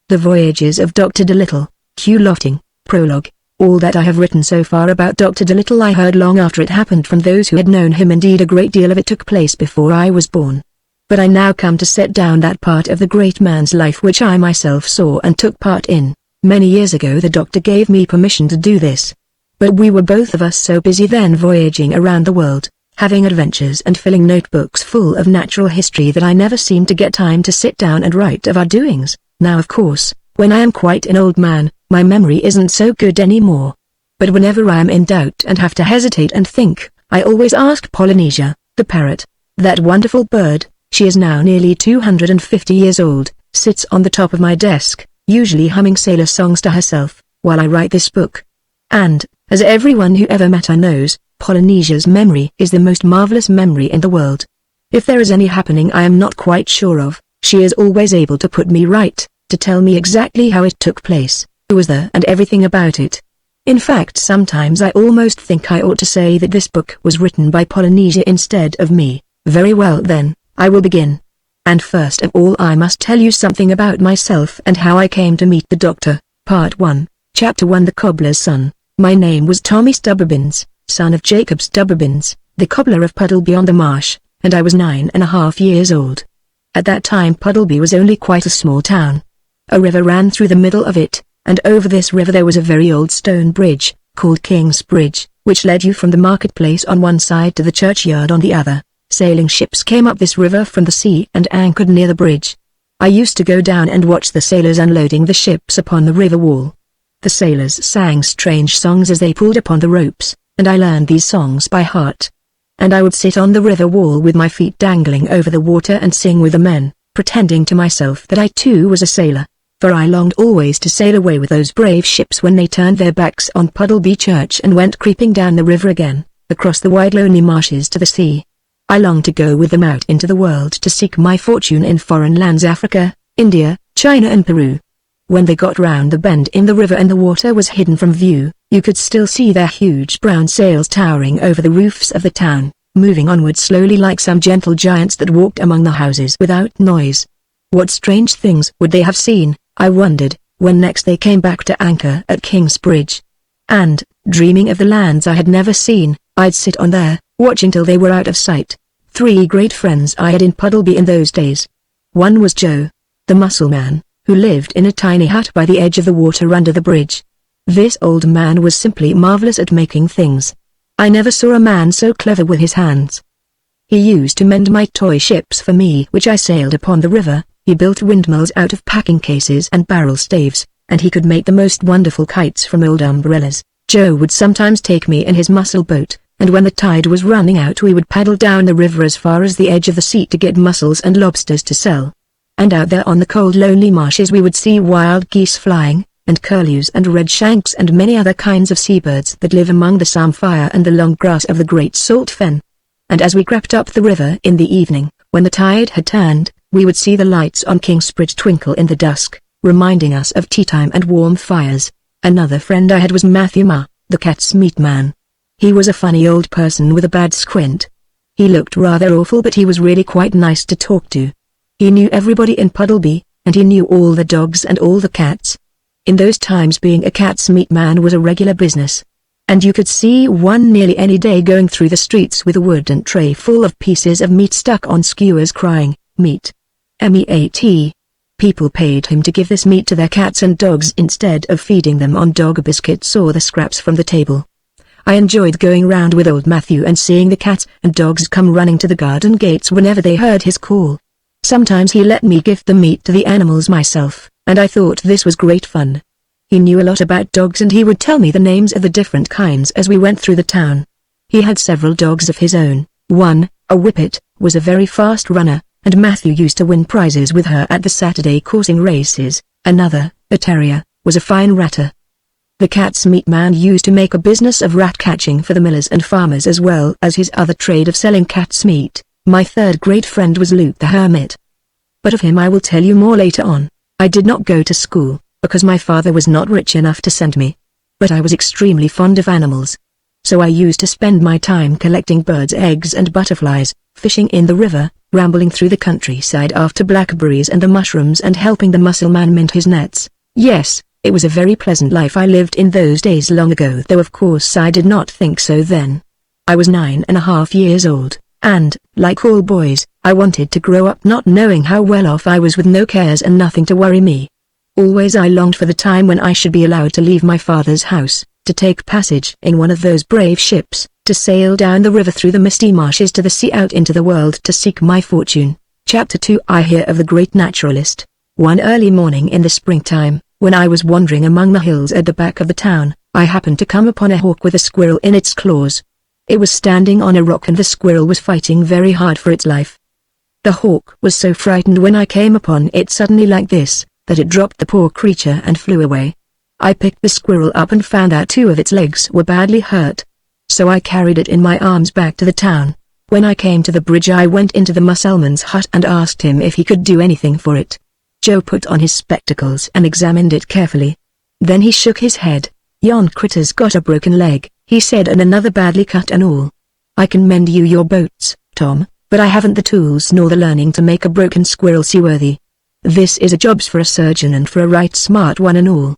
The Voyages of Dr. Dolittle, Hugh Lofting, Prologue. All that I have written so far about Dr. Dolittle I heard long after it happened from those who had known him. Indeed, a great deal of it took place before I was born. But I now come to set down that part of the great man's life which I myself saw and took part in. Many years ago the doctor gave me permission to do this. But we were both of us so busy then voyaging around the world, having adventures and filling notebooks full of natural history that I never seemed to get time to sit down and write of our doings. Now of course, when I am quite an old man, my memory isn't so good anymore. But whenever I am in doubt and have to hesitate and think, I always ask Polynesia, the parrot. That wonderful bird, she is now nearly 250 years old, sits on the top of my desk, usually humming sailor songs to herself, while I write this book. And, as everyone who ever met her knows, Polynesia's memory is the most marvelous memory in the world. If there is any happening I am not quite sure of, she is always able to put me right, to tell me exactly how it took place, who was there and everything about it. In fact, sometimes I almost think I ought to say that this book was written by Polynesia instead of me. Very well then, I will begin. And first of all I must tell you something about myself and how I came to meet the doctor. Part 1, Chapter 1. The Cobbler's Son. My name was Tommy Stubberbins, son of Jacob Stubberbins, the cobbler of Puddleby on the Marsh, and I was 9.5 years old. At that time Puddleby was only quite a small town. A river ran through the middle of it, and over this river there was a very old stone bridge, called King's Bridge, which led you from the marketplace on one side to the churchyard on the other. Sailing ships came up this river from the sea and anchored near the bridge. I used to go down and watch the sailors unloading the ships upon the river wall. The sailors sang strange songs as they pulled upon the ropes, and I learned these songs by heart. And I would sit on the river wall with my feet dangling over the water and sing with the men, pretending to myself that I too was a sailor, for I longed always to sail away with those brave ships when they turned their backs on Puddleby Church and went creeping down the river again, across the wide lonely marshes to the sea. I longed to go with them out into the world to seek my fortune in foreign lands, Africa, India, China and Peru. When they got round the bend in the river and the water was hidden from view, you could still see their huge brown sails towering over the roofs of the town, moving onward slowly like some gentle giants that walked among the houses without noise. What strange things would they have seen, I wondered, when next they came back to anchor at King's Bridge. And, dreaming of the lands I had never seen, I'd sit on there, watching till they were out of sight. 3 great friends I had in Puddleby in those days. One was Joe, the mussel man, who lived in a tiny hut by the edge of the water under the bridge. This old man was simply marvelous at making things. I never saw a man so clever with his hands. He used to mend my toy ships for me which I sailed upon the river. He built windmills out of packing cases and barrel staves, and he could make the most wonderful kites from old umbrellas. Joe would sometimes take me in his mussel boat, and when the tide was running out we would paddle down the river as far as the edge of the sea to get mussels and lobsters to sell. And out there on the cold lonely marshes we would see wild geese flying, and curlews and redshanks and many other kinds of seabirds that live among the samphire and the long grass of the great salt fen. And as we crept up the river in the evening, when the tide had turned, we would see the lights on King's Bridge twinkle in the dusk, reminding us of tea time and warm fires. Another friend I had was Matthew Ma, the cat's meat man. He was a funny old person with a bad squint. He looked rather awful, but he was really quite nice to talk to. He knew everybody in Puddleby, and he knew all the dogs and all the cats. In those times being a cat's meat man was a regular business. And you could see one nearly any day going through the streets with a wooden tray full of pieces of meat stuck on skewers crying, "Meat. M-E-A-T." People paid him to give this meat to their cats and dogs instead of feeding them on dog biscuits or the scraps from the table. I enjoyed going round with old Matthew and seeing the cats and dogs come running to the garden gates whenever they heard his call. Sometimes he let me gift the meat to the animals myself, and I thought this was great fun. He knew a lot about dogs and he would tell me the names of the different kinds as we went through the town. He had several dogs of his own. One, a whippet, was a very fast runner, and Matthew used to win prizes with her at the Saturday coursing races. Another, a terrier, was a fine ratter. The cat's meat man used to make a business of rat catching for the millers and farmers as well as his other trade of selling cat's meat. My third great friend was Luke the hermit. But of him I will tell you more later on. I did not go to school, because my father was not rich enough to send me. But I was extremely fond of animals. So I used to spend my time collecting birds' eggs and butterflies, fishing in the river, rambling through the countryside after blackberries and the mushrooms and helping the mussel man mend his nets. Yes, it was a very pleasant life I lived in those days long ago, though of course I did not think so then. I was 9.5 years old, and, like all boys, I wanted to grow up not knowing how well off I was with no cares and nothing to worry me. Always I longed for the time when I should be allowed to leave my father's house, to take passage in one of those brave ships, to sail down the river through the misty marshes to the sea out into the world to seek my fortune. Chapter 2 I Hear of the Great Naturalist. One early morning in the springtime, when I was wandering among the hills at the back of the town, I happened to come upon a hawk with a squirrel in its claws. It was standing on a rock and the squirrel was fighting very hard for its life. The hawk was so frightened when I came upon it suddenly like this, that it dropped the poor creature and flew away. I picked the squirrel up and found out 2 of its legs were badly hurt. So I carried it in my arms back to the town. When I came to the bridge I went into the Musselman's hut and asked him if he could do anything for it. Joe put on his spectacles and examined it carefully. Then he shook his head. "Yon critter's got a broken leg," he said, "and another badly cut and all. I can mend you your boats, Tom, but I haven't the tools nor the learning to make a broken squirrel seaworthy. This is a job's for a surgeon and for a right smart one and all.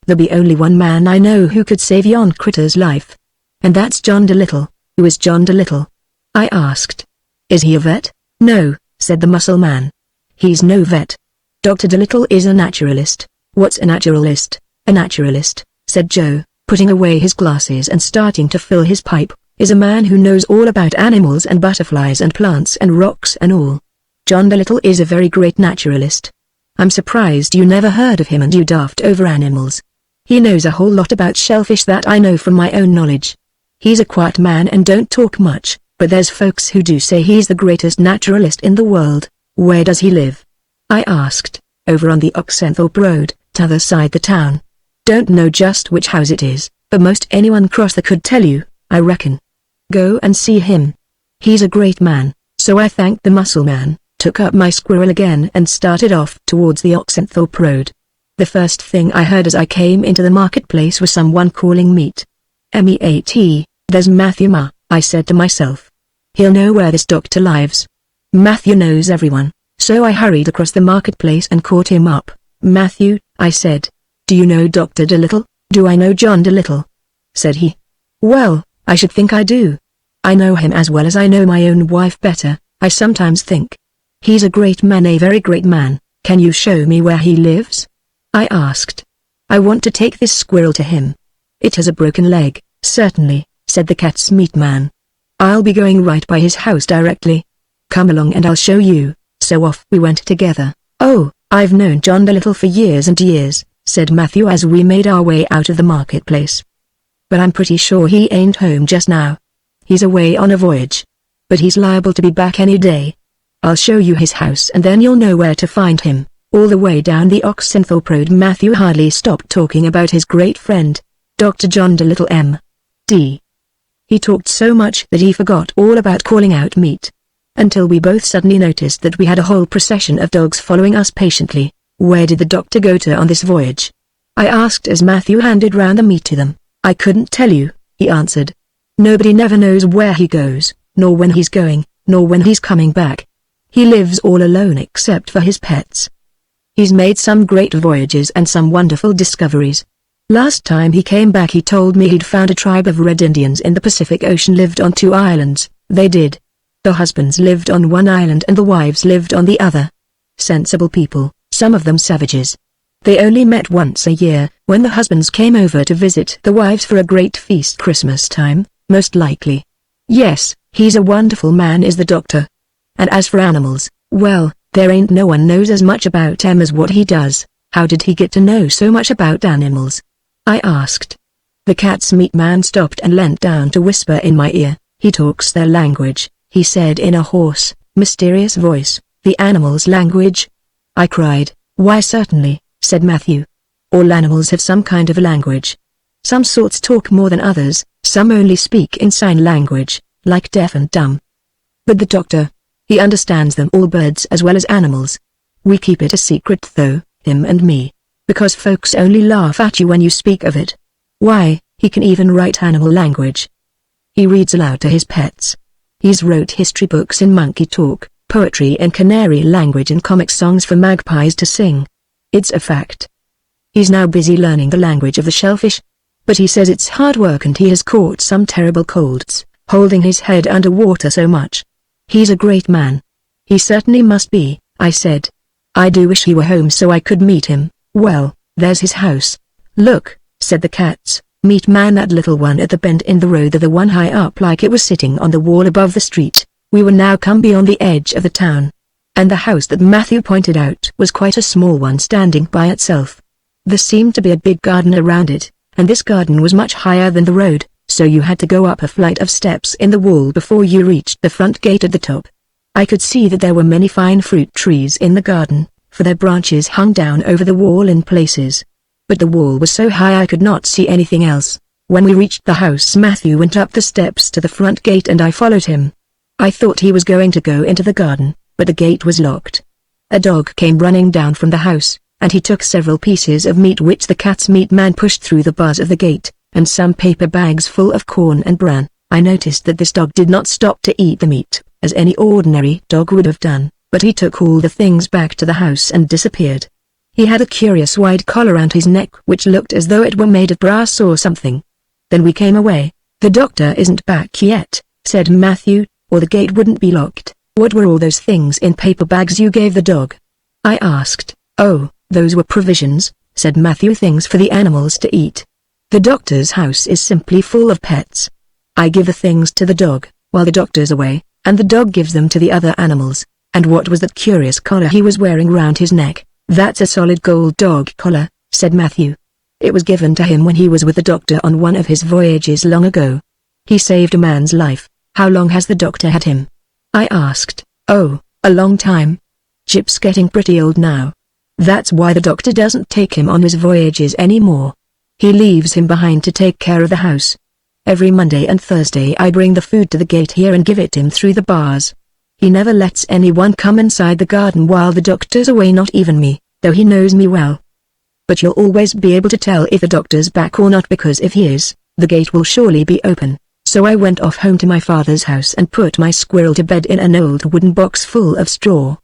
There'll be only one man I know who could save yon critter's life. And that's John Dolittle." "Who is John Dolittle?" I asked. "Is he a vet?" "No," said the mussel man. "He's no vet. Dr. Dolittle is a naturalist." "What's a naturalist?" "A naturalist," said Joe, putting away his glasses and starting to fill his pipe, "is a man who knows all about animals and butterflies and plants and rocks and all. John Dolittle is a very great naturalist. I'm surprised you never heard of him and you daft over animals. He knows a whole lot about shellfish that I know from my own knowledge. He's a quiet man and don't talk much, but there's folks who do say he's the greatest naturalist in the world." "Where does he live?" I asked. "Over on the Oxenthorpe Road, t'other side the town. Don't know just which house it is, but most anyone across there could tell you, I reckon. Go and see him. He's a great man." So I thanked the mussel man, took up my squirrel again and started off towards the Oxenthorpe Road. The first thing I heard as I came into the marketplace was someone calling meat. "Meat, there's Matthew Ma," I said to myself. "He'll know where this doctor lives. Matthew knows everyone." So I hurried across the marketplace and caught him up. "Matthew," I said, "do you know Dr. Dolittle?" "Do I know John Dolittle?" said he. "Well, I should think I do. I know him as well as I know my own wife better, I sometimes think. He's a great man, a very great man. Can you show me where he lives?" I asked. "I want to take this squirrel to him. It has a broken leg." "Certainly," said the cat's meat man. "I'll be going right by his house directly. Come along and I'll show you." So off we went together. "Oh, I've known John Dolittle for years and years," said Matthew as we made our way out of the marketplace. "But I'm pretty sure he ain't home just now. He's away on a voyage. But he's liable to be back any day. I'll show you his house and then you'll know where to find him." All the way down the Oxenthorpe Road Matthew hardly stopped talking about his great friend, Dr. John Dolittle M.D. He talked so much that he forgot all about calling out meat. Until we both suddenly noticed that we had a whole procession of dogs following us patiently. "Where did the doctor go to on this voyage?" I asked as Matthew handed round the meat to them. "I couldn't tell you," he answered. "Nobody never knows where he goes, nor when he's going, nor when he's coming back. He lives all alone except for his pets. He's made some great voyages and some wonderful discoveries. Last time he came back he told me he'd found a tribe of Red Indians in the Pacific Ocean lived on 2 islands. They did. The husbands lived on one island and the wives lived on the other. Sensible people, some of them savages. They only met once a year, when the husbands came over to visit the wives for a great feast Christmas time, most likely. Yes, he's a wonderful man is the doctor. And as for animals, well, there ain't no one knows as much about 'em as what he does." "How did he get to know so much about animals?" I asked. The cat's meat man stopped and leant down to whisper in my ear. "He talks their language," he said in a hoarse, mysterious voice. "The animals' language?" I cried. "Why certainly," said Matthew. "All animals have some kind of a language. Some sorts talk more than others, some only speak in sign language, like deaf and dumb. But the doctor, he understands them all, birds as well as animals. We keep it a secret though, him and me, because folks only laugh at you when you speak of it. Why, he can even write animal language. He reads aloud to his pets. He's wrote history books in monkey talk, poetry and canary language and comic songs for magpies to sing. It's a fact. He's now busy learning the language of the shellfish. But he says it's hard work and he has caught some terrible colds, holding his head under water so much. He's a great man. He certainly must be, I said. I do wish he were home so I could meet him. Well, there's his house. Look, said the cats. Meet man, that little one at the bend in the road, the one high up like it was sitting on the wall above the street. We were now come beyond the edge of the town. And the house that Matthew pointed out was quite a small one standing by itself. There seemed to be a big garden around it, and this garden was much higher than the road, so you had to go up a flight of steps in the wall before you reached the front gate at the top. I could see that there were many fine fruit trees in the garden, for their branches hung down over the wall in places. But the wall was so high I could not see anything else. When we reached the house, Matthew went up the steps to the front gate and I followed him. I thought he was going to go into the garden, but the gate was locked. A dog came running down from the house, and he took several pieces of meat which the cat's meat man pushed through the bars of the gate, and some paper bags full of corn and bran. I noticed that this dog did not stop to eat the meat, as any ordinary dog would have done, but he took all the things back to the house and disappeared. He had a curious wide collar round his neck which looked as though it were made of brass or something. Then we came away. The doctor isn't back yet, said Matthew, or the gate wouldn't be locked. What were all those things in paper bags you gave the dog? I asked. Oh, those were provisions, said Matthew, things for the animals to eat. The doctor's house is simply full of pets. I give the things to the dog, while the doctor's away, and the dog gives them to the other animals. And what was that curious collar he was wearing round his neck? That's a solid gold dog collar, said Matthew. It was given to him when he was with the doctor on one of his voyages long ago. He saved a man's life. How long has the doctor had him? I asked. Oh, a long time. Chip's getting pretty old now. That's why the doctor doesn't take him on his voyages anymore. He leaves him behind to take care of the house. Every Monday and Thursday I bring the food to the gate here and give it him through the bars. He never lets anyone come inside the garden while the doctor's away, not even me, though he knows me well. But you'll always be able to tell if the doctor's back or not, because if he is, the gate will surely be open. So I went off home to my father's house and put my squirrel to bed in an old wooden box full of straw.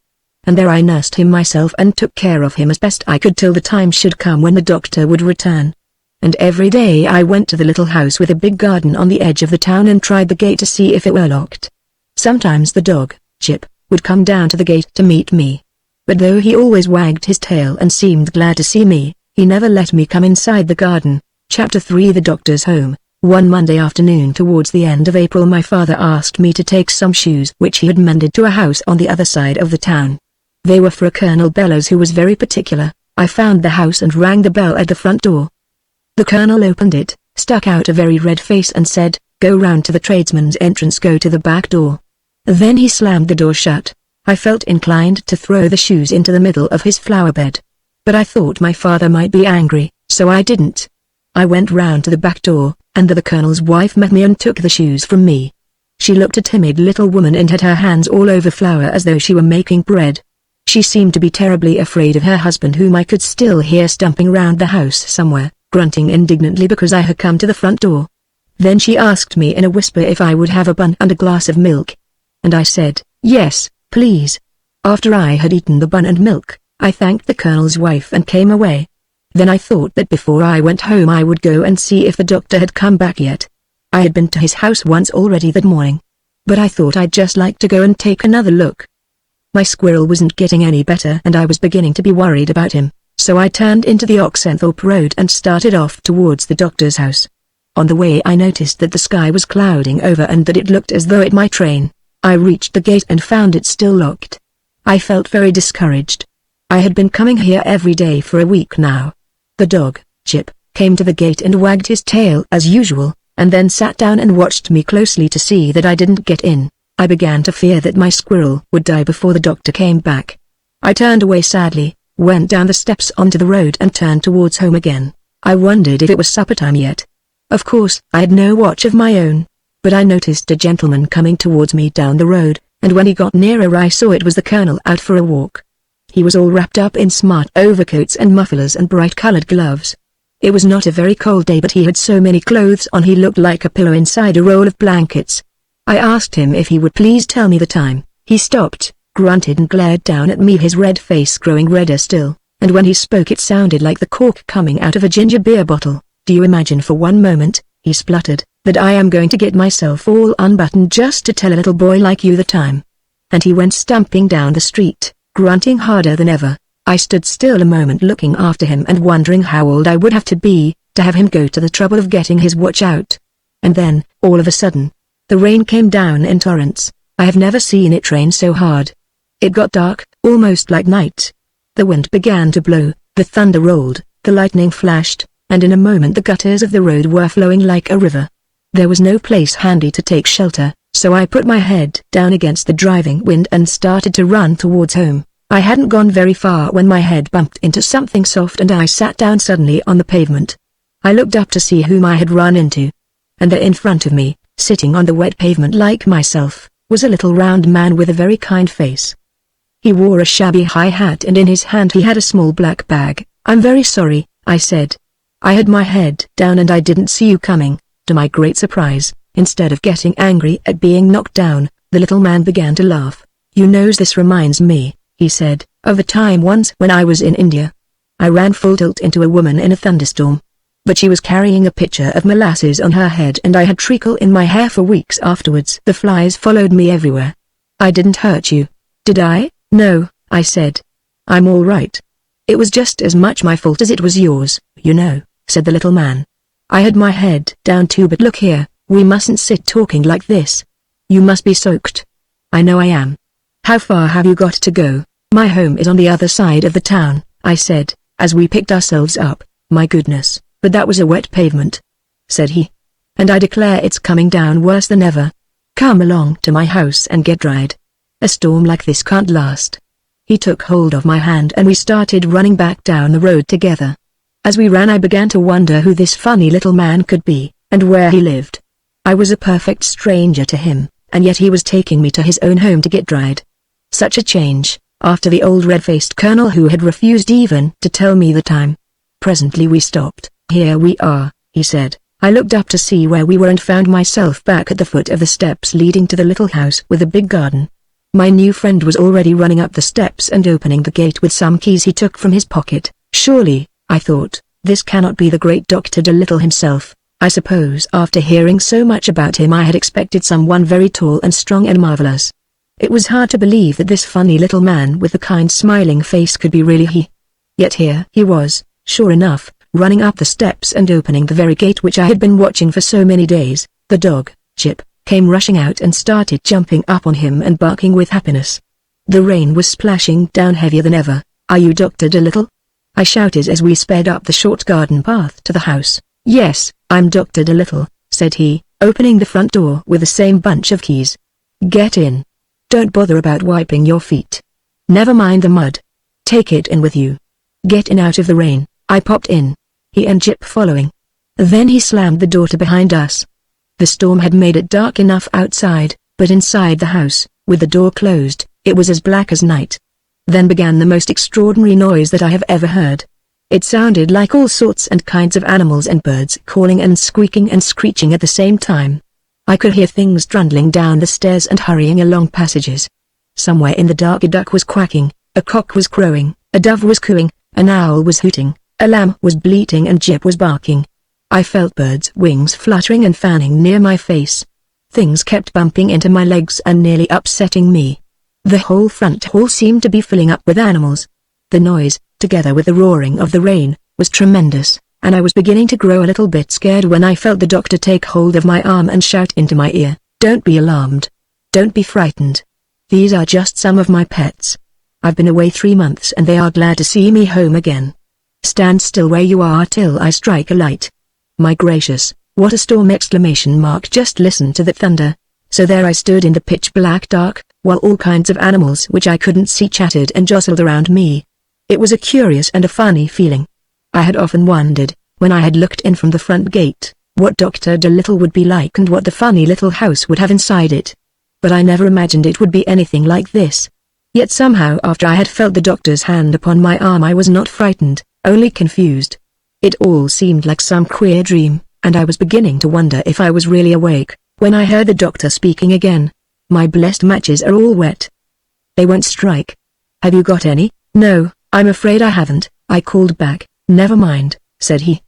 And there I nursed him myself and took care of him as best I could till the time should come when the doctor would return. And every day I went to the little house with a big garden on the edge of the town and tried the gate to see if it were locked. Sometimes the dog, Chip, would come down to the gate to meet me. But though he always wagged his tail and seemed glad to see me, he never let me come inside the garden. Chapter 3 The Doctor's Home. One Monday afternoon towards the end of April, my father asked me to take some shoes which he had mended to a house on the other side of the town. They were for a Colonel Bellows who was very particular. I found the house and rang the bell at the front door. The Colonel opened it, stuck out a very red face and said, "Go round to the tradesman's entrance, go to the back door." Then he slammed the door shut. I felt inclined to throw the shoes into the middle of his flower bed. But I thought my father might be angry, so I didn't. I went round to the back door, and the Colonel's wife met me and took the shoes from me. She looked a timid little woman and had her hands all over flour as though she were making bread. She seemed to be terribly afraid of her husband, whom I could still hear stumping round the house somewhere, grunting indignantly because I had come to the front door. Then she asked me in a whisper if I would have a bun and a glass of milk. And I said, "Yes, please." After I had eaten the bun and milk, I thanked the Colonel's wife and came away. Then I thought that before I went home I would go and see if the doctor had come back yet. I had been to his house once already that morning. But I thought I'd just like to go and take another look. My squirrel wasn't getting any better and I was beginning to be worried about him, so I turned into the Oxenthorpe Road and started off towards the doctor's house. On the way I noticed that the sky was clouding over and that it looked as though it might rain. I reached the gate and found it still locked. I felt very discouraged. I had been coming here every day for a week now. The dog, Chip, came to the gate and wagged his tail as usual, and then sat down and watched me closely to see that I didn't get in. I began to fear that my squirrel would die before the doctor came back. I turned away sadly, went down the steps onto the road and turned towards home again. I wondered if it was supper time yet. Of course, I had no watch of my own. But I noticed a gentleman coming towards me down the road, and when he got nearer I saw it was the Colonel out for a walk. He was all wrapped up in smart overcoats and mufflers and bright-colored gloves. It was not a very cold day, but he had so many clothes on he looked like a pillow inside a roll of blankets. I asked him if he would please tell me the time. He stopped, grunted and glared down at me, his red face growing redder still, and when he spoke it sounded like the cork coming out of a ginger beer bottle. "Do you imagine for one moment," he spluttered, "that I am going to get myself all unbuttoned just to tell a little boy like you the time?" And he went stumping down the street, grunting harder than ever. I stood still a moment looking after him and wondering how old I would have to be, to have him go to the trouble of getting his watch out. And then, all of a sudden, the rain came down in torrents. I have never seen it rain so hard. It got dark, almost like night. The wind began to blow, the thunder rolled, the lightning flashed, and in a moment the gutters of the road were flowing like a river. There was no place handy to take shelter, so I put my head down against the driving wind and started to run towards home. I hadn't gone very far when my head bumped into something soft and I sat down suddenly on the pavement. I looked up to see whom I had run into. And there in front of me, sitting on the wet pavement like myself, was a little round man with a very kind face. He wore a shabby high hat and in his hand he had a small black bag. "I'm very sorry," I said. "I had my head down and I didn't see you coming." To my great surprise, instead of getting angry at being knocked down, the little man began to laugh. "You knows this reminds me," he said, "of a time once when I was in India. I ran full tilt into a woman in a thunderstorm. But she was carrying a pitcher of molasses on her head and I had treacle in my hair for weeks afterwards. The flies followed me everywhere. I didn't hurt you, did I?" "No," I said. "I'm all right. It was just as much my fault as it was yours, you know," said the little man. "I had my head down too, but look here, we mustn't sit talking like this. You must be soaked." "I know I am. How far have you got to go?" "My home is on the other side of the town," I said, as we picked ourselves up. "My goodness, but that was a wet pavement," said he. "And I declare it's coming down worse than ever. Come along to my house and get dried. A storm like this can't last." He took hold of my hand and we started running back down the road together. As we ran I began to wonder who this funny little man could be, and where he lived. I was a perfect stranger to him, and yet he was taking me to his own home to get dried. Such a change, after the old red-faced colonel who had refused even to tell me the time. Presently we stopped. "Here we are," he said. I looked up to see where we were and found myself back at the foot of the steps leading to the little house with a big garden. My new friend was already running up the steps and opening the gate with some keys he took from his pocket. Surely, I thought, this cannot be the great Dr. Dolittle himself. I suppose after hearing so much about him I had expected someone very tall and strong and marvelous. It was hard to believe that this funny little man with the kind smiling face could be really he. Yet here he was, sure enough, running up the steps and opening the very gate which I had been watching for so many days. The dog, Chip, came rushing out and started jumping up on him and barking with happiness. The rain was splashing down heavier than ever. "Are you Dr. Dolittle?" I shouted as we sped up the short garden path to the house. "Yes, I'm Dr. Dolittle," said he, opening the front door with the same bunch of keys. "Get in. Don't bother about wiping your feet. Never mind the mud. Take it in with you. Get in out of the rain." I popped in, he and Chip following. Then he slammed the door to behind us. The storm had made it dark enough outside, but inside the house, with the door closed, it was as black as night. Then began the most extraordinary noise that I have ever heard. It sounded like all sorts and kinds of animals and birds calling and squeaking and screeching at the same time. I could hear things trundling down the stairs and hurrying along passages. Somewhere in the dark a duck was quacking, a cock was crowing, a dove was cooing, an owl was hooting, a lamb was bleating and Jip was barking. I felt birds' wings fluttering and fanning near my face. Things kept bumping into my legs and nearly upsetting me. The whole front hall seemed to be filling up with animals. The noise, together with the roaring of the rain, was tremendous, and I was beginning to grow a little bit scared when I felt the doctor take hold of my arm and shout into my ear, "Don't be alarmed. Don't be frightened. These are just some of my pets. I've been away 3 months and they are glad to see me home again. Stand still where you are till I strike a light." My gracious, what a storm! ! Just listen to that thunder. So there I stood in the pitch-black dark, while all kinds of animals which I couldn't see chattered and jostled around me. It was a curious and a funny feeling. I had often wondered, when I had looked in from the front gate, what Dr. Dolittle would be like and what the funny little house would have inside it. But I never imagined it would be anything like this. Yet somehow after I had felt the doctor's hand upon my arm I was not frightened, only confused. It all seemed like some queer dream, and I was beginning to wonder if I was really awake, when I heard the doctor speaking again. "My blessed matches are all wet." They won't strike. Have you got any? No, I'm afraid I haven't, I called back. Never mind, said he.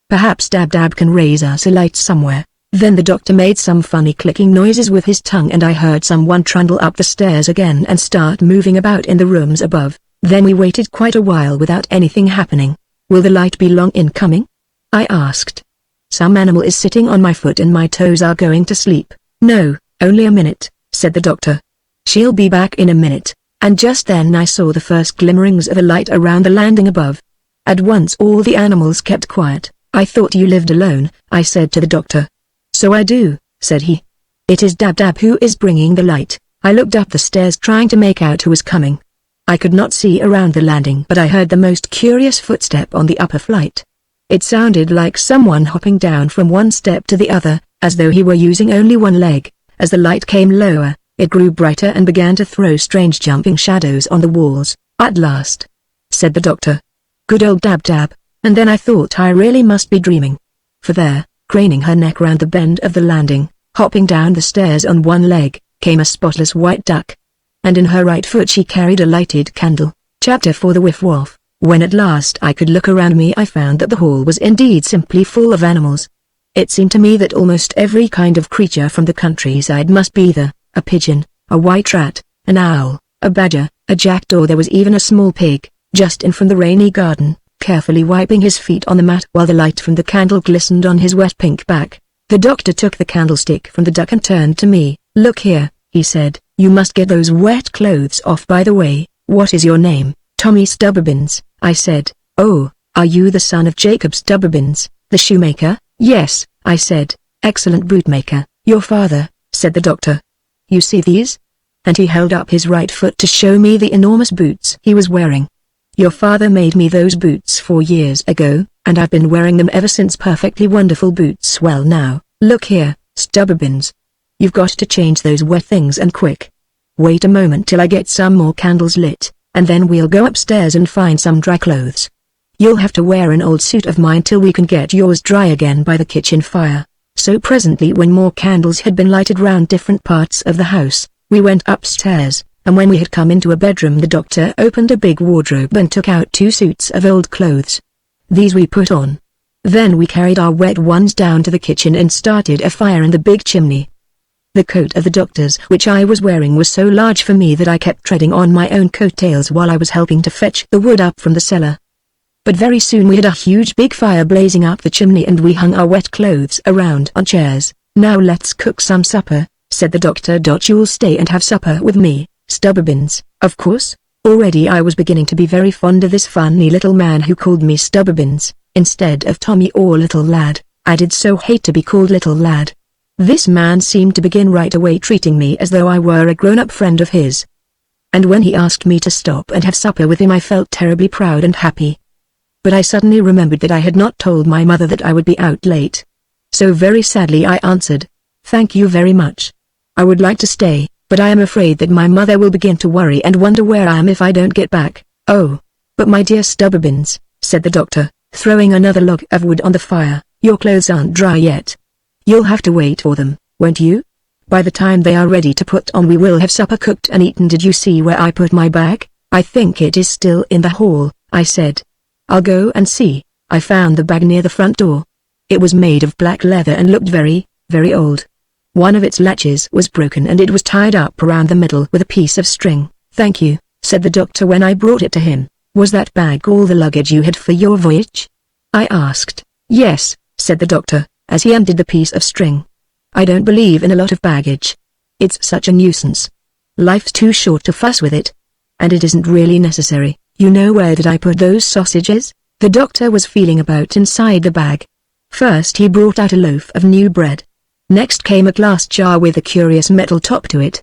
Perhaps Dab can raise us a light somewhere. Then the doctor made some funny clicking noises with his tongue and I heard someone trundle up the stairs again and start moving about in the rooms above. Then we waited quite a while without anything happening. Will the light be long in coming? I asked. Some animal is sitting on my foot and my toes are going to sleep. No, only a minute, said the doctor. She'll be back in a minute. And just then I saw the first glimmerings of a light around the landing above. At once all the animals kept quiet. I thought you lived alone, I said to the doctor. So I do, said he. It is Dab who is bringing the light. I looked up the stairs trying to make out who was coming. I could not see around the landing but I heard the most curious footstep on the upper flight. It sounded like someone hopping down from one step to the other, as though he were using only one leg. As the light came lower, it grew brighter and began to throw strange jumping shadows on the walls. At last, said the doctor. Good old Dab. And then I thought I really must be dreaming. For there, craning her neck round the bend of the landing, hopping down the stairs on one leg, came a spotless white duck. And in her right foot she carried a lighted candle. Chapter 4 The Whiff-Waff. When at last I could look around me I found that the hall was indeed simply full of animals. It seemed to me that almost every kind of creature from the countryside must be there, a pigeon, a white rat, an owl, a badger, a jackdaw. There was even a small pig, just in from the rainy garden, carefully wiping his feet on the mat while the light from the candle glistened on his wet pink back. The doctor took the candlestick from the duck and turned to me. Look here, he said, you must get those wet clothes off. By the way, what is your name? Tommy Stubberbins's, I said. Oh, are you the son of Jacob Stubberbins, the shoemaker? Yes, I said. Excellent bootmaker. Your father, said the doctor. You see these? And he held up his right foot to show me the enormous boots he was wearing. Your father made me those boots 4 years ago, and I've been wearing them ever since. Perfectly wonderful boots. Well now, look here, Stubberbins. You've got to change those wet things and quick. Wait a moment till I get some more candles lit, and then we'll go upstairs and find some dry clothes. You'll have to wear an old suit of mine till we can get yours dry again by the kitchen fire. So presently, when more candles had been lighted round different parts of the house, we went upstairs, and when we had come into a bedroom the doctor opened a big wardrobe and took out 2 suits of old clothes. These we put on. Then we carried our wet ones down to the kitchen and started a fire in the big chimney. The coat of the doctor's which I was wearing was so large for me that I kept treading on my own coattails while I was helping to fetch the wood up from the cellar. But very soon we had a huge big fire blazing up the chimney and we hung our wet clothes around on chairs. Now let's cook some supper, said the doctor. You'll stay and have supper with me, Stubberbins. Of course. Already I was beginning to be very fond of this funny little man who called me Stubberbins, instead of Tommy or Little Lad. I did so hate to be called Little Lad. This man seemed to begin right away treating me as though I were a grown-up friend of his. And when he asked me to stop and have supper with him I felt terribly proud and happy. But I suddenly remembered that I had not told my mother that I would be out late. So very sadly I answered, "Thank you very much. I would like to stay, but I am afraid that my mother will begin to worry and wonder where I am if I don't get back." "Oh, but my dear Stubberbins," said the doctor, throwing another log of wood on the fire, "your clothes aren't dry yet. You'll have to wait for them, won't you? By the time they are ready to put on we will have supper cooked and eaten." "Did you see where I put my bag?" "I think it is still in the hall," I said. "I'll go and see." I found the bag near the front door. It was made of black leather and looked very, very old. One of its latches was broken and it was tied up around the middle with a piece of string. "Thank you," said the doctor when I brought it to him. "Was that bag all the luggage you had for your voyage?" I asked. "Yes," said the doctor, as he undid the piece of string. "I don't believe in a lot of baggage. It's such a nuisance. Life's too short to fuss with it. And it isn't really necessary. You know, where did I put those sausages?" The doctor was feeling about inside the bag. First he brought out a loaf of new bread. Next came a glass jar with a curious metal top to it.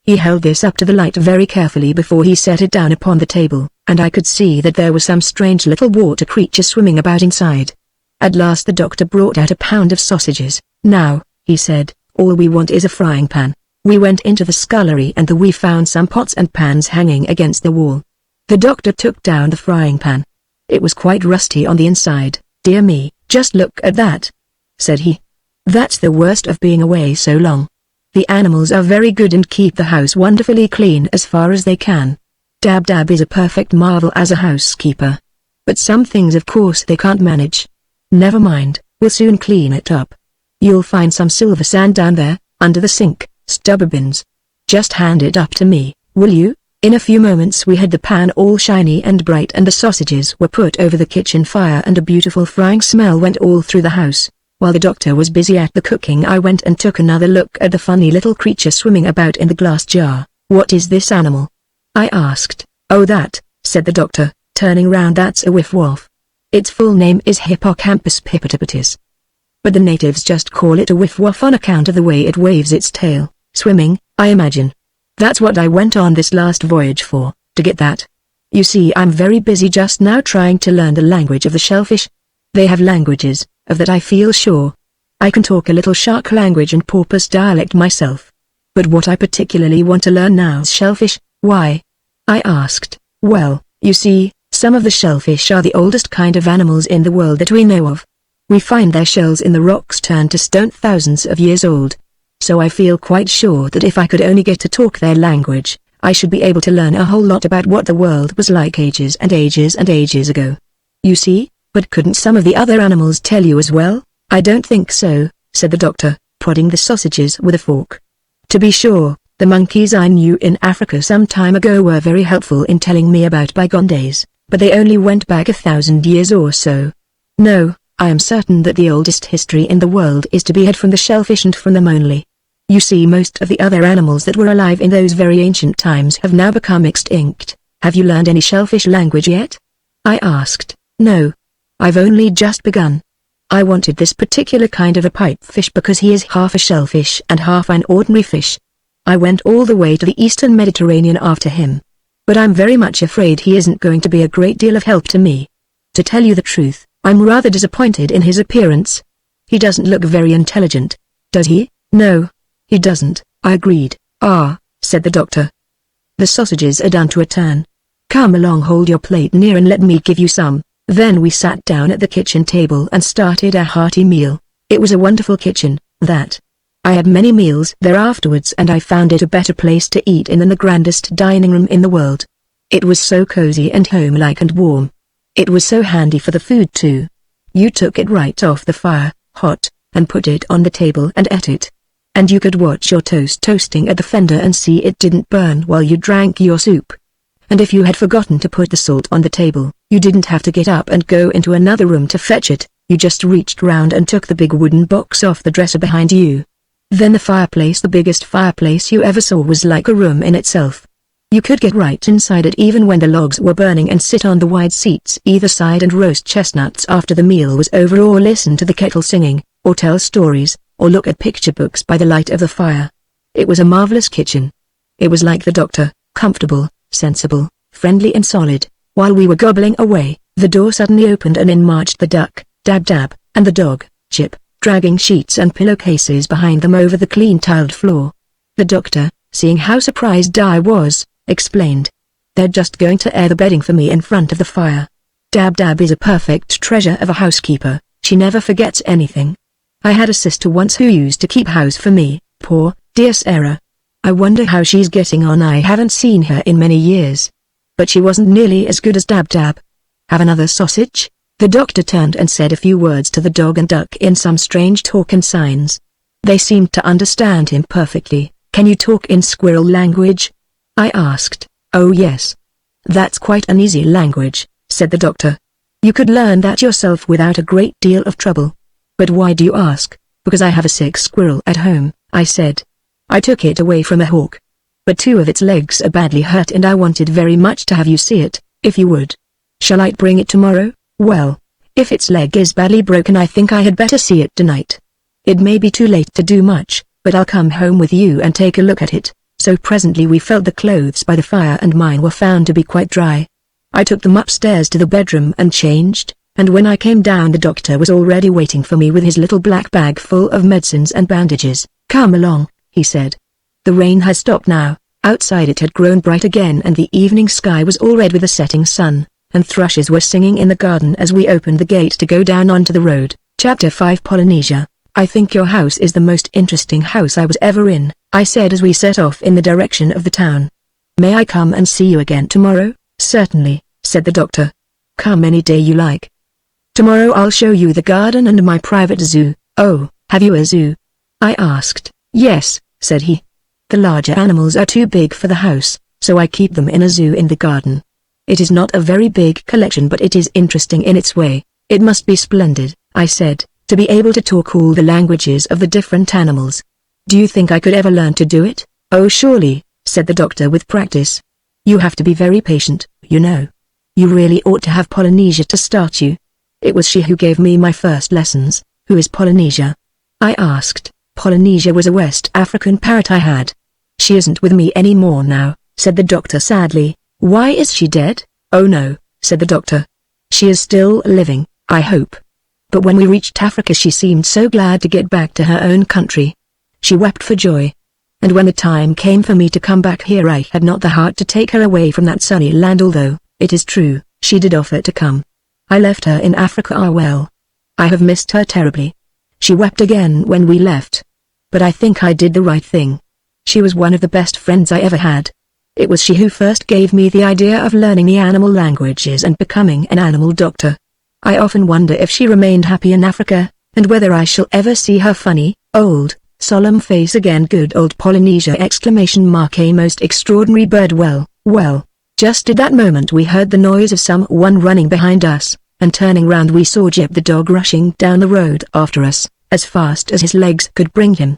He held this up to the light very carefully before he set it down upon the table, and I could see that there was some strange little water creature swimming about inside. At last the doctor brought out a pound of sausages. "Now," he said, "all we want is a frying pan." We went into the scullery and we found some pots and pans hanging against the wall. The doctor took down the frying pan. It was quite rusty on the inside. "Dear me, just look at that," said he. "That's the worst of being away so long. The animals are very good and keep the house wonderfully clean as far as they can. Dab Dab is a perfect marvel as a housekeeper. But some things of course they can't manage. Never mind, we'll soon clean it up. You'll find some silver sand down there, under the sink, stubber bins. Just hand it up to me, will you? In a few moments we had the pan all shiny and bright and the sausages were put over the kitchen fire and a beautiful frying smell went all through the house. While the doctor was busy at the cooking I went and took another look at the funny little creature swimming about in the glass jar. What is this animal? I asked. Oh that, said the doctor, turning round, that's a whiff-waff. Its full name is Hippocampus pipipitis. But the natives just call it a whiff-waff on account of the way it waves its tail, swimming, I imagine. That's what I went on this last voyage for, to get that. You see I'm very busy just now trying to learn the language of the shellfish. They have languages, of that I feel sure. I can talk a little shark language and porpoise dialect myself. But what I particularly want to learn now is shellfish. Why? I asked. Well, you see, some of the shellfish are the oldest kind of animals in the world that we know of. We find their shells in the rocks turned to stone thousands of years old. So I feel quite sure that if I could only get to talk their language, I should be able to learn a whole lot about what the world was like ages and ages and ages ago. You see, but couldn't some of the other animals tell you as well? I don't think so, said the doctor, prodding the sausages with a fork. To be sure, the monkeys I knew in Africa some time ago were very helpful in telling me about bygone days, but they only went back 1,000 years or so. No, I am certain that the oldest history in the world is to be had from the shellfish and from them only. You see most of the other animals that were alive in those very ancient times have now become extinct. Have you learned any shellfish language yet? I asked. No. I've only just begun. I wanted this particular kind of a pipefish because he is half a shellfish and half an ordinary fish. I went all the way to the Eastern Mediterranean after him. But I'm very much afraid he isn't going to be a great deal of help to me. To tell you the truth, I'm rather disappointed in his appearance. He doesn't look very intelligent, does he? No. He doesn't, I agreed. Ah, said the doctor. The sausages are done to a turn. Come along, hold your plate near and let me give you some. Then we sat down at the kitchen table and started a hearty meal. It was a wonderful kitchen, that. I had many meals there afterwards and I found it a better place to eat in than the grandest dining room in the world. It was so cozy and homelike and warm. It was so handy for the food too. You took it right off the fire, hot, and put it on the table and ate it. And you could watch your toast toasting at the fender and see it didn't burn while you drank your soup. And if you had forgotten to put the salt on the table, you didn't have to get up and go into another room to fetch it, you just reached round and took the big wooden box off the dresser behind you. Then the fireplace, the biggest fireplace you ever saw, was like a room in itself. You could get right inside it even when the logs were burning and sit on the wide seats either side and roast chestnuts after the meal was over, or listen to the kettle singing, or tell stories, or look at picture books by the light of the fire. It was a marvelous kitchen. It was like the doctor, comfortable, sensible, friendly and solid. While we were gobbling away, the door suddenly opened and in marched the duck, Dab Dab, and the dog, Chip, dragging sheets and pillowcases behind them over the clean tiled floor. The doctor, seeing how surprised I was, explained. They're just going to air the bedding for me in front of the fire. Dab Dab is a perfect treasure of a housekeeper, she never forgets anything. I had a sister once who used to keep house for me, poor, dear Sarah. I wonder how she's getting on. I haven't seen her in many years. But she wasn't nearly as good as Dab Dab. Have another sausage? The doctor turned and said a few words to the dog and duck in some strange talk and signs. They seemed to understand him perfectly. Can you talk in squirrel language? I asked. Oh yes. That's quite an easy language, said the doctor. You could learn that yourself without a great deal of trouble. But why do you ask? Because I have a sick squirrel at home, I said. I took it away from a hawk. But 2 of its legs are badly hurt and I wanted very much to have you see it, if you would. Shall I bring it tomorrow? Well, if its leg is badly broken I think I had better see it tonight. It may be too late to do much, but I'll come home with you and take a look at it. So presently we felt the clothes by the fire and mine were found to be quite dry. I took them upstairs to the bedroom and changed. And when I came down the doctor was already waiting for me with his little black bag full of medicines and bandages. Come along, he said. The rain has stopped now. Outside it had grown bright again and the evening sky was all red with the setting sun, and thrushes were singing in the garden as we opened the gate to go down onto the road. Chapter 5 Polynesia. "I think your house is the most interesting house I was ever in," I said as we set off in the direction of the town. "May I come and see you again tomorrow?" "Certainly," said the doctor. "Come any day you like. Tomorrow I'll show you the garden and my private zoo." "Oh, have you a zoo?" I asked. "Yes," said he. "The larger animals are too big for the house, so I keep them in a zoo in the garden. It is not a very big collection but it is interesting in its way." "It must be splendid," I said, "to be able to talk all the languages of the different animals. Do you think I could ever learn to do it?" "Oh surely," said the doctor, "with practice. You have to be very patient, you know. You really ought to have Polynesia to start you." It was she who gave me my first lessons. "Who is Polynesia?" I asked. "Polynesia was a West African parrot I had. She isn't with me anymore now," said the doctor sadly. "Why, is she dead?" "Oh no," said the doctor. "She is still living, I hope. But when we reached Africa she seemed so glad to get back to her own country. She wept for joy. And when the time came for me to come back here I had not the heart to take her away from that sunny land, although, it is true, she did offer to come. I left her in Africa. Well, I have missed her terribly." She wept again when we left. "But I think I did the right thing. She was one of the best friends I ever had. It was she who first gave me the idea of learning the animal languages and becoming an animal doctor. I often wonder if she remained happy in Africa, and whether I shall ever see her funny, old, solemn face again." Good old Polynesia! A most extraordinary bird. Well, just at that moment we heard the noise of someone running behind us, and turning round we saw Jip the dog rushing down the road after us, as fast as his legs could bring him.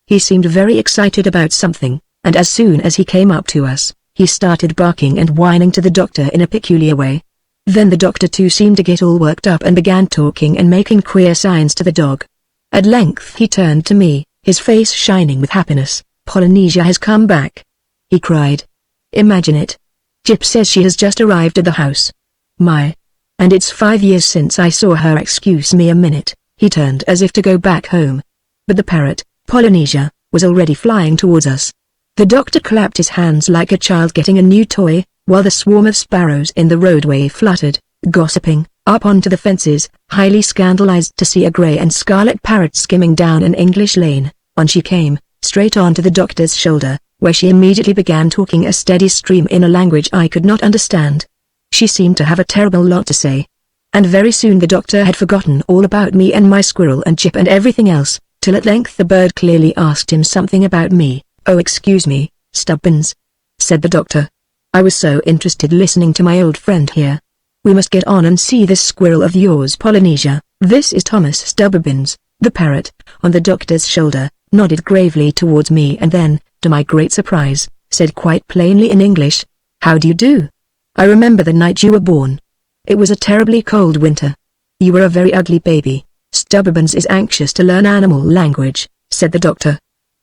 He seemed very excited about something, and as soon as he came up to us, he started barking and whining to the doctor in a peculiar way. Then the doctor too seemed to get all worked up and began talking and making queer signs to the dog. At length he turned to me, his face shining with happiness. "Polynesia has come back," he cried. "Imagine it. Jip says she has just arrived at the house. My! And it's 5 years since I saw her." "Excuse me a minute." He turned as if to go back home. But the parrot, Polynesia, was already flying towards us. The doctor clapped his hands like a child getting a new toy, while the swarm of sparrows in the roadway fluttered, gossiping, up onto the fences, highly scandalized to see a grey and scarlet parrot skimming down an English lane. On she came, straight onto the doctor's shoulder, where she immediately began talking a steady stream in a language I could not understand. She seemed to have a terrible lot to say. And very soon the doctor had forgotten all about me and my squirrel and Jip and everything else, till at length the bird clearly asked him something about me. "Oh, excuse me, Stubbins," said the doctor. "I was so interested listening to my old friend here. We must get on and see this squirrel of yours, Polynesia." "This is Thomas Stubbins." The parrot, on the doctor's shoulder, nodded gravely towards me and then, to my great surprise, said quite plainly in English, "How do you do? I remember the night you were born. It was a terribly cold winter. You were a very ugly baby." "Stubbins is anxious to learn animal language," said the doctor.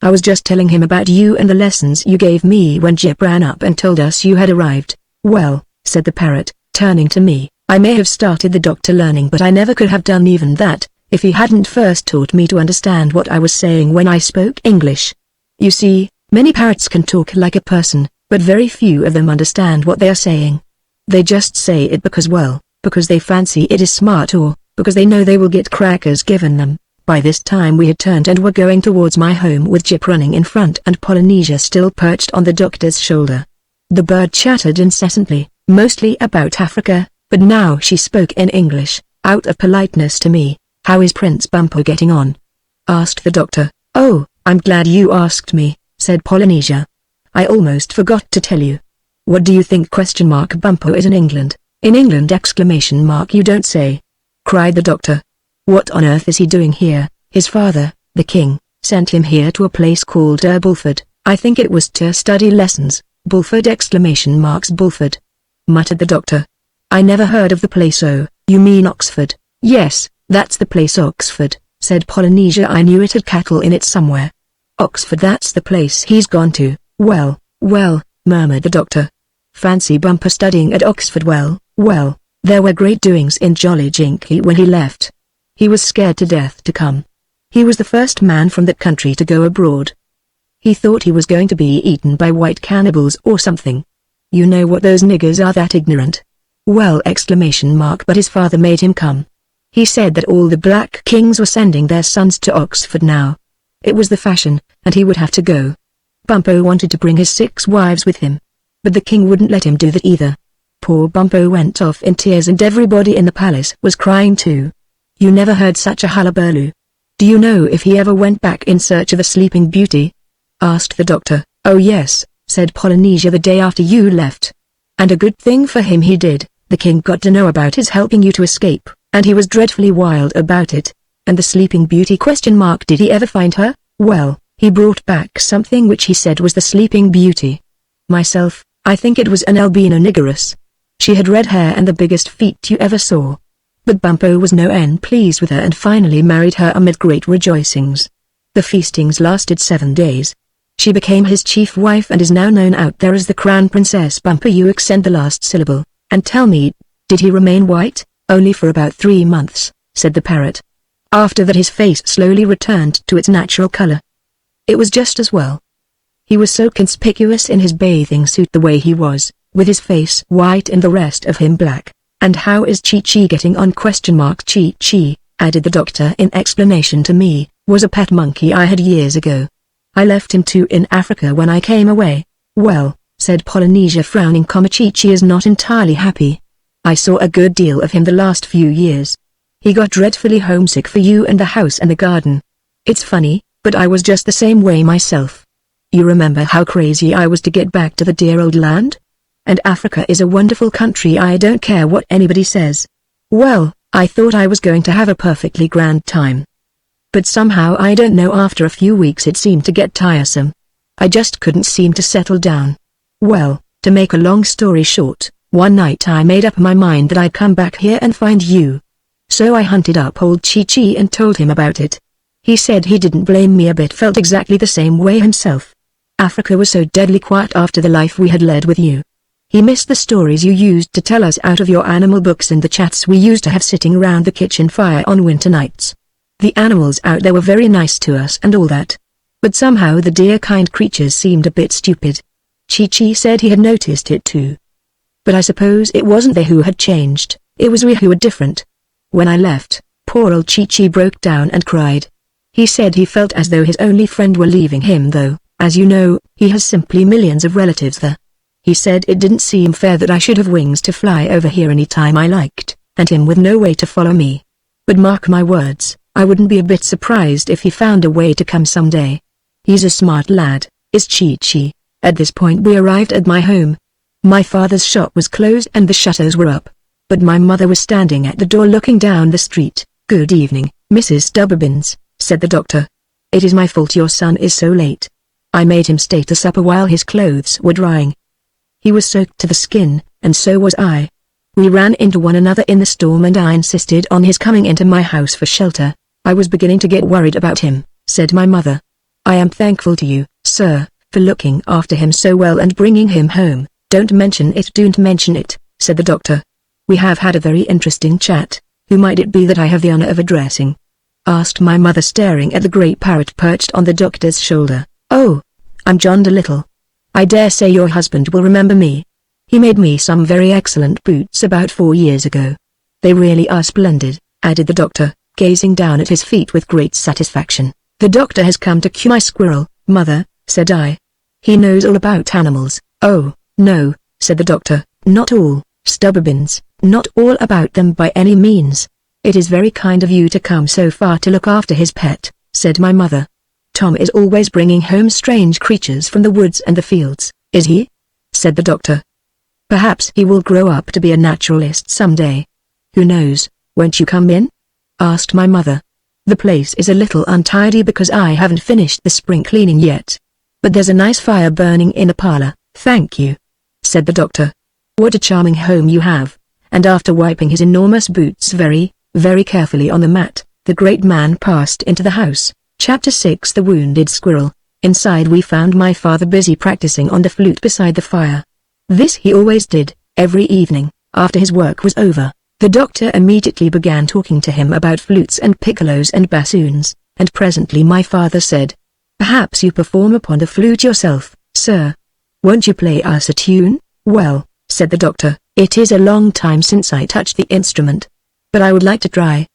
"I was just telling him about you and the lessons you gave me when Jip ran up and told us you had arrived." "Well," said the parrot, turning to me, "I may have started the doctor learning, but I never could have done even that, if he hadn't first taught me to understand what I was saying when I spoke English. You see, many parrots can talk like a person, but very few of them understand what they are saying. They just say it because they fancy it is smart, or because they know they will get crackers given them." By this time we had turned and were going towards my home with Jip running in front and Polynesia still perched on the doctor's shoulder. The bird chattered incessantly, mostly about Africa, but now she spoke in English, out of politeness to me. "How is Prince Bumpo getting on?" asked the doctor. "Oh, I'm glad you asked me," said Polynesia. "I almost forgot to tell you. What do you think Bumpo is in England?" "In England? You don't say," cried the doctor. "What on earth is he doing here?" "His father, the king, sent him here to a place called Bulford. I think it was to study lessons." "Bulford!" "Bulford," muttered the doctor. "I never heard of the place." "Oh, you mean Oxford?" "Yes, that's the place, Oxford," said Polynesia. "I knew it had cattle in it somewhere." "Oxford, that's the place he's gone to." Well, murmured the doctor. "Fancy Bumper studying at Oxford." Well, there were great doings in Jolly Jinky when he left. He was scared to death to come. He was the first man from that country to go abroad. He thought he was going to be eaten by white cannibals or something. You know what those niggers are, that ignorant. Well! But his father made him come. He said that all the Black Kings were sending their sons to Oxford now. It was the fashion, and he would have to go. Bumpo wanted to bring his 6 wives with him. But the king wouldn't let him do that either. Poor Bumpo went off in tears and everybody in the palace was crying too. You never heard such a hullabaloo. Do you know if he ever went back in search of the Sleeping Beauty? Asked the doctor. Oh yes, said Polynesia, the day after you left. And a good thing for him he did. The king got to know about his helping you to escape, and he was dreadfully wild about it. And the Sleeping Beauty ? Did he ever find her? Well, he brought back something which he said was the Sleeping Beauty. Myself, I think it was an albino niggeress. She had red hair and the biggest feet you ever saw. But Bumpo was no end pleased with her and finally married her amid great rejoicings. The feastings lasted 7 days. She became his chief wife and is now known out there as the Crown Princess. Bumpo, you accent the last syllable, and tell me, did he remain white? Only for about 3 months, said the parrot. After that his face slowly returned to its natural color. It was just as well. He was so conspicuous in his bathing suit the way he was, with his face white and the rest of him black. And how is Chi-Chi getting on? Chi-Chi, added the doctor in explanation to me, was a pet monkey I had years ago. I left him too in Africa when I came away. Well, said Polynesia frowning, Chi-Chi is not entirely happy. I saw a good deal of him the last few years. He got dreadfully homesick for you and the house and the garden. It's funny, but I was just the same way myself. You remember how crazy I was to get back to the dear old land? And Africa is a wonderful country, I don't care what anybody says. Well, I thought I was going to have a perfectly grand time. But somehow I don't know, after a few weeks it seemed to get tiresome. I just couldn't seem to settle down. Well, to make a long story short, one night I made up my mind that I'd come back here and find you. So I hunted up old Chi-Chi and told him about it. He said he didn't blame me a bit, felt exactly the same way himself. Africa was so deadly quiet after the life we had led with you. He missed the stories you used to tell us out of your animal books and the chats we used to have sitting around the kitchen fire on winter nights. The animals out there were very nice to us and all that. But somehow the dear kind creatures seemed a bit stupid. Chi-Chi said he had noticed it too. But I suppose it wasn't they who had changed, it was we who were different. When I left, poor old Chi-Chi broke down and cried. He said he felt as though his only friend were leaving him, though, as you know, he has simply millions of relatives there. He said it didn't seem fair that I should have wings to fly over here any time I liked, and him with no way to follow me. But mark my words, I wouldn't be a bit surprised if he found a way to come someday. He's a smart lad, is Chi-Chi. At this point we arrived at my home. My father's shop was closed and the shutters were up. But my mother was standing at the door looking down the street. Good evening, Mrs. Stubberbins's, said the doctor. It is my fault your son is so late. I made him stay to supper while his clothes were drying. He was soaked to the skin, and so was I. We ran into one another in the storm and I insisted on his coming into my house for shelter. I was beginning to get worried about him, said my mother. I am thankful to you, sir, for looking after him so well and bringing him home. Don't mention it, said the doctor. We have had a very interesting chat. Who might it be that I have the honor of addressing? Asked my mother, staring at the great parrot perched on the doctor's shoulder. Oh, I'm John Dolittle. I dare say your husband will remember me. He made me some very excellent boots about 4 years ago. They really are splendid, added the doctor, gazing down at his feet with great satisfaction. The doctor has come to cure my squirrel, mother, said I. He knows all about animals. Oh, no, said the doctor, not all, Stubberbins, not all about them by any means. It is very kind of you to come so far to look after his pet, said my mother. Tom is always bringing home strange creatures from the woods and the fields, is he? Said the doctor. Perhaps he will grow up to be a naturalist someday. Who knows? Won't you come in? Asked my mother. The place is a little untidy because I haven't finished the spring cleaning yet. But there's a nice fire burning in the parlor, thank you, said the doctor. What a charming home you have. And after wiping his enormous boots very, very carefully on the mat, the great man passed into the house. Chapter 6, The Wounded Squirrel. Inside we found my father busy practicing on the flute beside the fire. This he always did, every evening, after his work was over. The doctor immediately began talking to him about flutes and piccolos and bassoons, and presently my father said, "Perhaps you perform upon the flute yourself, sir. Won't you play us a tune?" "Well," said the doctor, "it is a long time since I touched the instrument. But I would like to try."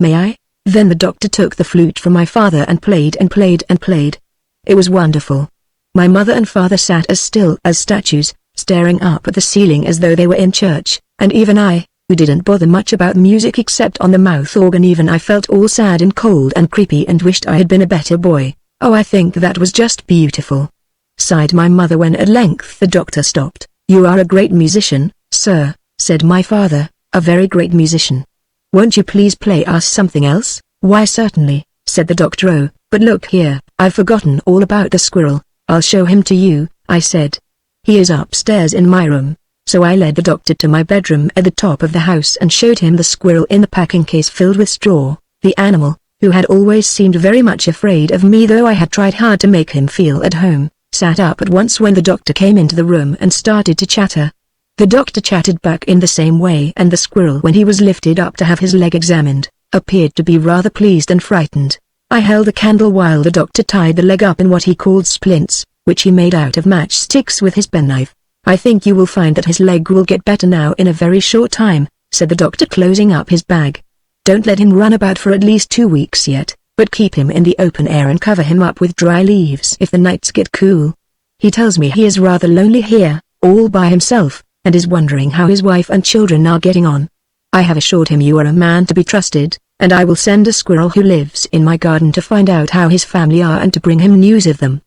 May I?" Then the doctor took the flute from my father and played and played and played. It was wonderful. My mother and father sat as still as statues, staring up at the ceiling as though they were in church, and even I, who didn't bother much about music except on the mouth organ, even I felt all sad and cold and creepy and wished I had been a better boy. "Oh, I think that was just beautiful," sighed my mother when at length the doctor stopped. "You are a great musician, sir," said my father, "a very great musician. Won't you please play us something else?" "Why certainly," said the doctor. "Oh, but look here, I've forgotten all about the squirrel. I'll show him to you," I said. "He is upstairs in my room." So I led the doctor to my bedroom at the top of the house and showed him the squirrel in the packing case filled with straw. The animal, who had always seemed very much afraid of me though I had tried hard to make him feel at home, sat up at once when the doctor came into the room and started to chatter. The doctor chattered back in the same way, and the squirrel, when he was lifted up to have his leg examined, appeared to be rather pleased and frightened. I held a candle while the doctor tied the leg up in what he called splints, which he made out of matchsticks with his penknife. "I think you will find that his leg will get better now in a very short time," said the doctor, closing up his bag. "Don't let him run about for at least 2 weeks yet, but keep him in the open air and cover him up with dry leaves if the nights get cool. He tells me he is rather lonely here, all by himself, and is wondering how his wife and children are getting on. I have assured him you are a man to be trusted, and I will send a squirrel who lives in my garden to find out how his family are and to bring him news of them.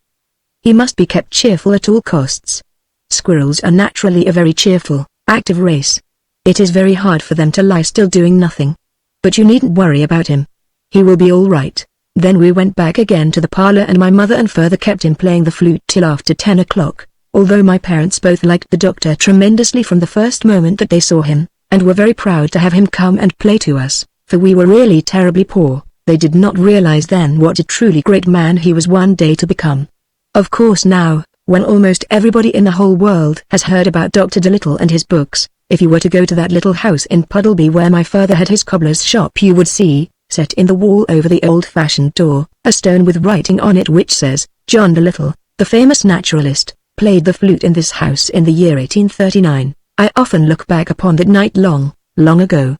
He must be kept cheerful at all costs. Squirrels are naturally a very cheerful, active race. It is very hard for them to lie still doing nothing. But you needn't worry about him. He will be all right." Then we went back again to the parlor, and my mother and father kept him playing the flute till after 10 o'clock. Although my parents both liked the doctor tremendously from the first moment that they saw him, and were very proud to have him come and play to us, for we were really terribly poor, they did not realize then what a truly great man he was one day to become. Of course now, when almost everybody in the whole world has heard about Dr. Dolittle and his books, if you were to go to that little house in Puddleby where my father had his cobbler's shop, you would see, set in the wall over the old-fashioned door, a stone with writing on it which says, "John Dolittle, the famous naturalist, played the flute in this house in the year 1839. I often look back upon that night long, long ago.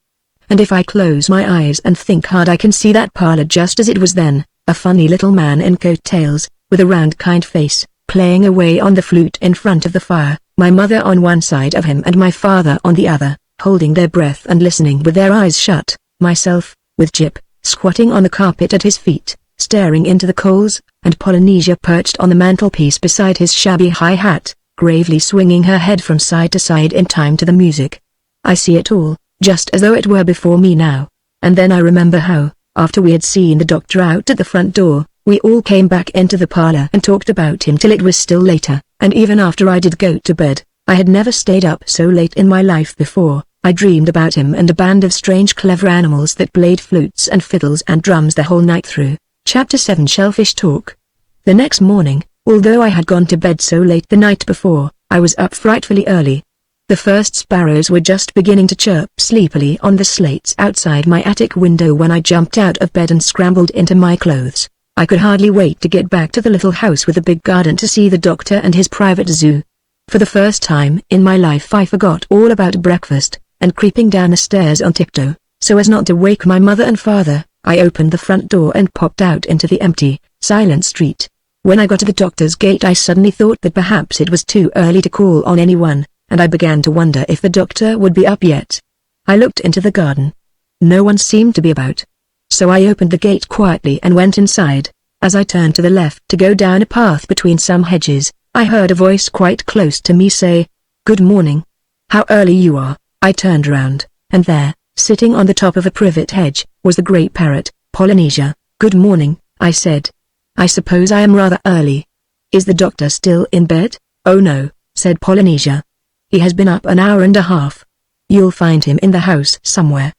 And if I close my eyes and think hard I can see that parlor just as it was then, a funny little man in coat-tails, with a round kind face, playing away on the flute in front of the fire, my mother on one side of him and my father on the other, holding their breath and listening with their eyes shut, myself, with Jip, squatting on the carpet at his feet, staring into the coals, and Polynesia perched on the mantelpiece beside his shabby high hat, gravely swinging her head from side to side in time to the music. I see it all, just as though it were before me now. And then I remember how, after we had seen the doctor out at the front door, we all came back into the parlor and talked about him till it was still later, and even after I did go to bed. I had never stayed up so late in my life before. I dreamed about him and a band of strange clever animals that played flutes and fiddles and drums the whole night through. Chapter 7 Shellfish Talk. The next morning, although I had gone to bed so late the night before, I was up frightfully early. The first sparrows were just beginning to chirp sleepily on the slates outside my attic window when I jumped out of bed and scrambled into my clothes. I could hardly wait to get back to the little house with the big garden to see the doctor and his private zoo. For the first time in my life I forgot all about breakfast, and creeping down the stairs on tiptoe, so as not to wake my mother and father, I opened the front door and popped out into the empty, silent street. When I got to the doctor's gate I suddenly thought that perhaps it was too early to call on anyone, and I began to wonder if the doctor would be up yet. I looked into the garden. No one seemed to be about. So I opened the gate quietly and went inside. As I turned to the left to go down a path between some hedges, I heard a voice quite close to me say, "Good morning. How early you are." I turned round, and there, sitting on the top of a privet hedge, was the great parrot, Polynesia. "Good morning," I said. "I suppose I am rather early. Is the doctor still in bed?" "Oh no," said Polynesia. "He has been up an hour and a half. You'll find him in the house somewhere.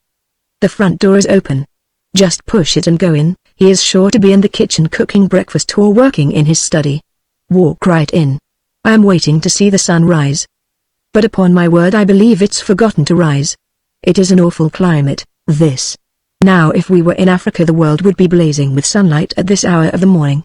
The front door is open. Just push it and go in. He is sure to be in the kitchen cooking breakfast or working in his study. Walk right in. I am waiting to see the sun rise. But upon my word I believe it's forgotten to rise. It is an awful climate, this. Now if we were in Africa the world would be blazing with sunlight at this hour of the morning.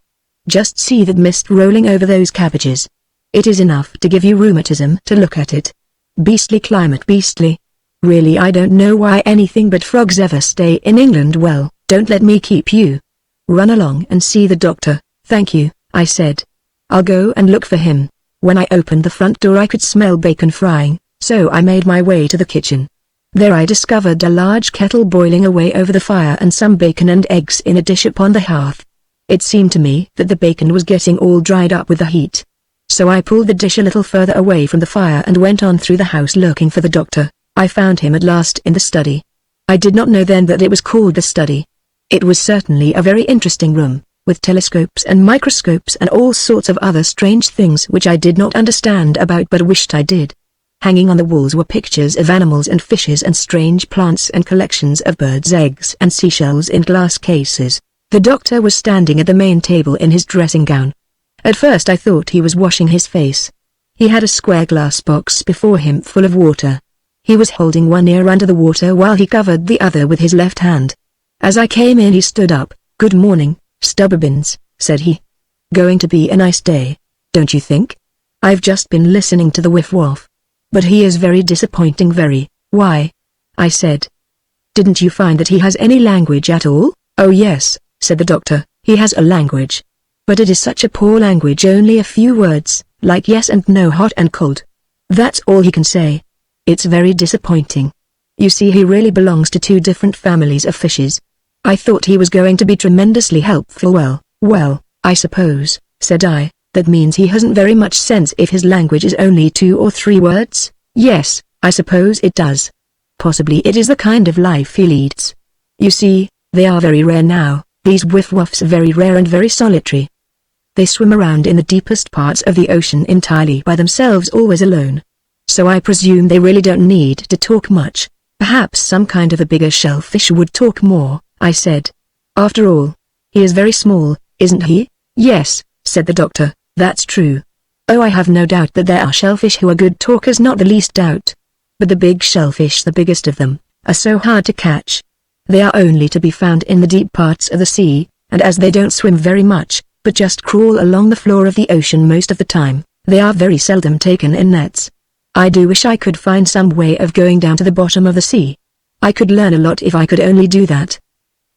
Just see that mist rolling over those cabbages. It is enough to give you rheumatism to look at it. Beastly climate, beastly. Really, I don't know why anything but frogs ever stay in England. Well, don't let me keep you. Run along and see the doctor. Thank you, I said. I'll go and look for him. When I opened the front door I could smell bacon frying, so I made my way to the kitchen. There I discovered a large kettle boiling away over the fire and some bacon and eggs in a dish upon the hearth. It seemed to me that the bacon was getting all dried up with the heat. So I pulled the dish a little further away from the fire and went on through the house looking for the doctor. I found him at last in the study. I did not know then that it was called the study. It was certainly a very interesting room, with telescopes and microscopes and all sorts of other strange things which I did not understand about but wished I did. Hanging on the walls were pictures of animals and fishes and strange plants and collections of birds' eggs and seashells in glass cases. The doctor was standing at the main table in his dressing gown. At first I thought he was washing his face. He had a square glass box before him full of water. He was holding one ear under the water while he covered the other with his left hand. As I came in he stood up. "Good morning, Stubbins," said he. "Going to be a nice day, don't you think? I've just been listening to the whiff-waff. But he is very disappointing, very." "Why?" I said. "Didn't you find that he has any language at all?" "Oh yes," said the doctor, "he has a language. But it is such a poor language, only a few words, like yes and no, hot and cold. That's all he can say. It's very disappointing. You see, he really belongs to two different families of fishes. I thought he was going to be tremendously helpful." Well, I suppose," said I, "that means he hasn't very much sense if his language is only 2 or 3 words. "Yes, I suppose it does. Possibly it is the kind of life he leads. You see, they are very rare now, these whiff-waffs are very rare and very solitary. They swim around in the deepest parts of the ocean entirely by themselves, always alone. So I presume they really don't need to talk much. Perhaps some kind of a bigger shellfish would talk more," I said. "After all, he is very small, isn't he?" "Yes," said the doctor, "that's true. Oh, I have no doubt that there are shellfish who are good talkers, not the least doubt. But the big shellfish, the biggest of them, are so hard to catch. They are only to be found in the deep parts of the sea, and as they don't swim very much, but just crawl along the floor of the ocean most of the time, they are very seldom taken in nets. I do wish I could find some way of going down to the bottom of the sea. I could learn a lot if I could only do that.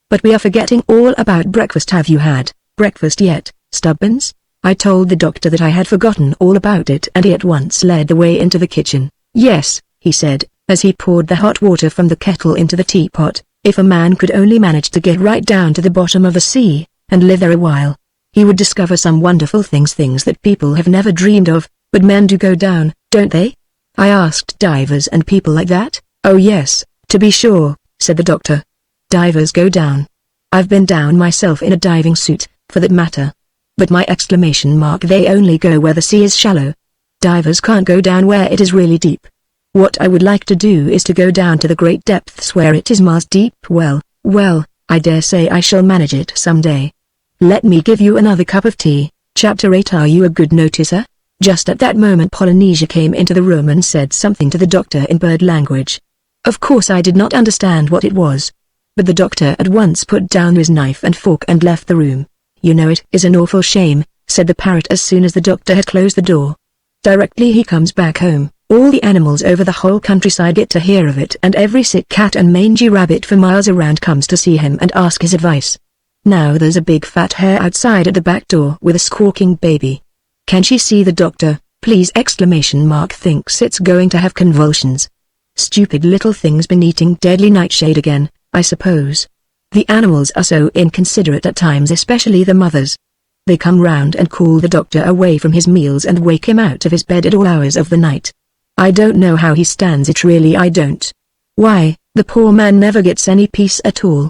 But we are forgetting all about breakfast. Have you had breakfast yet, Stubbins?" I told the doctor that I had forgotten all about it, and he at once led the way into the kitchen. "Yes," he said, as he poured the hot water from the kettle into the teapot, "if a man could only manage to get right down to the bottom of the sea, and live there a while, he would discover some wonderful things that people have never dreamed of. But men do go down, don't they?" I asked. "Divers and people like that?" "Oh yes, to be sure," said the doctor. "Divers go down. I've been down myself in a diving suit, for that matter. But they only go where the sea is shallow. Divers can't go down where it is really deep. What I would like to do is to go down to the great depths where it is miles deep." Well, I dare say I shall manage it some day. Let me give you another cup of tea." Chapter 8. Are you a good noticer? Just at that moment Polynesia came into the room and said something to the doctor in bird language. Of course I did not understand what it was. But the doctor at once put down his knife and fork and left the room. "You know, it is an awful shame," said the parrot as soon as the doctor had closed the door. "Directly he comes back home, all the animals over the whole countryside get to hear of it, and every sick cat and mangy rabbit for miles around comes to see him and ask his advice. Now there's a big fat hare outside at the back door with a squawking baby. Can she see the doctor, please? ! Thinks it's going to have convulsions. Stupid little thing's been eating deadly nightshade again, I suppose. The animals are so inconsiderate at times, especially the mothers. They come round and call the doctor away from his meals and wake him out of his bed at all hours of the night. I don't know how he stands it, really I don't. Why, the poor man never gets any peace at all.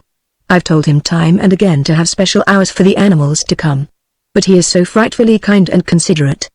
I've told him time and again to have special hours for the animals to come. But he is so frightfully kind and considerate.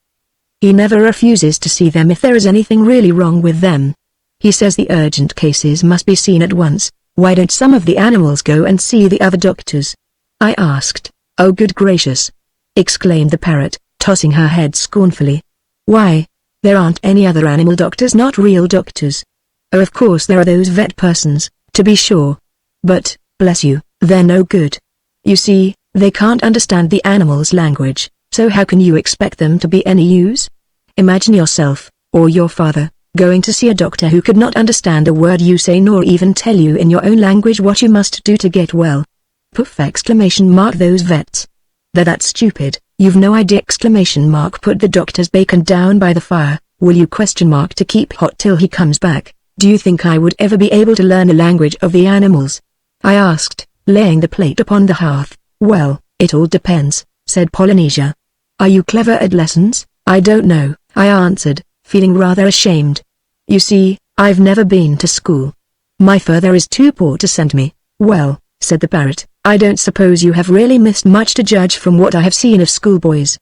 He never refuses to see them if there is anything really wrong with them. He says the urgent cases must be seen at once. Why don't some of the animals go and see the other doctors?" I asked. "Oh good gracious!" exclaimed the parrot, tossing her head scornfully. "Why, there aren't any other animal doctors, not real doctors. Oh, of course there are those vet persons, to be sure. But, bless you, they're no good. You see, they can't understand the animals' language, so how can you expect them to be any use? Imagine yourself, or your father, Going to see a doctor who could not understand a word you say nor even tell you in your own language what you must do to get well. Puff! Exclamation mark. Those vets. They're that stupid, you've no idea! Exclamation mark. Put the doctor's bacon down by the fire, will you? Question mark. To keep hot till he comes back. Do you think I would ever be able to learn the language of the animals? I asked, laying the plate upon the hearth. Well, it all depends, said Polynesia. Are you clever at lessons? I don't know, I answered, feeling rather ashamed. You see, I've never been to school. My father is too poor to send me. Well, said the parrot, I don't suppose you have really missed much to judge from what I have seen of schoolboys.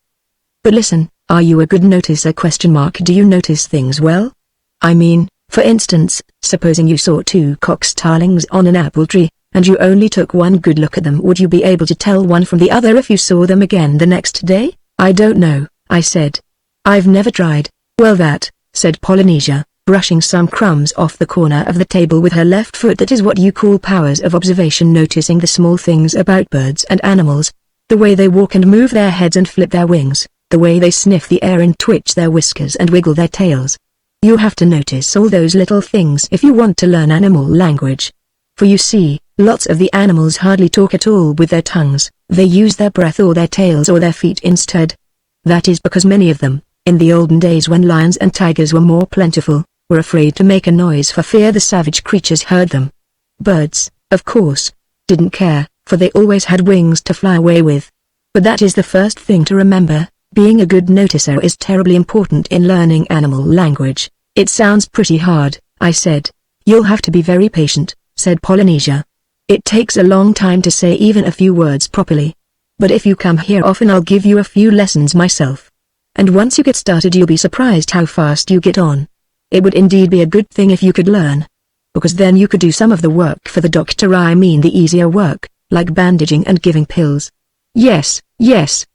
But listen, are you a good noticer? Question mark. Do you notice things well? I mean, for instance, supposing you saw two cock-starlings on an apple tree, and you only took one good look at them, would you be able to tell one from the other if you saw them again the next day? I don't know, I said. I've never tried. Well, that, said Polynesia, brushing some crumbs off the corner of the table with her left foot, that is what you call powers of observation, noticing the small things about birds and animals. The way they walk and move their heads and flip their wings, the way they sniff the air and twitch their whiskers and wiggle their tails. You have to notice all those little things if you want to learn animal language. For you see, lots of the animals hardly talk at all with their tongues, they use their breath or their tails or their feet instead. That is because many of them, in the olden days when lions and tigers were more plentiful, were afraid to make a noise for fear the savage creatures heard them. Birds, of course, didn't care, for they always had wings to fly away with. But that is the first thing to remember. Being a good noticer is terribly important in learning animal language. It sounds pretty hard, I said. You'll have to be very patient, said Polynesia. It takes a long time to say even a few words properly. But if you come here often I'll give you a few lessons myself. And once you get started you'll be surprised how fast you get on. It would indeed be a good thing if you could learn. Because then you could do some of the work for the doctor, I mean the easier work, like bandaging and giving pills. Yes,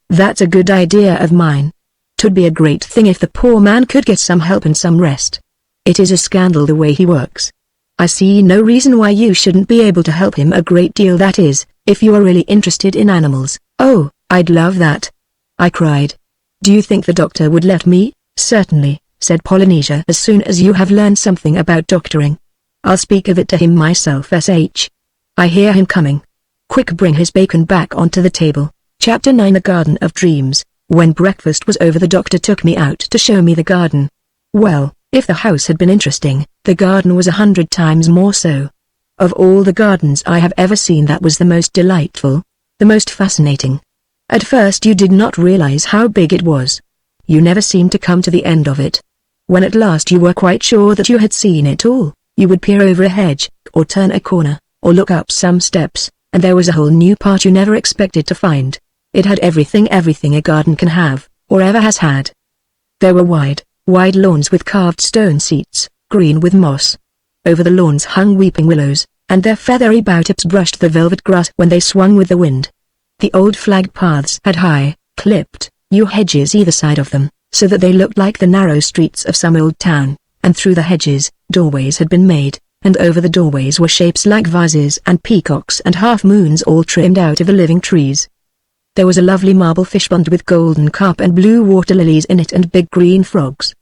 that's a good idea of mine. 'Twould be a great thing if the poor man could get some help and some rest. It is a scandal the way he works. I see no reason why you shouldn't be able to help him a great deal, that is, if you are really interested in animals. Oh, I'd love that, I cried. Do you think the doctor would let me? Certainly, said Polynesia. As soon as you have learned something about doctoring, I'll speak of it to him myself. I hear him coming. Quick, bring his bacon back onto the table. Chapter 9. The Garden of Dreams. When breakfast was over the doctor took me out to show me the garden. Well, if the house had been interesting, the garden was 100 times more so. Of all the gardens I have ever seen, that was the most delightful, the most fascinating. At first you did not realize how big it was. You never seemed to come to the end of it. When at last you were quite sure that you had seen it all, you would peer over a hedge, or turn a corner, or look up some steps, and there was a whole new part you never expected to find. It had everything a garden can have, or ever has had. There were wide lawns with carved stone seats, green with moss. Over the lawns hung weeping willows, and their feathery bough tips brushed the velvet grass when they swung with the wind. The old flagged paths had high, clipped, yew hedges either side of them, so that they looked like the narrow streets of some old town, and through the hedges, doorways had been made, and over the doorways were shapes like vases and peacocks and half-moons all trimmed out of the living trees. There was a lovely marble fishpond with golden carp and blue water lilies in it and big green frogs.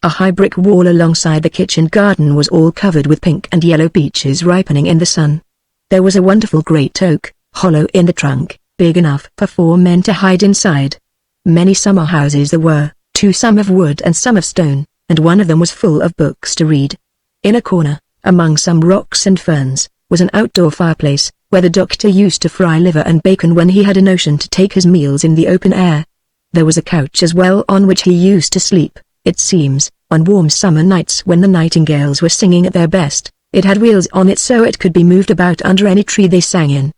A high brick wall alongside the kitchen garden was all covered with pink and yellow peaches ripening in the sun. There was a wonderful great oak, hollow in the trunk, big enough for 4 men to hide inside. Many summer houses there were, 2 some of wood and some of stone, and one of them was full of books to read. In a corner, among some rocks and ferns, was an outdoor fireplace, where the doctor used to fry liver and bacon when he had a notion to take his meals in the open air. There was a couch as well on which he used to sleep, it seems, on warm summer nights when the nightingales were singing at their best. It had wheels on it so it could be moved about under any tree they sang in.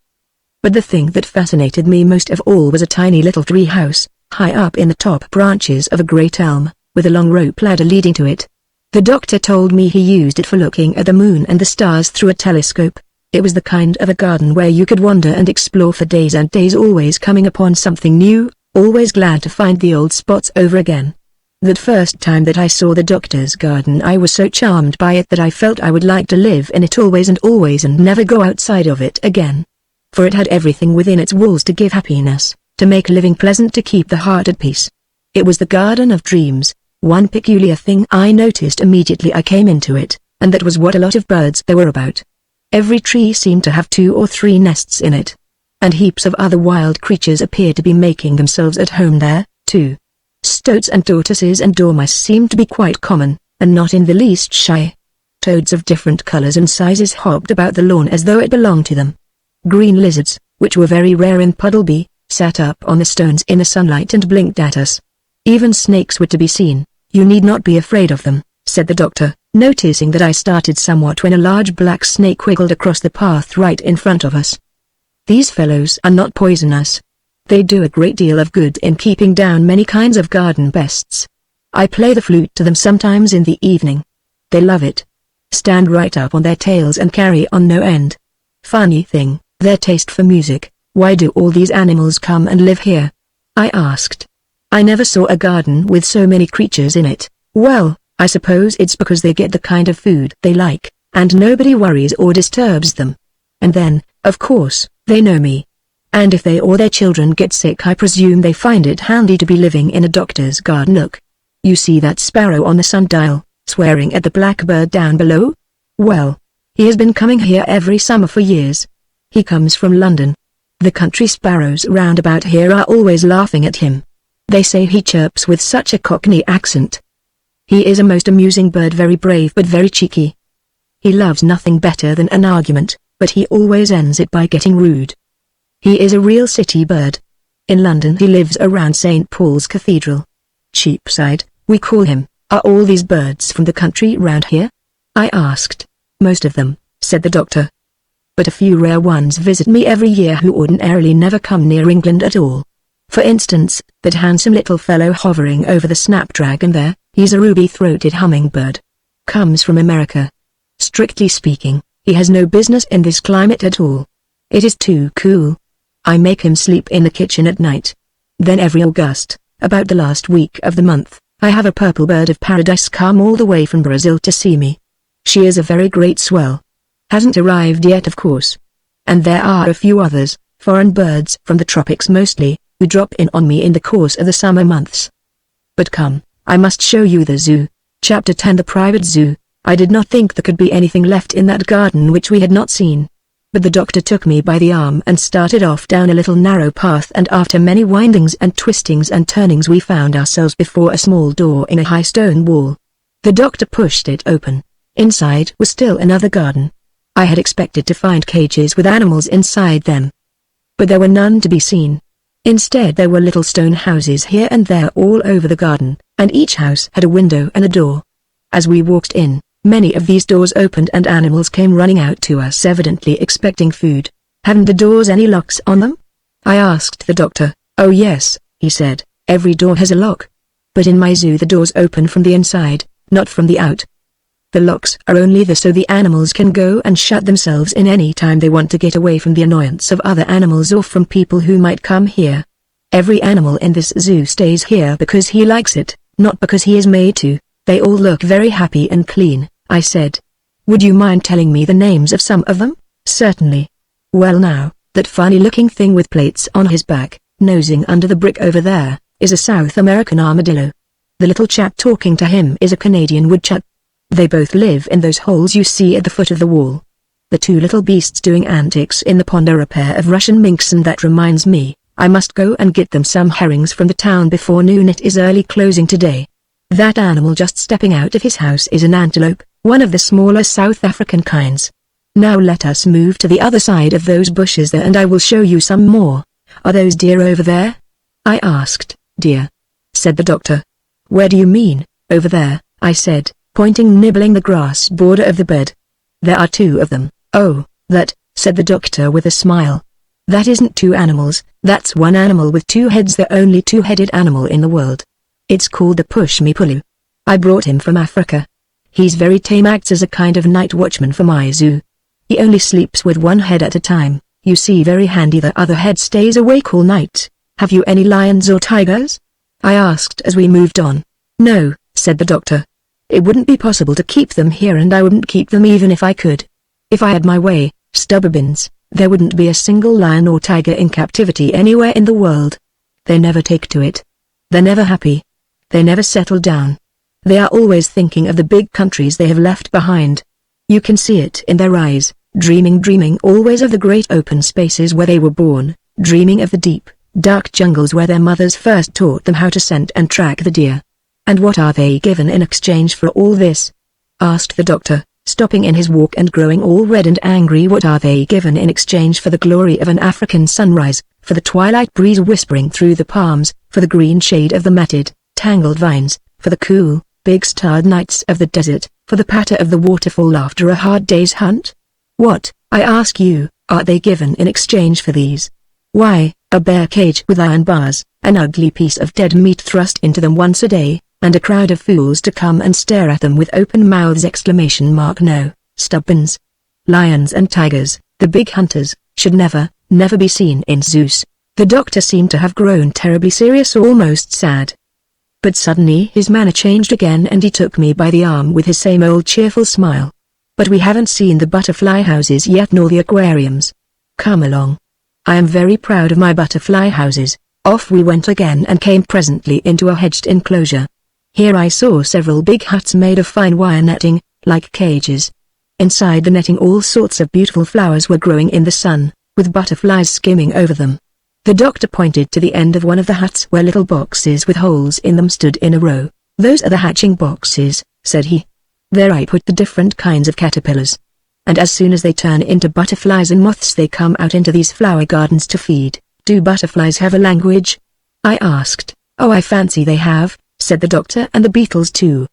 But the thing that fascinated me most of all was a tiny little tree house, high up in the top branches of a great elm, with a long rope ladder leading to it. The doctor told me he used it for looking at the moon and the stars through a telescope. It was the kind of a garden where you could wander and explore for days and days, always coming upon something new, always glad to find the old spots over again. That first time that I saw the doctor's garden I was so charmed by it that I felt I would like to live in it always and never go outside of it again. For it had everything within its walls to give happiness, to make living pleasant, to keep the heart at peace. It was the Garden of Dreams, One peculiar thing I noticed immediately I came into it, and that was what a lot of birds there were about. Every tree seemed to have 2 or 3 nests in it. And heaps of other wild creatures appeared to be making themselves at home there, too. Stoats and tortoises and dormice seemed to be quite common, and not in the least shy. Toads of different colors and sizes hopped about the lawn as though it belonged to them. Green lizards, which were very rare in Puddleby, sat up on the stones in the sunlight and blinked at us. Even snakes were to be seen. "You need not be afraid of them," said the doctor, noticing that I started somewhat when a large black snake wiggled across the path right in front of us. "These fellows are not poisonous. They do a great deal of good in keeping down many kinds of garden pests. I play the flute to them sometimes in the evening. They love it. Stand right up on their tails and carry on no end. Funny thing, their taste for music. Why do all these animals come and live here?" I asked. "I never saw a garden with so many creatures in it." "Well, I suppose it's because they get the kind of food they like, and nobody worries or disturbs them. And then, of course, they know me. And if they or their children get sick, I presume they find it handy to be living in a doctor's garden. Look. You see that sparrow on the sundial, swearing at the blackbird down below? Well, he has been coming here every summer for years. He comes from London. The country sparrows round about here are always laughing at him. They say he chirps with such a Cockney accent. He is a most amusing bird, very brave but very cheeky. He loves nothing better than an argument, but he always ends it by getting rude. He is a real city bird. In London he lives around St. Paul's Cathedral. Cheapside, we call him. Are all these birds from the country round here?" I asked. "Most of them," said the doctor. "But a few rare ones visit me every year who ordinarily never come near England at all. For instance, that handsome little fellow hovering over the snapdragon there, he's a ruby-throated hummingbird. Comes from America. Strictly speaking, he has no business in this climate at all. It is too cool. I make him sleep in the kitchen at night. Then every August, about the last week of the month, I have a purple bird of paradise come all the way from Brazil to see me. She is a very great swell. Hasn't arrived yet, of course. And there are a few others, foreign birds from the tropics mostly, who drop in on me in the course of the summer months. But come, I must show you the zoo." Chapter 10 The Private Zoo. I did not think there could be anything left in that garden which we had not seen. But the doctor took me by the arm and started off down a little narrow path, and after many windings and twistings and turnings we found ourselves before a small door in a high stone wall. The doctor pushed it open. Inside was still another garden. I had expected to find cages with animals inside them. But there were none to be seen. Instead there were little stone houses here and there all over the garden, and each house had a window and a door. As we walked in, many of these doors opened and animals came running out to us, evidently expecting food. "Haven't the doors any locks on them?" I asked the doctor. "Oh yes," he said, "every door has a lock. But in my zoo the doors open from the inside, not from the out. The locks are only there so the animals can go and shut themselves in any time they want to get away from the annoyance of other animals or from people who might come here. Every animal in this zoo stays here because he likes it, not because he is made to. They all look very happy and clean," I said. "Would you mind telling me the names of some of them?" "Certainly. Well now, that funny-looking thing with plates on his back, nosing under the brick over there, is a South American armadillo. The little chap talking to him is a Canadian woodchuck. They both live in those holes you see at the foot of the wall. The two little beasts doing antics in the pond are a pair of Russian minks, and that reminds me, I must go and get them some herrings from the town before noon. It is early closing today. That animal just stepping out of his house is an antelope, one of the smaller South African kinds. Now let us move to the other side of those bushes there and I will show you some more. Are those deer over there?" I asked. "Deer?" said the doctor. "Where do you mean, over there?" I said, pointing nibbling the grass border of the bed. "There are 2 of them." "Oh, that," said the doctor with a smile. "That isn't 2 animals, that's one animal with 2 heads, the only 2-headed animal in the world. It's called the push-me-pulloo. I brought him from Africa. He's very tame, acts as a kind of night watchman for my zoo. He only sleeps with one head at a time, you see, very handy. The other head stays awake all night." "Have you any lions or tigers?" I asked as we moved on. "No," said the doctor. "It wouldn't be possible to keep them here, and I wouldn't keep them even if I could. If I had my way, Stubborns, there wouldn't be a single lion or tiger in captivity anywhere in the world. They never take to it. They're never happy. They never settle down. They are always thinking of the big countries they have left behind. You can see it in their eyes, dreaming always of the great open spaces where they were born, dreaming of the deep, dark jungles where their mothers first taught them how to scent and track the deer. And what are they given in exchange for all this? Asked the doctor, stopping in his walk and growing all red and angry. What are they given in exchange for the glory of an African sunrise, for the twilight breeze whispering through the palms, for the green shade of the matted, tangled vines, for the cool, big starred nights of the desert, for the patter of the waterfall after a hard day's hunt? What, I ask you, are they given in exchange for these? Why, a bare cage with iron bars, an ugly piece of dead meat thrust into them once a day, and a crowd of fools to come and stare at them with open mouths! No, Stubbins. Lions and tigers, the big hunters, should never be seen in zoos. The doctor seemed to have grown terribly serious, almost sad. But suddenly his manner changed again and he took me by the arm with his same old cheerful smile. But we haven't seen the butterfly houses yet, nor the aquariums. Come along. I am very proud of my butterfly houses. Off we went again and came presently into a hedged enclosure. Here I saw several big huts made of fine wire netting, like cages. Inside the netting all sorts of beautiful flowers were growing in the sun, with butterflies skimming over them. The doctor pointed to the end of one of the huts where little boxes with holes in them stood in a row. Those are the hatching boxes, said he. There I put the different kinds of caterpillars. And as soon as they turn into butterflies and moths they come out into these flower gardens to feed. Do butterflies have a language? I asked. Oh, I fancy they have, said the doctor, and the beetles too.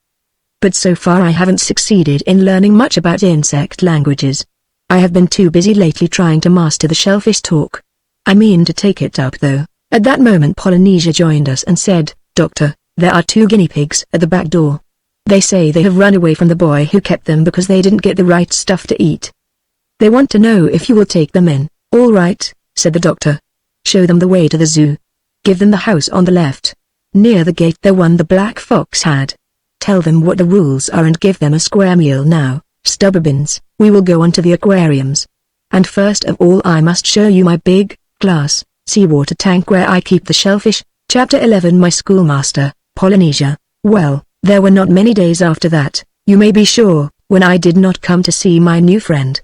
But so far I haven't succeeded in learning much about insect languages. I have been too busy lately trying to master the shellfish talk. I mean to take it up though. At that moment Polynesia joined us and said, Doctor, there are 2 guinea pigs at the back door. They say they have run away from the boy who kept them because they didn't get the right stuff to eat. They want to know if you will take them in. All right, said the doctor. Show them the way to the zoo. Give them the house on the left. Near the gate the one the black fox had. Tell them what the rules are and give them a square meal now. Stubbins, we will go on to the aquariums. And first of all I must show you my big, glass, seawater tank where I keep the shellfish. Chapter 11 My Schoolmaster, Polynesia. Well, there were not many days after that, you may be sure, when I did not come to see my new friend.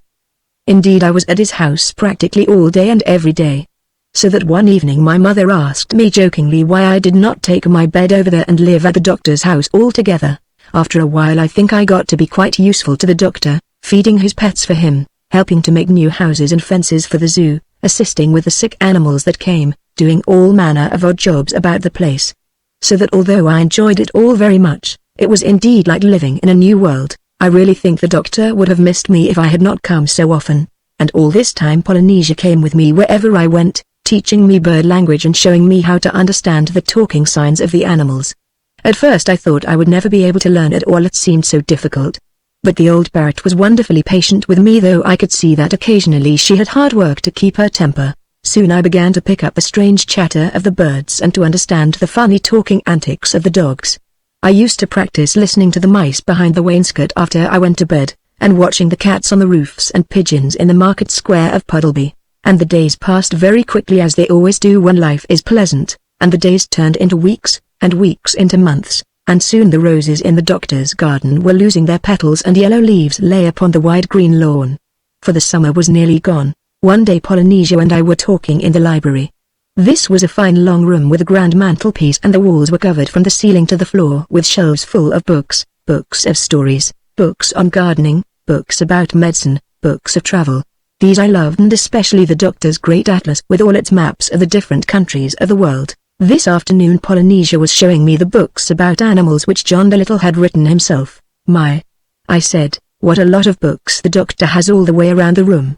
Indeed I was at his house practically all day and every day. So that one evening my mother asked me jokingly why I did not take my bed over there and live at the doctor's house altogether. After a while I think I got to be quite useful to the doctor, feeding his pets for him, helping to make new houses and fences for the zoo, assisting with the sick animals that came, doing all manner of odd jobs about the place. So that although I enjoyed it all very much, it was indeed like living in a new world. I really think the doctor would have missed me if I had not come so often. And all this time Polynesia came with me wherever I went, teaching me bird language and showing me how to understand the talking signs of the animals. At first I thought I would never be able to learn it all, it seemed so difficult. But the old parrot was wonderfully patient with me, though I could see that occasionally she had hard work to keep her temper. Soon I began to pick up the strange chatter of the birds and to understand the funny talking antics of the dogs. I used to practice listening to the mice behind the wainscot after I went to bed, and watching the cats on the roofs and pigeons in the market square of Puddleby. And the days passed very quickly, as they always do when life is pleasant, and the days turned into weeks, and weeks into months, and soon the roses in the doctor's garden were losing their petals and yellow leaves lay upon the wide green lawn. For the summer was nearly gone. One day Polynesia and I were talking in the library. This was a fine long room with a grand mantelpiece, and the walls were covered from the ceiling to the floor with shelves full of books, books of stories, books on gardening, books about medicine, books of travel. These I loved, and especially the doctor's great atlas with all its maps of the different countries of the world. This afternoon Polynesia was showing me the books about animals which John Dolittle had written himself. My! I said, what a lot of books the doctor has all the way around the room.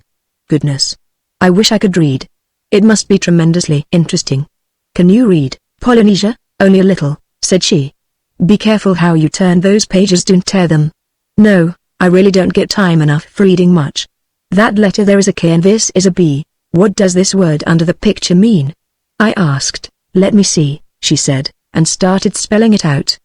Goodness! I wish I could read. It must be tremendously interesting. Can you read, Polynesia? Only a little, said she. Be careful how you turn those pages, don't tear them. No, I really don't get time enough for reading much. That letter there is a K and this is a B. What does this word under the picture mean? I asked. Let me see, she said, and started spelling it out.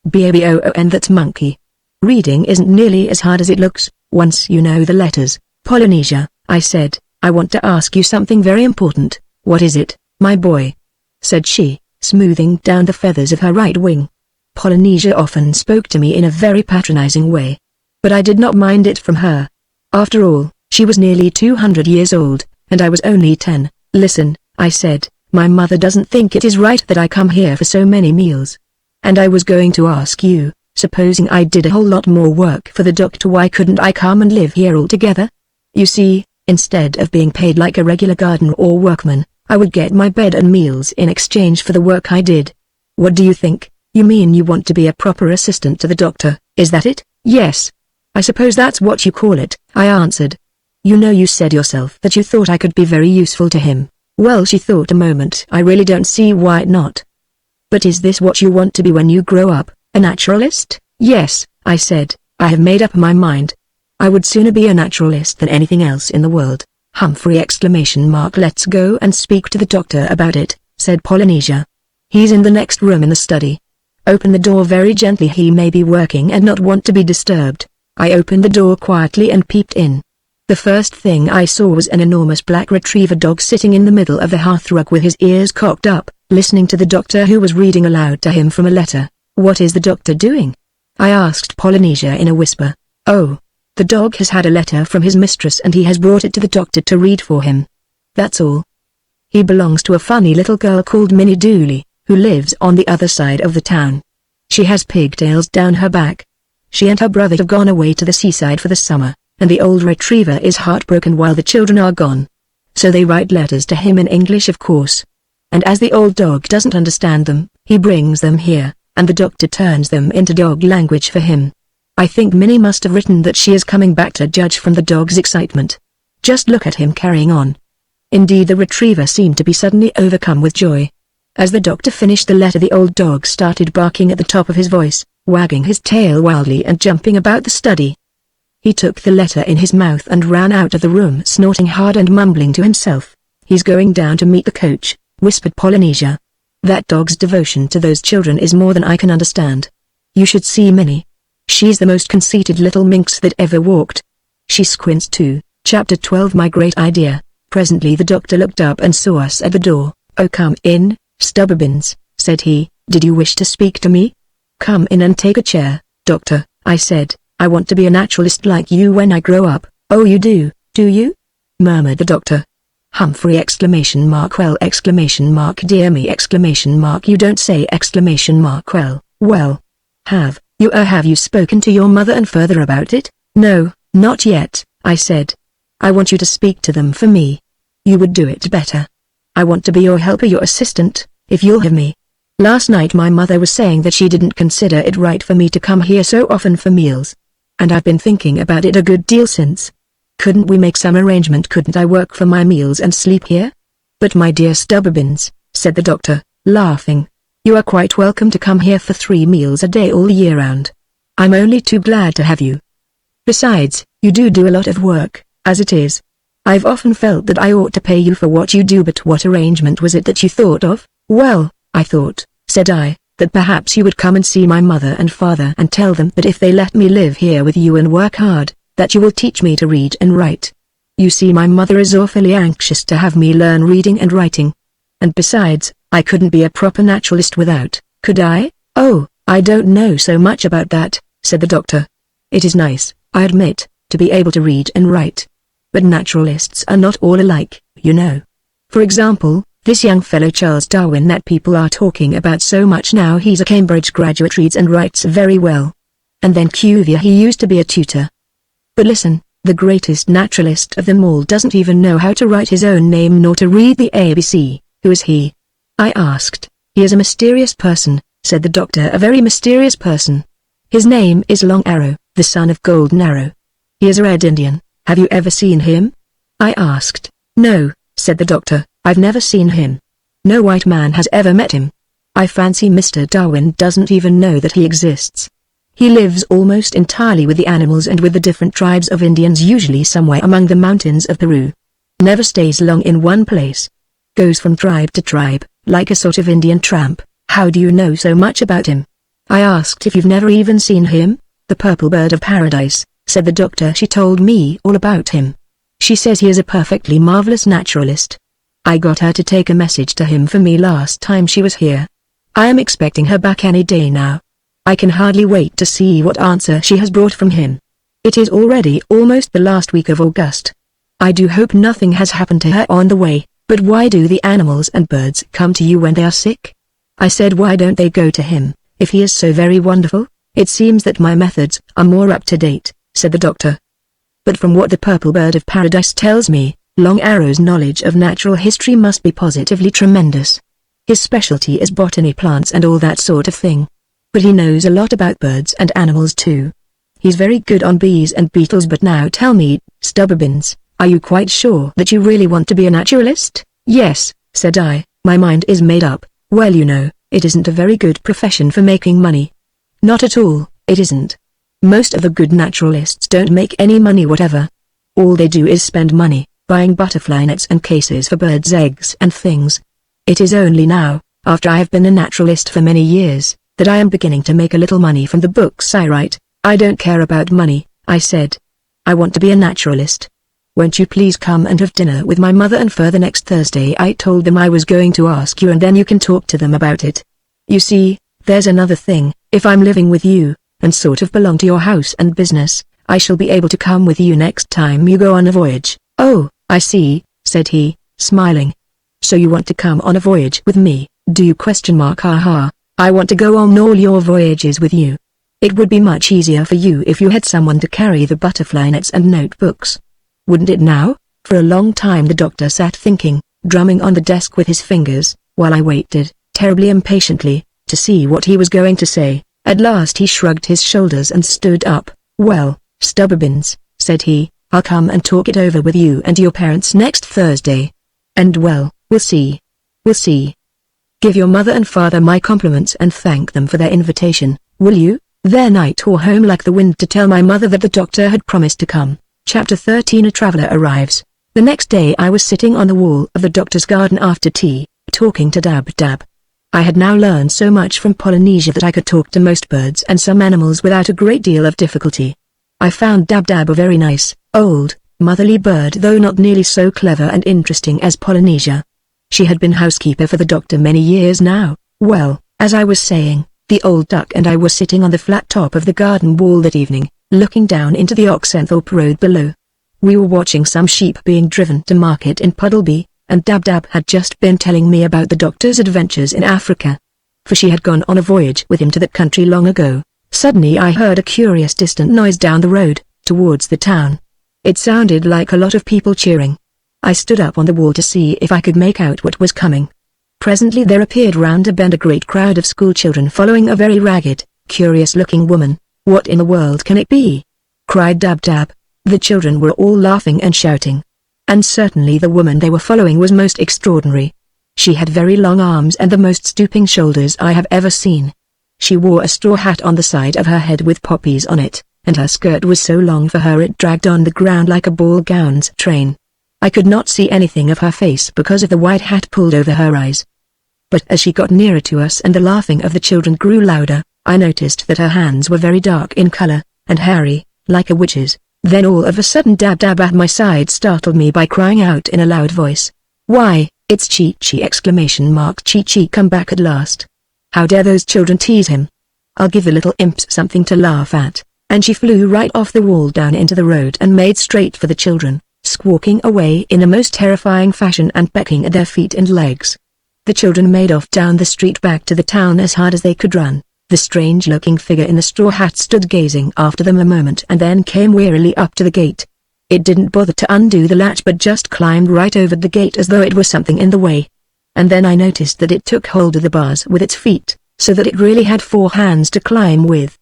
B-A-B-O-O-N, that's monkey. Reading isn't nearly as hard as it looks, once you know the letters. Polynesia, I said, I want to ask you something very important. What is it, my boy? Said she, smoothing down the feathers of her right wing. Polynesia often spoke to me in a very patronizing way. But I did not mind it from her. After all, she was nearly 200 years old, and I was only 10. Listen, I said, my mother doesn't think it is right that I come here for so many meals. And I was going to ask you, supposing I did a whole lot more work for the doctor, why couldn't I come and live here altogether? You see, instead of being paid like a regular gardener or workman, I would get my bed and meals in exchange for the work I did. What do you think? You mean you want to be a proper assistant to the doctor, is that it? Yes. I suppose that's what you call it, I answered. You know, you said yourself that you thought I could be very useful to him. Well, she thought a moment. I really don't see why not. But is this what you want to be when you grow up, a naturalist? Yes, I said, I have made up my mind. I would sooner be a naturalist than anything else in the world. Humphrey! Let's go and speak to the doctor about it, said Polynesia. He's in the next room in the study. Open the door very gently, he may be working and not want to be disturbed. I opened the door quietly and peeped in. The first thing I saw was an enormous black retriever dog sitting in the middle of the hearthrug with his ears cocked up, listening to the doctor, who was reading aloud to him from a letter. What is the doctor doing? I asked Polynesia in a whisper. Oh, the dog has had a letter from his mistress and he has brought it to the doctor to read for him. That's all. He belongs to a funny little girl called Minnie Dooley, who lives on the other side of the town. She has pigtails down her back. She and her brother have gone away to the seaside for the summer, and the old retriever is heartbroken while the children are gone. So they write letters to him in English, of course. And as the old dog doesn't understand them, he brings them here, and the doctor turns them into dog language for him. I think Minnie must have written that she is coming back, to judge from the dog's excitement. Just look at him carrying on. Indeed, the retriever seemed to be suddenly overcome with joy. As the doctor finished the letter, the old dog started barking at the top of his voice, wagging his tail wildly and jumping about the study. He took the letter in his mouth and ran out of the room, snorting hard and mumbling to himself. He's going down to meet the coach, whispered Polynesia. That dog's devotion to those children is more than I can understand. You should see Minnie. She's the most conceited little minx that ever walked. She squints too. Chapter 12. My great idea. Presently the doctor looked up and saw us at the door. Oh, come in, Stubberbinsons, said he. Did you wish to speak to me? Come in and take a chair, doctor, I said. I want to be a naturalist like you when I grow up. Oh, you do you? Murmured the doctor. Humphrey! Well! Dear me! You don't say! Well. Have you spoken to your mother and father about it? No, not yet, I said. I want you to speak to them for me. You would do it better. I want to be your helper, your assistant, if you'll have me. Last night my mother was saying that she didn't consider it right for me to come here so often for meals. And I've been thinking about it a good deal since. Couldn't we make some arrangement? Couldn't I work for my meals and sleep here? But my dear Stubberbinsons, said the doctor, laughing, you are quite welcome to come here for 3 meals a day all year round. I'm only too glad to have you. Besides, you do a lot of work, as it is. I've often felt that I ought to pay you for what you do, but what arrangement was it that you thought of? Well, I thought, said I, that perhaps you would come and see my mother and father and tell them that if they let me live here with you and work hard, that you will teach me to read and write. You see, my mother is awfully anxious to have me learn reading and writing. And besides, I couldn't be a proper naturalist without, could I? Oh, I don't know so much about that, said the doctor. It is nice, I admit, to be able to read and write. But naturalists are not all alike, you know. For example, this young fellow Charles Darwin that people are talking about so much now, he's a Cambridge graduate, reads and writes very well. And then Cuvier, he used to be a tutor. But listen, the greatest naturalist of them all doesn't even know how to write his own name nor to read the ABC. Who is he? I asked. He is a mysterious person, said the doctor, a very mysterious person. His name is Long Arrow, the son of Golden Arrow. He is a Red Indian. Have you ever seen him? I asked. No, said the doctor, I've never seen him. No white man has ever met him. I fancy Mr. Darwin doesn't even know that he exists. He lives almost entirely with the animals and with the different tribes of Indians, usually somewhere among the mountains of Peru. Never stays long in one place. Goes from tribe to tribe, like a sort of Indian tramp. How do you know so much about him? I asked. If you've never even seen him? The purple bird of paradise, said the doctor. She told me all about him. She says he is a perfectly marvelous naturalist. I got her to take a message to him for me last time she was here. I am expecting her back any day now. I can hardly wait to see what answer she has brought from him. It is already almost the last week of August. I do hope nothing has happened to her on the way, but why do the animals and birds come to you when they are sick? I said, why don't they go to him, if he is so very wonderful? It seems that my methods are more up to date, said the doctor. But from what the purple bird of paradise tells me, Long Arrow's knowledge of natural history must be positively tremendous. His specialty is botany, plants and all that sort of thing. But he knows a lot about birds and animals too. He's very good on bees and beetles. But now tell me, Stubberbinsons, are you quite sure that you really want to be a naturalist? Yes, said I, my mind is made up. Well, you know, it isn't a very good profession for making money. Not at all, it isn't. Most of the good naturalists don't make any money whatever. All they do is spend money, buying butterfly nets and cases for birds' eggs and things. It is only now, after I have been a naturalist for many years, that I am beginning to make a little money from the books I write. I don't care about money, I said. I want to be a naturalist. Won't you please come and have dinner with my mother and father next Thursday? I told them I was going to ask you, and then you can talk to them about it. You see, there's another thing. If I'm living with you, and sort of belong to your house and business, I shall be able to come with you next time you go on a voyage. Oh, I see, said he, smiling. So you want to come on a voyage with me, do you? Haha, I want to go on all your voyages with you. It would be much easier for you if you had someone to carry the butterfly nets and notebooks. Wouldn't it now? For a long time the doctor sat thinking, drumming on the desk with his fingers, while I waited, terribly impatiently, to see what he was going to say. At last he shrugged his shoulders and stood up. Well, Stubberbinsons, said he, I'll come and talk it over with you and your parents next Thursday. And well, we'll see. We'll see. Give your mother and father my compliments and thank them for their invitation, will you? Then I tore home like the wind to tell my mother that the doctor had promised to come. Chapter 13. A Traveler Arrives. The next day I was sitting on the wall of the doctor's garden after tea, talking to Dab Dab. I had now learned so much from Polynesia that I could talk to most birds and some animals without a great deal of difficulty. I found Dab Dab a very nice, old, motherly bird, though not nearly so clever and interesting as Polynesia. She had been housekeeper for the doctor many years now. Well, as I was saying, the old duck and I were sitting on the flat top of the garden wall that evening, looking down into the Oxenthorpe Road below. We were watching some sheep being driven to market in Puddleby, and Dab Dab had just been telling me about the doctor's adventures in Africa. For she had gone on a voyage with him to that country long ago. Suddenly I heard a curious distant noise down the road, towards the town. It sounded like a lot of people cheering. I stood up on the wall to see if I could make out what was coming. Presently there appeared round a bend a great crowd of schoolchildren following a very ragged, curious-looking woman. What in the world can it be? Cried Dab Dab. The children were all laughing and shouting. And certainly the woman they were following was most extraordinary. She had very long arms and the most stooping shoulders I have ever seen. She wore a straw hat on the side of her head with poppies on it, and her skirt was so long for her it dragged on the ground like a ball gown's train. I could not see anything of her face because of the white hat pulled over her eyes. But as she got nearer to us and the laughing of the children grew louder, I noticed that her hands were very dark in color, and hairy, like a witch's. Then all of a sudden Dab Dab at my side startled me by crying out in a loud voice. "Why, it's Chi-Chi!" Chi-Chi come back at last. How dare those children tease him? I'll give the little imps something to laugh at. And she flew right off the wall down into the road and made straight for the children, squawking away in a most terrifying fashion and pecking at their feet and legs. The children made off down the street back to the town as hard as they could run. The strange-looking figure in the straw hat stood gazing after them a moment and then came wearily up to the gate. It didn't bother to undo the latch but just climbed right over the gate as though it was something in the way. And then I noticed that it took hold of the bars with its feet, so that it really had 4 hands to climb with.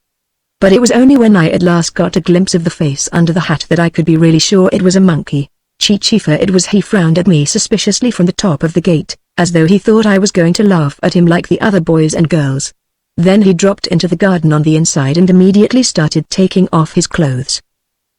But it was only when I at last got a glimpse of the face under the hat that I could be really sure it was a monkey. Chi-Chi, for it was he, frowned at me suspiciously from the top of the gate, as though he thought I was going to laugh at him like the other boys and girls. Then he dropped into the garden on the inside and immediately started taking off his clothes.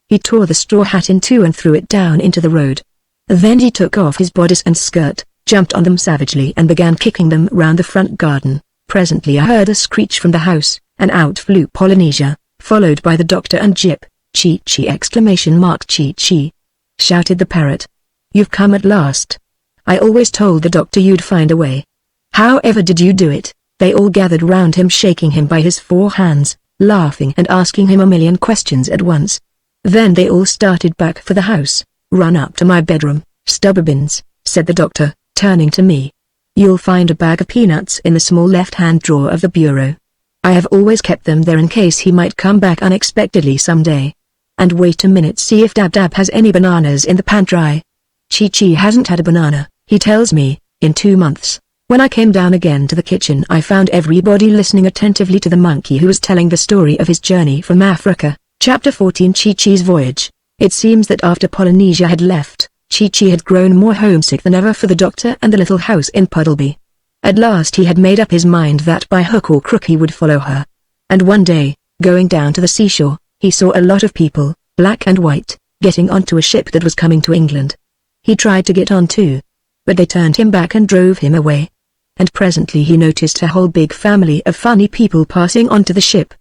He tore the straw hat in two and threw it down into the road. Then he took off his bodice and skirt, jumped on them savagely and began kicking them round the front garden. Presently I heard a screech from the house, and out flew Polynesia, followed by the doctor and Jip. "Chi-Chi!" Chi-Chi! Shouted the parrot. "You've come at last. I always told the doctor you'd find a way. However did you do it?" They all gathered round him, shaking him by his 4 hands, laughing and asking him a million questions at once. Then they all started back for the house. "Run up to my bedroom, Stubbins," said the doctor, turning to me. "You'll find a bag of peanuts in the small left-hand drawer of the bureau. I have always kept them there in case he might come back unexpectedly someday. And wait a minute, see if Dab has any bananas in the pantry. Chi hasn't had a banana, he tells me, in 2 months." When I came down again to the kitchen, I found everybody listening attentively to the monkey who was telling the story of his journey from Africa. Chapter 14, Chi-Chi's Voyage. It seems that after Polynesia had left, Chi-Chi had grown more homesick than ever for the doctor and the little house in Puddleby. At last he had made up his mind that by hook or crook he would follow her. And one day, going down to the seashore, he saw a lot of people, black and white, getting onto a ship that was coming to England. He tried to get on too, but they turned him back and drove him away. And presently he noticed a whole big family of funny people passing onto the ship.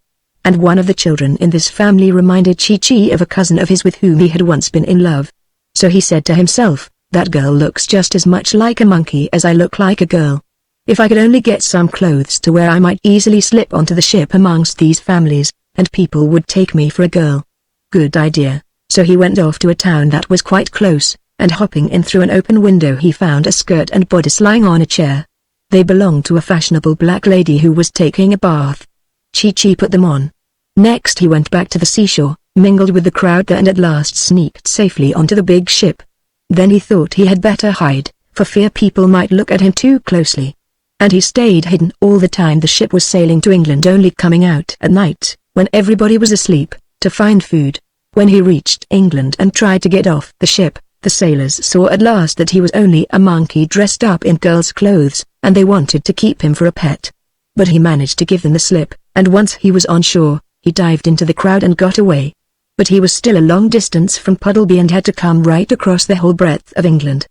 And one of the children in this family reminded Chi-Chi of a cousin of his with whom he had once been in love. So he said to himself, "That girl looks just as much like a monkey as I look like a girl. If I could only get some clothes to wear, I might easily slip onto the ship amongst these families, and people would take me for a girl. Good idea." So he went off to a town that was quite close, and hopping in through an open window he found a skirt and bodice lying on a chair. They belonged to a fashionable black lady who was taking a bath. Chi-Chi put them on. Next he went back to the seashore, mingled with the crowd there, and at last sneaked safely onto the big ship. Then he thought he had better hide, for fear people might look at him too closely. And he stayed hidden all the time the ship was sailing to England, only coming out at night, when everybody was asleep, to find food. When he reached England and tried to get off the ship, the sailors saw at last that he was only a monkey dressed up in girl's clothes, and they wanted to keep him for a pet. But he managed to give them the slip, and once he was on shore, he dived into the crowd and got away. But he was still a long distance from Puddleby and had to come right across the whole breadth of England.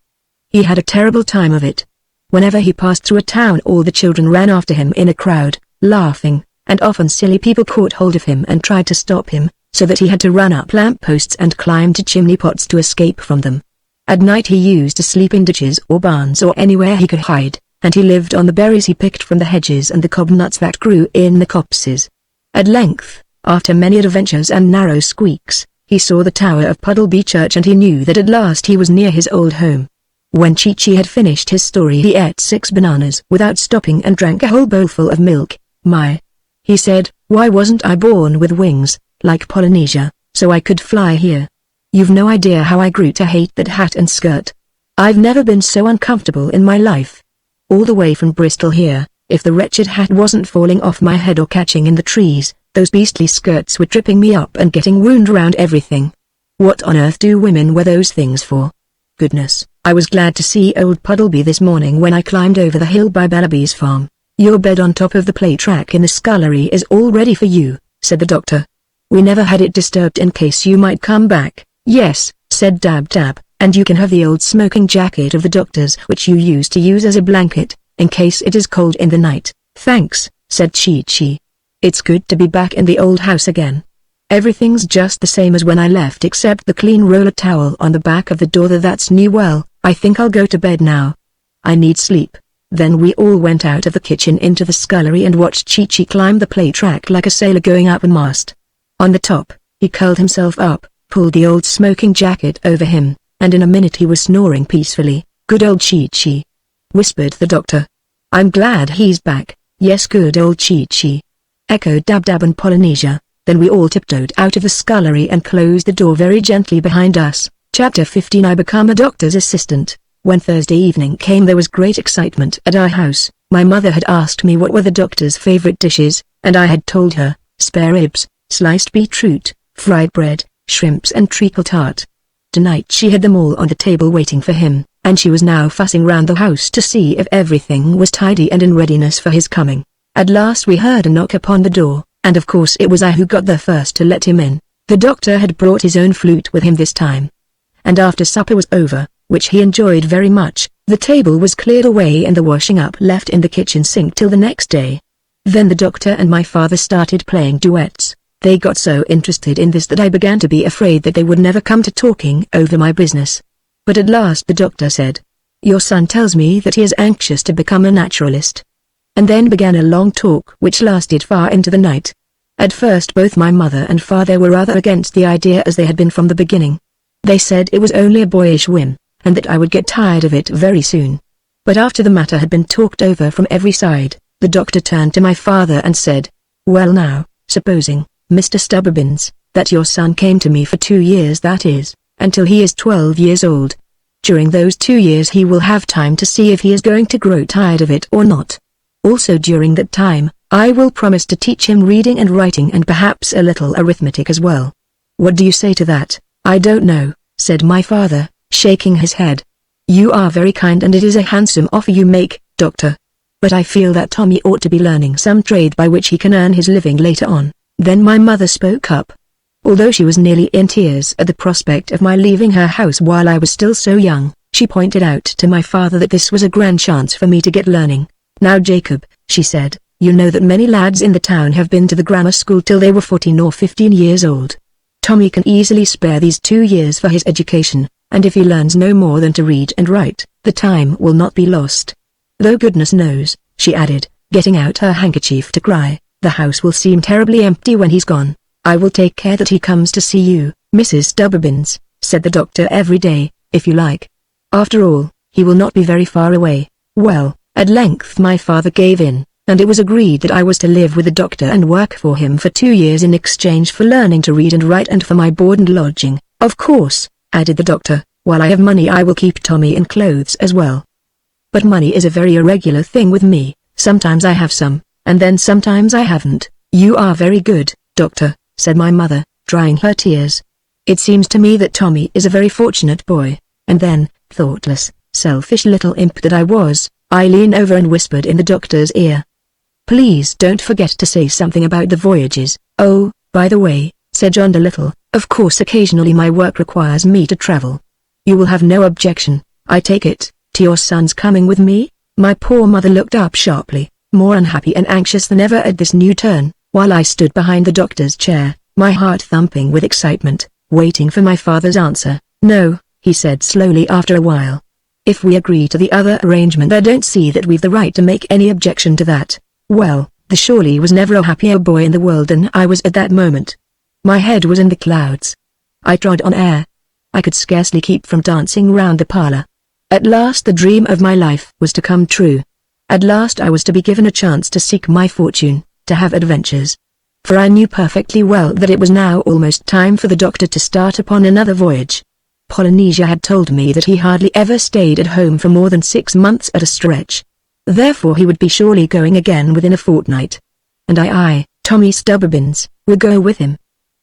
He had a terrible time of it. Whenever he passed through a town, all the children ran after him in a crowd, laughing, and often silly people caught hold of him and tried to stop him, so that he had to run up lampposts and climb to chimney pots to escape from them. At night he used to sleep in ditches or barns or anywhere he could hide, and he lived on the berries he picked from the hedges and the cobnuts that grew in the copses. At length, after many adventures and narrow squeaks, he saw the tower of Puddleby Church, and he knew that at last he was near his old home. When Chi-Chi had finished his story, he ate 6 bananas without stopping and drank a whole bowlful of milk. "My," he said, "why wasn't I born with wings, like Polynesia, so I could fly here? You've no idea how I grew to hate that hat and skirt. I've never been so uncomfortable in my life. All the way from Bristol here, if the wretched hat wasn't falling off my head or catching in the trees, those beastly skirts were tripping me up and getting wound round everything. What on earth do women wear those things for? Goodness, I was glad to see old Puddleby this morning when I climbed over the hill by Bellaby's farm. Your bed on top of the play track in the scullery is all ready for you," said the doctor. "We never had it disturbed in case you might come back." "Yes," said Dab, "and you can have the old smoking jacket of the doctor's which you used to use as a blanket, in case it is cold in the night." "Thanks," said Chi-Chi. "It's good to be back in the old house again. Everything's just the same as when I left except the clean roller towel on the back of the door that's new. Well, I think I'll go to bed now. I need sleep." Then we all went out of the kitchen into the scullery and watched Chi-Chi climb the play track like a sailor going up a mast. On the top, he curled himself up, pulled the old smoking jacket over him, and in a minute he was snoring peacefully. "Good old Chi-Chi," whispered the doctor. "I'm glad he's back." "Yes, good old Chi-Chi," echoed Dab and Polynesia. Then we all tiptoed out of the scullery and closed the door very gently behind us. Chapter 15, I become a doctor's assistant. When Thursday evening came, there was great excitement at our house. My mother had asked me what were the doctor's favorite dishes, and I had told her, spare ribs, sliced beetroot, fried bread, shrimps and treacle tart. Tonight she had them all on the table waiting for him, and she was now fussing round the house to see if everything was tidy and in readiness for his coming. At last we heard a knock upon the door, and of course it was I who got there first to let him in. The doctor had brought his own flute with him this time. And after supper was over, which he enjoyed very much, the table was cleared away and the washing up left in the kitchen sink till the next day. Then the doctor and my father started playing duets. They got so interested in this that I began to be afraid that they would never come to talking over my business. But at last the doctor said, "Your son tells me that he is anxious to become a naturalist. and then began a long talk which lasted far into the night. At first both my mother and father were rather against the idea, as they had been from the beginning. They said it was only a boyish whim, and that I would get tired of it very soon. But after the matter had been talked over from every side, the doctor turned to my father and said, "Well now, supposing, Mr. Stubberbins's, that your son came to me for 2 years, that is, until he is 12 years old. During those 2 years he will have time to see if he is going to grow tired of it or not. Also during that time, I will promise to teach him reading and writing and perhaps a little arithmetic as well. What do you say to that?" "I don't know," said my father, shaking his head. "You are very kind and it is a handsome offer you make, doctor. But I feel that Tommy ought to be learning some trade by which he can earn his living later on." Then my mother spoke up. Although she was nearly in tears at the prospect of my leaving her house while I was still so young, she pointed out to my father that this was a grand chance for me to get learning. "Now Jacob," she said, "you know that many lads in the town have been to the grammar school till they were 14 or 15 years old. Tommy can easily spare these 2 years for his education, and if he learns no more than to read and write, the time will not be lost. Though goodness knows," she added, getting out her handkerchief to cry, "the house will seem terribly empty when he's gone. I will take care that he comes to see you, Mrs. Stubberbins," said the doctor, "every day, if you like. After all, he will not be very far away." Well, at length my father gave in, and it was agreed that I was to live with the doctor and work for him for 2 years in exchange for learning to read and write and for my board and lodging. "Of course," added the doctor, "while I have money I will keep Tommy in clothes as well. But money is a very irregular thing with me. Sometimes I have some, and then sometimes I haven't." "You are very good, doctor," said my mother, drying her tears. "It seems to me that Tommy is a very fortunate boy." And then, thoughtless, selfish little imp that I was, I leaned over and whispered in the doctor's ear, "Please don't forget to say something about the Voyages." "Oh, by the way," said John Dolittle, "of course occasionally my work requires me to travel. You will have no objection, I take it, to your son's coming with me?" My poor mother looked up sharply, more unhappy and anxious than ever at this new turn, while I stood behind the doctor's chair, my heart thumping with excitement, waiting for my father's answer. "No," he said slowly after a while. "If we agree to the other arrangement I don't see that we've the right to make any objection to that." Well, the Shirley was never a happier boy in the world than I was at that moment. My head was in the clouds. I trod on air. I could scarcely keep from dancing round the parlor. At last the dream of my life was to come true. At last I was to be given a chance to seek my fortune, to have adventures. For I knew perfectly well that it was now almost time for the doctor to start upon another voyage. Polynesia had told me that he hardly ever stayed at home for more than 6 months at a stretch. Therefore he would be surely going again within a fortnight. And Tommy Stubberbins, would go with him.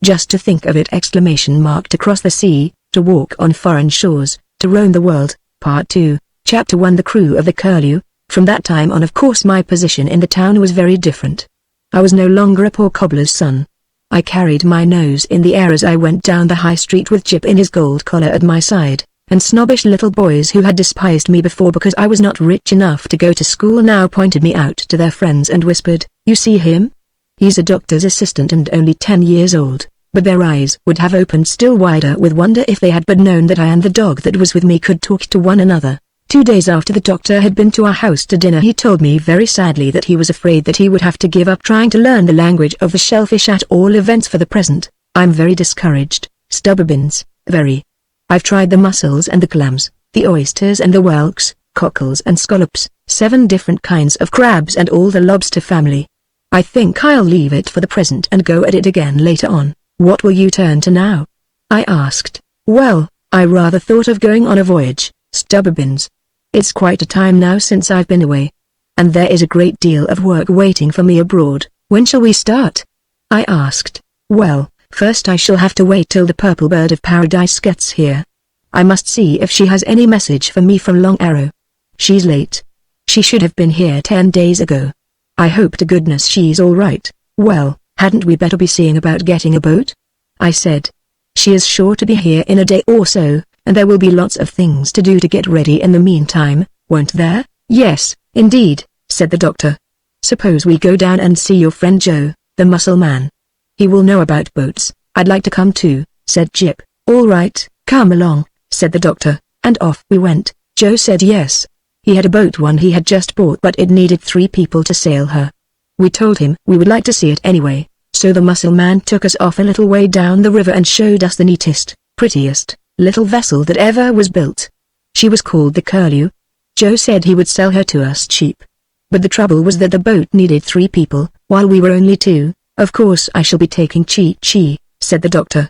Just to think of it! To cross the sea, to walk on foreign shores, to roam the world. Part 2, Chapter 1. The crew of the Curlew. From that time on of course my position in the town was very different. I was no longer a poor cobbler's son. I carried my nose in the air as I went down the high street with Jip in his gold collar at my side, and snobbish little boys who had despised me before because I was not rich enough to go to school now pointed me out to their friends and whispered, "You see him? He's a doctor's assistant and only 10 years old." But their eyes would have opened still wider with wonder if they had but known that I and the dog that was with me could talk to one another. 2 days after the doctor had been to our house to dinner he told me very sadly that he was afraid that he would have to give up trying to learn the language of the shellfish at all events for the present. "I'm very discouraged, Stubberbins, very. I've tried the mussels and the clams, the oysters and the whelks, cockles and scallops, 7 different kinds of crabs and all the lobster family. I think I'll leave it for the present and go at it again later on." "What will you turn to now?" I asked. "Well, I rather thought of going on a voyage, Stubberbins. It's quite a time now since I've been away. And there is a great deal of work waiting for me abroad." "When shall we start?" I asked. "Well, first I shall have to wait till the purple bird of paradise gets here. I must see if she has any message for me from Long Arrow. She's late. She should have been here 10 days ago. I hope to goodness she's all right." "Well, hadn't we better be seeing about getting a boat?" I said. "She is sure to be here in a day or so, and there will be lots of things to do to get ready in the meantime, won't there?" "Yes, indeed," said the doctor. "Suppose we go down and see your friend Joe, the mussel man. He will know about boats." "I'd like to come too," said Jip. "All right, come along," said the doctor, and off we went. Joe said yes. He had a boat one he had just bought, but it needed 3 people to sail her. We told him we would like to see it anyway, so the muscle man took us off a little way down the river and showed us the neatest, prettiest, little vessel that ever was built. She was called the Curlew. Joe said he would sell her to us cheap. But the trouble was that the boat needed 3 people, while we were only 2. Of course I shall be taking Chi-Chi, said the doctor.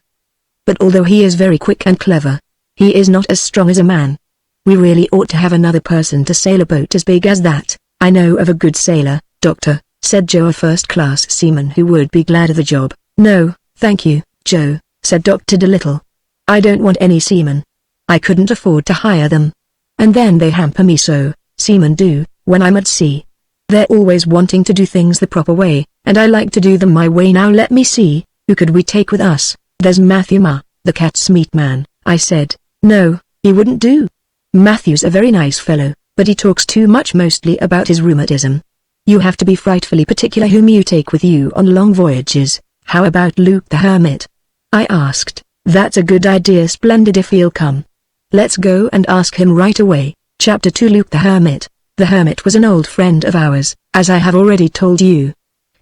But although he is very quick and clever, he is not as strong as a man. We really ought to have another person to sail a boat as big as that. I know of a good sailor, doctor, said Joe, a first-class seaman who would be glad of the job. No, thank you, Joe, said Dr. Dolittle. I don't want any seamen. I couldn't afford to hire them. And then they hamper me so, seamen do, when I'm at sea. They're always wanting to do things the proper way, and I like to do them my way. Now let me see, who could we take with us? There's Matthew the cat's meat man, I said. No, he wouldn't do. Matthew's a very nice fellow, but he talks too much, mostly about his rheumatism. You have to be frightfully particular whom you take with you on long voyages. How about Luke the Hermit? I asked. That's a good idea, splendid if he'll come. Let's go and ask him right away. Chapter 2 Luke the Hermit. The Hermit was an old friend of ours, as I have already told you.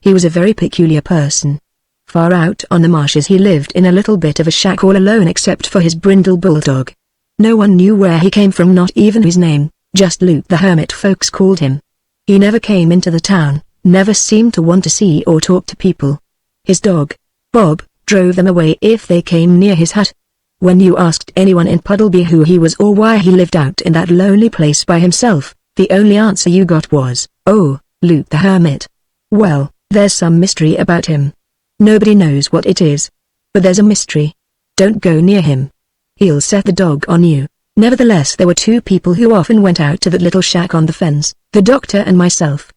He was a very peculiar person. Far out on the marshes he lived in a little bit of a shack all alone except for his brindle bulldog. No one knew where he came from, not even his name, just Luke the Hermit folks called him. He never came into the town, never seemed to want to see or talk to people. His dog, Bob, drove them away if they came near his hut. When you asked anyone in Puddleby who he was or why he lived out in that lonely place by himself, the only answer you got was, "Oh, Luke the Hermit." Well, there's some mystery about him. Nobody knows what it is. But there's a mystery. Don't go near him. He'll set the dog on you. Nevertheless, there were 2 people who often went out to that little shack on the fence, the doctor and myself.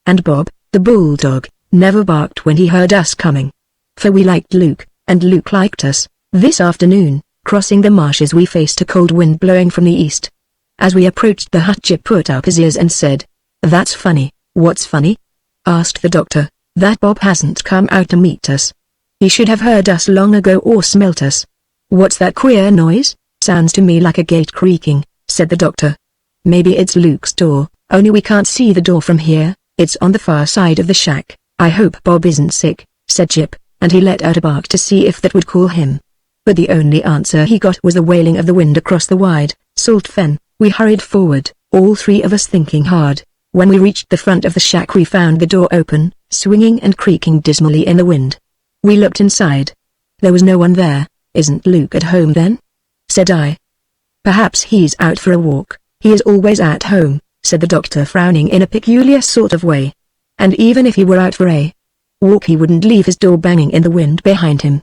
And Bob, the bulldog, never barked when he heard us coming. For we liked Luke, and Luke liked us. This afternoon, crossing the marshes, we faced a cold wind blowing from the east. As we approached the hut, Jip put up his ears and said, "That's funny." "What's funny?" asked the doctor. "That Bob hasn't come out to meet us. He should have heard us long ago or smelt us." "What's that queer noise? Sounds to me like a gate creaking," said the doctor. "Maybe it's Luke's door, only we can't see the door from here. It's on the far side of the shack." "I hope Bob isn't sick," said Jip, and he let out a bark to see if that would cool him. But the only answer he got was the wailing of the wind across the wide, salt fen. We hurried forward, all 3 of us thinking hard. When we reached the front of the shack, we found the door open, swinging and creaking dismally in the wind. We looked inside. There was no one there. "Isn't Luke at home then?" said I. "Perhaps he's out for a walk. He is always at home," said the doctor, frowning in a peculiar sort of way. "And even if he were out for a walk, he wouldn't leave his door banging in the wind behind him."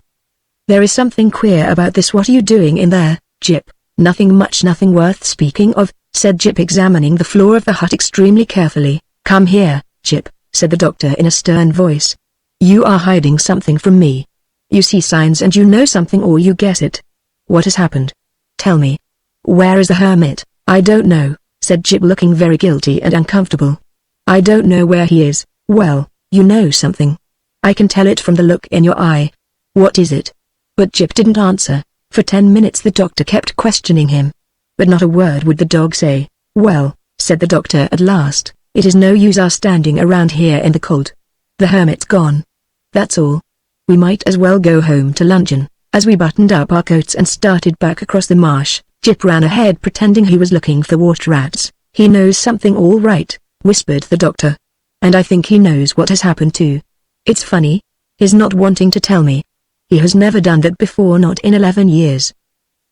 "There is something queer about this. What are you doing in there, Jip?" "Nothing much, nothing worth speaking of," said Jip, examining the floor of the hut extremely carefully. "Come here, Jip," said the doctor in a stern voice. "You are hiding something from me. You see signs and you know something, or you guess it. What has happened? Tell me." "Where is the hermit?" "I don't know," said Jip, looking very guilty and uncomfortable. "I don't know where he is." "Well, you know something. I can tell it from the look in your eye." "What is it?" But Jip didn't answer. For 10 minutes the doctor kept questioning him. But not a word would the dog say. "Well," said the doctor at last, "it is no use our standing around here in the cold. The hermit's gone. That's all. We might as well go home to luncheon." As we buttoned up our coats and started back across the marsh, Jip ran ahead pretending he was looking for water rats. "He knows something all right," whispered the doctor. "And I think he knows what has happened too. It's funny, his not wanting to tell me. He has never done that before, not in 11 years.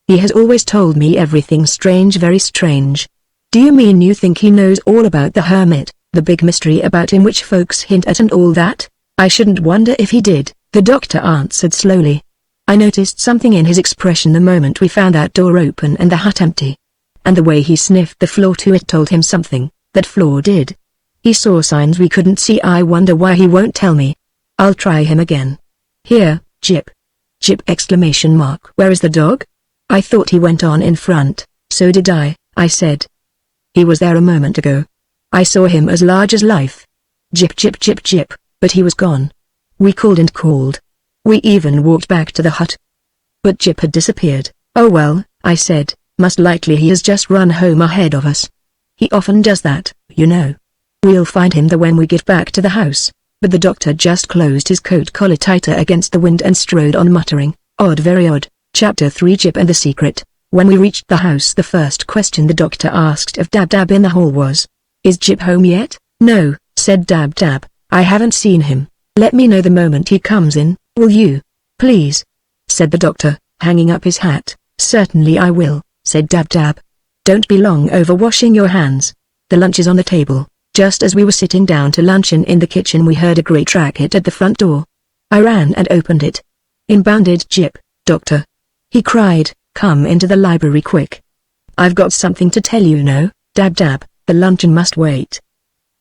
He has always told me everything strange, very strange." "Do you mean you think he knows all about the hermit, the big mystery about him which folks hint at and all that?" "I shouldn't wonder if he did," the doctor answered slowly. "I noticed something in his expression the moment we found that door open and the hut empty. And the way he sniffed the floor too, it told him something, that floor did. He saw signs we couldn't see. I wonder why he won't tell me. I'll try him again. Here, Jip." "Jip!" exclamation mark. "Where is the dog?" "I thought he went on in front." "So did I said. "He was there a moment ago. I saw him as large as life. Jip, Jip, Jip, Jip, but he was gone. We called and called. We even walked back to the hut. But Jip had disappeared." "Oh well," I said, "most likely he has just run home ahead of us. He often does that, you know. We'll find him there when we get back to the house." But the doctor just closed his coat collar tighter against the wind and strode on muttering, "Odd, very odd." Chapter 3 Jip and the Secret. When we reached the house, the first question the doctor asked of Dab Dab in the hall was, "Is Jip home yet?" "No," said Dab Dab. "I haven't seen him. Let me know the moment he comes in, will you? Please," said the doctor, hanging up his hat. "Certainly I will," said Dab Dab. "Don't be long over washing your hands. The lunch is on the table." Just as we were sitting down to luncheon in the kitchen, we heard a great racket at the front door. I ran and opened it. In bounded Jip. "Doctor," he cried, "come into the library quick. I've got something to tell you." "No, Dab Dab, the luncheon must wait."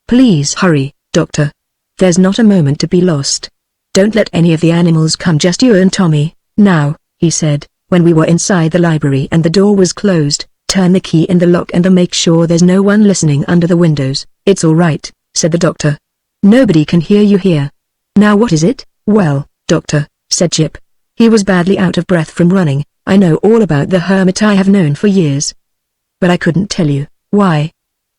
"Please hurry, Doctor. There's not a moment to be lost. Don't let any of the animals come, just you and Tommy." "Now," he said, when we were inside the library and the door was closed, "turn the key in the lock and make sure there's no one listening under the windows." "It's all right," said the doctor. "Nobody can hear you here." "Now what is it?" "Well, Doctor," said Jip. He was badly out of breath from running. "I know all about the hermit. I have known for years. But I couldn't tell you." "Why?"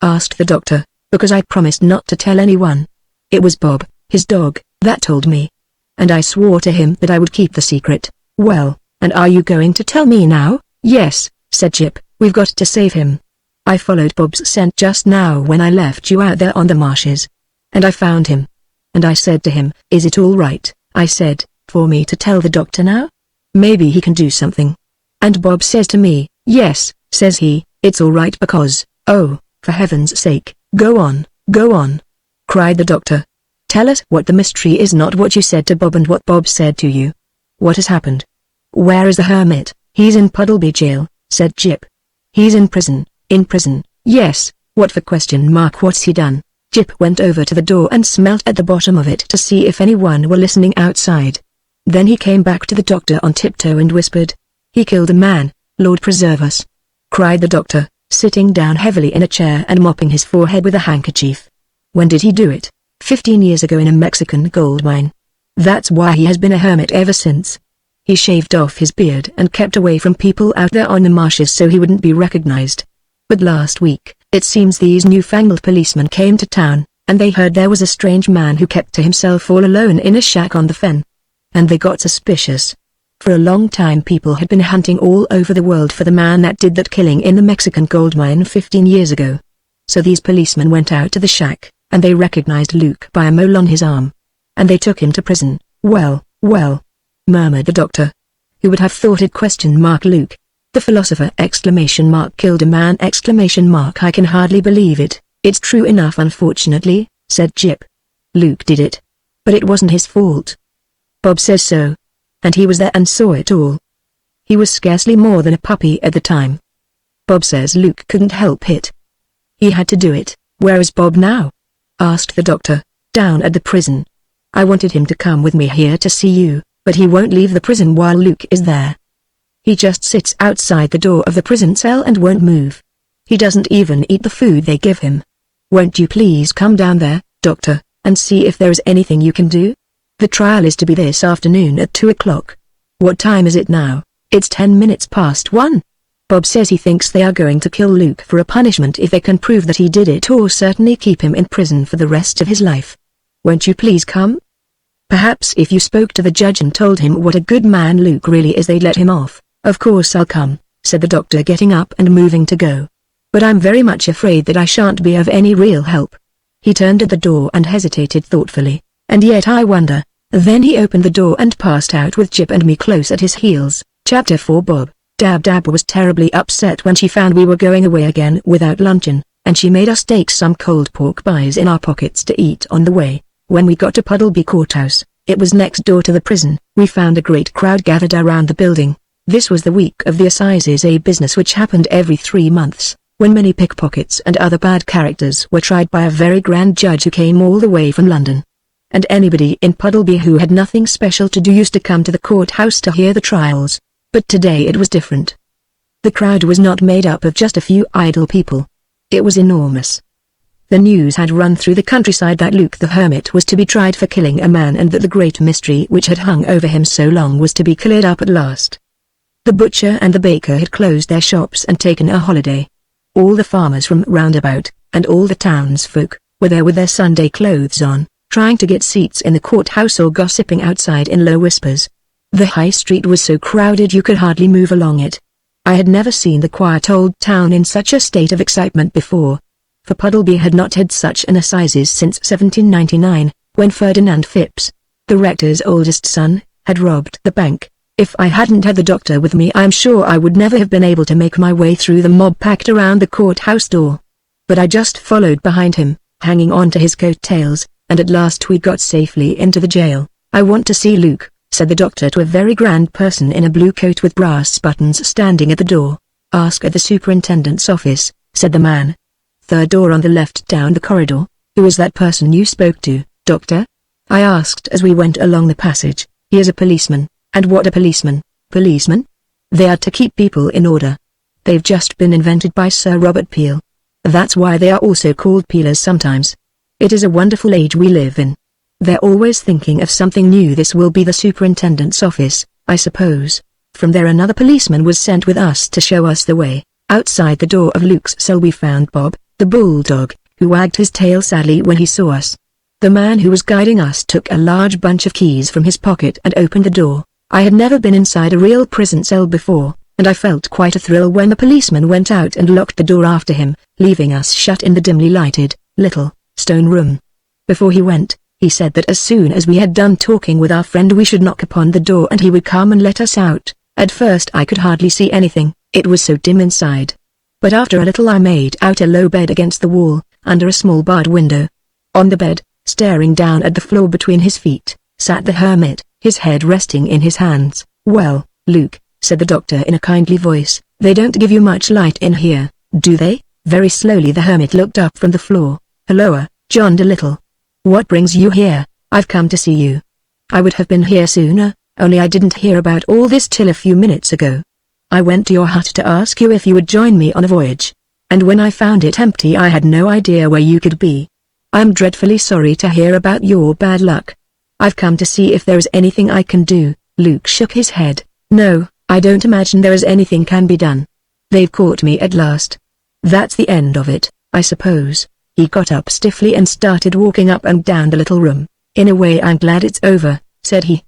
asked the doctor. "Because I promised not to tell anyone. It was Bob, his dog, that told me. And I swore to him that I would keep the secret." "Well, and are you going to tell me now?" "Yes," said Jip, "we've got to save him. I followed Bob's scent just now when I left you out there on the marshes. And I found him. And I said to him, 'Is it all right?' I said, 'for me to tell the doctor now? Maybe he can do something.' And Bob says to me, 'Yes,' says he, 'it's all right because—' "Oh, for heaven's sake, go on, cried the doctor. "Tell us what the mystery is, not what you said to Bob and what Bob said to you. What has happened?" "Where is the hermit?" "He's in Puddleby jail," said Jip. "He's in prison." "In prison?" "Yes." "What for?" "What's he done?" Jip went over to the door and smelt at the bottom of it to see if anyone were listening outside. Then he came back to the doctor on tiptoe and whispered, "He killed a man, Lord preserve us," cried the doctor, sitting down heavily in a chair and mopping his forehead with a handkerchief. "When did he do it?" 15 years ago in a Mexican gold mine. That's why he has been a hermit ever since. He shaved off his beard and kept away from people out there on the marshes so he wouldn't be recognized. But last week, it seems these newfangled policemen came to town, and they heard there was a strange man who kept to himself all alone in a shack on the fen. And they got suspicious. For a long time people had been hunting all over the world for the man that did that killing in the Mexican gold mine 15 years ago. So these policemen went out to the shack, and they recognized Luke by a mole on his arm. And they took him to prison. Well, murmured the doctor. "Who would have thought it?" Luke, the philosopher! Killed a man! I can hardly believe it. "It's true enough, unfortunately," said Jip. "Luke did it. But it wasn't his fault. Bob says so. And he was there and saw it all. He was scarcely more than a puppy at the time. Bob says Luke couldn't help it. He had to do it." "Where is Bob now?" asked the doctor. "Down at the prison. I wanted him to come with me here to see you, but he won't leave the prison while Luke is there. He just sits outside the door of the prison cell and won't move. He doesn't even eat the food they give him. Won't you please come down there, doctor, and see if there is anything you can do? The trial is to be this afternoon at 2 o'clock. What time is it now?" "It's 10 minutes past 1. Bob says he thinks they are going to kill Luke for a punishment if they can prove that he did it, or certainly keep him in prison for the rest of his life. Won't you please come? Perhaps if you spoke to the judge and told him what a good man Luke really is, they'd let him off." "Of course I'll come," said the doctor, getting up and moving to go. "But I'm very much afraid that I shan't be of any real help." He turned at the door and hesitated thoughtfully. "And yet I wonder." Then he opened the door and passed out with Jip and me close at his heels. Chapter 4 Dab Dab was terribly upset when she found we were going away again without luncheon, and she made us take some cold pork pies in our pockets to eat on the way. When we got to Puddleby Courthouse, it was next door to the prison. We found a great crowd gathered around the building. This was the week of the assizes, a business which happened every 3 months, when many pickpockets and other bad characters were tried by a very grand judge who came all the way from London. And anybody in Puddleby who had nothing special to do used to come to the courthouse to hear the trials. But today it was different. The crowd was not made up of just a few idle people. It was enormous. The news had run through the countryside that Luke the Hermit was to be tried for killing a man, and that the great mystery which had hung over him so long was to be cleared up at last. The butcher and the baker had closed their shops and taken a holiday. All the farmers from roundabout, and all the townsfolk, were there with their Sunday clothes on, trying to get seats in the courthouse or gossiping outside in low whispers. The high street was so crowded you could hardly move along it. I had never seen the quiet old town in such a state of excitement before. For Puddleby had not had such an assizes since 1799, when Ferdinand Phipps, the rector's oldest son, had robbed the bank. If I hadn't had the doctor with me, I'm sure I would never have been able to make my way through the mob packed around the courthouse door. But I just followed behind him, hanging on to his coat-tails, and at last we got safely into the jail. "I want to see Luke," said the doctor to a very grand person in a blue coat with brass buttons standing at the door. "Ask at the superintendent's office," said the man. "Third door on the left down the corridor." "Who is that person you spoke to, doctor?" I asked as we went along the passage. "He is a policeman." "And what are policemen?" "Policemen? They are to keep people in order. They've just been invented by Sir Robert Peel. That's why they are also called peelers sometimes. It is a wonderful age we live in. They're always thinking of something new. This will be the superintendent's office, I suppose." From there another policeman was sent with us to show us the way. Outside the door of Luke's cell we found Bob, the bulldog, who wagged his tail sadly when he saw us. The man who was guiding us took a large bunch of keys from his pocket and opened the door. I had never been inside a real prison cell before, and I felt quite a thrill when the policeman went out and locked the door after him, leaving us shut in the dimly lighted, little, stone room. Before he went, he said that as soon as we had done talking with our friend we should knock upon the door and he would come and let us out. At first I could hardly see anything, it was so dim inside. But after a little I made out a low bed against the wall, under a small barred window. On the bed, staring down at the floor between his feet, sat the hermit, his head resting in his hands. "Well, Luke," said the doctor in a kindly voice, "they don't give you much light in here, do they?" Very slowly the hermit looked up from the floor. "Helloa, John Dolittle. What brings you here?" "I've come to see you. I would have been here sooner, only I didn't hear about all this till a few minutes ago. I went to your hut to ask you if you would join me on a voyage, and when I found it empty I had no idea where you could be. I'm dreadfully sorry to hear about your bad luck. I've come to see if there is anything I can do." Luke shook his head. "No, I don't imagine there is anything can be done. They've caught me at last. That's the end of it, I suppose." He got up stiffly and started walking up and down the little room. "In a way I'm glad it's over," said he.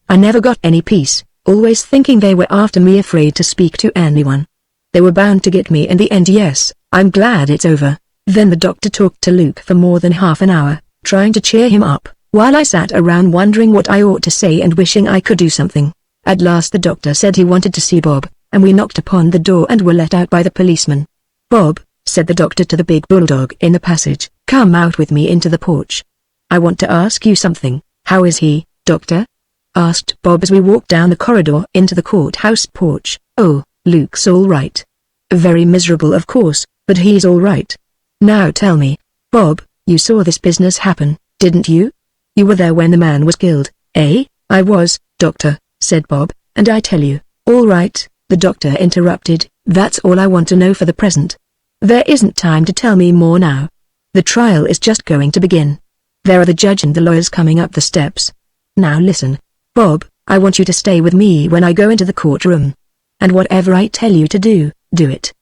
"I never got any peace, always thinking they were after me, afraid to speak to anyone. They were bound to get me in the end. Yes, I'm glad it's over." Then the doctor talked to Luke for more than half an hour, trying to cheer him up, while I sat around wondering what I ought to say and wishing I could do something. At last the doctor said he wanted to see Bob, and we knocked upon the door and were let out by the policeman. "Bob," said the doctor to the big bulldog in the passage, "come out with me into the porch. I want to ask you something." "How is he, doctor?" asked Bob as we walked down the corridor into the courthouse porch. "Oh, Luke's all right. Very miserable of course, but he's all right. Now tell me, Bob, you saw this business happen, didn't you? You were there when the man was killed, eh?" "I was, doctor," said Bob, "and I tell you." "All right," the doctor interrupted, "that's all I want to know for the present. There isn't time to tell me more now. The trial is just going to begin. There are the judge and the lawyers coming up the steps. Now listen, Bob, I want you to stay with me when I go into the courtroom. And whatever I tell you to do, do it.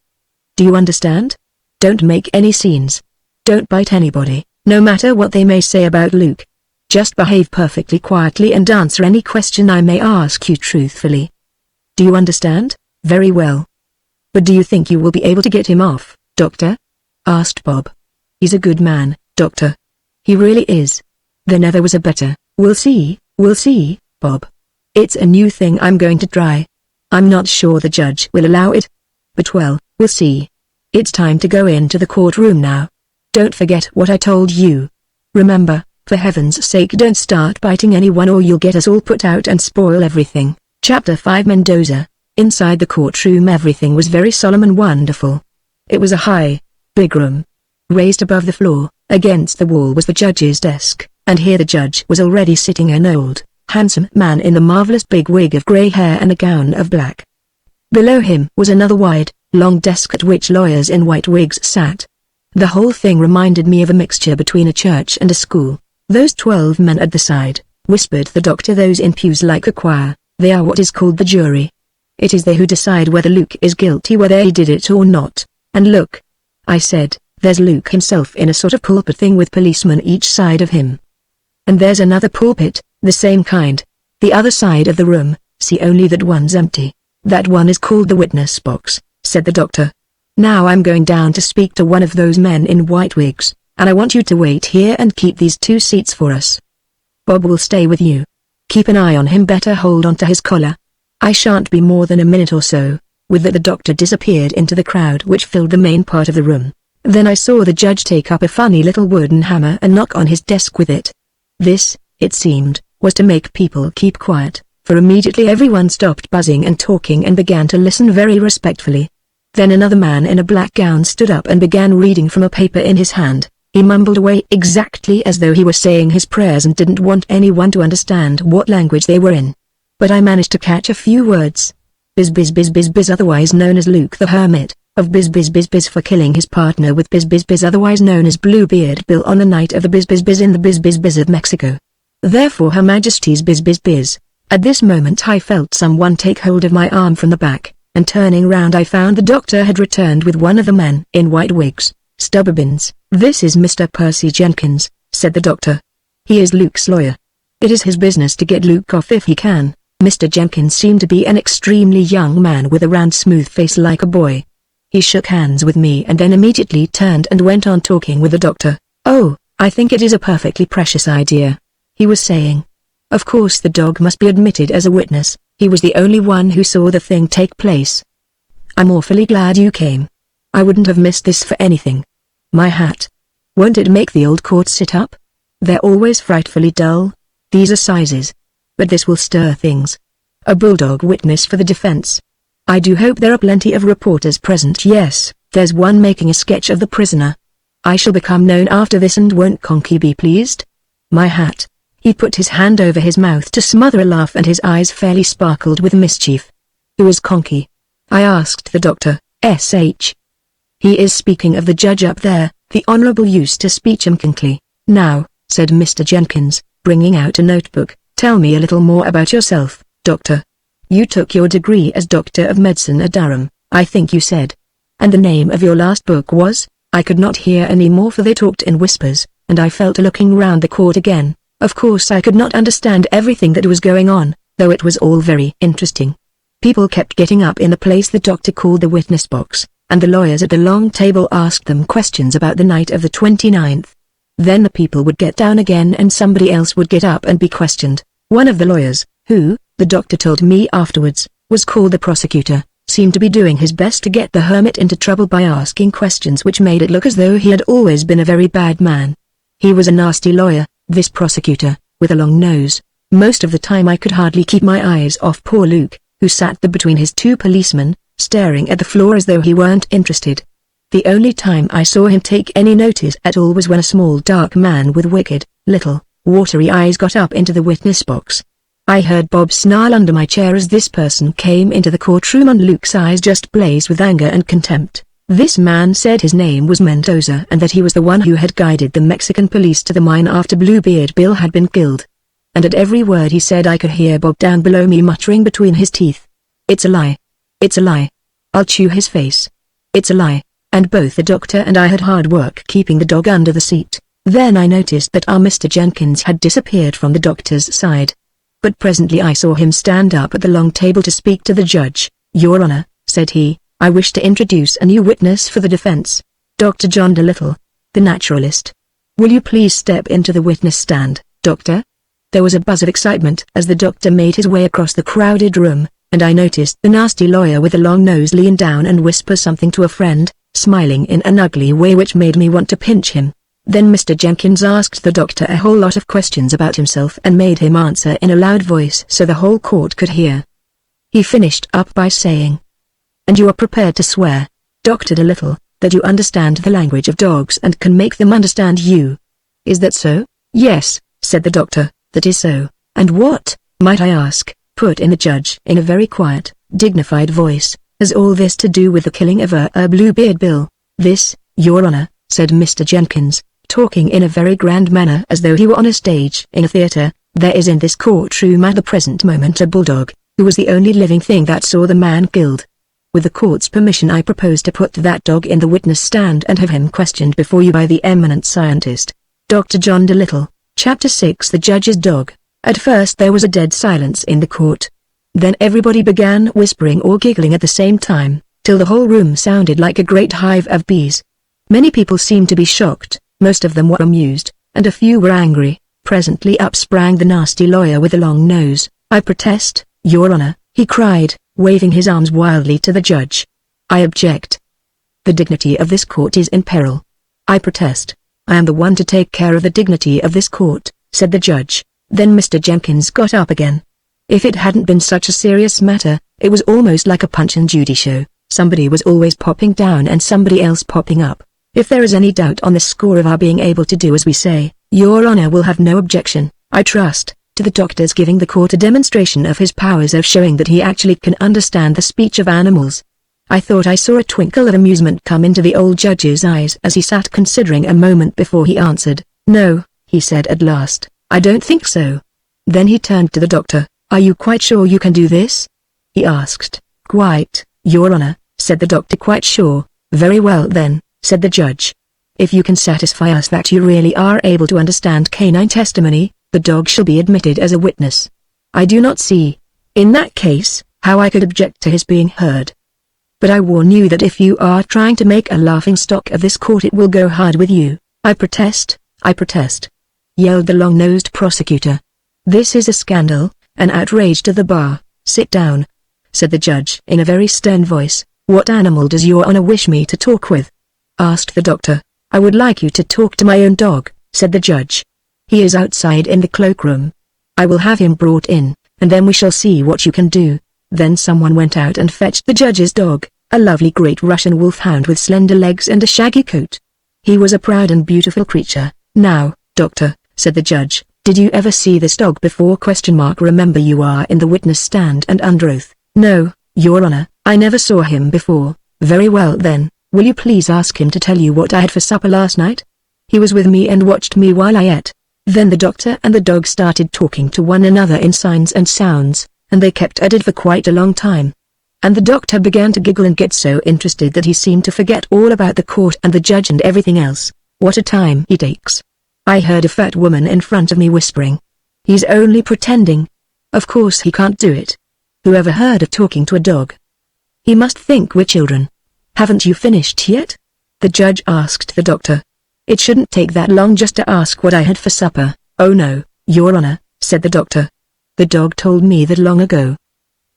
Do you understand? Don't make any scenes. Don't bite anybody, no matter what they may say about Luke. Just behave perfectly quietly and answer any question I may ask you truthfully. Do you understand?" "Very well." "But do you think you will be able to get him off, doctor?" asked Bob. "He's a good man, doctor. He really is. There never was a better." We'll see, Bob. It's a new thing I'm going to try. I'm not sure the judge will allow it. But well, we'll see. It's time to go into the courtroom now. Don't forget what I told you. Remember, for heaven's sake don't start biting anyone or you'll get us all put out and spoil everything." Chapter 5 Mendoza. Inside the courtroom everything was very solemn and wonderful. It was a high, big room. Raised above the floor, against the wall was the judge's desk, and here the judge was already sitting, an old, handsome man in the marvelous big wig of grey hair and a gown of black. Below him was another wide, long desk at which lawyers in white wigs sat. The whole thing reminded me of a mixture between a church and a school. "Those 12 men at the side," whispered the doctor, "those in pews like a choir, they are what is called the jury. It is they who decide whether Luke is guilty, whether he did it or not. And look, I said, "There's Luke himself in a sort of pulpit thing with policemen each side of him. And there's another pulpit, the same kind. The other side of the room, see only that one's empty. That one is called the witness box," said the doctor. "Now I'm going down to speak to one of those men in white wigs, and I want you to wait here and keep these 2 seats for us. Bob will stay with you. Keep an eye on him, better hold on to his collar. I shan't be more than a minute or so." With that the doctor disappeared into the crowd which filled the main part of the room. Then I saw the judge take up a funny little wooden hammer and knock on his desk with it. This, it seemed, was to make people keep quiet, for immediately everyone stopped buzzing and talking and began to listen very respectfully. Then another man in a black gown stood up and began reading from a paper in his hand. He mumbled away exactly as though he were saying his prayers and didn't want anyone to understand what language they were in. But I managed to catch a few words. Biz biz biz biz biz, otherwise known as Luke the Hermit, of Biz biz biz biz, for killing his partner with Biz biz biz, otherwise known as Bluebeard Bill, on the night of the Biz biz biz in the Biz biz biz of Mexico. Therefore Her Majesty's Biz biz biz. At this moment I felt someone take hold of my arm from the back, and turning round I found the doctor had returned with one of the men in white wigs. "Stubberbins's, this is Mr. Percy Jenkins," said the doctor. "He is Luke's lawyer. It is his business to get Luke off if he can." Mr. Jenkins seemed to be an extremely young man with a round smooth face like a boy. He shook hands with me and then immediately turned and went on talking with the doctor. "Oh, I think it is a perfectly precious idea," he was saying. "Of course the dog must be admitted as a witness, he was the only one who saw the thing take place. I'm awfully glad you came. I wouldn't have missed this for anything. My hat. Won't it make the old court sit up? They're always frightfully dull, these assizes. But this will stir things. A bulldog witness for the defense. I do hope there are plenty of reporters present. Yes, there's one making a sketch of the prisoner. I shall become known after this, and won't Conky be pleased? My hat." He put his hand over his mouth to smother a laugh and his eyes fairly sparkled with mischief. "Who is Conky?" I asked the doctor. "S.H. He is speaking of the judge up there, the Honorable Eustace Beecham Kinkley." "Now," said Mr. Jenkins, bringing out a notebook, "tell me a little more about yourself, doctor. You took your degree as Doctor of Medicine at Durham, I think you said. And the name of your last book was?" I could not hear any more, for they talked in whispers, and I felt looking round the court again. Of course I could not understand everything that was going on, though it was all very interesting. People kept getting up in the place the doctor called the witness box, and the lawyers at the long table asked them questions about the night of the 29th. Then the people would get down again and somebody else would get up and be questioned. One of the lawyers, who, the doctor told me afterwards, was called the prosecutor, seemed to be doing his best to get the hermit into trouble by asking questions which made it look as though he had always been a very bad man. He was a nasty lawyer, this prosecutor, with a long nose. Most of the time I could hardly keep my eyes off poor Luke, who sat there between his 2 policemen, staring at the floor as though he weren't interested. The only time I saw him take any notice at all was when a small dark man with wicked, little, watery eyes got up into the witness box. I heard Bob snarl under my chair as this person came into the courtroom, and Luke's eyes just blazed with anger and contempt. This man said his name was Mendoza and that he was the one who had guided the Mexican police to the mine after Bluebeard Bill had been killed. And at every word he said I could hear Bob down below me muttering between his teeth, "It's a lie. It's a lie. I'll chew his face. It's a lie." And both the doctor and I had hard work keeping the dog under the seat. Then I noticed that our Mr. Jenkins had disappeared from the doctor's side. But presently I saw him stand up at the long table to speak to the judge. "Your Honor," said he, "I wish to introduce a new witness for the defense. Dr. John Dolittle, the naturalist. Will you please step into the witness stand, doctor?" There was a buzz of excitement as the doctor made his way across the crowded room, and I noticed the nasty lawyer with the long nose lean down and whisper something to a friend, smiling in an ugly way which made me want to pinch him. Then Mr. Jenkins asked the doctor a whole lot of questions about himself and made him answer in a loud voice so the whole court could hear. He finished up by saying, "And you are prepared to swear, Dr. Dolittle, that you understand the language of dogs and can make them understand you. Is that so?" "Yes," said the doctor, "that is so." "And what, might I ask," put in the judge in a very quiet, dignified voice, "has all this to do with the killing of Bluebeard Bill?" "This, Your Honor," said Mr. Jenkins, talking in a very grand manner as though he were on a stage in a theater, "there is in this courtroom at the present moment a bulldog, who was the only living thing that saw the man killed." With the court's permission, I propose to put that dog in the witness stand and have him questioned before you by the eminent scientist, Dr. John Dolittle. Chapter 6 The Judge's Dog. At first there was a dead silence in the court. Then everybody began whispering or giggling at the same time, till the whole room sounded like a great hive of bees. Many people seemed to be shocked, most of them were amused, and a few were angry. Presently up sprang the nasty lawyer with the long nose. "I protest, Your Honor," he cried, waving his arms wildly to the judge. "I object. The dignity of this court is in peril. I protest. I am the one to take care of the dignity of this court," said the judge. Then Mr. Jenkins got up again. If it hadn't been such a serious matter, it was almost like a Punch and Judy show. Somebody was always popping down and somebody else popping up. "If there is any doubt on the score of our being able to do as we say, Your Honor will have no objection, I trust, to the doctor's giving the court a demonstration of his powers of showing that he actually can understand the speech of animals." I thought I saw a twinkle of amusement come into the old judge's eyes as he sat considering a moment before he answered. "No," he said at last, "I don't think so." Then he turned to the doctor. "Are you quite sure you can do this?" he asked. "Quite, Your Honor," said the doctor. "Quite sure. Very well then," said the judge. "If you can satisfy us that you really are able to understand canine testimony, the dog shall be admitted as a witness. I do not see, in that case, how I could object to his being heard. But I warn you that if you are trying to make a laughingstock of this court, it will go hard with you." I protest," yelled the long-nosed prosecutor. "This is a scandal, an outrage to the bar." "Sit down," said the judge in a very stern voice. "What animal does Your Honor wish me to talk with?" asked the doctor. "I would like you to talk to my own dog," said the judge. "He is outside in the cloakroom. I will have him brought in, and then we shall see what you can do." Then someone went out and fetched the judge's dog, a lovely great Russian wolfhound with slender legs and a shaggy coat. He was a proud and beautiful creature. "Now, doctor," said the judge, "did you ever see this dog before? Remember you are in the witness stand and under oath." "No, Your Honor, I never saw him before." "Very well then, will you please ask him to tell you what I had for supper last night? He was with me and watched me while I ate." Then the doctor and the dog started talking to one another in signs and sounds, and they kept at it for quite a long time. And the doctor began to giggle and get so interested that he seemed to forget all about the court and the judge and everything else. "What a time he takes." I heard a fat woman in front of me whispering. "He's only pretending. Of course he can't do it. Who ever heard of talking to a dog? He must think we're children." "Haven't you finished yet?" the judge asked the doctor. "It shouldn't take that long just to ask what I had for supper." "Oh no, Your Honor," said the doctor. "The dog told me that long ago.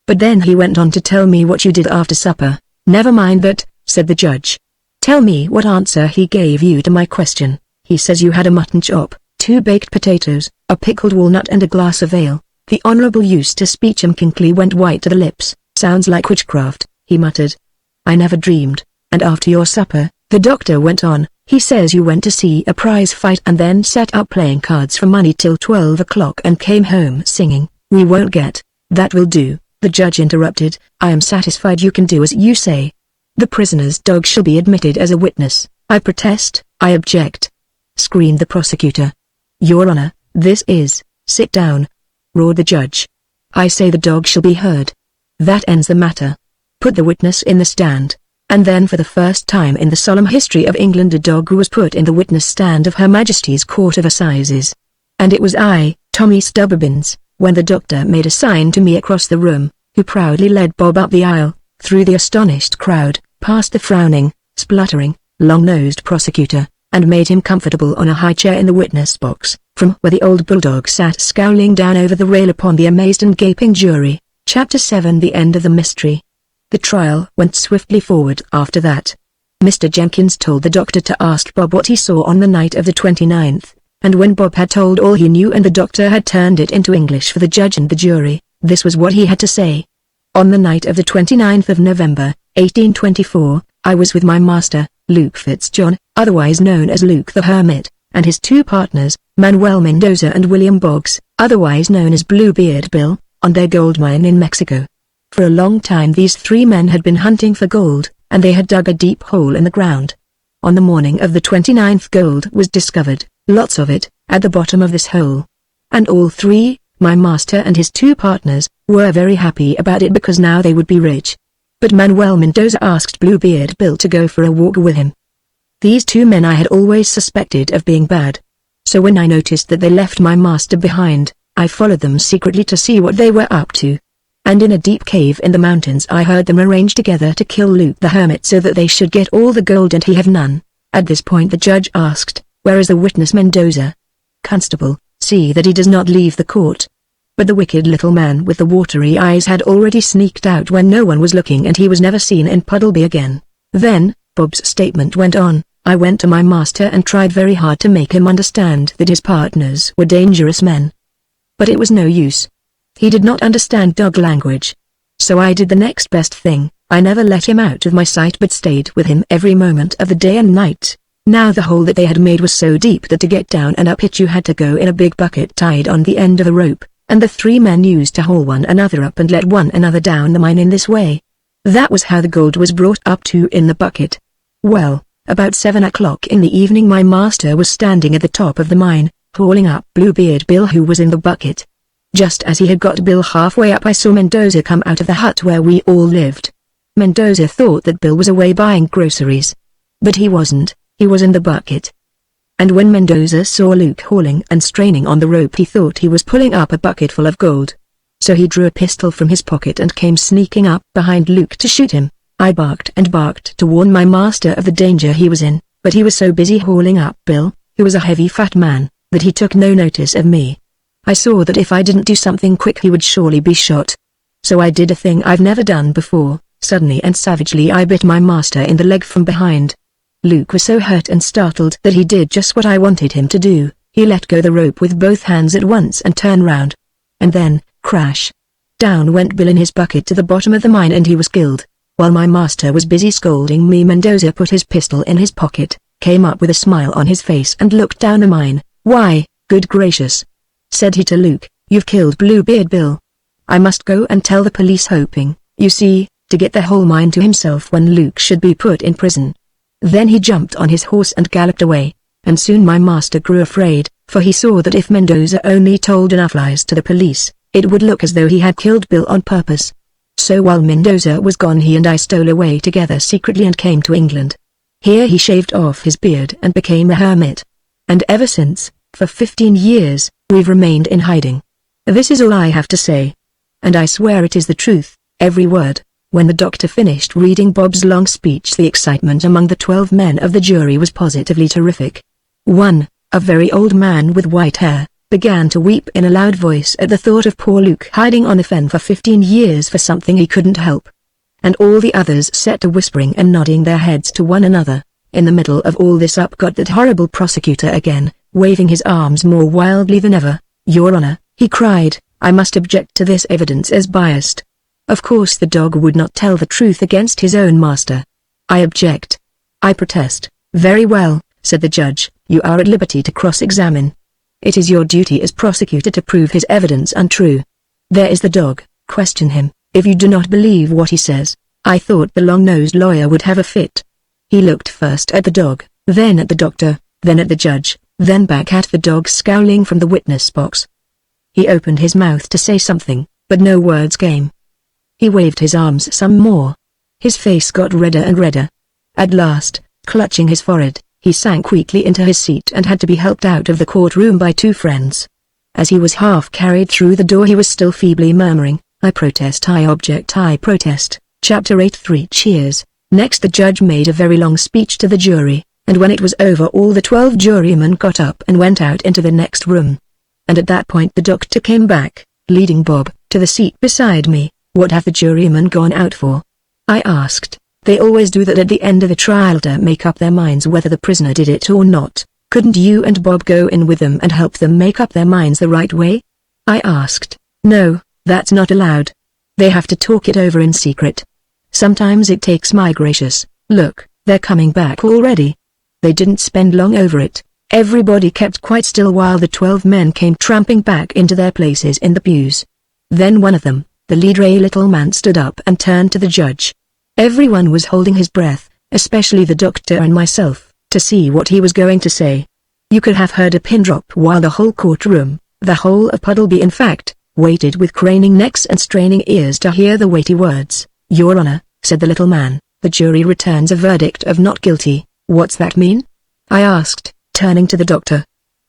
But then he went on to tell me what you did after supper." "Never mind that," said the judge. "Tell me what answer he gave you to my question." "He says you had a mutton chop, 2 baked potatoes, a pickled walnut and a glass of ale." The Honorable Eustace Beecham Kinkley went white to the lips. "Sounds like witchcraft," he muttered. "I never dreamed." "And after your supper," the doctor went on, "he says you went to see a prize fight and then sat up playing cards for money till 12 o'clock and came home singing, 'We won't get.'" "That will do," the judge interrupted. "I am satisfied you can do as you say. The prisoner's dog shall be admitted as a witness." "I protest, I object," screamed the prosecutor. "Your Honor, this is—" "Sit down," roared the judge. "I say the dog shall be heard. That ends the matter. Put the witness in the stand." And then for the first time in the solemn history of England a dog was put in the witness stand of Her Majesty's Court of Assizes. And it was I, Tommy Stubberbins's, when the doctor made a sign to me across the room, who proudly led Bob up the aisle, through the astonished crowd, past the frowning, spluttering, long-nosed prosecutor, and made him comfortable on a high chair in the witness box, from where the old bulldog sat scowling down over the rail upon the amazed and gaping jury. Chapter 7 The End of the Mystery. The trial went swiftly forward after that. Mr. Jenkins told the doctor to ask Bob what he saw on the night of the 29th, and when Bob had told all he knew and the doctor had turned it into English for the judge and the jury, this was what he had to say. "On the night of the 29th of November, 1824, I was with my master, Luke Fitzjohn, otherwise known as Luke the Hermit, and his 2 partners, Manuel Mendoza and William Boggs, otherwise known as Bluebeard Bill, on their gold mine in Mexico. For a long time these 3 men had been hunting for gold, and they had dug a deep hole in the ground. On the morning of the 29th gold was discovered, lots of it, at the bottom of this hole. And all 3, my master and his 2 partners, were very happy about it because now they would be rich. but Manuel Mendoza asked Bluebeard Bill to go for a walk with him. These two men I had always suspected of being bad. So when I noticed that they left my master behind, I followed them secretly to see what they were up to. And in a deep cave in the mountains I heard them arrange together to kill Luke the hermit so that they should get all the gold and he have none. At this point the judge asked, "Where is the witness Mendoza?" "Constable, see that he does not leave the court." But the wicked little man with the watery eyes had already sneaked out when no one was looking and he was never seen in Puddleby again. Then, Bob's statement went on, "I went to my master and tried very hard to make him understand that his partners were dangerous men. But it was no use. He did not understand dog language. So I did the next best thing, I never let him out of my sight but stayed with him every moment of the day and night." Now the hole that they had made was so deep that to get down and up it you had to go in a big bucket tied on the end of a rope, and the three men used to haul one another up and let one another down the mine in this way. That was how the gold was brought up to in the bucket. Well, about 7 o'clock in the evening my master was standing at the top of the mine, hauling up Bluebeard Bill who was in the bucket. Just as he had got Bill halfway up I saw Mendoza come out of the hut where we all lived. Mendoza thought that Bill was away buying groceries. But he wasn't, he was in the bucket. And when Mendoza saw Luke hauling and straining on the rope he thought he was pulling up a bucket full of gold. So he drew a pistol from his pocket and came sneaking up behind Luke to shoot him. I barked and barked to warn my master of the danger he was in, but he was so busy hauling up Bill, who was a heavy fat man, that he took no notice of me. I saw that if I didn't do something quick he would surely be shot. So I did a thing I've never done before, suddenly and savagely I bit my master in the leg from behind. Luke was so hurt and startled that he did just what I wanted him to do, he let go the rope with both hands at once and turned round. And then, crash! Down went Bill in his bucket to the bottom of the mine and he was killed. While my master was busy scolding me Mendoza put his pistol in his pocket, came up with a smile on his face and looked down the mine. "Why, good gracious," said he to Luke, "you've killed Bluebeard Bill. I must go and tell the police," hoping, you see, to get the whole mine to himself when Luke should be put in prison. Then he jumped on his horse and galloped away, and soon my master grew afraid, for he saw that if Mendoza only told enough lies to the police, it would look as though he had killed Bill on purpose. So while Mendoza was gone he and I stole away together secretly and came to England. Here he shaved off his beard and became a hermit. And ever since, for 15 years, we've remained in hiding. This is all I have to say. And I swear it is the truth, every word. When the doctor finished reading Bob's long speech the excitement among the 12 men of the jury was positively terrific. One, a very old man with white hair, began to weep in a loud voice at the thought of poor Luke hiding on the fen for 15 years for something he couldn't help. And all the others set to whispering and nodding their heads to one another. In the middle of all this up got that horrible prosecutor again, waving his arms more wildly than ever. "Your Honor," he cried, "I must object to this evidence as biased. Of course the dog would not tell the truth against his own master. I object. I protest." "Very well," said the judge, "you are at liberty to cross-examine. It is your duty as prosecutor to prove his evidence untrue. There is the dog, question him, if you do not believe what he says." I thought the long-nosed lawyer would have a fit. He looked first at the dog, then at the doctor, then at the judge, then back at the dog scowling from the witness box. He opened his mouth to say something, but no words came. He waved his arms some more. His face got redder and redder. At last, clutching his forehead, he sank weakly into his seat and had to be helped out of the courtroom by two friends. As he was half carried through the door he was still feebly murmuring, "I protest, I object, I protest." Chapter 8 3 Cheers. Next the judge made a very long speech to the jury, and when it was over all the 12 jurymen got up and went out into the next room. And at that point the doctor came back, leading Bob, to the seat beside me. "What have the jurymen gone out for?" I asked. "They always do that at the end of a trial to make up their minds whether the prisoner did it or not. Couldn't you and Bob go in with them and help them make up their minds the right way?" I asked. "No, that's not allowed. They have to talk it over in secret. Sometimes it takes my gracious, look, they're coming back already." They didn't spend long over it. Everybody kept quite still while the 12 men came tramping back into their places in the pews. Then one of them, the leader, a little man, stood up and turned to the judge. Everyone was holding his breath, especially the doctor and myself, to see what he was going to say. You could have heard a pin drop while the whole courtroom, the whole of Puddleby in fact, waited with craning necks and straining ears to hear the weighty words. "Your Honor, said the little man. The jury returns a verdict of not guilty. What's that mean? I asked, turning to the doctor.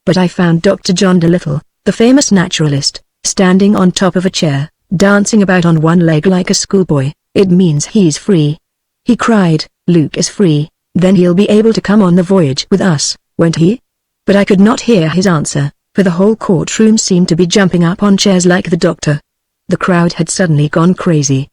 But I found Dr. John Dolittle, the famous naturalist, standing on top of a chair, dancing about on one leg like a schoolboy. It means he's free. He cried, Luke is free, then he'll be able to come on the voyage with us, won't he? But I could not hear his answer, for the whole courtroom seemed to be jumping up on chairs like the doctor. The crowd had suddenly gone crazy.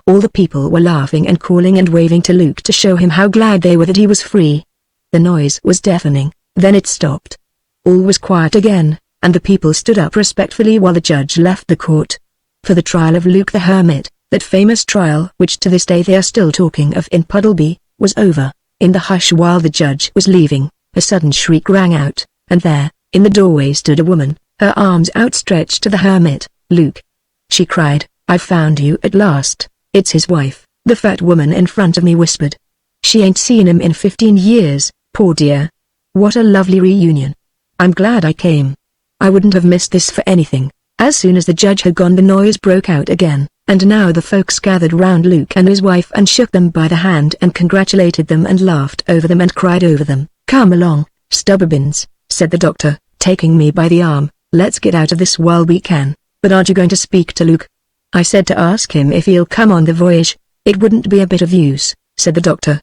All the people were laughing and calling and waving to Luke to show him how glad they were that he was free. The noise was deafening, then it stopped. All was quiet again, and the people stood up respectfully while the judge left the court. For the trial of Luke the Hermit, that famous trial which to this day they are still talking of in Puddleby, was over. In the hush while the judge was leaving, a sudden shriek rang out, and there, in the doorway stood a woman, her arms outstretched to the hermit. Luke, she cried, I've found you at last. It's his wife, the fat woman in front of me whispered. She ain't seen him in 15 years, poor dear. What a lovely reunion. I'm glad I came. I wouldn't have missed this for anything. As soon as the judge had gone the noise broke out again, and now the folks gathered round Luke and his wife and shook them by the hand and congratulated them and laughed over them and cried over them. Come along, Stubberpins, said the doctor, taking me by the arm, let's get out of this while we can. But aren't you going to speak to Luke? I said to ask him if he'll come on the voyage. It wouldn't be a bit of use, said the doctor.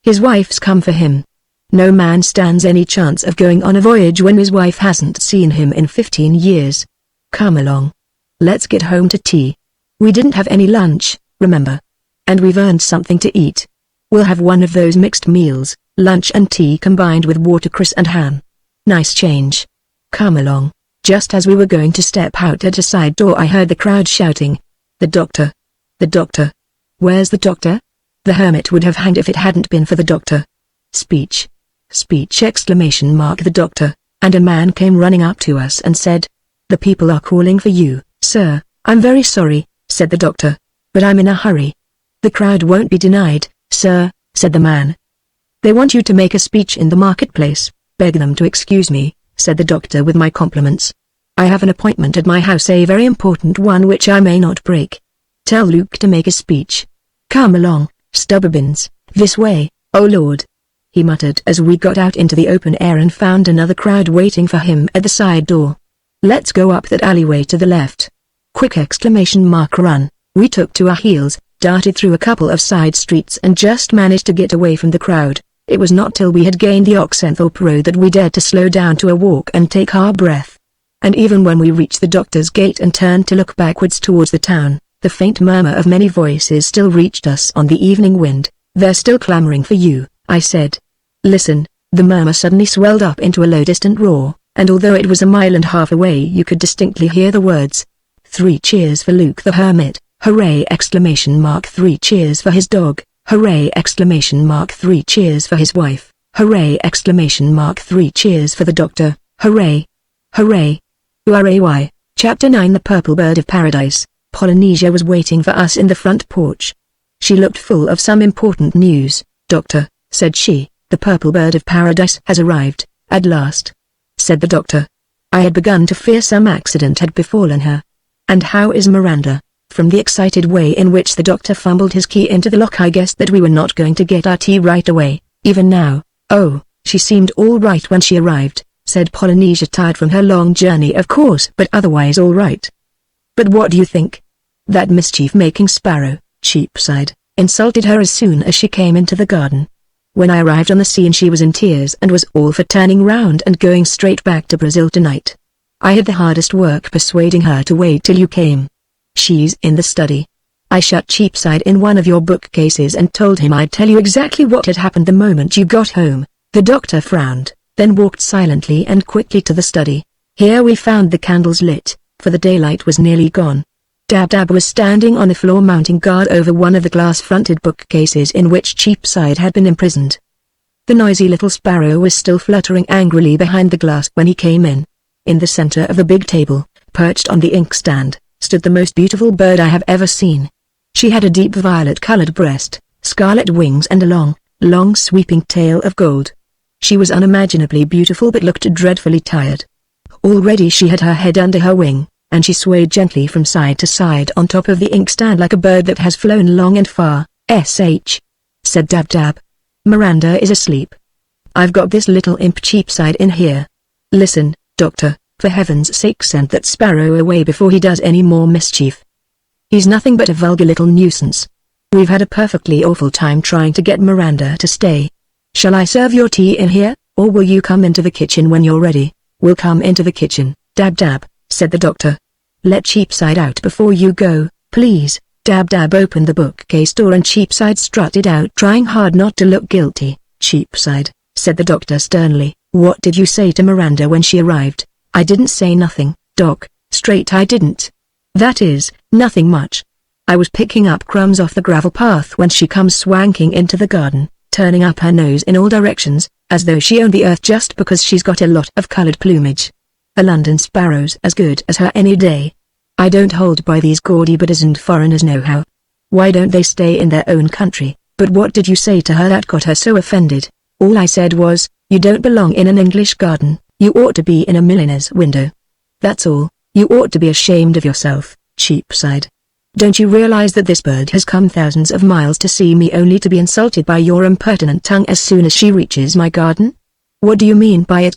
His wife's come for him. No man stands any chance of going on a voyage when his wife hasn't seen him in 15 years. Come along. Let's get home to tea. We didn't have any lunch, remember? And we've earned something to eat. We'll have one of those mixed meals, lunch and tea combined with watercress and ham. Nice change. Come along. Just as we were going to step out at a side door I heard the crowd shouting, The doctor! The doctor! Where's the doctor? The hermit would have hanged if it hadn't been for the doctor. Speech! Speech! Exclamation mark the doctor, and a man came running up to us and said, The people are calling for you, sir. I'm very sorry, said the doctor, but I'm in a hurry. The crowd won't be denied, sir, said the man. They want you to make a speech in the marketplace. Beg them to excuse me, said the doctor with my compliments. I have an appointment at my house, a very important one which I may not break. Tell Luke to make a speech. Come along, Stubberpins, this way, oh Lord, he muttered as we got out into the open air and found another crowd waiting for him at the side door. Let's go up that alleyway to the left. Quick exclamation mark run. We took to our heels, darted through a couple of side streets and just managed to get away from the crowd. It was not till we had gained the Oxenthorpe Road that we dared to slow down to a walk and take our breath. And even when we reached the doctor's gate and turned to look backwards towards the town, the faint murmur of many voices still reached us on the evening wind. They're still clamoring for you, I said. Listen, the murmur suddenly swelled up into a low distant roar, and although it was a mile and a half away you could distinctly hear the words, 3 cheers for Luke the Hermit, hooray exclamation mark 3 cheers for his dog. Hooray exclamation mark 3 cheers for his wife, hooray exclamation mark 3 cheers for the doctor, hooray, hooray. Hooray. Chapter 9 The Purple Bird of Paradise. Polynesia was waiting for us in the front porch. She looked full of some important news. Doctor, said she, the Purple Bird of Paradise has arrived, at last, said the doctor. I had begun to fear some accident had befallen her. And how is Miranda? From the excited way in which the doctor fumbled his key into the lock I guessed that we were not going to get our tea right away, even now. Oh, she seemed all right when she arrived, said Polynesia, tired from her long journey of course, but otherwise all right. But what do you think? That mischief-making sparrow, Cheapside, insulted her as soon as she came into the garden. When I arrived on the scene she was in tears and was all for turning round and going straight back to Brazil tonight. I had the hardest work persuading her to wait till you came. She's in the study. I shut Cheapside in one of your bookcases and told him I'd tell you exactly what had happened the moment you got home. The doctor frowned, then walked silently and quickly to the study. Here we found the candles lit, for the daylight was nearly gone. Dab-Dab was standing on the floor mounting guard over one of the glass-fronted bookcases in which Cheapside had been imprisoned. The noisy little sparrow was still fluttering angrily behind the glass when he came in. In the center of the big table, perched on the inkstand, stood the most beautiful bird I have ever seen. She had a deep violet-colored breast, scarlet wings and a long sweeping tail of gold. She was unimaginably beautiful but looked dreadfully tired. Already she had her head under her wing, and she swayed gently from side to side on top of the inkstand like a bird that has flown long and far. "Sh," said Dab-Dab. "Miranda is asleep. I've got this little imp Cheapside in here. Listen, Doctor, for heaven's sake send that sparrow away before he does any more mischief. He's nothing but a vulgar little nuisance. We've had a perfectly awful time trying to get Miranda to stay. Shall I serve your tea in here, or will you come into the kitchen when you're ready?" "We'll come into the kitchen, Dab-Dab," said the doctor. "Let Cheapside out before you go, please." Dab-Dab opened the bookcase door and Cheapside strutted out trying hard not to look guilty. "Cheapside," said the doctor sternly, "what did you say to Miranda when she arrived?" "I didn't say nothing, Doc, straight I didn't. That is, nothing much. I was picking up crumbs off the gravel path when she comes swanking into the garden, turning up her nose in all directions, as though she owned the earth just because she's got a lot of colored plumage. A London sparrow's as good as her any day. I don't hold by these gaudy bidders and foreigners nohow. Why don't they stay in their own country?" "But what did you say to her that got her so offended?" "All I said was, you don't belong in an English garden, you ought to be in a milliner's window. That's all. You ought to be ashamed of yourself, Cheapside. Don't you realize that this bird has come thousands of miles to see me only to be insulted by your impertinent tongue as soon as she reaches my garden?" "What do you mean by it?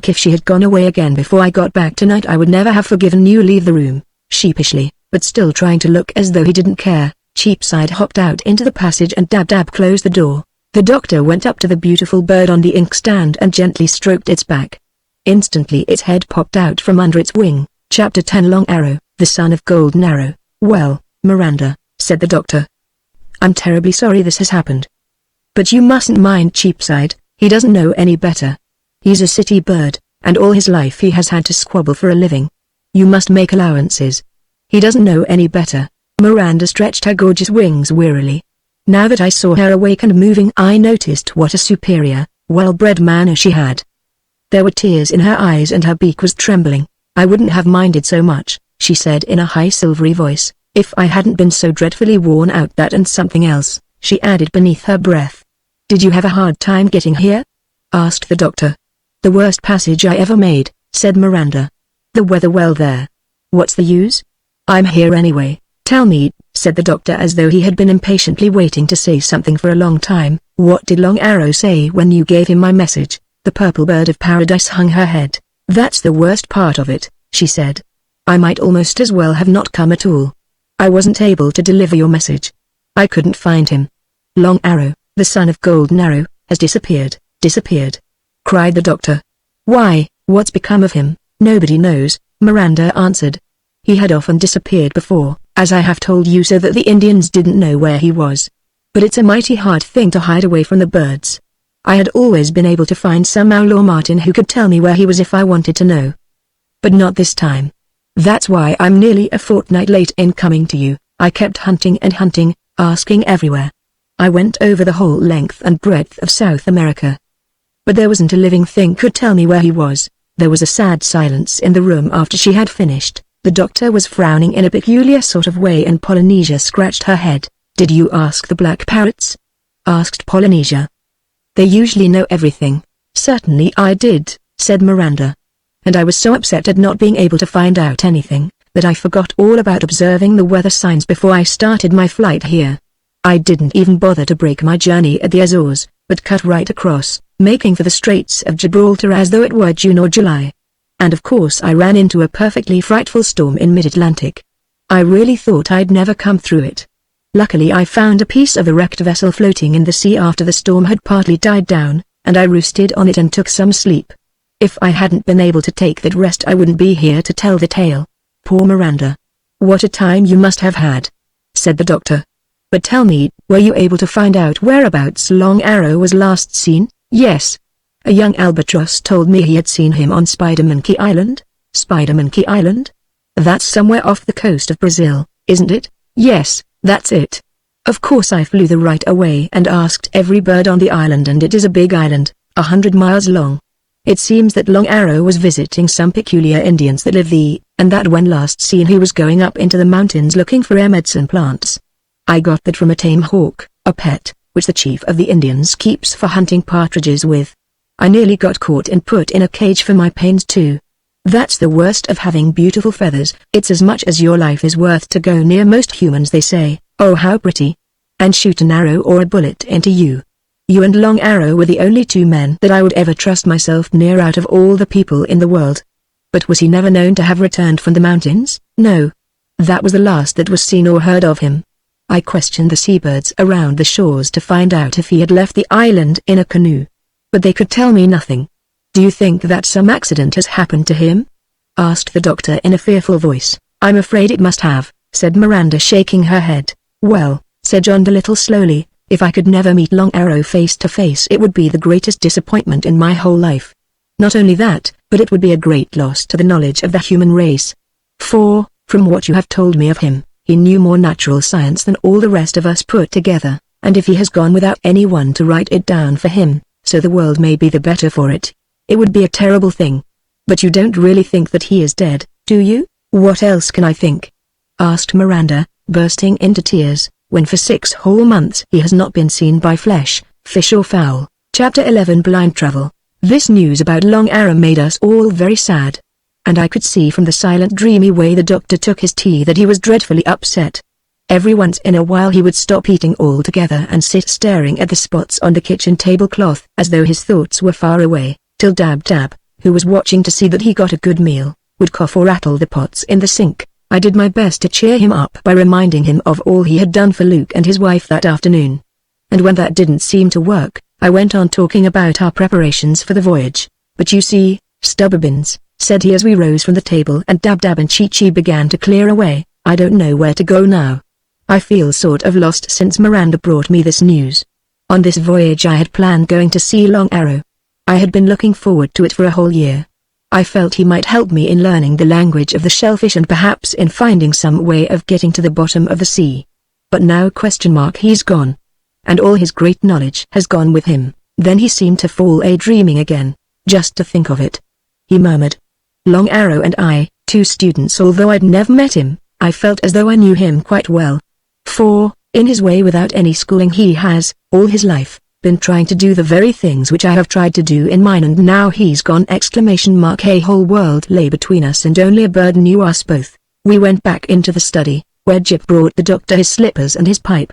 If she had gone away again before I got back tonight I would never have forgiven you." "Leave the room." Sheepishly, but still trying to look as though he didn't care, Cheapside hopped out into the passage and Dab-Dab closed the door. The doctor went up to the beautiful bird on the inkstand and gently stroked its back. Instantly its head popped out from under its wing. Chapter 10 Long Arrow, the son of Golden Arrow. "Well, Miranda," said the doctor. "I'm terribly sorry this has happened. But you mustn't mind Cheapside, he doesn't know any better. He's a city bird, and all his life he has had to squabble for a living. You must make allowances. He doesn't know any better." Miranda stretched her gorgeous wings wearily. Now that I saw her awake and moving I noticed what a superior, well-bred manner she had. There were tears in her eyes and her beak was trembling. "I wouldn't have minded so much," she said in a high silvery voice, "if I hadn't been so dreadfully worn out. That and something else," she added beneath her breath. "Did you have a hard time getting here?" asked the doctor. "The worst passage I ever made," said Miranda. "The weather well there. What's the use? I'm here anyway. Tell me," said the doctor as though he had been impatiently waiting to say something for a long time, "what did Long Arrow say when you gave him my message?" The purple bird of paradise hung her head. "That's the worst part of it," she said. "I might almost as well have not come at all. I wasn't able to deliver your message. I couldn't find him. Long Arrow, the son of Golden Arrow, has disappeared," cried the doctor. "Why, what's become of him?" "Nobody knows," Miranda answered. "He had often disappeared before, as I have told you, so that the Indians didn't know where he was. But it's a mighty hard thing to hide away from the birds. I had always been able to find some owl or martin who could tell me where he was if I wanted to know. But not this time. That's why I'm nearly a fortnight late in coming to you. I kept hunting and hunting, asking everywhere. I went over the whole length and breadth of South America. But there wasn't a living thing could tell me where he was." There was a sad silence in the room after she had finished. The doctor was frowning in a peculiar sort of way and Polynesia scratched her head. "Did you ask the black parrots?" asked Polynesia. "They usually know everything." "Certainly I did," said Miranda. "And I was so upset at not being able to find out anything, that I forgot all about observing the weather signs before I started my flight here. I didn't even bother to break my journey at the Azores, but cut right across, making for the Straits of Gibraltar as though it were June or July. And of course I ran into a perfectly frightful storm in mid-Atlantic. I really thought I'd never come through it. Luckily I found a piece of a wrecked vessel floating in the sea after the storm had partly died down, and I roosted on it and took some sleep. If I hadn't been able to take that rest I wouldn't be here to tell the tale." "Poor Miranda. What a time you must have had," said the doctor. "But tell me, were you able to find out whereabouts Long Arrow was last seen?" "Yes. A young albatross told me he had seen him on Spider-Monkey Island." "Spider-Monkey Island? That's somewhere off the coast of Brazil, isn't it?" "Yes, that's it. Of course I flew the right away and asked every bird on the island, and it is a big island, 100 miles long. It seems that Long Arrow was visiting some peculiar Indians that live there, and that when last seen he was going up into the mountains looking for medicine plants. I got that from a tame hawk, a pet, which the chief of the Indians keeps for hunting partridges with. I nearly got caught and put in a cage for my pains too. That's the worst of having beautiful feathers. It's as much as your life is worth to go near most humans, they say." "Oh, how pretty. and shoot an arrow or a bullet into you. You and Long Arrow were the only two men that I would ever trust myself near out of all the people in the world. But was he never known to have returned from the mountains? No. That was the last that was seen or heard of him. I questioned the seabirds around the shores to find out if he had left the island in a canoe. But they could tell me nothing. Do you think that some accident has happened to him? Asked the doctor in a fearful voice. I'm afraid it must have, said Miranda, shaking her head. Well, said John Dolittle slowly, if I could never meet Long Arrow face to face, it would be the greatest disappointment in my whole life. Not only that, but it would be a great loss to the knowledge of the human race. For, from what you have told me of him, he knew more natural science than all the rest of us put together, and if he has gone without anyone to write it down for him, so the world may be the better for it, it would be a terrible thing. But you don't really think that he is dead, do you? What else can I think? Asked Miranda, bursting into tears, when for 6 whole months he has not been seen by flesh, fish or fowl. Chapter 11 Blind Travel. This news about Long Arrow made us all very sad. And I could see from the silent dreamy way the doctor took his tea that he was dreadfully upset. Every once in a while he would stop eating altogether and sit staring at the spots on the kitchen tablecloth as though his thoughts were far away, till Dab, who was watching to see that he got a good meal, would cough or rattle the pots in the sink. I did my best to cheer him up by reminding him of all he had done for Luke and his wife that afternoon. And when that didn't seem to work, I went on talking about our preparations for the voyage. But you see, Stubbornbins, said he as we rose from the table and Dab and Chi-Chi began to clear away, I don't know where to go now. I feel sort of lost since Miranda brought me this news. On this voyage I had planned going to see Long Arrow. I had been looking forward to it for a whole year. I felt he might help me in learning the language of the shellfish and perhaps in finding some way of getting to the bottom of the sea. But now he's gone. And all his great knowledge has gone with him. Then he seemed to fall a dreaming again, just to think of it. He murmured. Long Arrow and I, 2 students, although I'd never met him, I felt as though I knew him quite well. For, in his way without any schooling he has, all his life, been trying to do the very things which I have tried to do in mine, and now he's gone! A whole world lay between us and only a bird knew us both. We went back into the study, where Jip brought the doctor his slippers and his pipe.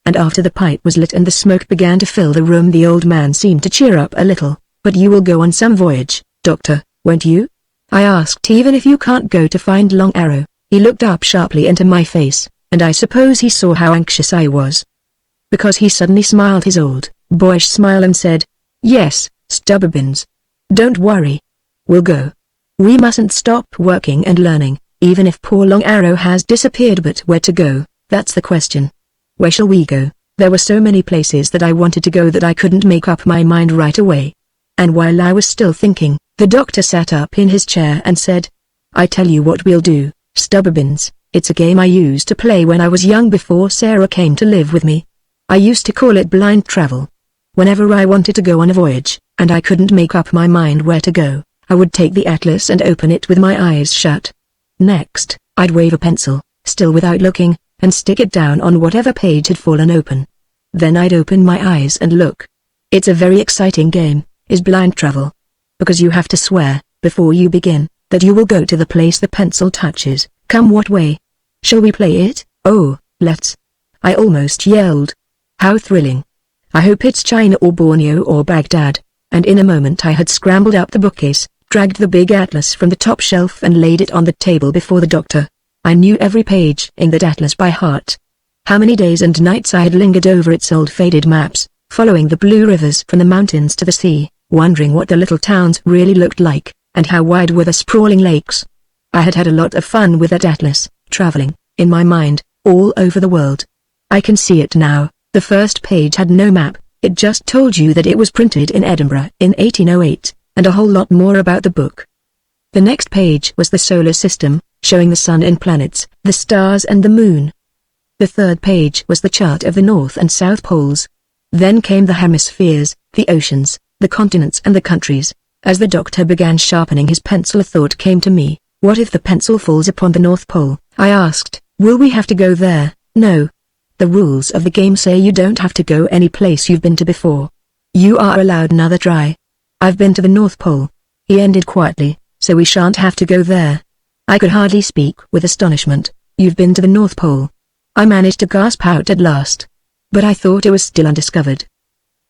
And after the pipe was lit and the smoke began to fill the room, the old man seemed to cheer up a little. But you will go on some voyage, doctor, won't you? I asked. Even if you can't go to find Long Arrow. He looked up sharply into my face, and I suppose he saw how anxious I was. Because he suddenly smiled his old, boyish smile and said, yes, Stubbornbins. Don't worry. We'll go. We mustn't stop working and learning, even if poor Long Arrow has disappeared. But where to go, that's the question. Where shall we go? There were so many places that I wanted to go that I couldn't make up my mind right away. And while I was still thinking, the doctor sat up in his chair and said, I tell you what we'll do, Stubbornbins. It's a game I used to play when I was young before Sarah came to live with me. I used to call it blind travel. Whenever I wanted to go on a voyage, and I couldn't make up my mind where to go, I would take the atlas and open it with my eyes shut. Next, I'd wave a pencil, still without looking, and stick it down on whatever page had fallen open. Then I'd open my eyes and look. It's a very exciting game, is blind travel. Because you have to swear, before you begin, that you will go to the place the pencil touches, come what way. Shall we play it? Oh, let's. I almost yelled. How thrilling. I hope it's China or Borneo or Baghdad. And in a moment I had scrambled up the bookcase, dragged the big atlas from the top shelf and laid it on the table before the doctor. I knew every page in that atlas by heart. How many days and nights I had lingered over its old faded maps, following the blue rivers from the mountains to the sea, wondering what the little towns really looked like, and how wide were the sprawling lakes. I had had a lot of fun with that atlas, traveling, in my mind, all over the world. I can see it now. The first page had no map, it just told you that it was printed in Edinburgh in 1808, and a whole lot more about the book. The next page was the solar system, showing the sun and planets, the stars and the moon. The third page was the chart of the North and South Poles. Then came the hemispheres, the oceans, the continents and the countries. As the doctor began sharpening his pencil, a thought came to me. What if the pencil falls upon the North Pole? I asked. Will we have to go there? No. The rules of the game say you don't have to go any place you've been to before. You are allowed another try. I've been to the North Pole. He ended quietly, so we shan't have to go there. I could hardly speak with astonishment. You've been to the North Pole? I managed to gasp out at last. but I thought it was still undiscovered.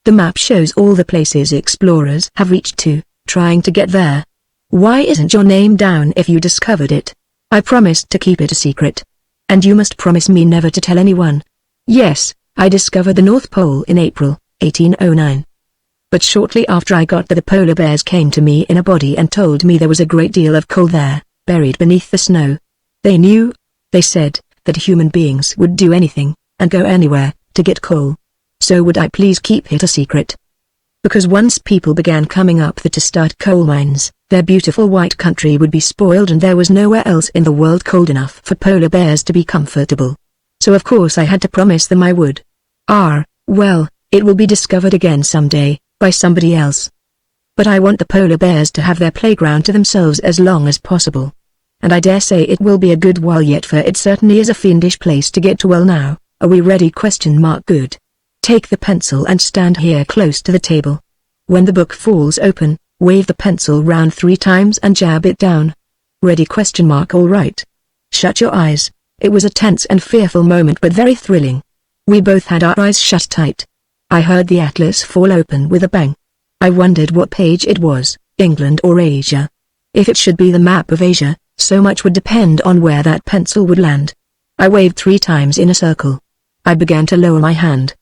The map shows all the places explorers have reached to, trying to get there. Why isn't your name down if you discovered it? I promised to keep it a secret. And you must promise me never to tell anyone. Yes, I discovered the North Pole in April, 1809. But shortly after I got there, the polar bears came to me in a body and told me there was a great deal of coal there, buried beneath the snow. They knew, they said, that human beings would do anything, and go anywhere, to get coal. So would I please keep it a secret? Because once people began coming up there to start coal mines, their beautiful white country would be spoiled and there was nowhere else in the world cold enough for polar bears to be comfortable. So of course I had to promise them I would. Well, it will be discovered again someday, by somebody else. But I want the polar bears to have their playground to themselves as long as possible. And I dare say it will be a good while yet, for it certainly is a fiendish place to get to. Well now, are we ready? Good. Take the pencil and stand here close to the table. When the book falls open, wave the pencil round 3 times and jab it down. Ready? All right. Shut your eyes. It was a tense and fearful moment but very thrilling. We both had our eyes shut tight. I heard the atlas fall open with a bang. I wondered what page it was, England or Asia. If it should be the map of Asia, so much would depend on where that pencil would land. I waved 3 times in a circle. I began to lower my hand.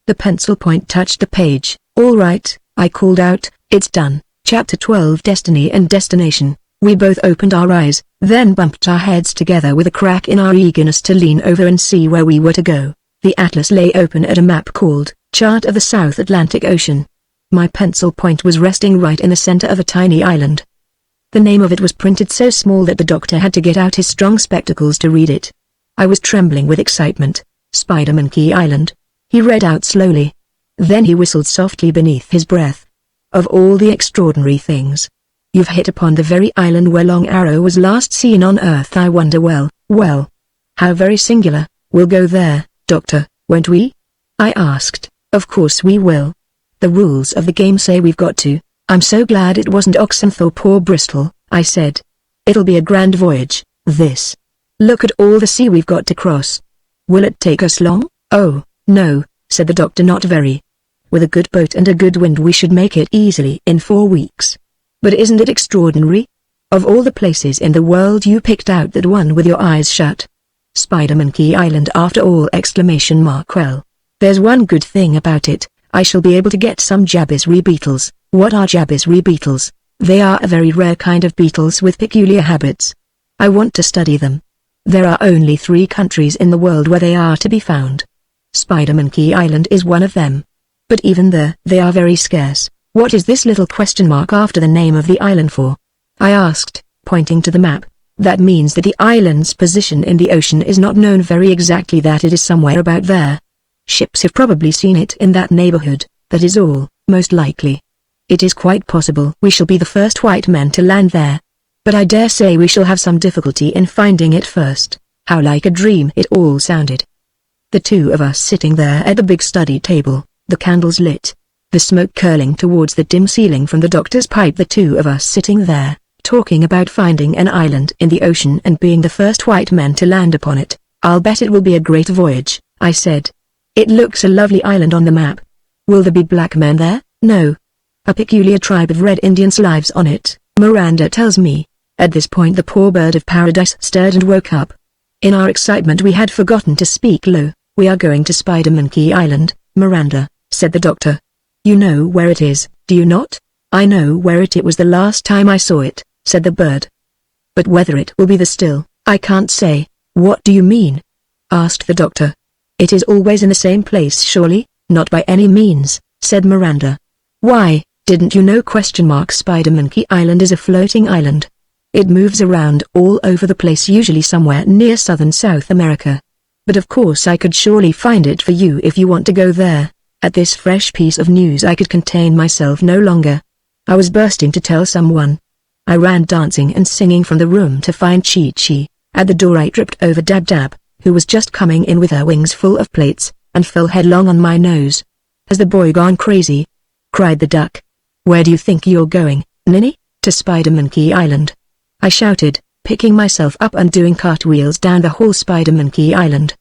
The pencil point touched the page. All right, I called out, it's done. Chapter 12, Destiny and Destination. We both opened our eyes, then bumped our heads together with a crack in our eagerness to lean over and see where we were to go. The atlas lay open at a map called Chart of the South Atlantic Ocean. My pencil point was resting right in the center of a tiny island. The name of it was printed so small that the doctor had to get out his strong spectacles to read it. I was trembling with excitement. Spider-Monkey Island. He read out slowly. Then he whistled softly beneath his breath. Of all the extraordinary things. You've hit upon the very island where Long Arrow was last seen on Earth. I wonder, well. How very singular. We'll go there, Doctor, won't we? I asked. Of course we will. The rules of the game say we've got to. I'm so glad it wasn't Oxenthorpe or Bristol, I said. It'll be a grand voyage, this. Look at all the sea we've got to cross. Will it take us long? Oh, no, said the doctor, not very. With a good boat and a good wind we should make it easily in 4 weeks. But isn't it extraordinary? Of all the places in the world you picked out that one with your eyes shut. Spider-Monkey Island after all! Well, there's one good thing about it, I shall be able to get some Jabizri beetles. What are Jabizri beetles? They are a very rare kind of beetles with peculiar habits. I want to study them. There are only 3 countries in the world where they are to be found. Spider-Monkey Island is one of them. But even there, they are very scarce. What is this little question mark after the name of the island for? I asked, pointing to the map. That means that the island's position in the ocean is not known very exactly, that it is somewhere about there. Ships have probably seen it in that neighborhood, that is all, most likely. It is quite possible we shall be the first white men to land there. But I dare say we shall have some difficulty in finding it first. How like a dream it all sounded. The 2 of us sitting there at the big study table, the candles lit, the smoke curling towards the dim ceiling from the doctor's pipe. The 2 of us sitting there, talking about finding an island in the ocean and being the first white men to land upon it. I'll bet it will be a great voyage, I said. It looks a lovely island on the map. Will there be black men there? No. A peculiar tribe of red Indians lives on it, Miranda tells me. At this point the poor bird of paradise stirred and woke up. In our excitement we had forgotten to speak low. We are going to Spider-Monkey Island, Miranda, said the doctor. You know where it is, do you not? I know where it was the last time I saw it, said the bird. But whether it will be there still, I can't say. What do you mean? Asked the doctor. It is always in the same place surely? Not by any means, said Miranda. Why, didn't you know? Spider-Monkey Island is a floating island. It moves around all over the place, usually somewhere near southern South America. But of course I could surely find it for you if you want to go there. At this fresh piece of news I could contain myself no longer. I was bursting to tell someone. I ran dancing and singing from the room to find Chi-Chi. At the door I tripped over Dab-Dab, who was just coming in with her wings full of plates, and fell headlong on my nose. Has the boy gone crazy? Cried the duck. Where do you think you're going, Ninny? To Spider-Monkey Island. I shouted, picking myself up and doing cartwheels down the whole Spider-Monkey Island.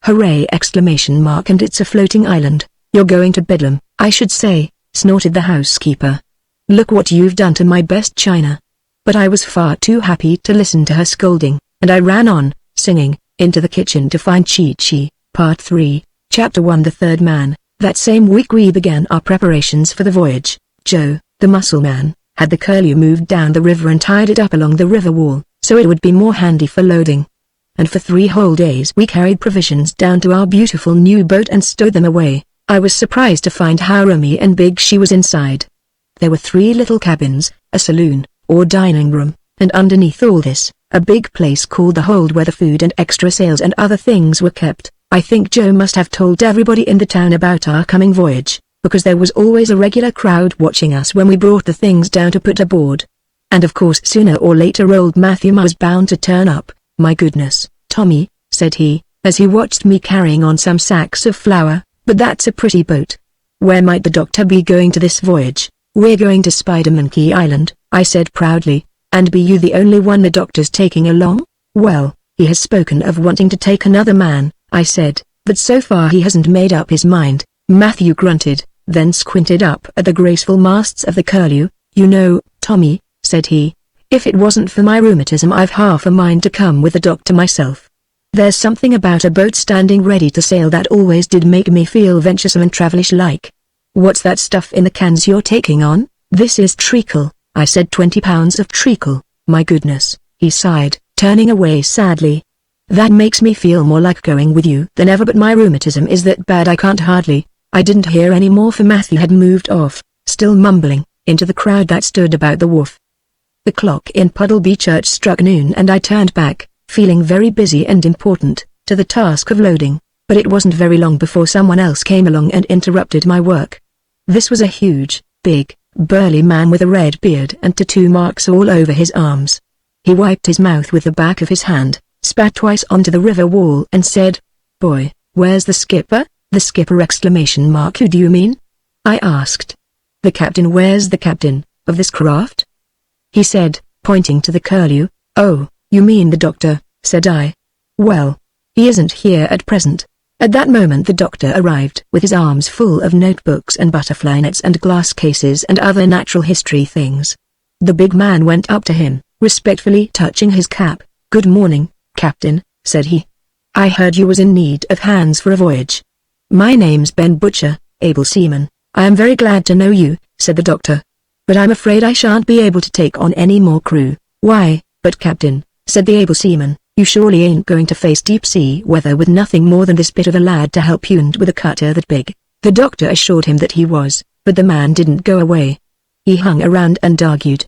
Hooray! And it's a floating island. You're going to Bedlam, I should say, snorted the housekeeper. Look what you've done to my best china. But I was far too happy to listen to her scolding, and I ran on, singing, into the kitchen to find Chi-Chi. Part 3, Chapter 1. The Third Man. That same week we began our preparations for the voyage. Joe, the muscle man, had the curlew moved down the river and tied it up along the river wall, so it would be more handy for loading. And for 3 whole days we carried provisions down to our beautiful new boat and stowed them away. I was surprised to find how roomy and big she was inside. There were 3 little cabins, a saloon, or dining room, and underneath all this, a big place called the hold where the food and extra sails and other things were kept. I think Joe must have told everybody in the town about our coming voyage, because there was always a regular crowd watching us when we brought the things down to put aboard. And of course sooner or later old Matthew was bound to turn up. My goodness, Tommy, said he, as he watched me carrying on some sacks of flour, but that's a pretty boat. Where might the doctor be going to this voyage? We're going to Spider-Monkey Island, I said proudly. And be you the only one the doctor's taking along? Well, he has spoken of wanting to take another man, I said, but so far he hasn't made up his mind. Matthew grunted, then squinted up at the graceful masts of the curlew. You know, Tommy, said he, if it wasn't for my rheumatism I've half a mind to come with the doctor myself. There's something about a boat standing ready to sail that always did make me feel venturesome and travelish-like. What's that stuff in the cans you're taking on? This is treacle, I said. 20 pounds of treacle, my goodness, he sighed, turning away sadly. That makes me feel more like going with you than ever, but my rheumatism is that bad I can't hardly. I didn't hear any more, for Matthew had moved off, still mumbling, into the crowd that stood about the wharf. The clock in Puddleby Church struck noon and I turned back, feeling very busy and important, to the task of loading, but it wasn't very long before someone else came along and interrupted my work. This was a huge, big, burly man with a red beard and tattoo marks all over his arms. He wiped his mouth with the back of his hand, spat twice onto the river wall and said, "Boy, where's the skipper?" "The skipper!" Who do you mean? I asked. "The captain." "Where's the captain of this craft?" he said, pointing to the curlew. "Oh, you mean the doctor," said I. "Well, he isn't here at present." At that moment the doctor arrived with his arms full of notebooks and butterfly nets and glass cases and other natural history things. The big man went up to him, respectfully touching his cap. "Good morning, Captain," said he. "I heard you was in need of hands for a voyage." "My name's Ben Butcher, able seaman." "I am very glad to know you," said the doctor. "But I'm afraid I shan't be able to take on any more crew." "Why, but Captain," said the able seaman, "you surely ain't going to face deep-sea weather with nothing more than this bit of a lad to help you, and with a cutter that big." The doctor assured him that he was, but the man didn't go away. He hung around and argued.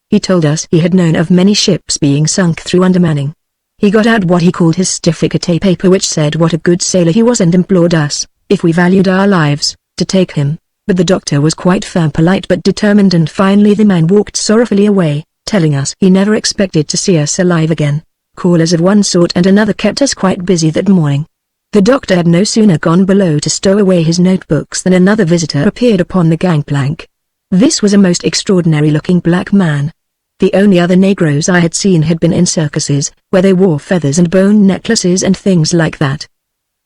He told us he had known of many ships being sunk through undermanning. He got out what he called his certificate paper, which said what a good sailor he was, and implored us, if we valued our lives, to take him. But the doctor was quite firm, polite but determined, and finally the man walked sorrowfully away, telling us he never expected to see us alive again. Callers of one sort and another kept us quite busy that morning. The doctor had no sooner gone below to stow away his notebooks than another visitor appeared upon the gangplank. This was a most extraordinary-looking black man. The only other Negroes I had seen had been in circuses, where they wore feathers and bone necklaces and things like that.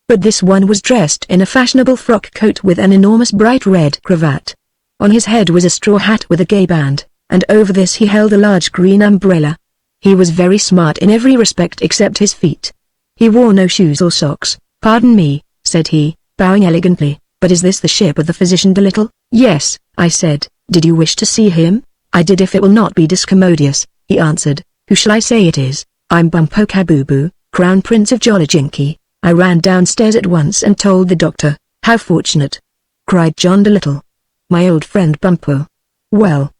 But this one was dressed in a fashionable frock coat with an enormous bright red cravat. On his head was a straw hat with a gay band, and over this he held a large green umbrella. He was very smart in every respect except his feet. He wore no shoes or socks. "Pardon me," said he, bowing elegantly, "but is this the ship of the physician Dolittle?" "Yes," I said. "Did you wish to see him?" "I did, if it will not be discommodious," he answered. "Who shall I say it is?" "I'm Bumpo Kabooboo, Crown Prince of Jolly-Jinky." I ran downstairs at once and told the doctor. "How fortunate!" cried John Dolittle. "My old friend Bumpo." Well,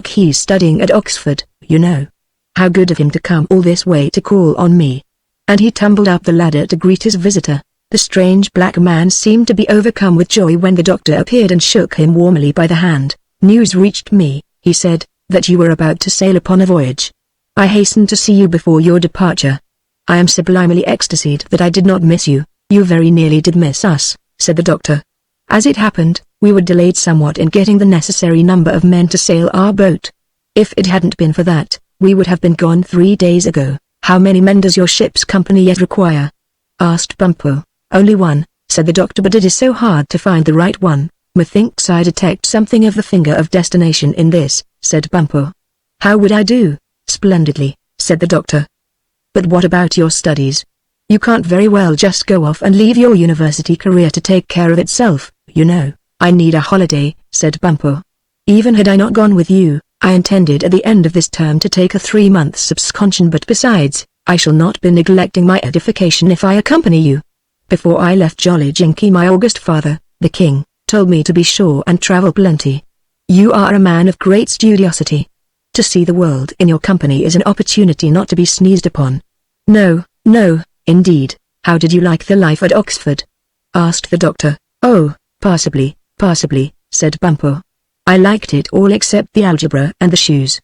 he's studying at Oxford, you know. How good of him to come all this way to call on me." And he tumbled up the ladder to greet his visitor. The strange black man seemed to be overcome with joy when the doctor appeared and shook him warmly by the hand. "News reached me," he said, "that you were about to sail upon a voyage. I hastened to see you before your departure. I am sublimely ecstasied that I did not miss you." "You very nearly did miss us," said the doctor. "As it happened, we were delayed somewhat in getting the necessary number of men to sail our boat. If it hadn't been for that, we would have been gone 3 days ago." "How many men does your ship's company yet require?" asked Bumpo. Only one, said the doctor, but it is so hard to find the right one. Methinks I detect something of the finger of destination in this, said Bumpo. How would I do? Splendidly, said the doctor. But what about your studies? You can't very well just go off and leave your university career to take care of itself, you know. I need a holiday, said Bumpo. Even had I not gone with you, I intended at the end of this term to take a 3-month subscription, but besides, I shall not be neglecting my edification if I accompany you. Before I left Jolly Jinky, my august father, the king, told me to be sure and travel plenty. You are a man of great studiosity. To see the world in your company is an opportunity not to be sneezed upon. No, indeed. How did you like the life at Oxford? Asked the doctor. Oh, passably, said Bumpo. I liked it all except the algebra and the shoes.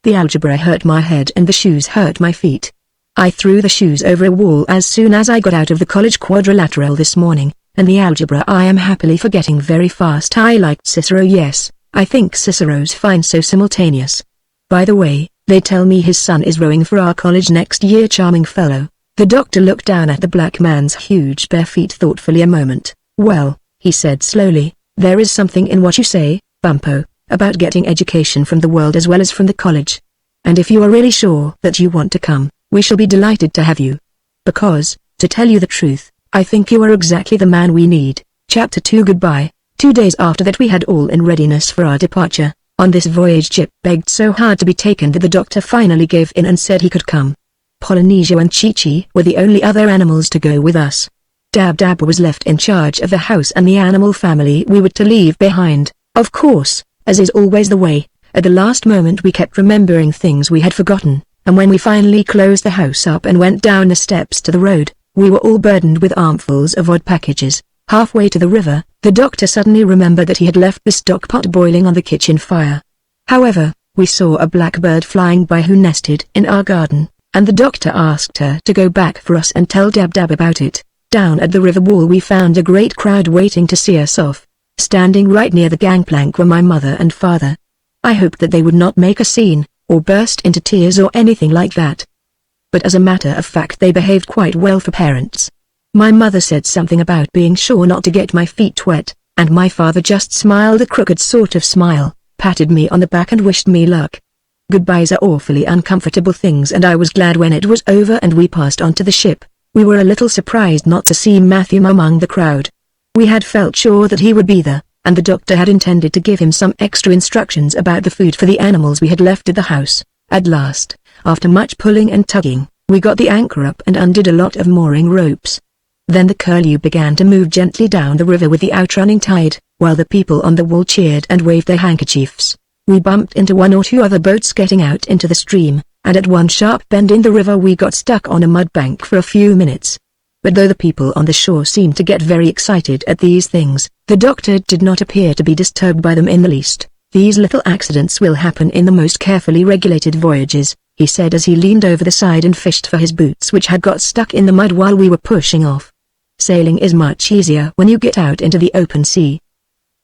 The algebra hurt my head and the shoes hurt my feet. I threw the shoes over a wall as soon as I got out of the college quadrilateral this morning, and the algebra I am happily forgetting very fast. I liked Cicero. Yes, I think Cicero's fine, so simultaneous. By the way, they tell me his son is rowing for our college next year. Charming fellow. The doctor looked down at the black man's huge bare feet thoughtfully a moment. Well, he said slowly, there is something in what you say, Bumpo, about getting education from the world as well as from the college. And if you are really sure that you want to come, we shall be delighted to have you. Because, to tell you the truth, I think you are exactly the man we need. Chapter 2. Goodbye. 2 days after that we had all in readiness for our departure. On this voyage Jip begged so hard to be taken that the doctor finally gave in and said he could come. Polynesia and Chi-Chi were the only other animals to go with us. Dab-Dab was left in charge of the house and the animal family we were to leave behind. Of course, as is always the way, at the last moment we kept remembering things we had forgotten, and when we finally closed the house up and went down the steps to the road, we were all burdened with armfuls of odd packages. Halfway to the river, the doctor suddenly remembered that he had left the stock pot boiling on the kitchen fire. However, we saw a blackbird flying by who nested in our garden, and the doctor asked her to go back for us and tell Dab-Dab about it. Down at the river wall we found a great crowd waiting to see us off. Standing right near the gangplank were my mother and father. I hoped that they would not make a scene, or burst into tears or anything like that. But as a matter of fact they behaved quite well for parents. My mother said something about being sure not to get my feet wet, and my father just smiled a crooked sort of smile, patted me on the back and wished me luck. Goodbyes are awfully uncomfortable things, and I was glad when it was over and we passed onto the ship. We were a little surprised not to see Matthew among the crowd. We had felt sure that he would be there, and the doctor had intended to give him some extra instructions about the food for the animals we had left at the house. At last, after much pulling and tugging, we got the anchor up and undid a lot of mooring ropes. Then the curlew began to move gently down the river with the outrunning tide, while the people on the wall cheered and waved their handkerchiefs. We bumped into 1 or 2 other boats getting out into the stream, and at one sharp bend in the river we got stuck on a mud bank for a few minutes. But though the people on the shore seemed to get very excited at these things, the doctor did not appear to be disturbed by them in the least. These little accidents will happen in the most carefully regulated voyages, he said as he leaned over the side and fished for his boots which had got stuck in the mud while we were pushing off. Sailing is much easier when you get out into the open sea.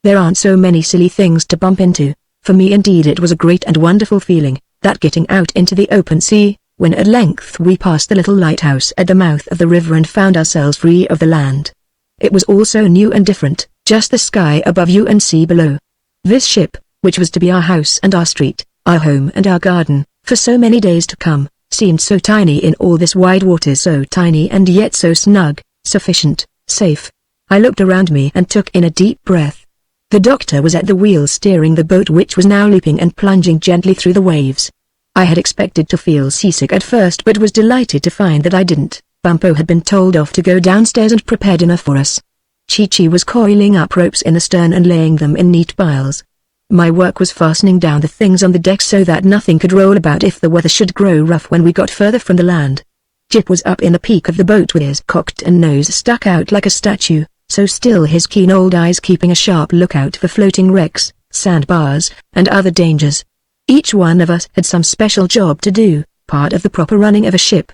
There aren't so many silly things to bump into. For me indeed it was a great and wonderful feeling, that getting out into the open sea, when at length we passed the little lighthouse at the mouth of the river and found ourselves free of the land. It was all so new and different, just the sky above you and sea below. This ship, which was to be our house and our street, our home and our garden, for so many days to come, seemed so tiny in all this wide water, so tiny and yet so snug, sufficient, safe. I looked around me and took in a deep breath. The doctor was at the wheel steering the boat which was now leaping and plunging gently through the waves. I had expected to feel seasick at first but was delighted to find that I didn't. Bumpo had been told off to go downstairs and prepare dinner for us. Chi-Chi was coiling up ropes in the stern and laying them in neat piles. My work was fastening down the things on the deck so that nothing could roll about if the weather should grow rough when we got further from the land. Jip was up in the peak of the boat with ears cocked and nose stuck out like a statue, so still his keen old eyes keeping a sharp lookout for floating wrecks, sandbars, and other dangers. Each one of us had some special job to do, part of the proper running of a ship.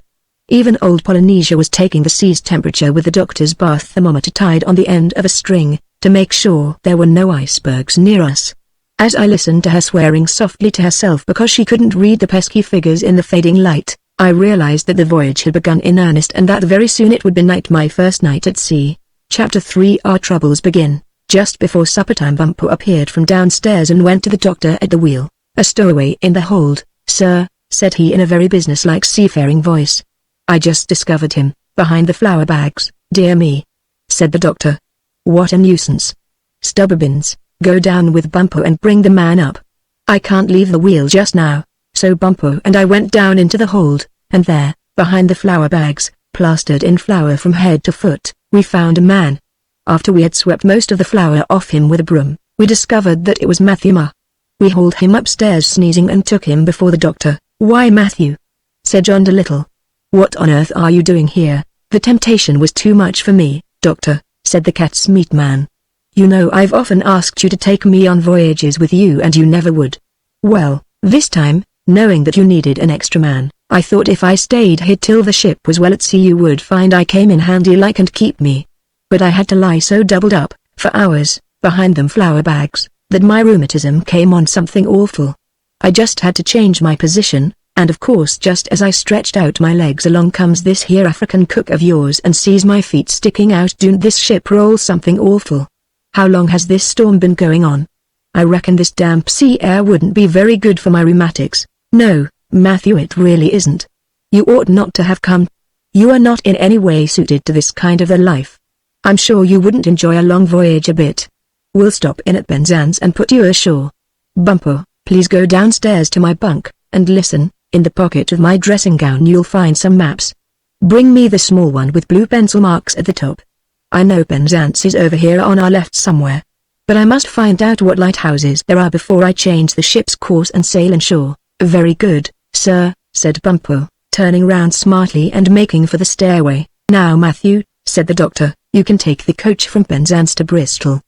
Even old Polynesia was taking the sea's temperature with the doctor's bath thermometer tied on the end of a string, to make sure there were no icebergs near us. As I listened to her swearing softly to herself because she couldn't read the pesky figures in the fading light, I realized that the voyage had begun in earnest and that very soon it would be night, my first night at sea. Chapter 3. Our troubles begin. Just before supper time, Bumpo appeared from downstairs and went to the doctor at the wheel. "A stowaway in the hold, sir," said he in a very businesslike seafaring voice. "I just discovered him, behind the flour bags." "Dear me," said the doctor. "What a nuisance. Stubbornbins, go down with Bumpo and bring the man up. I can't leave the wheel just now." So Bumpo and I went down into the hold, and there, behind the flour bags, plastered in flour from head to foot, we found a man. After we had swept most of the flour off him with a broom, we discovered that it was Matthew. We hauled him upstairs sneezing and took him before the doctor. "Why, Matthew?" said John Dolittle. "What on earth are you doing here?" "The temptation was too much for me, doctor," said the cat's meat man. "You know I've often asked you to take me on voyages with you and you never would. Well, this time, knowing that you needed an extra man, I thought if I stayed here till the ship was well at sea you would find I came in handy like and keep me. But I had to lie so doubled up, for hours, behind them flour bags, that my rheumatism came on something awful. I just had to change my position, and of course just as I stretched out my legs along comes this here African cook of yours and sees my feet sticking out. Don't this ship roll something awful? How long has this storm been going on? I reckon this damp sea air wouldn't be very good for my rheumatics." "No, Matthew, it really isn't. You ought not to have come. You are not in any way suited to this kind of a life. I'm sure you wouldn't enjoy a long voyage a bit. We'll stop in at Penzance and put you ashore. Bumpo, please go downstairs to my bunk, and listen, in the pocket of my dressing gown you'll find some maps. Bring me the small one with blue pencil marks at the top. I know Penzance is over here on our left somewhere. But I must find out what lighthouses there are before I change the ship's course and sail inshore." "Very good, sir," said Bumpo, turning round smartly and making for the stairway. "Now Matthew," said the doctor, "you can take the coach from Penzance to Bristol.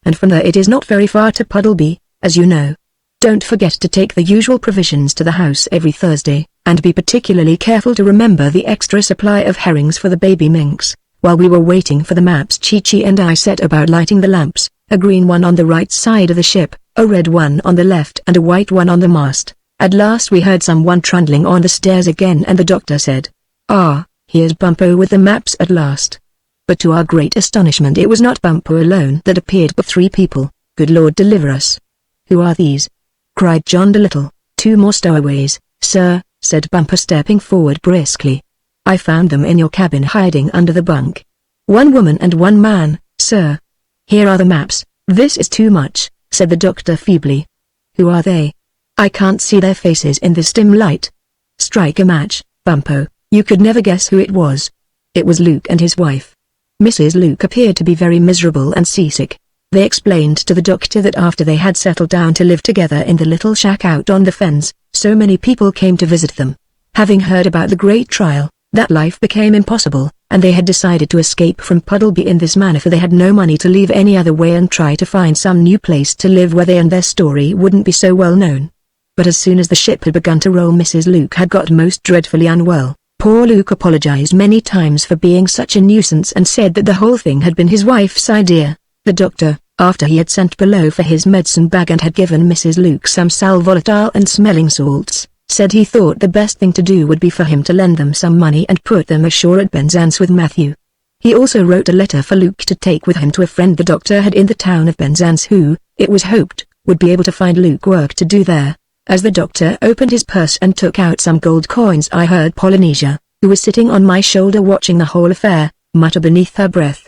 And from there it is not very far to Puddleby, as you know. Don't forget to take the usual provisions to the house every Thursday, and be particularly careful to remember the extra supply of herrings for the baby minks." While we were waiting for the maps, Chi-Chi and I set about lighting the lamps, a green one on the right side of the ship, a red one on the left and a white one on the mast. At last we heard someone trundling on the stairs again and the doctor said, "Ah, here's Bumpo with the maps at last." But to our great astonishment it was not Bumpo alone that appeared but 3 people. "Good Lord deliver us. Who are these?" cried John Dolittle. "2 more stowaways, sir," said Bumpo stepping forward briskly. "I found them in your cabin hiding under the bunk. 1 woman and 1 man, sir." "Here are the maps." "This is too much," said the doctor feebly. "Who are they? I can't see their faces in this dim light." "Strike a match, Bumpo, you could never guess who it was." It was Luke and his wife. Mrs. Luke appeared to be very miserable and seasick. They explained to the doctor that after they had settled down to live together in the little shack out on the fens, so many people came to visit them. Having heard about the great trial, that life became impossible, and they had decided to escape from Puddleby in this manner, for they had no money to leave any other way and try to find some new place to live where they and their story wouldn't be so well known. But as soon as the ship had begun to roll, Mrs. Luke had got most dreadfully unwell. Poor Luke apologized many times for being such a nuisance and said that the whole thing had been his wife's idea. The doctor, after he had sent below for his medicine bag and had given Mrs. Luke some sal volatile and smelling salts, said he thought the best thing to do would be for him to lend them some money and put them ashore at Penzance with Matthew. He also wrote a letter for Luke to take with him to a friend the doctor had in the town of Penzance who, it was hoped, would be able to find Luke work to do there. As the doctor opened his purse and took out some gold coins, I heard Polynesia, who was sitting on my shoulder watching the whole affair, mutter beneath her breath.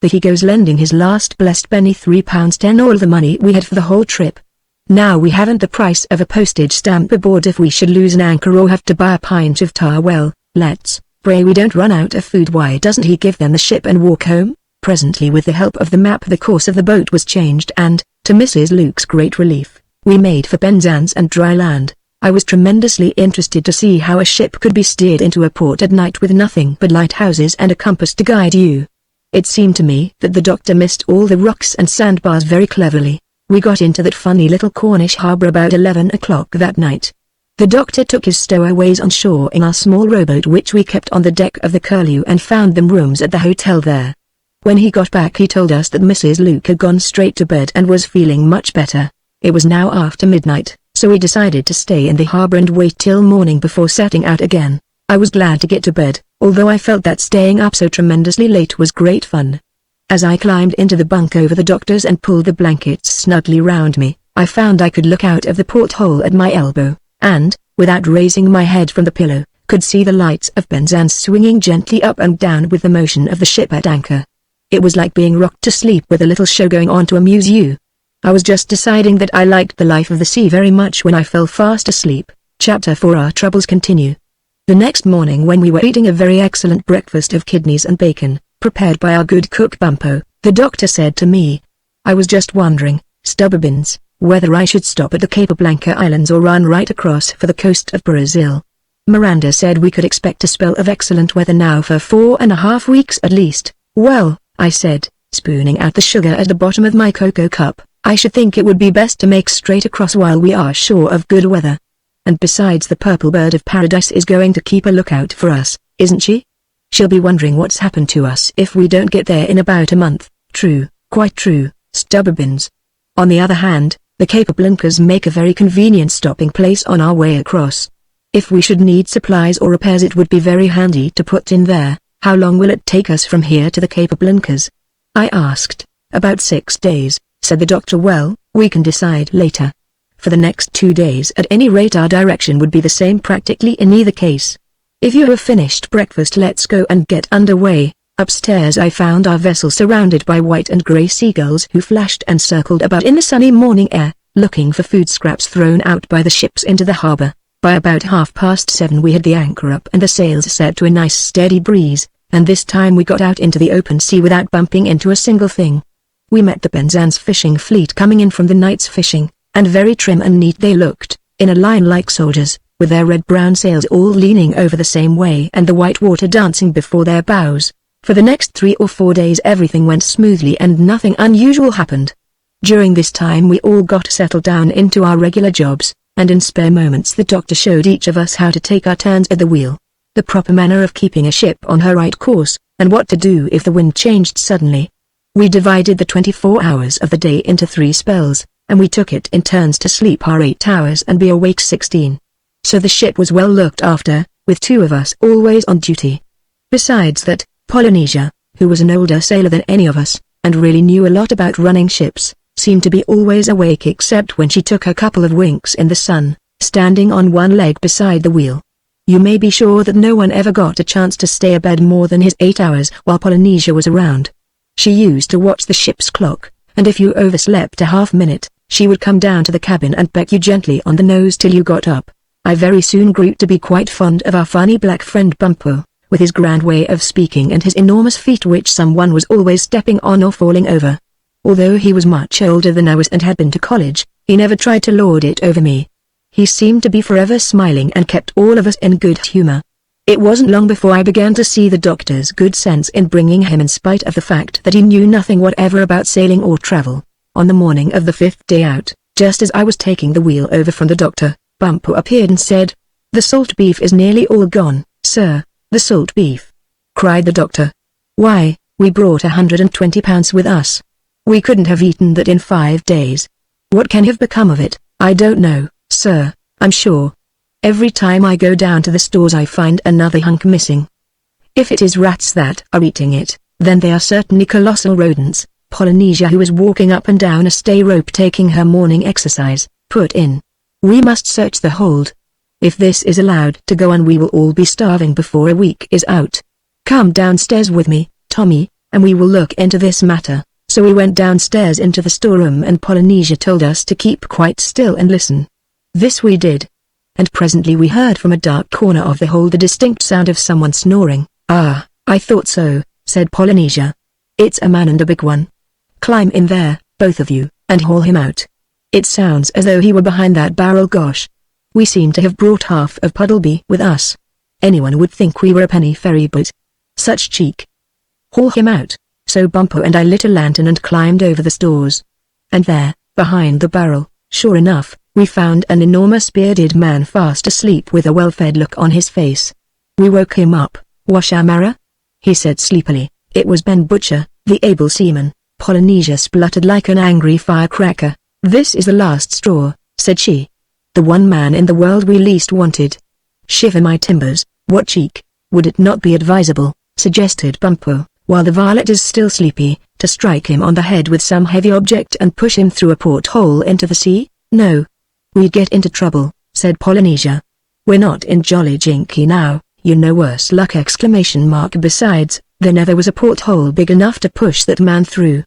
"There he goes lending his last blessed penny, £3.10, all the money we had for the whole trip. Now we haven't the price of a postage stamp aboard if we should lose an anchor or have to buy a pint of tar. Well, let's pray we don't run out of food. Why doesn't he give them the ship and walk home?" Presently, with the help of the map, the course of the boat was changed and, to Mrs. Luke's great relief, we made for Penzance and dry land. I was tremendously interested to see how a ship could be steered into a port at night with nothing but lighthouses and a compass to guide you. It seemed to me that the doctor missed all the rocks and sandbars very cleverly. We got into that funny little Cornish harbour about 11 o'clock that night. The doctor took his stowaways on shore in our small rowboat which we kept on the deck of the Curlew and found them rooms at the hotel there. When he got back he told us that Mrs. Luke had gone straight to bed and was feeling much better. It was now after midnight, so we decided to stay in the harbour and wait till morning before setting out again. I was glad to get to bed, although I felt that staying up so tremendously late was great fun. As I climbed into the bunk over the doctor's and pulled the blankets snugly round me, I found I could look out of the porthole at my elbow, and, without raising my head from the pillow, could see the lights of Penzance swinging gently up and down with the motion of the ship at anchor. It was like being rocked to sleep with a little show going on to amuse you. I was just deciding that I liked the life of the sea very much when I fell fast asleep. Chapter 4. Our troubles continue. The next morning, when we were eating a very excellent breakfast of kidneys and bacon, prepared by our good cook Bumpo, the doctor said to me, "I was just wondering, Stubbins, whether I should stop at the Capablanca Islands or run right across for the coast of Brazil." Miranda said we could expect a spell of excellent weather now for 4.5 weeks at least. "Well," I said, spooning out the sugar at the bottom of my cocoa cup, "I should think it would be best to make straight across while we are sure of good weather. And besides, the purple bird of paradise is going to keep a lookout for us, isn't she? She'll be wondering what's happened to us if we don't get there in about a month." "True, quite true, Stubbins. On the other hand, the Capablancas make a very convenient stopping place on our way across. If we should need supplies or repairs, it would be very handy to put in there." "How long will it take us from here to the Capablancas?" I asked. "About 6 days, said the doctor. "Well, we can decide later. For the next 2 days at any rate our direction would be the same practically in either case. If you have finished breakfast, let's go and get underway." Upstairs I found our vessel surrounded by white and grey seagulls who flashed and circled about in the sunny morning air, looking for food scraps thrown out by the ships into the harbour. By about 7:30 we had the anchor up and the sails set to a nice steady breeze, and this time we got out into the open sea without bumping into a single thing. We met the Penzance fishing fleet coming in from the night's fishing, and very trim and neat they looked, in a line like soldiers, with their red-brown sails all leaning over the same way and the white water dancing before their bows. For the next 3 or 4 days everything went smoothly and nothing unusual happened. During this time we all got settled down into our regular jobs, and in spare moments the doctor showed each of us how to take our turns at the wheel, the proper manner of keeping a ship on her right course, and what to do if the wind changed suddenly. We divided the 24 hours of the day into 3 spells, and we took it in turns to sleep our 8 hours and be awake 16. So the ship was well looked after, with 2 of us always on duty. Besides that, Polynesia, who was an older sailor than any of us, and really knew a lot about running ships, seemed to be always awake except when she took a couple of winks in the sun, standing on one leg beside the wheel. You may be sure that no one ever got a chance to stay abed more than his 8 hours while Polynesia was around. She used to watch the ship's clock, and if you overslept a half-minute, she would come down to the cabin and peck you gently on the nose till you got up. I very soon grew to be quite fond of our funny black friend Bumpo, with his grand way of speaking and his enormous feet which someone was always stepping on or falling over. Although he was much older than I was and had been to college, he never tried to lord it over me. He seemed to be forever smiling and kept all of us in good humor. It wasn't long before I began to see the doctor's good sense in bringing him in spite of the fact that he knew nothing whatever about sailing or travel. On the morning of the 5th day out, just as I was taking the wheel over from the doctor, Bumpo appeared and said, "The salt beef is nearly all gone, sir." "The salt beef?" cried the doctor. "Why, we brought 120 pounds with us. We couldn't have eaten that in 5 days. What can have become of it, I don't know, sir, I'm sure. Every time I go down to the stores I find another hunk missing. If it is rats that are eating it, then they are certainly colossal rodents." Polynesia, who was walking up and down a stay rope taking her morning exercise, put in. "We must search the hold. If this is allowed to go on we will all be starving before a week is out. Come downstairs with me, Tommy, and we will look into this matter." So we went downstairs into the storeroom and Polynesia told us to keep quite still and listen. This we did. And presently we heard from a dark corner of the hold the distinct sound of someone snoring. "Ah, I thought so," said Polynesia. "It's a man and a big one. Climb in there, both of you, and haul him out. It sounds as though he were behind that barrel. Gosh. We seem to have brought half of Puddleby with us. Anyone would think we were a penny ferry boat. Such cheek. Haul him out." So Bumpo and I lit a lantern and climbed over the stores. And there, behind the barrel, sure enough, we found an enormous bearded man fast asleep with a well-fed look on his face. We woke him up. "Washamara?" he said sleepily. It was Ben Butcher, the able seaman. Polynesia spluttered like an angry firecracker. "This is the last straw," said she. "The one man in the world we least wanted. Shiver my timbers, What cheek! Would it not be advisable, suggested Bumpo, while the violet is still sleepy, to strike him on the head with some heavy object and push him through a porthole into the sea? No. We'd get into trouble, said Polynesia. We're not in Jolly Jinky now, you know, worse luck! Besides, there never was a porthole big enough to push that man through.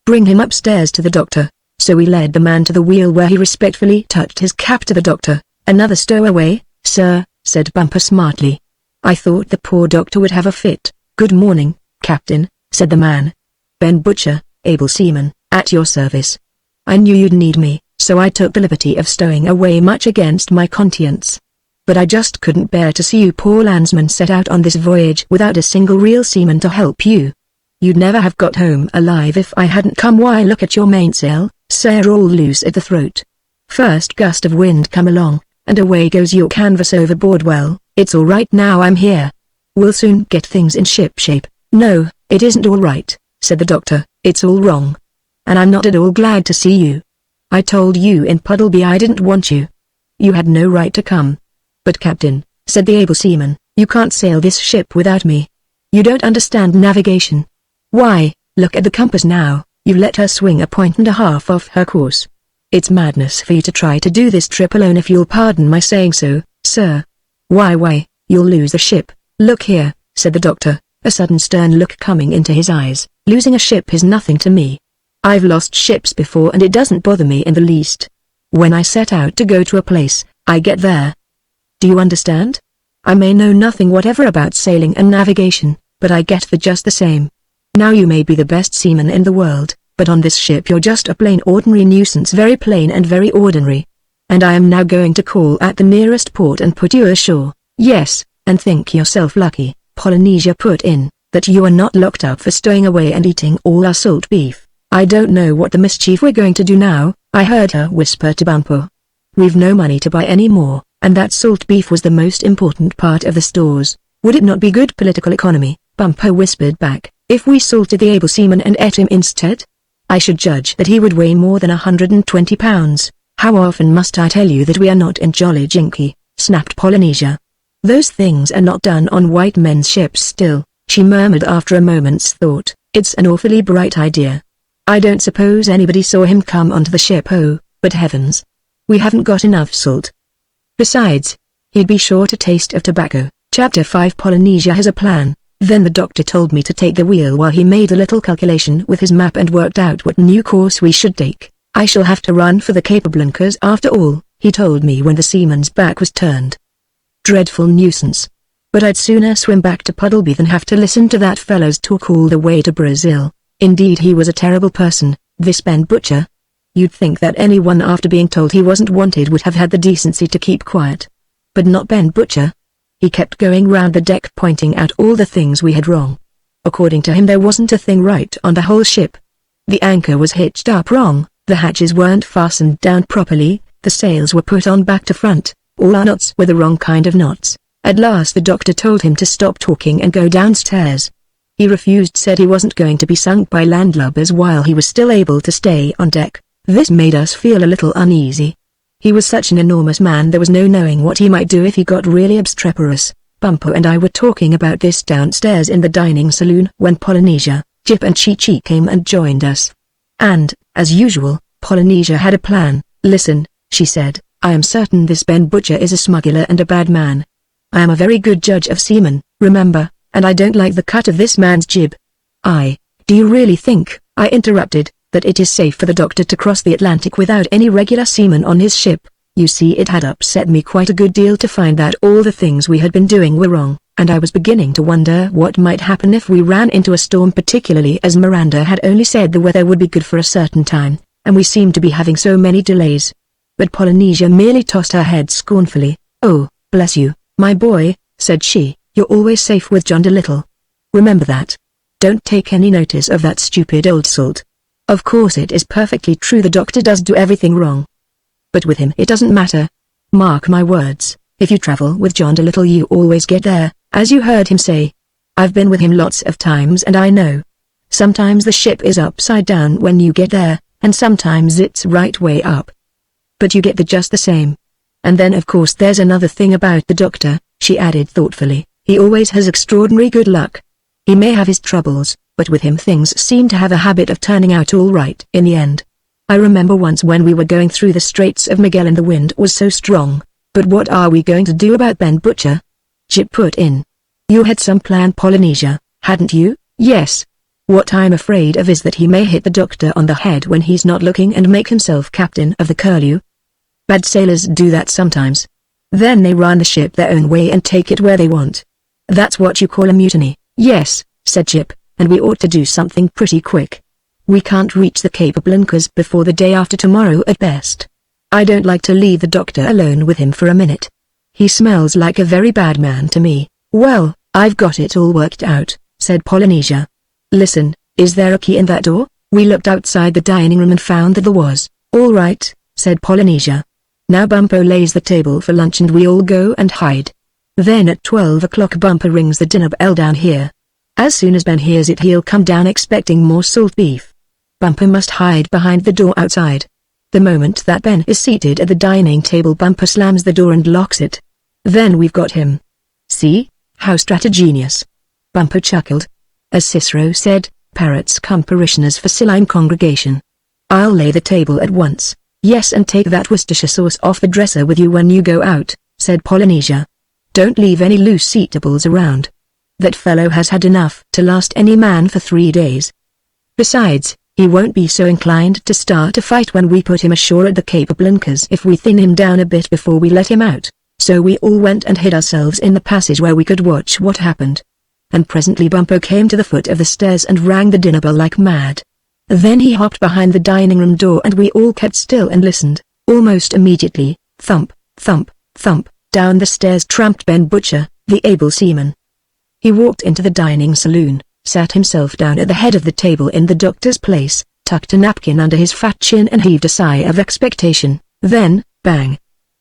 Bring him upstairs to the doctor. So we led the man to the wheel, where he respectfully touched his cap to the doctor. Another stowaway, sir, said Bumper smartly. I thought the poor doctor would have a fit. Good morning, Captain, said the man. Ben Butcher, able seaman, at your service. I knew you'd need me, so I took the liberty of stowing away, much against my conscience. But I just couldn't bear to see you poor landsmen set out on this voyage without a single real seaman to help you. You'd never have got home alive if I hadn't come. Why, look at your mainsail, sir, all loose at the throat. First gust of wind come along, and away goes your canvas overboard. Well, it's all right now I'm here. We'll soon get things in ship shape. No, it isn't all right, said the doctor, it's all wrong. And I'm not at all glad to see you. I told you in Puddleby I didn't want you. You had no right to come. But Captain, said the able seaman, you can't sail this ship without me. You don't understand navigation. Why, look at the compass now, you've let her swing a point and a half off her course. It's madness for you to try to do this trip alone, if you'll pardon my saying so, sir. Why, you'll lose the ship. Look here, said the doctor, a sudden stern look coming into his eyes. Losing a ship is nothing to me. I've lost ships before and it doesn't bother me in the least. When I set out to go to a place, I get there. Do you understand? I may know nothing whatever about sailing and navigation, but I get there just the same. Now you may be the best seaman in the world, but on this ship you're just a plain ordinary nuisance, very plain and very ordinary. And I am now going to call at the nearest port and put you ashore. Yes, and think yourself lucky, Polynesia put in, that you are not locked up for stowing away and eating all our salt beef. I don't know what the mischief we're going to do now, I heard her whisper to Bumpo. We've no money to buy any more, and that salt beef was the most important part of the stores. Would it not be good political economy, Bumpo whispered back, if we salted the able seaman and ate him instead? I should judge that he would weigh more than 120 pounds. How often must I tell you that we are not in Jolly Jinky, snapped Polynesia. Those things are not done on white men's ships still, she murmured after a moment's thought. It's an awfully bright idea. I don't suppose anybody saw him come onto the ship. Oh, but heavens. We haven't got enough salt. Besides, he'd be sure to taste of tobacco. Chapter 5 Polynesia has a plan. Then the doctor told me to take the wheel while he made a little calculation with his map and worked out what new course we should take. I shall have to run for the Capablancas after all, he told me when the seaman's back was turned. Dreadful nuisance. But I'd sooner swim back to Puddleby than have to listen to that fellow's talk all the way to Brazil. Indeed, he was a terrible person, this Ben Butcher. You'd think that anyone after being told he wasn't wanted would have had the decency to keep quiet. But not Ben Butcher. He kept going round the deck pointing out all the things we had wrong. According to him there wasn't a thing right on the whole ship. The anchor was hitched up wrong, the hatches weren't fastened down properly, the sails were put on back to front, all our knots were the wrong kind of knots. At last the doctor told him to stop talking and go downstairs. He refused, said he wasn't going to be sunk by landlubbers while he was still able to stay on deck. This made us feel a little uneasy. He was such an enormous man, there was no knowing what he might do if he got really obstreperous. Bumpo and I were talking about this downstairs in the dining saloon when Polynesia, Jip and Chi-Chi came and joined us. And, as usual, Polynesia had a plan. Listen, she said, I am certain this Ben Butcher is a smuggler and a bad man. I am a very good judge of seamen, remember, and I don't like the cut of this man's jib. Do you really think, I interrupted, that it is safe for the doctor to cross the Atlantic without any regular seamen on his ship? You see, it had upset me quite a good deal to find that all the things we had been doing were wrong, and I was beginning to wonder what might happen if we ran into a storm, particularly as Miranda had only said the weather would be good for a certain time, and we seemed to be having so many delays. But Polynesia merely tossed her head scornfully. Oh, bless you, my boy, said she, you're always safe with John Dolittle. Remember that. Don't take any notice of that stupid old salt. Of course it is perfectly true the doctor does do everything wrong. But with him it doesn't matter. Mark my words, if you travel with John Dolittle you always get there, as you heard him say. I've been with him lots of times and I know. Sometimes the ship is upside down when you get there, and sometimes it's right way up. But you get there just the same. And then of course there's another thing about the doctor, she added thoughtfully. He always has extraordinary good luck. He may have his troubles, but with him things seem to have a habit of turning out all right in the end. I remember once when we were going through the Straits of Magellan the wind was so strong. But what are we going to do about Ben Butcher? Chip put in. You had some plan, Polynesia, hadn't you? Yes. What I'm afraid of is that he may hit the doctor on the head when he's not looking and make himself captain of the Curlew. Bad sailors do that sometimes. Then they run the ship their own way and take it where they want. That's what you call a mutiny. Yes, said Chip, and we ought to do something pretty quick. We can't reach the Cape of Blinkers before the day after tomorrow at best. I don't like to leave the doctor alone with him for a minute. He smells like a very bad man to me. Well, I've got it all worked out, said Polynesia. Listen, is there a key in that door? We looked outside the dining room and found that there was. All right, said Polynesia. Now Bumpo lays the table for lunch and we all go and hide. Then at 12 o'clock Bumpo rings the dinner bell down here. As soon as Ben hears it he'll come down expecting more salt beef. Bumpo must hide behind the door outside. The moment that Ben is seated at the dining table Bumpo slams the door and locks it. Then we've got him. See? How strategenius. Bumpo chuckled. As Cicero said, parrots come parishioners for Silline congregation. I'll lay the table at once. Yes, and take that Worcestershire sauce off the dresser with you when you go out, said Polynesia. Don't leave any loose eatables around. That fellow has had enough to last any man for 3 days. Besides, he won't be so inclined to start a fight when we put him ashore at the Cape of Blinkers if we thin him down a bit before we let him out. So we all went and hid ourselves in the passage where we could watch what happened. And presently Bumpo came to the foot of the stairs and rang the dinner bell like mad. Then he hopped behind the dining room door and we all kept still and listened. Almost immediately, thump, thump, thump, down the stairs tramped Ben Butcher, the able seaman. He walked into the dining saloon, sat himself down at the head of the table in the doctor's place, tucked a napkin under his fat chin and heaved a sigh of expectation. Then, bang!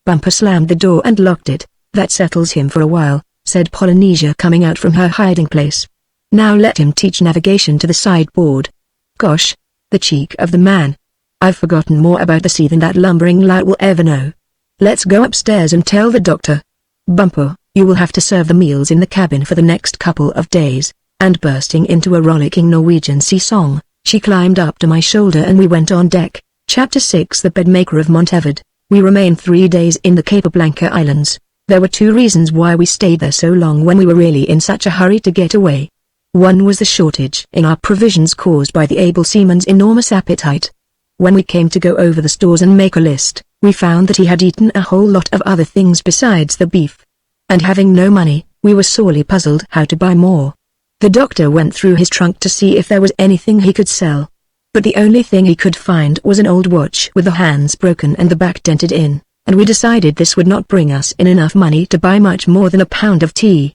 Bumpo slammed the door and locked it. That settles him for a while, said Polynesia coming out from her hiding place. Now let him teach navigation to the sideboard. Gosh, the cheek of the man. I've forgotten more about the sea than that lumbering lout will ever know. Let's go upstairs and tell the doctor. Bumpo, you will have to serve the meals in the cabin for the next couple of days. And bursting into a rollicking Norwegian sea song, she climbed up to my shoulder and we went on deck. Chapter 6 The Bedmaker of Montevard. We remained 3 days in the Cape of Blanca Islands. There were 2 reasons why we stayed there so long when we were really in such a hurry to get away. One was the shortage in our provisions caused by the able seaman's enormous appetite. When we came to go over the stores and make a list, we found that he had eaten a whole lot of other things besides the beef. And having no money, we were sorely puzzled how to buy more. The doctor went through his trunk to see if there was anything he could sell. But the only thing he could find was an old watch with the hands broken and the back dented in, and we decided this would not bring us in enough money to buy much more than a pound of tea.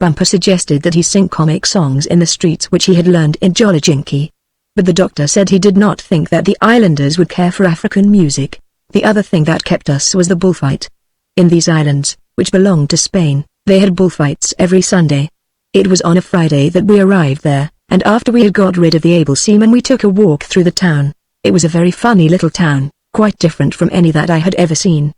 Bumpo suggested that he sing comic songs in the streets which he had learned in Jolly Jinky. But the doctor said he did not think that the islanders would care for African music. The other thing that kept us was the bullfight. In these islands, which belonged to Spain, they had bullfights every Sunday. It was on a Friday that we arrived there, and after we had got rid of the able seaman we took a walk through the town. It was a very funny little town, quite different from any that I had ever seen.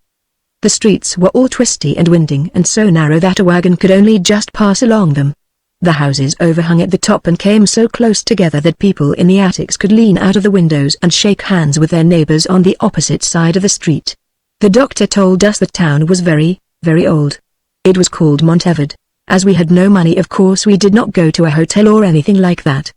The streets were all twisty and winding and so narrow that a wagon could only just pass along them. The houses overhung at the top and came so close together that people in the attics could lean out of the windows and shake hands with their neighbors on the opposite side of the street. The doctor told us the town was very, very old. It was called Montevard. As we had no money, of course we did not go to a hotel or anything like that.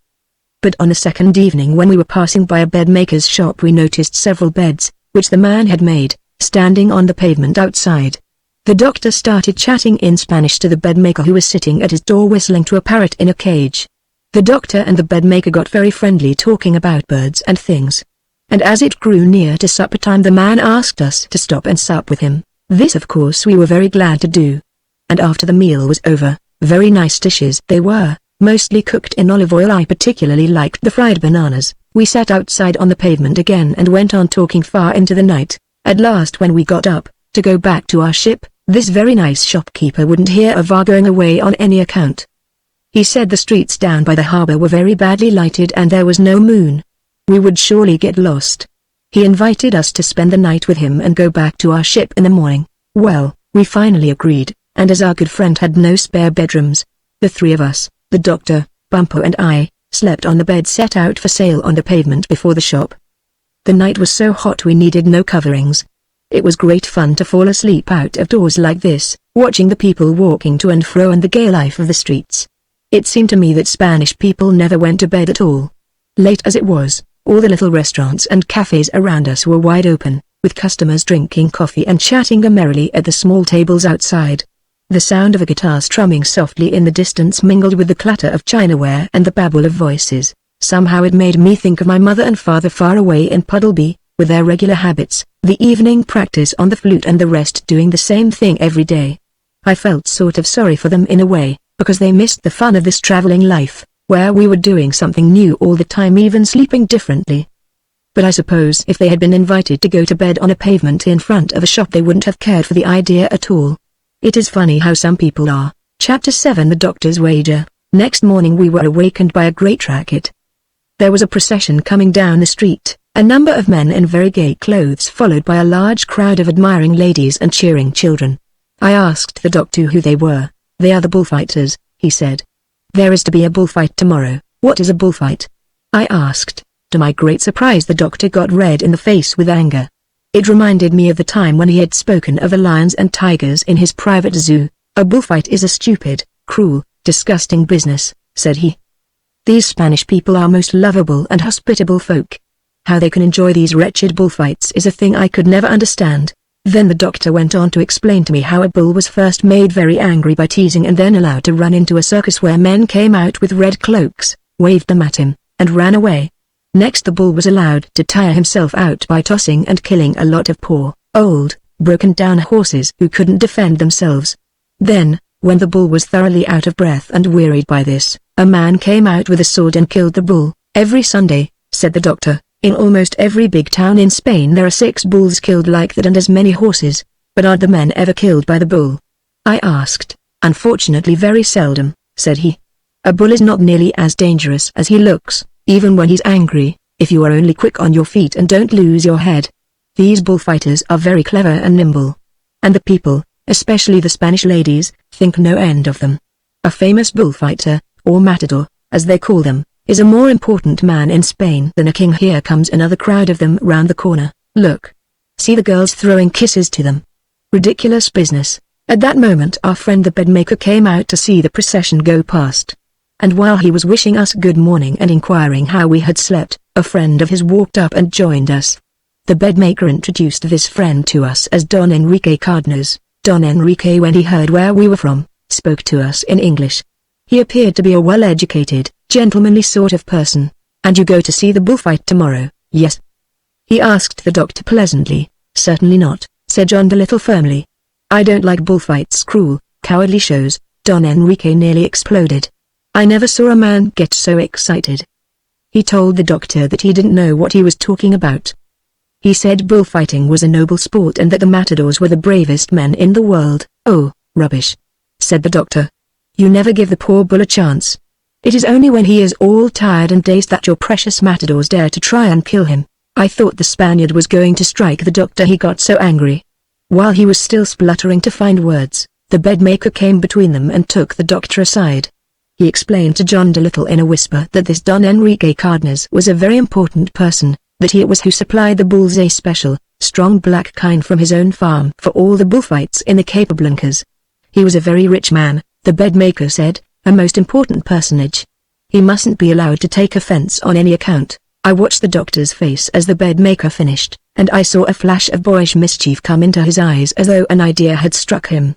But on the second evening when we were passing by a bedmaker's shop we noticed several beds, which the man had made, standing on the pavement outside. The doctor started chatting in Spanish to the bedmaker who was sitting at his door whistling to a parrot in a cage. The doctor and the bedmaker got very friendly talking about birds and things. And as it grew near to supper time the man asked us to stop and sup with him. This of course we were very glad to do. And after the meal was over, very nice dishes they were, mostly cooked in olive oil. I particularly liked the fried bananas. We sat outside on the pavement again and went on talking far into the night. At last when we got up, to go back to our ship, this very nice shopkeeper wouldn't hear of our going away on any account. He said the streets down by the harbor were very badly lighted and there was no moon. We would surely get lost. He invited us to spend the night with him and go back to our ship in the morning. Well, we finally agreed, and as our good friend had no spare bedrooms, the three of us, the doctor, Bumpo and I, slept on the bed set out for sale on the pavement before the shop. The night was so hot we needed no coverings. It was great fun to fall asleep out of doors like this, watching the people walking to and fro and the gay life of the streets. It seemed to me that Spanish people never went to bed at all. Late as it was, all the little restaurants and cafes around us were wide open, with customers drinking coffee and chatting merrily at the small tables outside. The sound of a guitar strumming softly in the distance mingled with the clatter of chinaware and the babble of voices. Somehow it made me think of my mother and father far away in Puddleby, with their regular habits, the evening practice on the flute and the rest doing the same thing every day. I felt sort of sorry for them in a way, because they missed the fun of this traveling life, where we were doing something new all the time, even sleeping differently. But I suppose if they had been invited to go to bed on a pavement in front of a shop they wouldn't have cared for the idea at all. It is funny how some people are. Chapter 7 The Doctor's Wager. Next morning we were awakened by a great racket. There was a procession coming down the street, a number of men in very gay clothes followed by a large crowd of admiring ladies and cheering children. I asked the doctor who they were. They are the bullfighters, he said. There is to be a bullfight tomorrow. What is a bullfight? I asked. To my great surprise the doctor got red in the face with anger. It reminded me of the time when he had spoken of the lions and tigers in his private zoo. A bullfight is a stupid, cruel, disgusting business, said he. These Spanish people are most lovable and hospitable folk. How they can enjoy these wretched bullfights is a thing I could never understand. Then the doctor went on to explain to me how a bull was first made very angry by teasing and then allowed to run into a circus where men came out with red cloaks, waved them at him, and ran away. Next the bull was allowed to tire himself out by tossing and killing a lot of poor, old, broken-down horses who couldn't defend themselves. Then, when the bull was thoroughly out of breath and wearied by this, a man came out with a sword and killed the bull. Every Sunday, said the doctor, in almost every big town in Spain there are 6 bulls killed like that and as many horses, but aren't the men ever killed by the bull? I asked. Unfortunately very seldom, said he. A bull is not nearly as dangerous as he looks, even when he's angry, if you are only quick on your feet and don't lose your head. These bullfighters are very clever and nimble. And the people, especially the Spanish ladies, think no end of them. A famous bullfighter, or matador, as they call them, is a more important man in Spain than a king. Here comes another crowd of them round the corner. Look. See the girls throwing kisses to them. Ridiculous business. At that moment our friend the bedmaker came out to see the procession go past. And while he was wishing us good morning and inquiring how we had slept, a friend of his walked up and joined us. The bedmaker introduced this friend to us as Don Enrique Cardenas. Don Enrique, when he heard where we were from, spoke to us in English. He appeared to be a well-educated, gentlemanly sort of person. And you go to see the bullfight tomorrow, yes? He asked the doctor pleasantly. Certainly not, said John Dolittle firmly. I don't like bullfights. Cruel, cowardly shows. Don Enrique nearly exploded. I never saw a man get so excited. He told the doctor that he didn't know what he was talking about. He said bullfighting was a noble sport and that the matadors were the bravest men in the world. Oh, rubbish, said the doctor. You never give the poor bull a chance. It is only when he is all tired and dazed that your precious matadors dare to try and kill him. I thought the Spaniard was going to strike the doctor, he got so angry. While he was still spluttering to find words, the bedmaker came between them and took the doctor aside. He explained to John Dolittle in a whisper that this Don Enrique Cardenas was a very important person, that he it was who supplied the bulls a special, strong black kind from his own farm for all the bullfights in the Capablancas. He was a very rich man, the bedmaker said, a most important personage. He mustn't be allowed to take offense on any account. I watched the doctor's face as the bedmaker finished, and I saw a flash of boyish mischief come into his eyes as though an idea had struck him.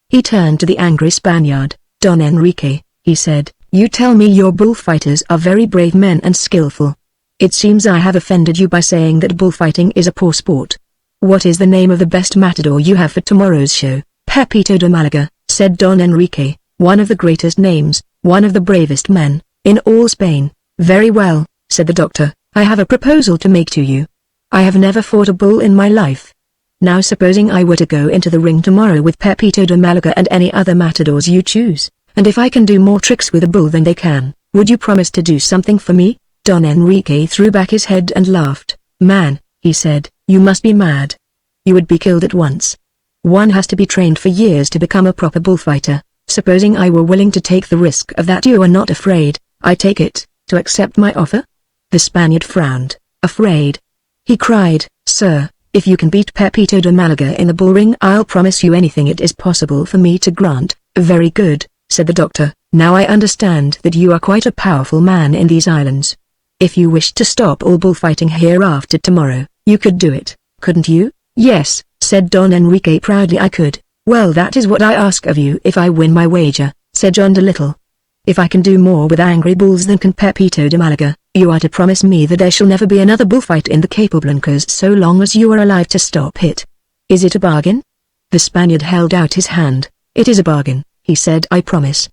He turned to the angry Spaniard. Don Enrique, he said, you tell me your bullfighters are very brave men and skillful. It seems I have offended you by saying that bullfighting is a poor sport. What is the name of the best matador you have for tomorrow's show? Pepito de Malaga, said Don Enrique, one of the greatest names, one of the bravest men, in all Spain. Very well, said the doctor, I have a proposal to make to you. I have never fought a bull in my life. Now supposing I were to go into the ring tomorrow with Pepito de Malaga and any other matadors you choose, and if I can do more tricks with a bull than they can, would you promise to do something for me? Don Enrique threw back his head and laughed. Man, he said, you must be mad. You would be killed at once. One has to be trained for years to become a proper bullfighter. Supposing I were willing to take the risk of that, you are not afraid, I take it, to accept my offer?" The Spaniard frowned. "Afraid?" he cried. "Sir, if you can beat Pepito de Malaga in the bull ring, I'll promise you anything it is possible for me to grant." "Very good," said the doctor. "Now I understand that you are quite a powerful man in these islands. If you wished to stop all bullfighting here after tomorrow, you could do it, couldn't you?" "Yes," said Don Enrique proudly, "I could." "Well, that is what I ask of you if I win my wager," said John Dolittle. "If I can do more with angry bulls than can Pepito de Malaga, you are to promise me that there shall never be another bullfight in the Cape Blancas so long as you are alive to stop it. Is it a bargain?" The Spaniard held out his hand. "It is a bargain," he said. "I promise.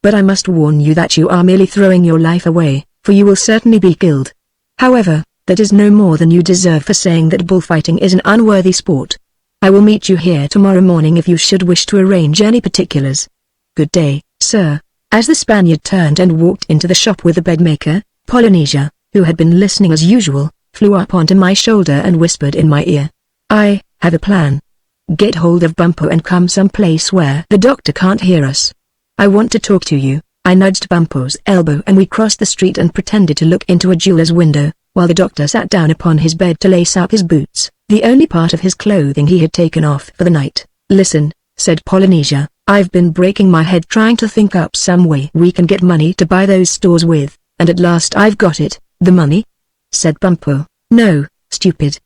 But I must warn you that you are merely throwing your life away, for you will certainly be killed. However, that is no more than you deserve for saying that bullfighting is an unworthy sport. I will meet you here tomorrow morning if you should wish to arrange any particulars. Good day, sir." As the Spaniard turned and walked into the shop with the bedmaker, Polynesia, who had been listening as usual, flew up onto my shoulder and whispered in my ear, "I have a plan. Get hold of Bumpo and come someplace where the doctor can't hear us. I want to talk to you." I nudged Bumpo's elbow and we crossed the street and pretended to look into a jeweler's window, while the doctor sat down upon his bed to lace up his boots, the only part of his clothing he had taken off for the night. "Listen," said Polynesia, "I've been breaking my head trying to think up some way we can get money to buy those stores with, and at last I've got it." "The money?" said Bumpo. "No, stupid.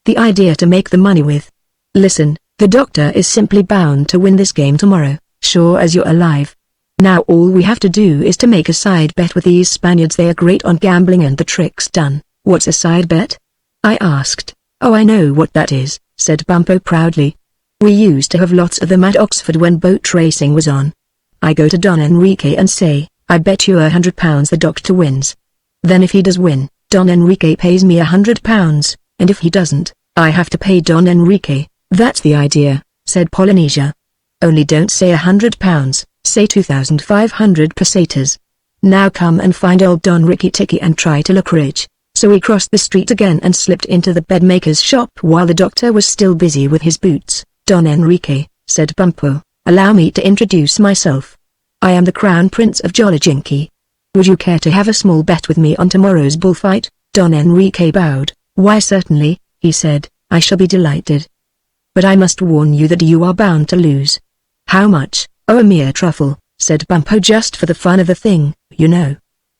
The idea to make the money with. Listen, the doctor is simply bound to win this game tomorrow, sure as you're alive. Now all we have to do is to make a side bet with these Spaniards. They are great on gambling and the trick's done." "What's a side bet?" I asked. "Oh, I know what that is," said Bumpo proudly. "We used to have lots of them at Oxford when boat racing was on. I go to Don Enrique and say, I bet you £100 the doctor wins. Then if he does win, Don Enrique pays me £100, and if he doesn't, I have to pay Don Enrique." "That's the idea," said Polynesia. "Only don't say £100, say 2,500 pesetas. Now come and find old Don Ricky Ticky and try to look rich." So we crossed the street again and slipped into the bedmaker's shop while the doctor was still busy with his boots. "Don Enrique," said Bumpo, "allow me to introduce myself. I am the Crown Prince of Jollajinki. Would you care to have a small bet with me on tomorrow's bullfight?" Don Enrique bowed. "Why certainly," he said, "I shall be delighted. But I must warn you that you are bound to lose." "How much?" "Oh, a mere truffle," said Bumpo, "just for the fun of the thing, you know."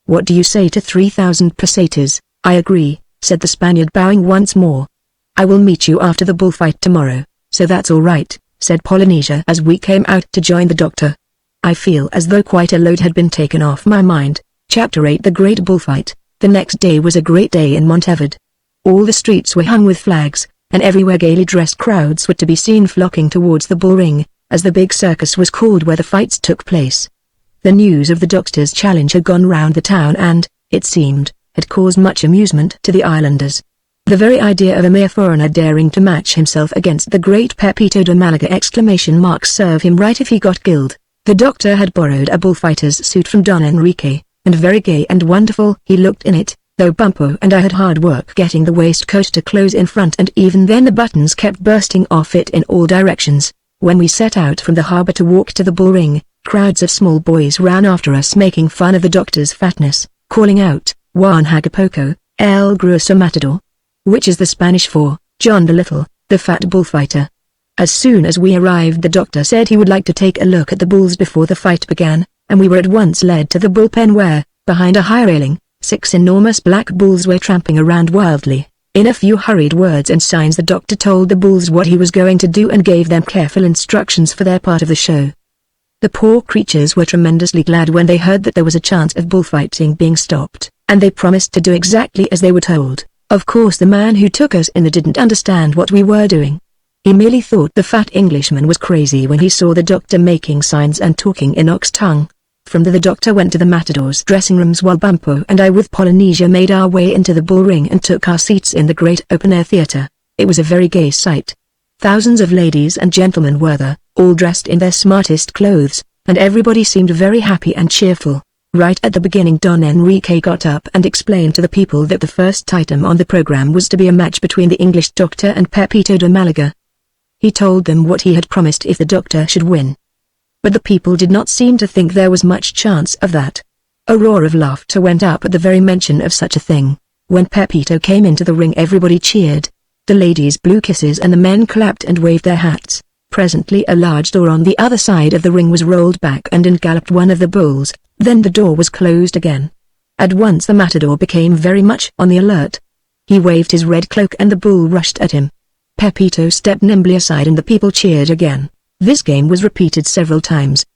"What do you say to 3,000 pesetas?" "I agree," said the Spaniard, bowing once more. "I will meet you after the bullfight tomorrow." "So that's all right," said Polynesia as we came out to join the doctor. I feel as though quite a load had been taken off my mind. Chapter 8: The Great Bullfight. The next day was a great day in Monteverde. All the streets were hung with flags, and everywhere gaily dressed crowds were to be seen flocking towards the bull ring, as the big circus was called where the fights took place. The news of the doctor's challenge had gone round the town and, it seemed, had caused much amusement to the islanders. The very idea of a mere foreigner daring to match himself against the great Pepito de Malaga! Serve him right if he got killed. The doctor had borrowed a bullfighter's suit from Don Enrique, and very gay and wonderful he looked in it, though Bumpo and I had hard work getting the waistcoat to close in front, and even then the buttons kept bursting off it in all directions. When we set out from the harbor to walk to the bull ring, crowds of small boys ran after us making fun of the doctor's fatness, calling out, "Juan Hagapoco, El Grueso Matador," which is the Spanish for, John Dolittle, the fat bullfighter. As soon as we arrived, the doctor said he would like to take a look at the bulls before the fight began, and we were at once led to the bullpen where, behind a high railing, 6 enormous black bulls were tramping around wildly. In a few hurried words and signs the doctor told the bulls what he was going to do and gave them careful instructions for their part of the show. The poor creatures were tremendously glad when they heard that there was a chance of bullfighting being stopped, and they promised to do exactly as they were told. Of course the man who took us in didn't understand what we were doing. He merely thought the fat Englishman was crazy when he saw the doctor making signs and talking in ox tongue. From there the doctor went to the matadors' dressing rooms while Bumpo and I with Polynesia made our way into the bull ring and took our seats in the great open-air theater. It was a very gay sight. Thousands of ladies and gentlemen were there, all dressed in their smartest clothes, and everybody seemed very happy and cheerful. Right at the beginning Don Enrique got up and explained to the people that the first item on the program was to be a match between the English doctor and Pepito de Malaga. He told them what he had promised if the doctor should win. But the people did not seem to think there was much chance of that. A roar of laughter went up at the very mention of such a thing. When Pepito came into the ring, everybody cheered. The ladies blew kisses and the men clapped and waved their hats. Presently a large door on the other side of the ring was rolled back and in galloped one of the bulls. Then the door was closed again. At once the matador became very much on the alert. He waved his red cloak and the bull rushed at him. Pepito stepped nimbly aside and the people cheered again. This game was repeated several times.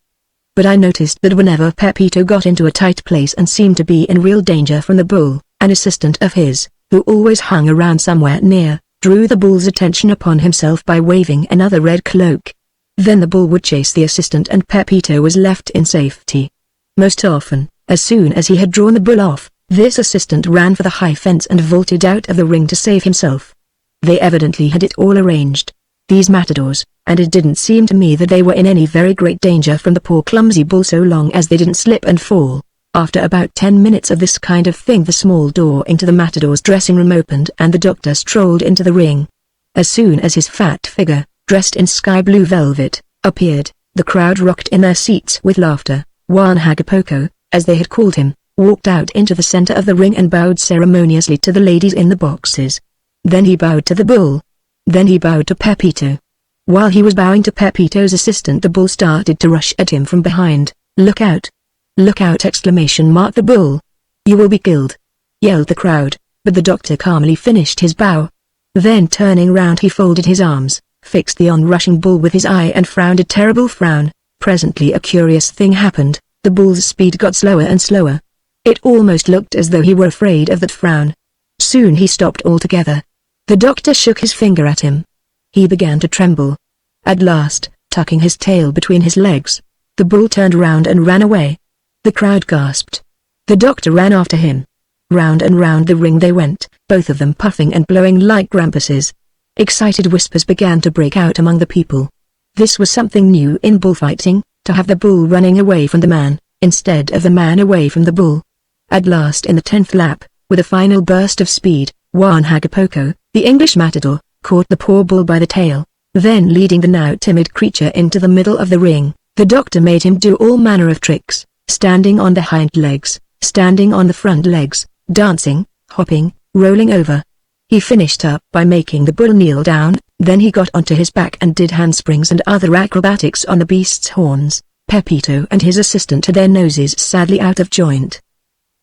But I noticed that whenever Pepito got into a tight place and seemed to be in real danger from the bull, an assistant of his, who always hung around somewhere near, drew the bull's attention upon himself by waving another red cloak. Then the bull would chase the assistant and Pepito was left in safety. Most often, as soon as he had drawn the bull off, this assistant ran for the high fence and vaulted out of the ring to save himself. They evidently had it all arranged, these matadors, and it didn't seem to me that they were in any very great danger from the poor clumsy bull so long as they didn't slip and fall. After about 10 minutes of this kind of thing, the small door into the matador's dressing room opened and the doctor strolled into the ring. As soon as his fat figure, dressed in sky blue velvet, appeared, the crowd rocked in their seats with laughter. Juan Hagapoco, as they had called him, walked out into the center of the ring and bowed ceremoniously to the ladies in the boxes. Then he bowed to the bull. Then he bowed to Pepito. While he was bowing to Pepito's assistant, the bull started to rush at him from behind. "Look out! Look out!" exclamation mark the bull. "You will be killed!" yelled the crowd, but the doctor calmly finished his bow. Then turning round he folded his arms, fixed the onrushing bull with his eye and frowned a terrible frown. Presently a curious thing happened, the bull's speed got slower and slower. It almost looked as though he were afraid of that frown. Soon he stopped altogether. The doctor shook his finger at him. He began to tremble. At last, tucking his tail between his legs, the bull turned round and ran away. The crowd gasped. The doctor ran after him. Round and round the ring they went, both of them puffing and blowing like grampuses. Excited whispers began to break out among the people. This was something new in bullfighting, to have the bull running away from the man, instead of the man away from the bull. At last, in the 10th lap, with a final burst of speed, Juan Hagapoco, the English matador, caught the poor bull by the tail. Then leading the now timid creature into the middle of the ring, the doctor made him do all manner of tricks, standing on the hind legs, standing on the front legs, dancing, hopping, rolling over. He finished up by making the bull kneel down, then he got onto his back and did handsprings and other acrobatics on the beast's horns. Pepito and his assistant had their noses sadly out of joint.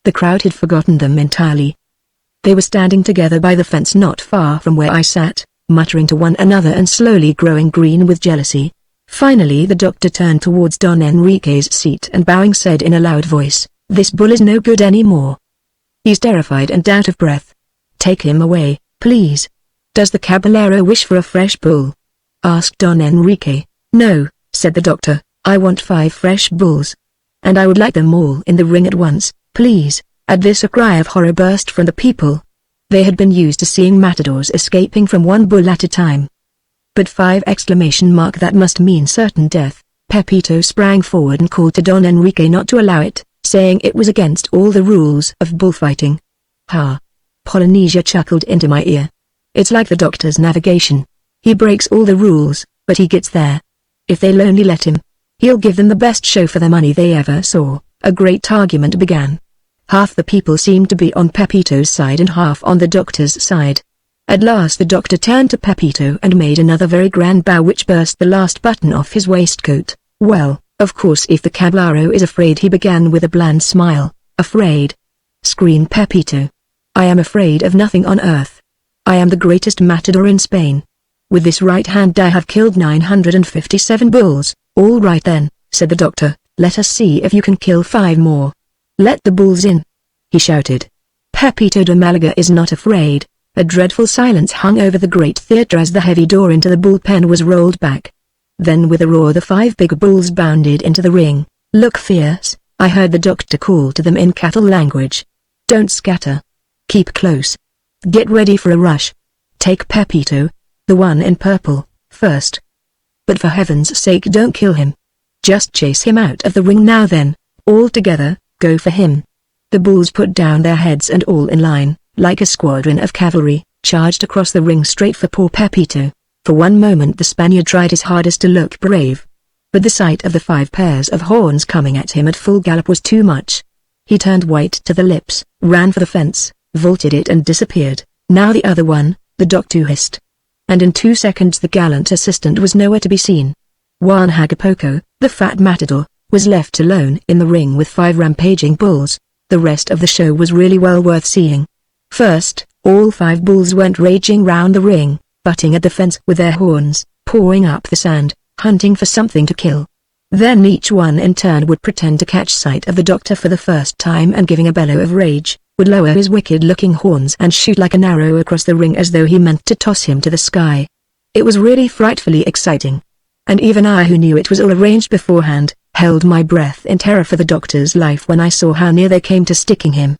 The crowd had forgotten them entirely. They were standing together by the fence not far from where I sat, muttering to one another and slowly growing green with jealousy. Finally the doctor turned towards Don Enrique's seat and bowing said in a loud voice, "This bull is no good anymore. He's terrified and out of breath. Take him away, please." "Does the caballero wish for a fresh bull?" asked Don Enrique. "No," said the doctor, "I want 5 fresh bulls. And I would like them all in the ring at once, please." At this a cry of horror burst from the people. They had been used to seeing matadors escaping from one bull at a time. But 5 exclamation mark, that must mean certain death. Pepito sprang forward and called to Don Enrique not to allow it, saying it was against all the rules of bullfighting. "Ha!" Polynesia chuckled into my ear. "It's like the doctor's navigation. He breaks all the rules, but he gets there. If they'll only let him, he'll give them the best show for the money they ever saw." A great argument began. Half the people seemed to be on Pepito's side and half on the doctor's side. At last the doctor turned to Pepito and made another very grand bow which burst the last button off his waistcoat. "Well, of course if the caballero is afraid," he began with a bland smile. "Afraid?" screamed Pepito. "I am afraid of nothing on earth. I am the greatest matador in Spain. With this right hand I have killed 957 bulls." "All right then," said the doctor, "let us see if you can kill 5 more. Let the bulls in," he shouted. Pepito de Malaga is not afraid. A dreadful silence hung over the great theatre as the heavy door into the bullpen was rolled back. Then with a roar the 5 big bulls bounded into the ring. "Look fierce," I heard the doctor call to them in cattle language. "Don't scatter. Keep close. Get ready for a rush. Take Pepito, the one in purple, first. But for heaven's sake don't kill him. Just chase him out of the ring now then, all together. Go for him." The bulls put down their heads and all in line, like a squadron of cavalry, charged across the ring straight for poor Pepito. For one moment the Spaniard tried his hardest to look brave. But the sight of the 5 pairs of horns coming at him at full gallop was too much. He turned white to the lips, ran for the fence, vaulted it and disappeared. Now the other one, the doctor hissed. And in 2 seconds the gallant assistant was nowhere to be seen. Juan Hagapoco, the fat matador, was left alone in the ring with 5 rampaging bulls. The rest of the show was really well worth seeing. First, all 5 bulls went raging round the ring, butting at the fence with their horns, pawing up the sand, hunting for something to kill. Then each one in turn would pretend to catch sight of the doctor for the first time and giving a bellow of rage, would lower his wicked-looking horns and shoot like an arrow across the ring as though he meant to toss him to the sky. It was really frightfully exciting. And even I, who knew it was all arranged beforehand, held my breath in terror for the doctor's life when I saw how near they came to sticking him.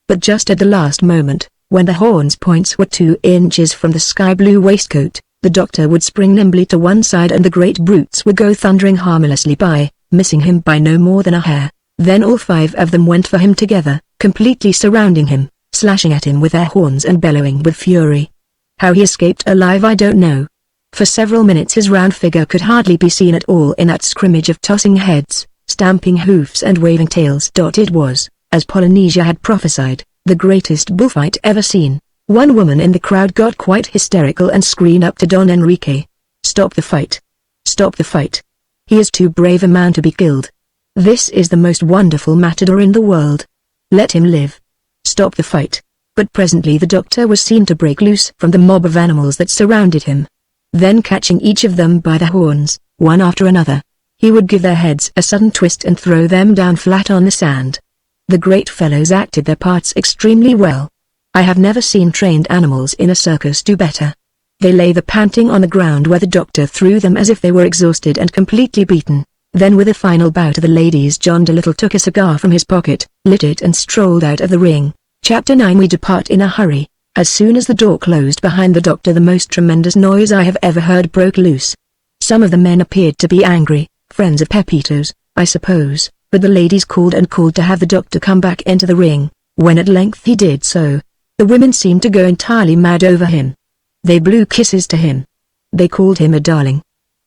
But just at the last moment, when the horns' points were 2 inches from the sky-blue waistcoat, the doctor would spring nimbly to one side and the great brutes would go thundering harmlessly by, missing him by no more than a hair. Then all 5 of them went for him together, completely surrounding him, slashing at him with their horns and bellowing with fury. How he escaped alive I don't know. For several minutes his round figure could hardly be seen at all in that scrimmage of tossing heads, stamping hoofs and waving tails. It was, as Polynesia had prophesied, the greatest bullfight ever seen. One woman in the crowd got quite hysterical and screamed up to Don Enrique. "Stop the fight! Stop the fight! He is too brave a man to be killed. This is the most wonderful matador in the world. Let him live. Stop the fight." But presently the doctor was seen to break loose from the mob of animals that surrounded him. Then catching each of them by the horns, one after another, he would give their heads a sudden twist and throw them down flat on the sand. The great fellows acted their parts extremely well. I have never seen trained animals in a circus do better. They lay there panting on the ground where the doctor threw them as if they were exhausted and completely beaten. Then with a final bow to the ladies, John Dolittle took a cigar from his pocket, lit it and strolled out of the ring. Chapter 9. We depart in a hurry. As soon as the door closed behind the doctor, the most tremendous noise I have ever heard broke loose. Some of the men appeared to be angry, friends of Pepito's, I suppose, but the ladies called and called to have the doctor come back into the ring. When at length he did so, the women seemed to go entirely mad over him. They blew kisses to him. They called him a darling.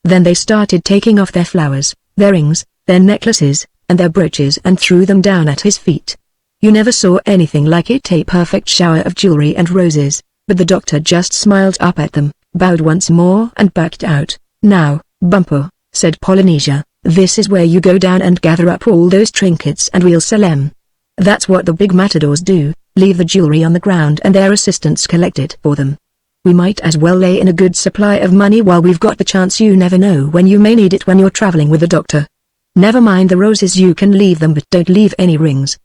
Then they started taking off their flowers, their rings, their necklaces, and their brooches and threw them down at his feet. You never saw anything like it, a perfect shower of jewelry and roses, but the doctor just smiled up at them, bowed once more and backed out. "Now, Bumpo," said Polynesia, "this is where you go down and gather up all those trinkets and we'll sell them. That's what the big matadors do, leave the jewelry on the ground and their assistants collect it for them. We might as well lay in a good supply of money while we've got the chance. You never know when you may need it when you're traveling with the doctor. Never mind the roses, you can leave them, but don't leave any rings.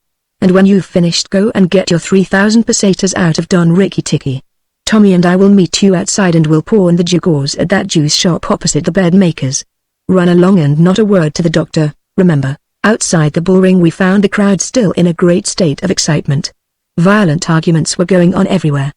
And when you've finished, go and get your 3,000 pesetas out of Don Ricky Ticky. Tommy and I will meet you outside and we'll pawn the jugors at that juice shop opposite the bed makers. Run along and not a word to the doctor, remember." Outside the bullring we found the crowd still in a great state of excitement. Violent arguments were going on everywhere.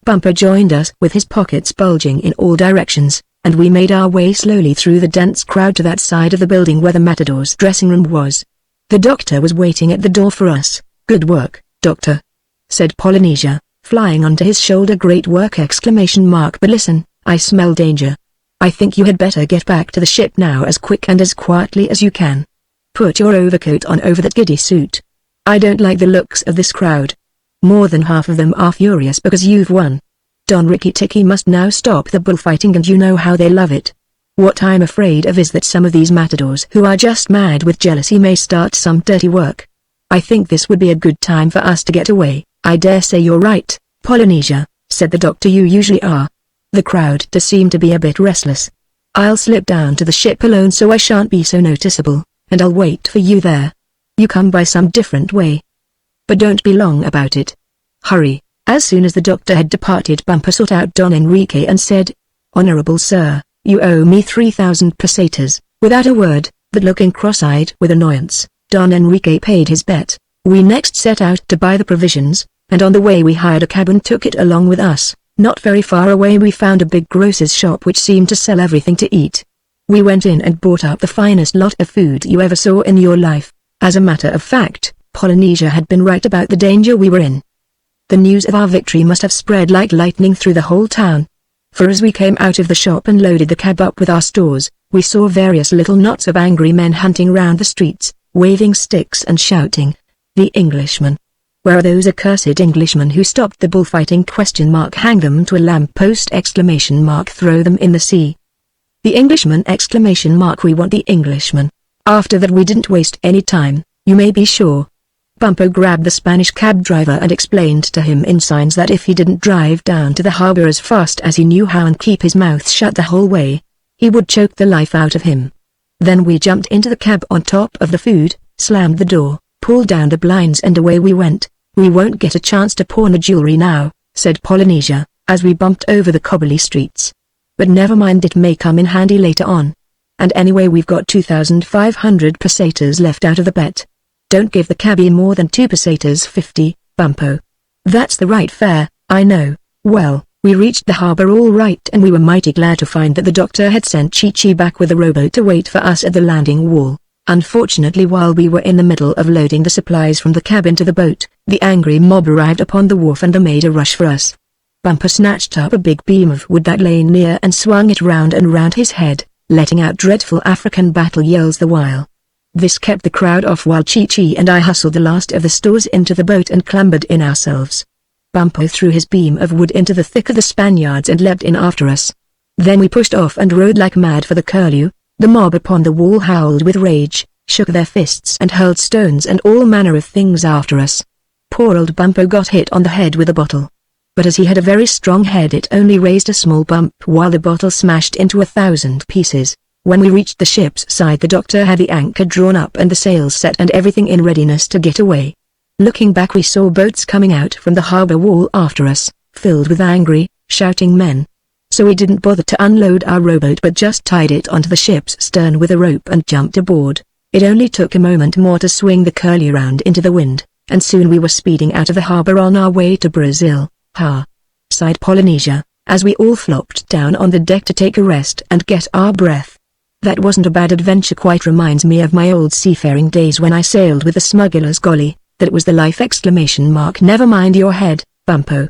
Bumper joined us with his pockets bulging in all directions, and we made our way slowly through the dense crowd to that side of the building where the matador's dressing room was. The doctor was waiting at the door for us. "Good work, Doctor," said Polynesia, flying onto his shoulder. "Great work!" But listen, I smell danger. I think you had better get back to the ship now as quick and as quietly as you can. Put your overcoat on over that giddy suit. I don't like the looks of this crowd. More than half of them are furious because you've won. Don Ricky Ticky must now stop the bullfighting, and you know how they love it. What I'm afraid of is that some of these matadors who are just mad with jealousy may start some dirty work. I think this would be a good time for us to get away." "I dare say you're right, Polynesia," said the doctor. "You usually are. The crowd does seem to be a bit restless. I'll slip down to the ship alone so I shan't be so noticeable, and I'll wait for you there. You come by some different way. But don't be long about it. Hurry." As soon as the doctor had departed, Bumper sought out Don Enrique and said, "Honorable sir, you owe me 3,000 pesetas." Without a word, but looking cross-eyed with annoyance, Don Enrique paid his bet. We next set out to buy the provisions, and on the way we hired a cab and took it along with us. Not very far away we found a big grocer's shop which seemed to sell everything to eat. We went in and bought up the finest lot of food you ever saw in your life. As a matter of fact, Polynesia had been right about the danger we were in. The news of our victory must have spread like lightning through the whole town. For as we came out of the shop and loaded the cab up with our stores, we saw various little knots of angry men hunting round the streets, waving sticks and shouting, "The Englishmen! Where are those accursed Englishmen who stopped the bullfighting? Hang them to a lamp-post! Throw them in the sea! The Englishmen! We want the Englishmen!" After that we didn't waste any time, you may be sure. Bumpo grabbed the Spanish cab driver and explained to him in signs that if he didn't drive down to the harbor as fast as he knew how and keep his mouth shut the whole way, he would choke the life out of him. Then we jumped into the cab on top of the food, slammed the door, pulled down the blinds and away we went. "We won't get a chance to pawn the jewelry now," said Polynesia, as we bumped over the cobbly streets. "But never mind, it may come in handy later on. And anyway, we've got 2,500 pesetas left out of the bet. Don't give the cabbie more than 2 pesetas 50, Bumpo." "That's the right fare, I know." Well, we reached the harbor all right and we were mighty glad to find that the doctor had sent Chi-Chi back with a rowboat to wait for us at the landing wall. Unfortunately, while we were in the middle of loading the supplies from the cab into the boat, the angry mob arrived upon the wharf and they made a rush for us. Bumpo snatched up a big beam of wood that lay near and swung it round and round his head, letting out dreadful African battle yells the while. This kept the crowd off while Chi-Chi and I hustled the last of the stores into the boat and clambered in ourselves. Bumpo threw his beam of wood into the thick of the Spaniards and leapt in after us. Then we pushed off and rode like mad for the curlew. The mob upon the wall howled with rage, shook their fists and hurled stones and all manner of things after us. Poor old Bumpo got hit on the head with a bottle. But as he had a very strong head, it only raised a small bump while the bottle smashed into 1,000 pieces. When we reached the ship's side, the doctor had the anchor drawn up and the sails set and everything in readiness to get away. Looking back, we saw boats coming out from the harbor wall after us, filled with angry, shouting men. So we didn't bother to unload our rowboat but just tied it onto the ship's stern with a rope and jumped aboard. It only took a moment more to swing the curlew round into the wind, and soon we were speeding out of the harbor on our way to Brazil. "Ha!" sighed Polynesia, as we all flopped down on the deck to take a rest and get our breath. "That wasn't a bad adventure, quite reminds me of my old seafaring days when I sailed with the smugglers. Golly, that was the life! Never mind your head, Bumpo.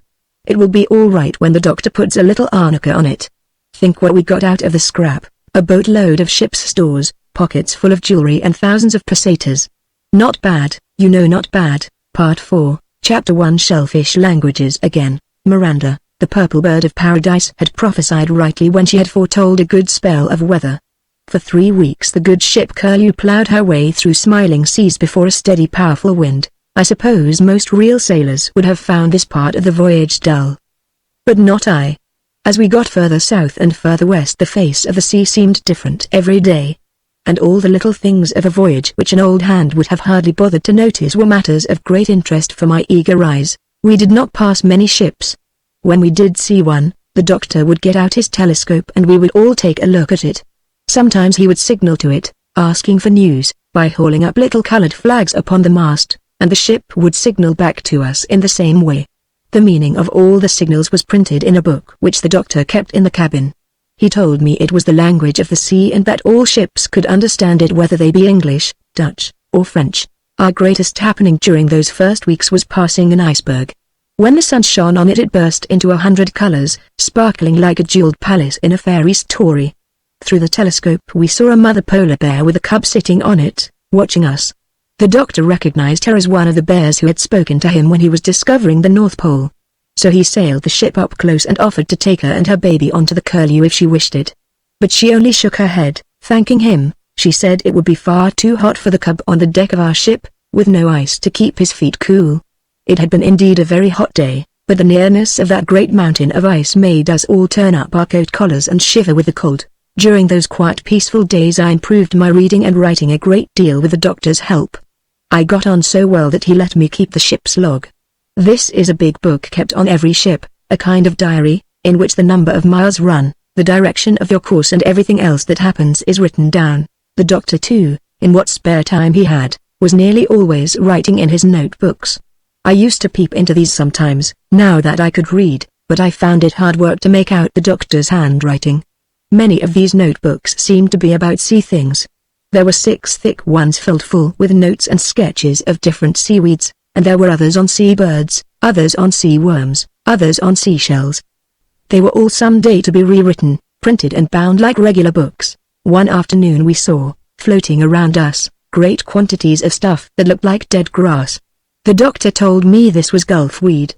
It will be all right when the doctor puts a little arnica on it. Think what we got out of the scrap, a boatload of ship's stores, pockets full of jewelry and thousands of pesetas. Not bad, you know, not bad." Part 4, Chapter 1. Shellfish languages again. Miranda, the purple bird of paradise, had prophesied rightly when she had foretold a good spell of weather. For 3 weeks the good ship Curlew plowed her way through smiling seas before a steady powerful wind. I suppose most real sailors would have found this part of the voyage dull. But not I. As we got further south and further west, the face of the sea seemed different every day. And all the little things of a voyage which an old hand would have hardly bothered to notice were matters of great interest for my eager eyes. We did not pass many ships. When we did see one, the doctor would get out his telescope and we would all take a look at it. Sometimes he would signal to it, asking for news, by hauling up little colored flags upon the mast, and the ship would signal back to us in the same way. The meaning of all the signals was printed in a book which the doctor kept in the cabin. He told me it was the language of the sea and that all ships could understand it, whether they be English, Dutch, or French. Our greatest happening during those first weeks was passing an iceberg. When the sun shone on it, it burst into 100 colors, sparkling like a jeweled palace in a fairy story. Through the telescope we saw a mother polar bear with a cub sitting on it, watching us. The doctor recognized her as one of the bears who had spoken to him when he was discovering the North Pole. So he sailed the ship up close and offered to take her and her baby onto the Curlew if she wished it. But she only shook her head, thanking him. She said it would be far too hot for the cub on the deck of our ship, with no ice to keep his feet cool. It had been indeed a very hot day, but the nearness of that great mountain of ice made us all turn up our coat collars and shiver with the cold. During those quiet peaceful days I improved my reading and writing a great deal with the doctor's help. I got on so well that he let me keep the ship's log. This is a big book kept on every ship, a kind of diary, in which the number of miles run, the direction of your course and everything else that happens is written down. The doctor too, in what spare time he had, was nearly always writing in his notebooks. I used to peep into these sometimes, now that I could read, but I found it hard work to make out the doctor's handwriting. Many of these notebooks seemed to be about sea things. There were 6 thick ones filled full with notes and sketches of different seaweeds, and there were others on sea birds, others on sea worms, others on seashells. They were all someday to be rewritten, printed and bound like regular books. One afternoon we saw, floating around us, great quantities of stuff that looked like dead grass. The doctor told me this was gulf weed.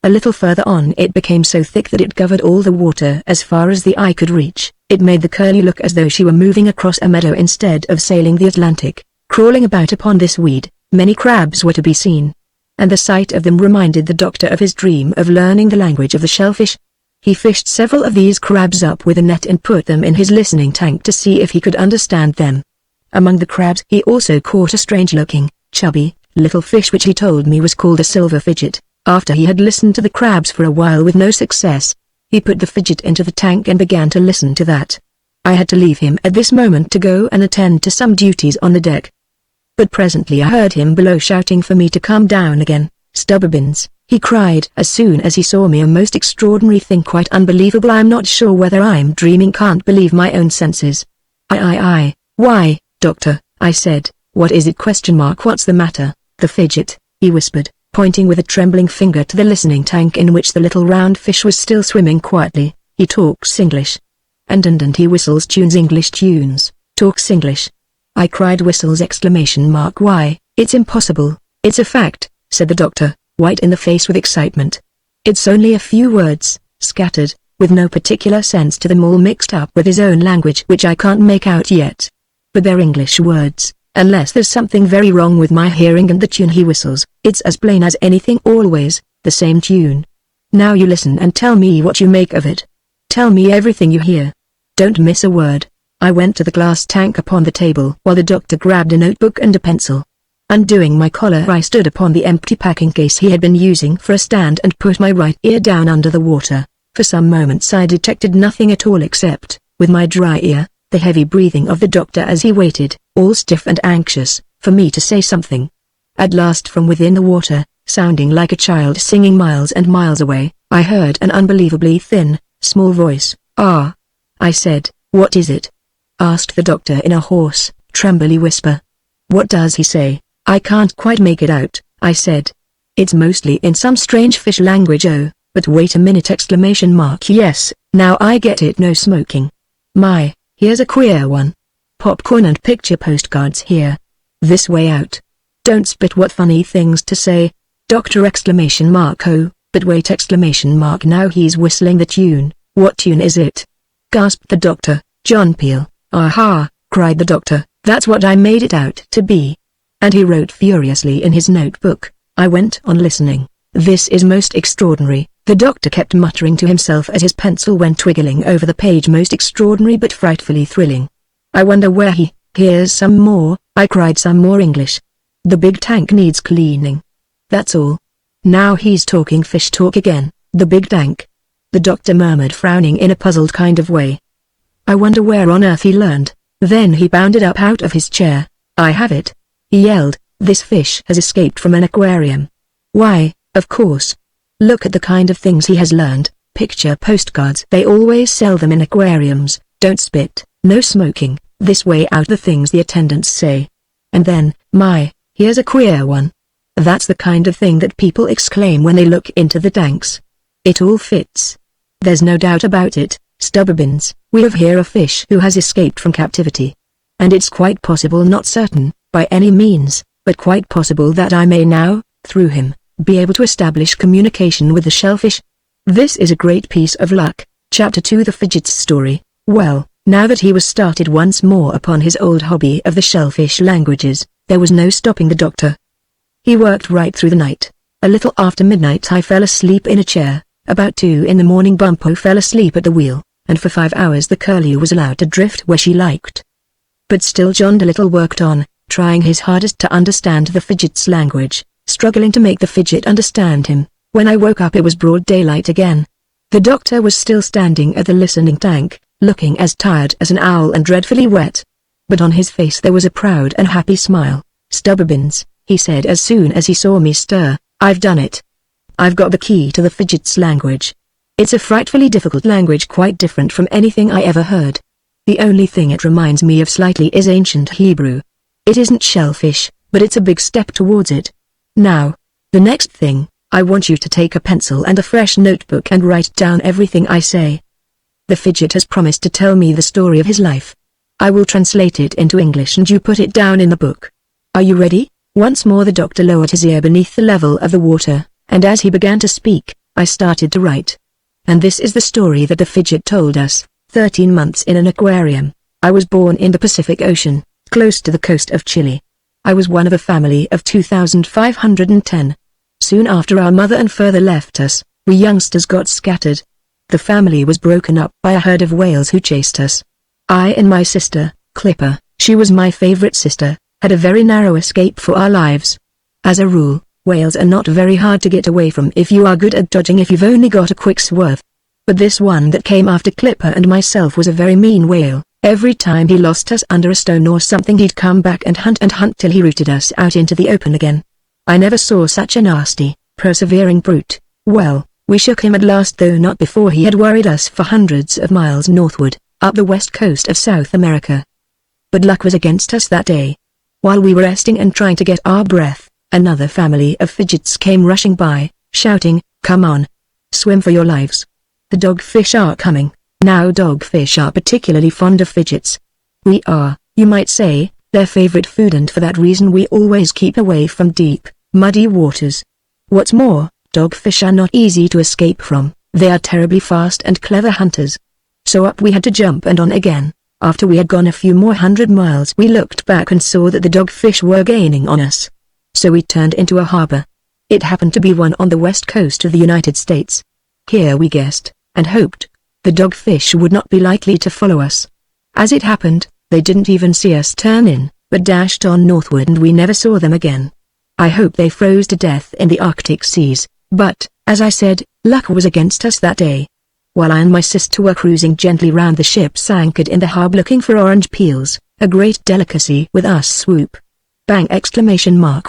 A little further on it became so thick that it covered all the water as far as the eye could reach. It made the curlew look as though she were moving across a meadow instead of sailing the Atlantic. Crawling about upon this weed, many crabs were to be seen. And the sight of them reminded the doctor of his dream of learning the language of the shellfish. He fished several of these crabs up with a net and put them in his listening tank to see if he could understand them. Among the crabs he also caught a strange-looking, chubby, little fish which he told me was called a silver fidget. After he had listened to the crabs for a while with no success, he put the fidget into the tank and began to listen to that. I had to leave him at this moment to go and attend to some duties on the deck. But presently I heard him below shouting for me to come down again. "Stubborns," he cried as soon as he saw me, "a most extraordinary thing, quite unbelievable. I'm not sure whether I'm dreaming, can't believe my own senses." I. "Why, doctor," I said, "what is it? ? What's the matter?" "The fidget," he whispered, pointing with a trembling finger to the listening tank in which the little round fish was still swimming quietly. "He talks English. And he whistles tunes, English tunes." "Talks English?" I cried. "Whistles!" "Why, it's impossible." "It's a fact," said the doctor, white in the face with excitement. "It's only a few words, scattered, with no particular sense to them, all mixed up with his own language which I can't make out yet. But they're English words, unless there's something very wrong with my hearing, and the tune he whistles, it's as plain as anything, always the same tune. Now you listen and tell me what you make of it. Tell me everything you hear. Don't miss a word." I went to the glass tank upon the table while the doctor grabbed a notebook and a pencil. Undoing my collar, I stood upon the empty packing case he had been using for a stand and put my right ear down under the water. For some moments I detected nothing at all except, with my dry ear, the heavy breathing of the doctor as he waited, all stiff and anxious, for me to say something. At last, from within the water, sounding like a child singing miles and miles away, I heard an unbelievably thin, small voice. "Ah," I said. "What is it?" asked the doctor in a hoarse, trembly whisper. "What does he say?" "I can't quite make it out," I said. "It's mostly in some strange fish language." "Oh, but wait a minute!" "Yes, now I get it. No smoking. My, here's a queer one. Popcorn and picture postcards here. This way out. Don't spit. What funny things to say, doctor!" "Oh, but wait!" "Now he's whistling the tune." "What tune is it?" gasped the doctor. "John Peel." "Aha!" cried the doctor, "that's what I made it out to be." And he wrote furiously in his notebook. I went on listening. "This is most extraordinary," the doctor kept muttering to himself as his pencil went twiggling over the page. "Most extraordinary but frightfully thrilling. I wonder where he..." "Here's some more," I cried. "Some more English. The big tank needs cleaning. That's all." "Now he's talking fish talk again." "The big tank," the doctor murmured, frowning in a puzzled kind of way. "I wonder where on earth he learned." Then he bounded up out of his chair. "I have it!" he yelled. "This fish has escaped from an aquarium." "Why, of course. Look at the kind of things he has learned. Picture postcards. They always sell them in aquariums. Don't spit, no smoking, this way out, the things the attendants say. And then, my, here's a queer one. That's the kind of thing that people exclaim when they look into the tanks. It all fits. There's no doubt about it. Stubborns, we have here a fish who has escaped from captivity. And it's quite possible, not certain, by any means, but quite possible that I may now, through him, be able to establish communication with the shellfish. This is a great piece of luck." Chapter 2. The Fidget's Story. Well, now that he was started once more upon his old hobby of the shellfish languages, there was no stopping the doctor. He worked right through the night. A little after midnight I fell asleep in a chair. About 2 in the morning Bumpo fell asleep at the wheel, and for 5 hours the curlew was allowed to drift where she liked. But still John Dolittle worked on, trying his hardest to understand the fidget's language, struggling to make the fidget understand him. When I woke up it was broad daylight again. The doctor was still standing at the listening tank, looking as tired as an owl and dreadfully wet. But on his face there was a proud and happy smile. "Stubborns," he said as soon as he saw me stir, "I've done it. I've got the key to the fidget's language. It's a frightfully difficult language, quite different from anything I ever heard. The only thing it reminds me of slightly is ancient Hebrew. It isn't shellfish, but it's a big step towards it. Now, the next thing, I want you to take a pencil and a fresh notebook and write down everything I say. The fidget has promised to tell me the story of his life. I will translate it into English and you put it down in the book. Are you ready?" Once more the doctor lowered his ear beneath the level of the water, and as he began to speak, I started to write. And this is the story that the fidget told us. 13 months in an aquarium. I was born in the Pacific Ocean, close to the coast of Chile. I was one of a family of 2,510. Soon after our mother and father left us, we youngsters got scattered. The family was broken up by a herd of whales who chased us. I and my sister, Clipper, she was my favorite sister, had a very narrow escape for our lives. As a rule, whales are not very hard to get away from if you are good at dodging if you've only got a quick swerve. But this one that came after Clipper and myself was a very mean whale. Every time he lost us under a stone or something he'd come back and hunt till he rooted us out into the open again. I never saw such a nasty, persevering brute. Well, we shook him at last, though not before he had worried us for hundreds of miles northward, up the west coast of South America. But luck was against us that day. While we were resting and trying to get our breath, another family of fidgets came rushing by, shouting, "Come on! Swim for your lives! The dogfish are coming!" Now dogfish are particularly fond of fidgets. We are, you might say, their favorite food, and for that reason we always keep away from deep, muddy waters. What's more, dogfish are not easy to escape from. They are terribly fast and clever hunters. So up we had to jump and on again. After we had gone a few more 100 miles we looked back and saw that the dogfish were gaining on us. So we turned into a harbor. It happened to be one on the west coast of the United States. Here we guessed, and hoped, the dogfish would not be likely to follow us. As it happened, they didn't even see us turn in, but dashed on northward and we never saw them again. I hope they froze to death in the Arctic seas, but, as I said, luck was against us that day. While I and my sister were cruising gently round the ship's anchored in the harbor looking for orange peels, a great delicacy with us swoop. Bang!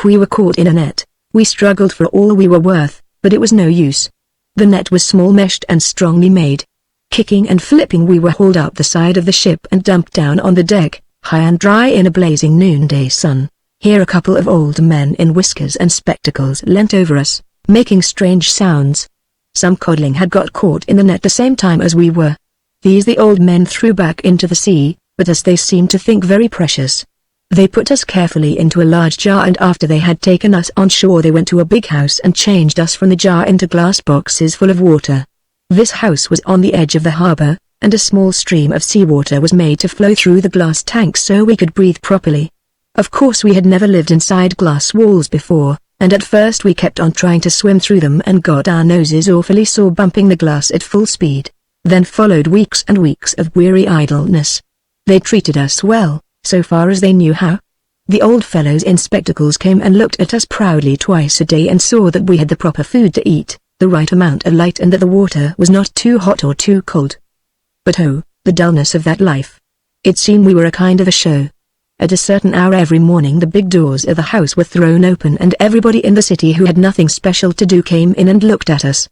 We were caught in a net. We struggled for all we were worth, but it was no use. The net was small meshed and strongly made. Kicking and flipping we were hauled up the side of the ship and dumped down on the deck, high and dry in a blazing noonday sun. Here a couple of old men in whiskers and spectacles leant over us, making strange sounds. Some codling had got caught in the net the same time as we were. These the old men threw back into the sea, but as they seemed to think very precious. They put us carefully into a large jar, and after they had taken us on shore they went to a big house and changed us from the jar into glass boxes full of water. This house was on the edge of the harbor, and a small stream of seawater was made to flow through the glass tanks so we could breathe properly. Of course we had never lived inside glass walls before, and at first we kept on trying to swim through them and got our noses awfully sore bumping the glass at full speed. Then followed weeks and weeks of weary idleness. They treated us well, so far as they knew how. The old fellows in spectacles came and looked at us proudly twice a day and saw that we had the proper food to eat, the right amount of light, and that the water was not too hot or too cold. But oh, the dullness of that life. It seemed we were a kind of a show. At a certain hour every morning the big doors of the house were thrown open and everybody in the city who had nothing special to do came in and looked at us.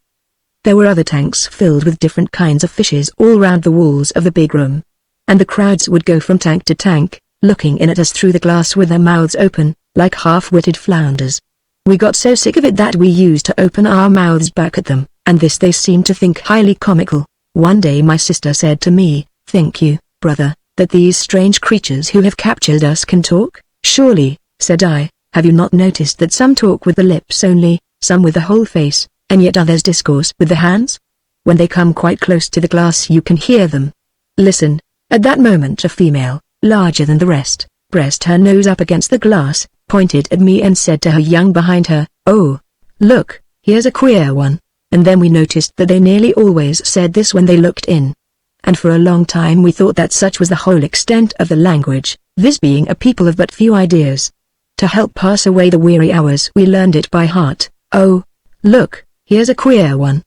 There were other tanks filled with different kinds of fishes all round the walls of the big room. And the crowds would go from tank to tank, looking in at us through the glass with their mouths open, like half-witted flounders. We got so sick of it that we used to open our mouths back at them, and this they seemed to think highly comical. One day my sister said to me, "Think you, brother, that these strange creatures who have captured us can talk?" "Surely," said I. "Have you not noticed that some talk with the lips only, some with the whole face, and yet others discourse with the hands? When they come quite close to the glass you can hear them. Listen." At that moment a female, larger than the rest, pressed her nose up against the glass, pointed at me and said to her young behind her, "Oh, look, here's a queer one." And then we noticed that they nearly always said this when they looked in. And for a long time we thought that such was the whole extent of the language, this being a people of but few ideas. To help pass away the weary hours we learned it by heart. "Oh, look, here's a queer one."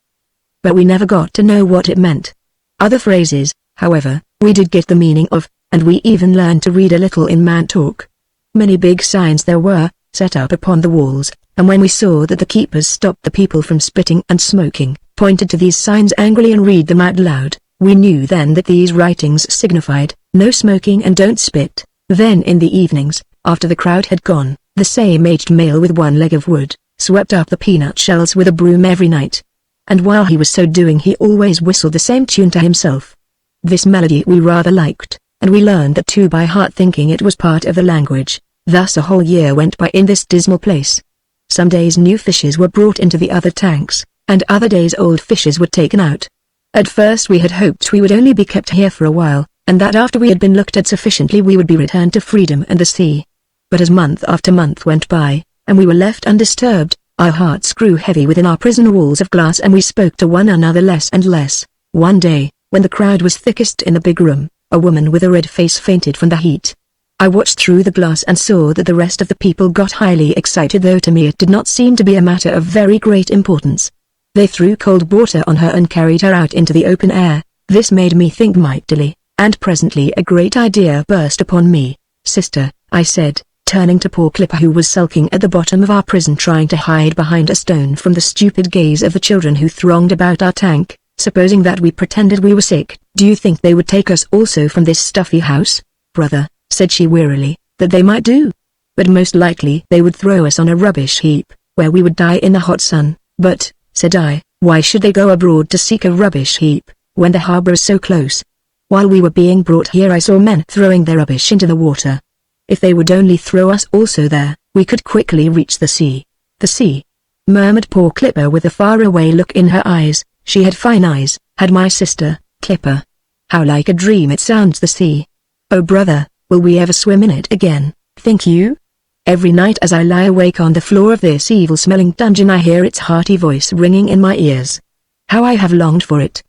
But we never got to know what it meant. Other phrases, however, we did get the meaning of, and we even learned to read a little in man talk. Many big signs there were, set up upon the walls, and when we saw that the keepers stopped the people from spitting and smoking, pointed to these signs angrily and read them out loud, we knew then that these writings signified, "No smoking and don't spit." Then in the evenings, after the crowd had gone, the same aged male with one leg of wood, swept up the peanut shells with a broom every night. And while he was so doing he always whistled the same tune to himself. This melody we rather liked, and we learned that too by heart, thinking it was part of the language. Thus a whole year went by in this dismal place. Some days new fishes were brought into the other tanks, and other days old fishes were taken out. At first we had hoped we would only be kept here for a while, and that after we had been looked at sufficiently we would be returned to freedom and the sea. But as month after month went by, and we were left undisturbed, our hearts grew heavy within our prison walls of glass and we spoke to one another less and less. One day, when the crowd was thickest in the big room, a woman with a red face fainted from the heat. I watched through the glass and saw that the rest of the people got highly excited, though to me it did not seem to be a matter of very great importance. They threw cold water on her and carried her out into the open air. This made me think mightily, and presently a great idea burst upon me. "Sister," I said, turning to poor Clipper who was sulking at the bottom of our prison trying to hide behind a stone from the stupid gaze of the children who thronged about our tank, "supposing that we pretended we were sick, do you think they would take us also from this stuffy house?" "Brother," said she wearily, "that they might do. But most likely they would throw us on a rubbish heap, where we would die in the hot sun." "But," said I, "why should they go abroad to seek a rubbish heap, when the harbor is so close? While we were being brought here I saw men throwing their rubbish into the water. If they would only throw us also there, we could quickly reach the sea." "The sea," murmured poor Clipper with a far-away look in her eyes. She had fine eyes, had my sister, Clipper. "How like a dream it sounds, the sea. Oh brother, will we ever swim in it again, think you? Every night as I lie awake on the floor of this evil-smelling dungeon I hear its hearty voice ringing in my ears. How I have longed for it.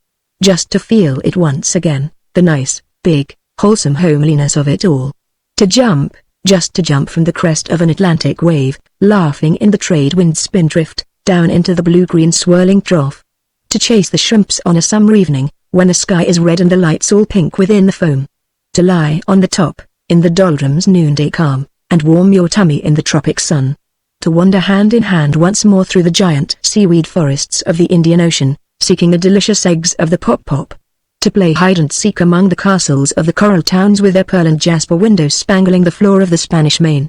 Just to feel it once again, the nice, big, wholesome homeliness of it all. To jump, just to jump from the crest of an Atlantic wave, laughing in the trade wind spindrift, down into the blue-green swirling trough. To chase the shrimps on a summer evening, when the sky is red and the lights all pink within the foam. To lie on the top, in the doldrums noonday calm, and warm your tummy in the tropic sun. To wander hand in hand once more through the giant seaweed forests of the Indian Ocean, seeking the delicious eggs of the pop-pop. To play hide-and-seek among the castles of the coral towns with their pearl and jasper windows spangling the floor of the Spanish Main.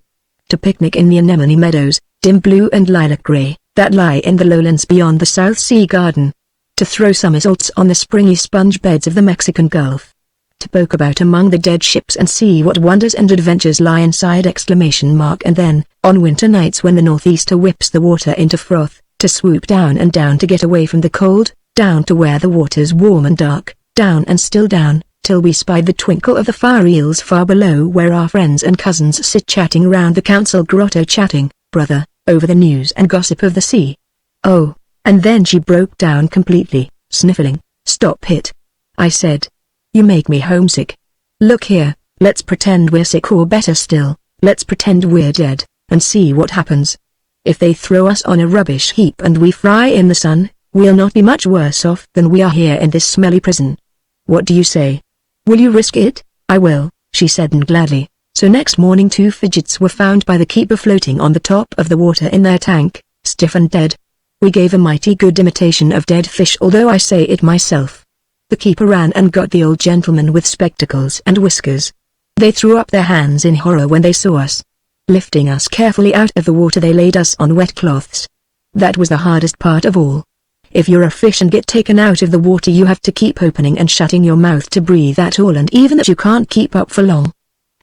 To picnic in the anemone meadows, dim blue and lilac-gray, that lie in the lowlands beyond the South Sea Garden. To throw somersaults on the springy sponge beds of the Mexican Gulf. To poke about among the dead ships and see what wonders and adventures lie inside! And then, on winter nights when the northeaster whips the water into froth, to swoop down and down to get away from the cold, down to where the water's warm and dark, down and still down, till we spied the twinkle of the fire eels far below where our friends and cousins sit chatting round the council grotto, chatting, brother, over the news and gossip of the sea. Oh, and then she broke down completely, sniffling. "Stop it," I said. "You make me homesick. Look here, let's pretend we're sick, or better still, let's pretend we're dead, and see what happens. If they throw us on a rubbish heap and we fry in the sun, we'll not be much worse off than we are here in this smelly prison. What do you say? Will you risk it?" "I will," she said, and gladly. So next morning 2 fidgets were found by the keeper floating on the top of the water in their tank, stiff and dead. We gave a mighty good imitation of dead fish, although I say it myself. The keeper ran and got the old gentleman with spectacles and whiskers. They threw up their hands in horror when they saw us. Lifting us carefully out of the water, they laid us on wet cloths. That was the hardest part of all. If you're a fish and get taken out of the water, you have to keep opening and shutting your mouth to breathe at all, and even that you can't keep up for long.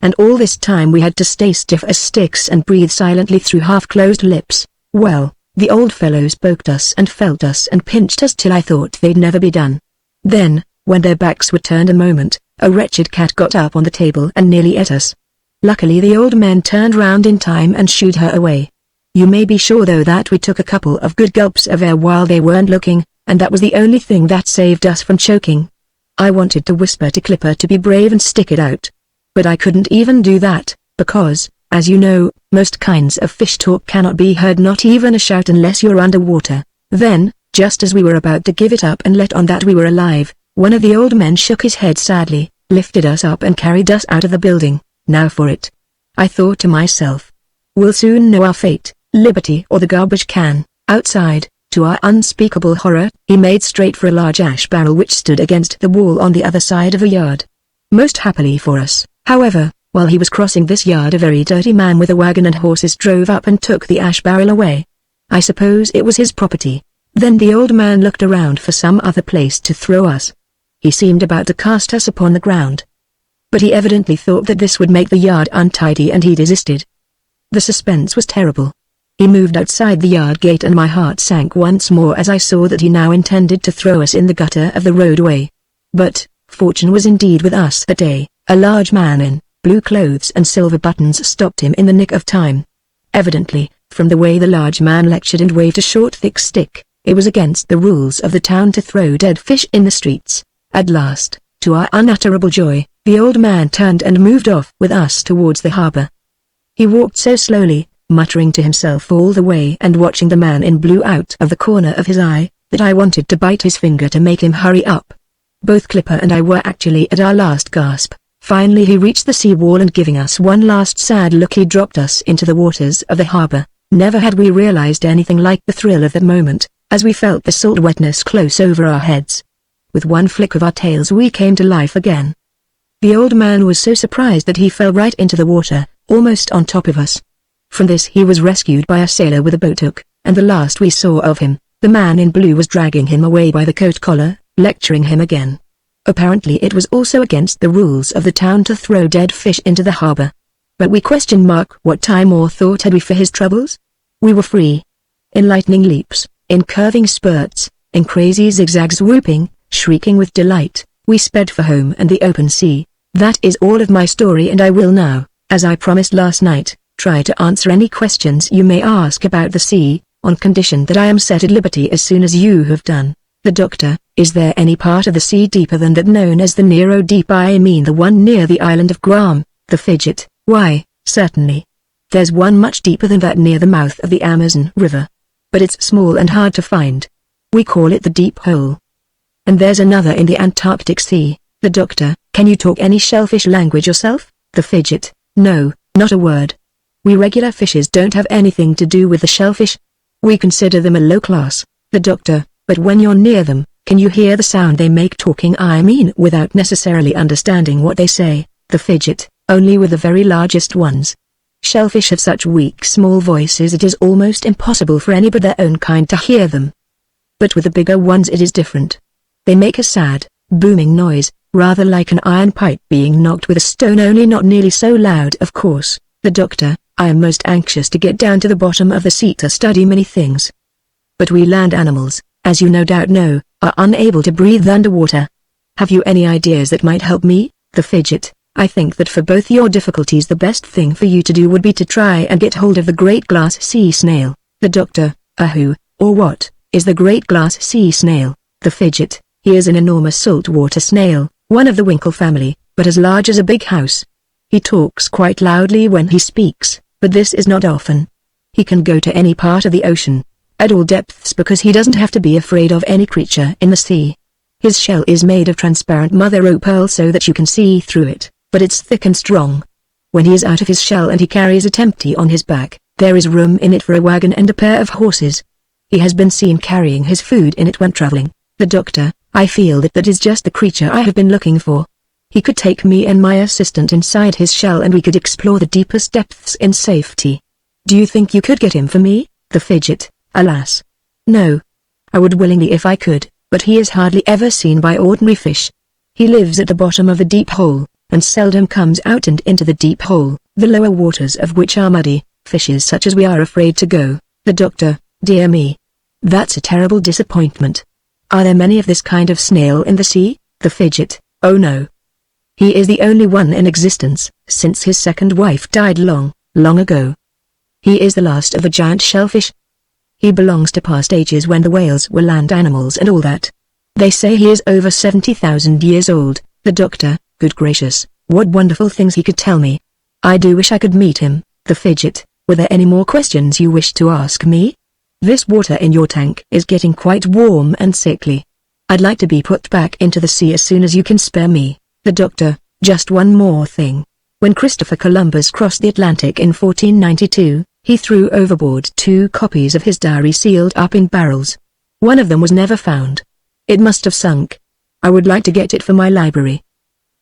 And all this time we had to stay stiff as sticks and breathe silently through half-closed lips. Well, the old fellows poked us and felt us and pinched us till I thought they'd never be done. Then, when their backs were turned a moment, a wretched cat got up on the table and nearly ate us. Luckily the old men turned round in time and shooed her away. You may be sure though that we took a couple of good gulps of air while they weren't looking, and that was the only thing that saved us from choking. I wanted to whisper to Clipper to be brave and stick it out. But I couldn't even do that, because, as you know, most kinds of fish talk cannot be heard, not even a shout, unless you're underwater. Then, just as we were about to give it up and let on that we were alive, one of the old men shook his head sadly, lifted us up and carried us out of the building. Now for it. I thought to myself. We'll soon know our fate, liberty or the garbage can. Outside, to our unspeakable horror, he made straight for a large ash barrel which stood against the wall on the other side of a yard. Most happily for us, however, while he was crossing this yard, a very dirty man with a wagon and horses drove up and took the ash barrel away. I suppose it was his property. Then the old man looked around for some other place to throw us. He seemed about to cast us upon the ground. But he evidently thought that this would make the yard untidy and he desisted. The suspense was terrible. He moved outside the yard gate and my heart sank once more as I saw that he now intended to throw us in the gutter of the roadway. But, fortune was indeed with us that day. A large man in blue clothes and silver buttons stopped him in the nick of time. Evidently, from the way the large man lectured and waved a short thick stick, it was against the rules of the town to throw dead fish in the streets. At last, to our unutterable joy, the old man turned and moved off with us towards the harbor. He walked so slowly, muttering to himself all the way and watching the man in blue out of the corner of his eye, that I wanted to bite his finger to make him hurry up. Both Clipper and I were actually at our last gasp. Finally he reached the sea wall and giving us one last sad look he dropped us into the waters of the harbor. Never had we realized anything like the thrill of that moment, as we felt the salt wetness close over our heads. With one flick of our tails we came to life again. The old man was so surprised that he fell right into the water, almost on top of us. From this he was rescued by a sailor with a boat hook, and the last we saw of him, the man in blue was dragging him away by the coat collar, lecturing him again. Apparently it was also against the rules of the town to throw dead fish into the harbor. But we ? What time or thought had we for his troubles? We were free. In lightning leaps, in curving spurts, in crazy zigzags whooping, shrieking with delight, we sped for home and the open sea. That is all of my story and I will now, as I promised last night, try to answer any questions you may ask about the sea, on condition that I am set at liberty as soon as you have done. The Doctor, is there any part of the sea deeper than that known as the Nero Deep? I mean the one near the island of Guam. The Fidget, why, certainly. There's one much deeper than that near the mouth of the Amazon River. But it's small and hard to find. We call it the Deep Hole. And there's another in the Antarctic Sea. The Doctor, can you talk any shellfish language yourself? The Fidget, no, not a word. We regular fishes don't have anything to do with the shellfish. We consider them a low class. The Doctor, but when you're near them, can you hear the sound they make talking? I mean without necessarily understanding what they say. The Fidget, only with the very largest ones. Shellfish have such weak small voices it is almost impossible for any but their own kind to hear them. But with the bigger ones it is different. They make a sad, booming noise, rather like an iron pipe being knocked with a stone, only not nearly so loud of course. The Doctor, I am most anxious to get down to the bottom of the sea to study many things. But we land animals, as you no doubt know, are unable to breathe underwater. Have you any ideas that might help me? The Fidget, I think that for both your difficulties the best thing for you to do would be to try and get hold of the great glass sea snail. The Doctor, who, or what, is the great glass sea snail? The Fidget, he is an enormous saltwater snail, one of the Winkle family, but as large as a big house. He talks quite loudly when he speaks, but this is not often. He can go to any part of the ocean, at all depths, because he doesn't have to be afraid of any creature in the sea. His shell is made of transparent mother-o'-pearl so that you can see through it, but it's thick and strong. When he is out of his shell and he carries it empty on his back, there is room in it for a wagon and a pair of horses. He has been seen carrying his food in it when traveling. The Doctor, I feel that is just the creature I have been looking for. He could take me and my assistant inside his shell and we could explore the deepest depths in safety. Do you think you could get him for me? The Fidget, alas. No. I would willingly if I could, but he is hardly ever seen by ordinary fish. He lives at the bottom of the deep hole, and seldom comes out and into the deep hole, the lower waters of which are muddy, fishes such as we are afraid to go. The Doctor, dear me. That's a terrible disappointment. Are there many of this kind of snail in the sea? The Fidget, oh no. He is the only one in existence, since his second wife died long, long ago. He is the last of the giant shellfish. He belongs to past ages when the whales were land animals and all that. They say he is over 70,000 years old. The Doctor, good gracious, what wonderful things he could tell me. I do wish I could meet him. The Fidget, were there any more questions you wish to ask me? This water in your tank is getting quite warm and sickly. I'd like to be put back into the sea as soon as you can spare me. The Doctor, just one more thing. When Christopher Columbus crossed the Atlantic in 1492, he threw overboard 2 copies of his diary sealed up in barrels. One of them was never found. It must have sunk. I would like to get it for my library.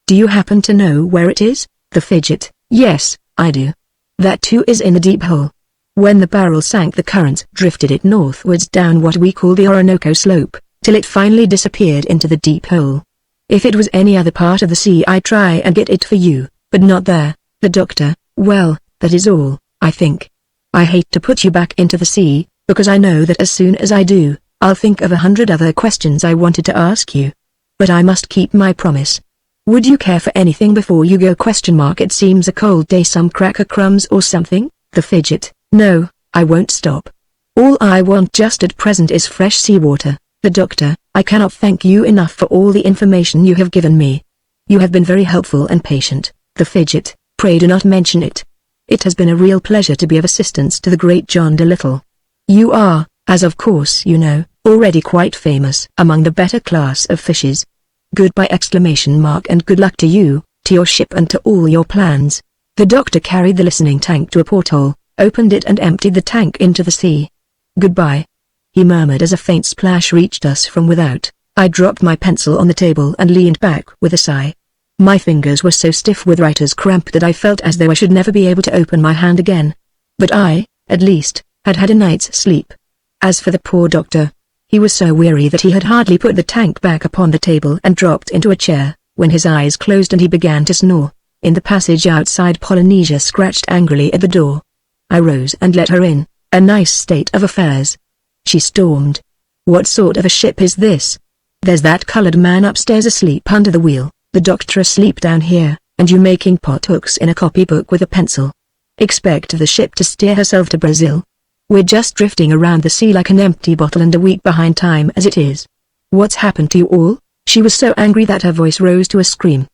Do you happen to know where it is? The Fidget, yes, I do. That too is in the deep hole. When the barrel sank, the current drifted it northwards down what we call the Orinoco slope, till it finally disappeared into the deep hole. If it was any other part of the sea I'd try and get it for you, but not there. The doctor, well, that is all, I think. I hate to put you back into the sea, because I know that as soon as I do, I'll think of 100 other questions I wanted to ask you. But I must keep my promise. Would you care for anything before you go? It seems a cold day, some cracker crumbs or something? The fidget, no, I won't stop. All I want just at present is fresh seawater. The doctor, I cannot thank you enough for all the information you have given me. You have been very helpful and patient. The fidget, pray do not mention it. It has been a real pleasure to be of assistance to the great John Dolittle. You are, as of course you know, already quite famous among the better class of fishes. Goodbye! And good luck to you, to your ship and to all your plans. The doctor carried the listening tank to a porthole, opened it and emptied the tank into the sea. Goodbye, he murmured as a faint splash reached us from without. I dropped my pencil on the table and leaned back with a sigh. My fingers were so stiff with writer's cramp that I felt as though I should never be able to open my hand again. But I, at least, had had a night's sleep. As for the poor doctor, he was so weary that he had hardly put the tank back upon the table and dropped into a chair, when his eyes closed and he began to snore. In the passage outside, Polynesia scratched angrily at the door. I rose and let her in. A nice state of affairs, she stormed. What sort of a ship is this? There's that colored man upstairs asleep under the wheel, the doctor asleep down here, and you making pothooks in a copybook with a pencil. Expect the ship to steer herself to Brazil? We're just drifting around the sea like an empty bottle and a week behind time as it is. What's happened to you all? She was so angry that her voice rose to a scream.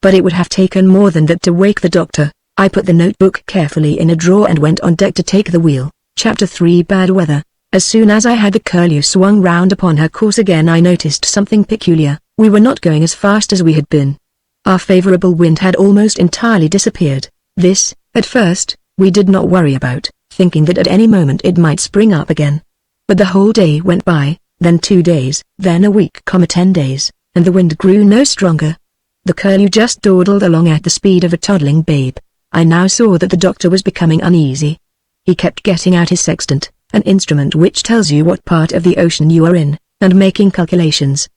But it would have taken more than that to wake the doctor. I put the notebook carefully in a drawer and went on deck to take the wheel. Chapter 3 Bad Weather. As soon as I had the Curlew swung round upon her course again, I noticed something peculiar. We were not going as fast as we had been. Our favorable wind had almost entirely disappeared. This, at first, we did not worry about, thinking that at any moment it might spring up again. But the whole day went by, then 2 days, then a week, 10 days, and the wind grew no stronger. The Curlew just dawdled along at the speed of a toddling babe. I now saw that the doctor was becoming uneasy. He kept getting out his sextant, an instrument which tells you what part of the ocean you are in, and making calculations.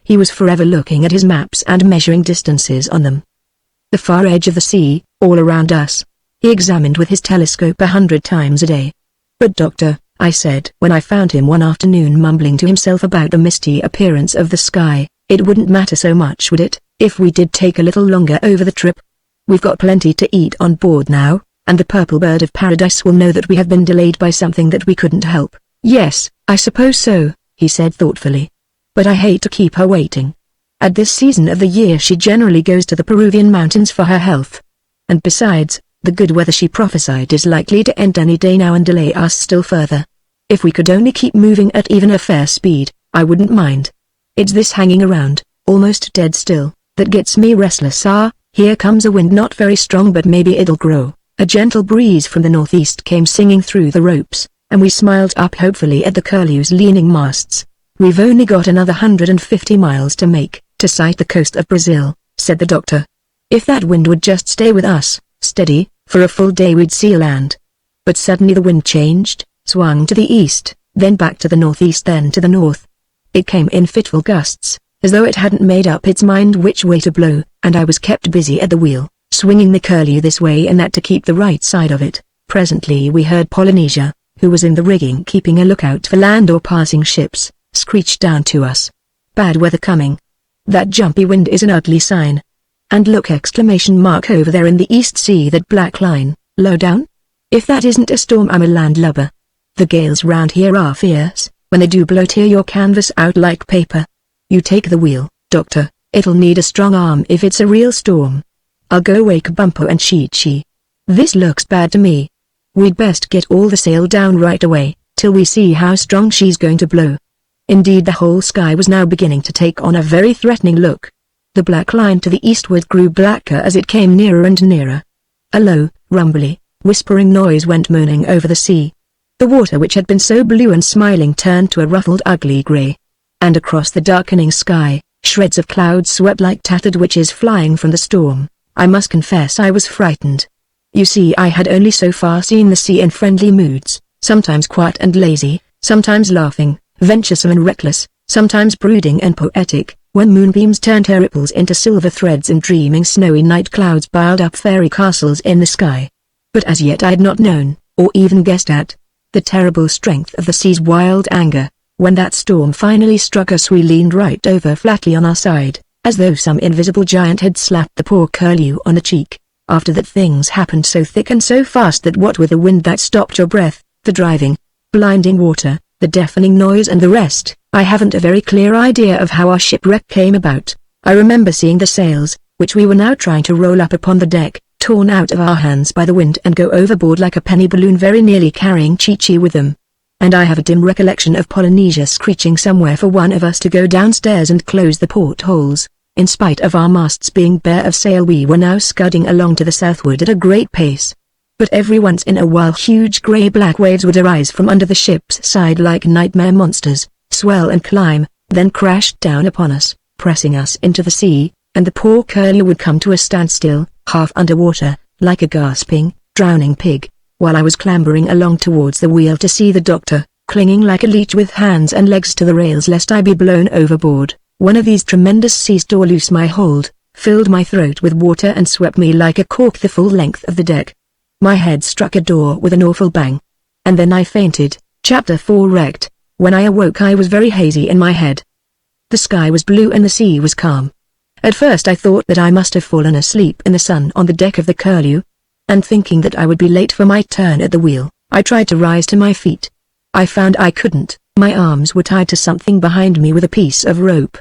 He was forever looking at his maps and measuring distances on them. The far edge of the sea, all around us, he examined with his telescope 100 times a day. But doctor, I said when I found him one afternoon mumbling to himself about the misty appearance of the sky, it wouldn't matter so much, would it, if we did take a little longer over the trip? We've got plenty to eat on board now, and the purple bird of paradise will know that we have been delayed by something that we couldn't help. Yes, I suppose so, he said thoughtfully. But I hate to keep her waiting. At this season of the year she generally goes to the Peruvian mountains for her health. And besides, the good weather she prophesied is likely to end any day now and delay us still further. If we could only keep moving at even a fair speed, I wouldn't mind. It's this hanging around, almost dead still, that gets me restless. Here comes a wind, not very strong, but maybe it'll grow. A gentle breeze from the northeast came singing through the ropes, and we smiled up hopefully at the Curlew's leaning masts. We've only got another 150 miles to make, to sight the coast of Brazil, said the doctor. If that wind would just stay with us, steady, for a full day, we'd see land. But suddenly the wind changed, swung to the east, then back to the northeast, then to the north. It came in fitful gusts, as though it hadn't made up its mind which way to blow, and I was kept busy at the wheel, swinging the Curlew this way and that to keep the right side of it. Presently we heard Polynesia, who was in the rigging keeping a lookout for land or passing ships, screech down to us. Bad weather coming. That jumpy wind is an ugly sign. And look! Over there in the East Sea, that black line, low down? If that isn't a storm, I'm a landlubber. The gales round here are fierce. When they do blow, tear your canvas out like paper. You take the wheel, doctor, it'll need a strong arm if it's a real storm. I'll go wake Bumpo and Chi-Chi. This looks bad to me. We'd best get all the sail down right away, till we see how strong she's going to blow. Indeed, the whole sky was now beginning to take on a very threatening look. The black line to the eastward grew blacker as it came nearer and nearer. A low, rumbly, whispering noise went moaning over the sea. The water, which had been so blue and smiling, turned to a ruffled, ugly grey. And across the darkening sky, shreds of cloud swept like tattered witches flying from the storm. I must confess I was frightened. You see, I had only so far seen the sea in friendly moods, sometimes quiet and lazy, sometimes laughing, venturesome and reckless, sometimes brooding and poetic, when moonbeams turned her ripples into silver threads and dreaming snowy night clouds piled up fairy castles in the sky. But as yet I had not known, or even guessed at, the terrible strength of the sea's wild anger. When that storm finally struck us, we leaned right over flatly on our side, as though some invisible giant had slapped the poor Curlew on the cheek. After that, things happened so thick and so fast that what with the wind that stopped your breath, the driving, blinding water, the deafening noise and the rest, I haven't a very clear idea of how our shipwreck came about. I remember seeing the sails, which we were now trying to roll up upon the deck, torn out of our hands by the wind and go overboard like a penny balloon, very nearly carrying Chi-Chi with them. And I have a dim recollection of Polynesia screeching somewhere for one of us to go downstairs and close the portholes. In spite of our masts being bare of sail, we were now scudding along to the southward at a great pace. But every once in a while huge grey-black waves would arise from under the ship's side like nightmare monsters, swell and climb, then crash down upon us, pressing us into the sea, and the poor Curlew would come to a standstill, half underwater, like a gasping, drowning pig, while I was clambering along towards the wheel to see the doctor, clinging like a leech with hands and legs to the rails lest I be blown overboard. One of these tremendous seas tore loose my hold, filled my throat with water and swept me like a cork the full length of the deck. My head struck a door with an awful bang. And then I fainted. Chapter 4 Wrecked. When I awoke I was very hazy in my head. The sky was blue and the sea was calm. At first I thought that I must have fallen asleep in the sun on the deck of the Curlew. And thinking that I would be late for my turn at the wheel, I tried to rise to my feet. I found I couldn't. My arms were tied to something behind me with a piece of rope.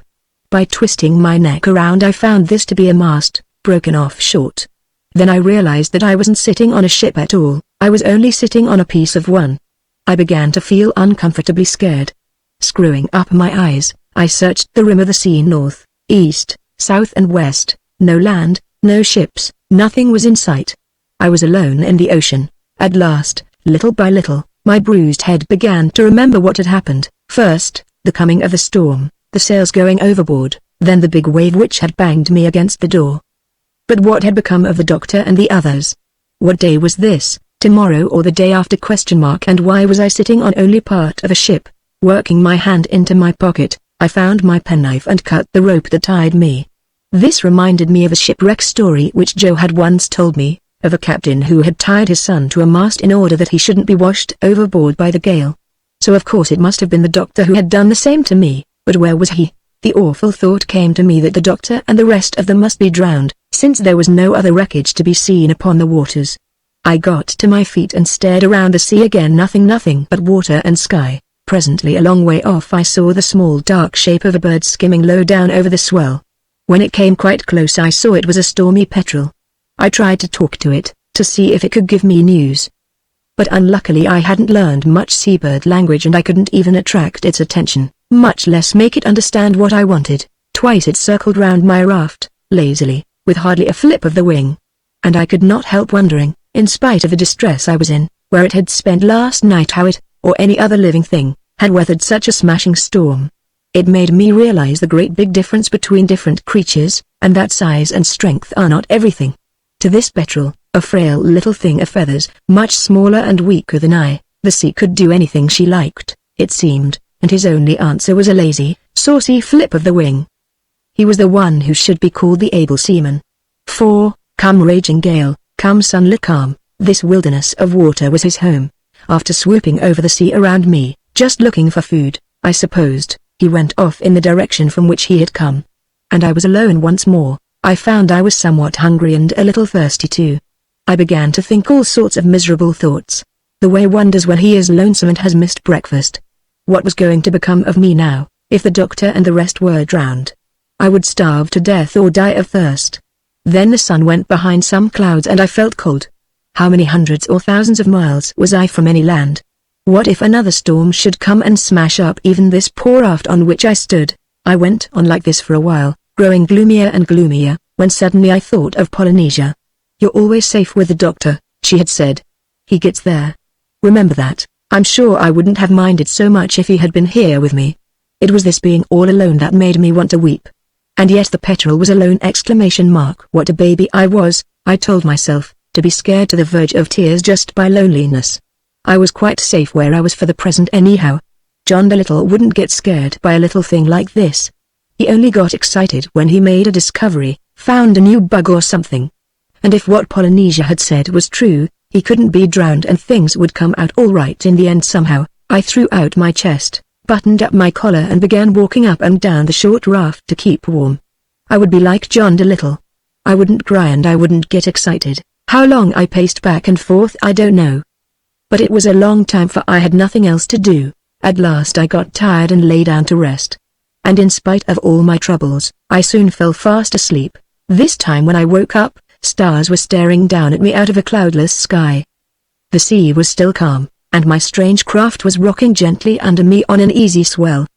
By twisting my neck around I found this to be a mast, broken off short. Then I realized that I wasn't sitting on a ship at all, I was only sitting on a piece of one. I began to feel uncomfortably scared. Screwing up my eyes, I searched the rim of the sea north, east, south and west. No land, no ships, nothing was in sight. I was alone in the ocean. At last, little by little, my bruised head began to remember what had happened. First, the coming of the storm, the sails going overboard, then the big wave which had banged me against the door. But what had become of the doctor and the others? What day was this, tomorrow or the day after ? And why was I sitting on only part of a ship? Working my hand into my pocket, I found my penknife and cut the rope that tied me. This reminded me of a shipwreck story which Joe had once told me, of a captain who had tied his son to a mast in order that he shouldn't be washed overboard by the gale. So of course it must have been the doctor who had done the same to me. But where was he? The awful thought came to me that the doctor and the rest of them must be drowned, since there was no other wreckage to be seen upon the waters. I got to my feet and stared around the sea again. Nothing but water and sky. Presently a long way off I saw the small dark shape of a bird skimming low down over the swell. When it came quite close I saw it was a stormy petrel. I tried to talk to it, to see if it could give me news. But unluckily I hadn't learned much seabird language and I couldn't even attract its attention, much less make it understand what I wanted. Twice it circled round my raft, lazily, with hardly a flip of the wing. And I could not help wondering, in spite of the distress I was in, where it had spent last night, how it, or any other living thing, had weathered such a smashing storm. It made me realize the great big difference between different creatures, and that size and strength are not everything. To this petrel, a frail little thing of feathers, much smaller and weaker than I, the sea could do anything she liked, it seemed, and his only answer was a lazy, saucy flip of the wing. He was the one who should be called the able seaman. For, come raging gale, come sunlit calm, this wilderness of water was his home. After swooping over the sea around me, just looking for food, I supposed, he went off in the direction from which he had come. And I was alone once more. I found I was somewhat hungry and a little thirsty too. I began to think all sorts of miserable thoughts. The way one does when he is lonesome and has missed breakfast. What was going to become of me now, if the doctor and the rest were drowned? I would starve to death or die of thirst. Then the sun went behind some clouds and I felt cold. How many hundreds or thousands of miles was I from any land? What if another storm should come and smash up even this poor raft on which I stood? I went on like this for a while, growing gloomier and gloomier, when suddenly I thought of Polynesia. "You're always safe with the doctor," she had said. "He gets there. Remember that." I'm sure I wouldn't have minded so much if he had been here with me. It was this being all alone that made me want to weep. And yet the petrel was alone! What a baby I was, I told myself, to be scared to the verge of tears just by loneliness. I was quite safe where I was for the present anyhow. John Dolittle wouldn't get scared by a little thing like this. He only got excited when he made a discovery, found a new bug or something. And if what Polynesia had said was true, he couldn't be drowned and things would come out all right in the end somehow. I threw out my chest, buttoned up my collar and began walking up and down the short raft to keep warm. I would be like John Dolittle. I wouldn't cry and I wouldn't get excited. How long I paced back and forth I don't know. But it was a long time for I had nothing else to do. At last I got tired and lay down to rest. And in spite of all my troubles, I soon fell fast asleep. This time when I woke up, stars were staring down at me out of a cloudless sky. The sea was still calm, and my strange craft was rocking gently under me on an easy swell.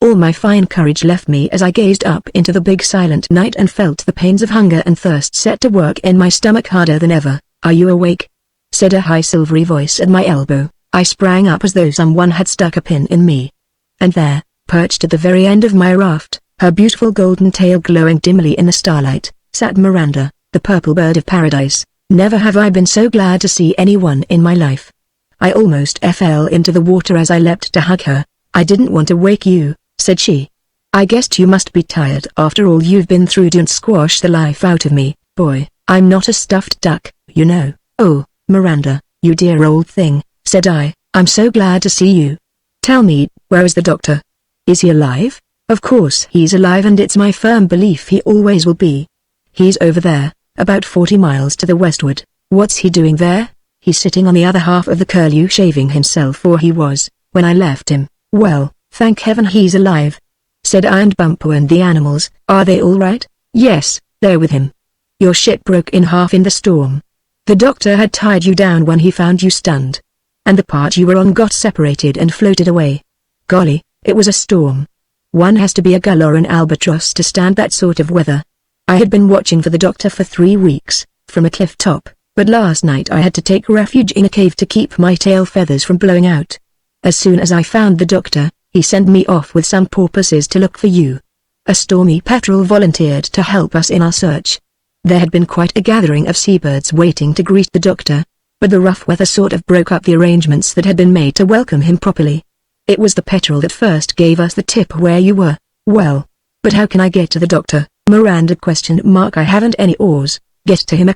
All my fine courage left me as I gazed up into the big silent night and felt the pains of hunger and thirst set to work in my stomach harder than ever. "Are you awake?" said a high silvery voice at my elbow. I sprang up as though someone had stuck a pin in me. And there, perched at the very end of my raft, her beautiful golden tail glowing dimly in the starlight, sat Miranda, the purple bird of paradise. Never have I been so glad to see anyone in my life. I almost fell into the water as I leapt to hug her. "I didn't want to wake you," said she. "I guessed you must be tired after all you've been through. Don't squash the life out of me, boy. I'm not a stuffed duck, you know." "Oh, Miranda, you dear old thing," said I. "I'm so glad to see you. Tell me, where is the doctor? Is he alive?" "Of course he's alive and it's my firm belief he always will be. He's over there, about 40 miles to the westward." "What's he doing there?" "He's sitting on the other half of the curlew shaving himself, or he was, when I left him." "Well, thank heaven he's alive," said I. "And Bumpo and the animals, are they all right?" "Yes, they're with him. Your ship broke in half in the storm. The doctor had tied you down when he found you stunned. And the part you were on got separated and floated away. Golly, it was a storm. One has to be a gull or an albatross to stand that sort of weather. I had been watching for the doctor for 3 weeks, from a cliff top, but last night I had to take refuge in a cave to keep my tail feathers from blowing out. As soon as I found the doctor, he sent me off with some porpoises to look for you. A stormy petrel volunteered to help us in our search. There had been quite a gathering of seabirds waiting to greet the doctor, but the rough weather sort of broke up the arrangements that had been made to welcome him properly. It was the petrel that first gave us the tip where you were." "Well, but how can I get to the doctor?" Miranda questioned. "I haven't any oars." "Get to him!"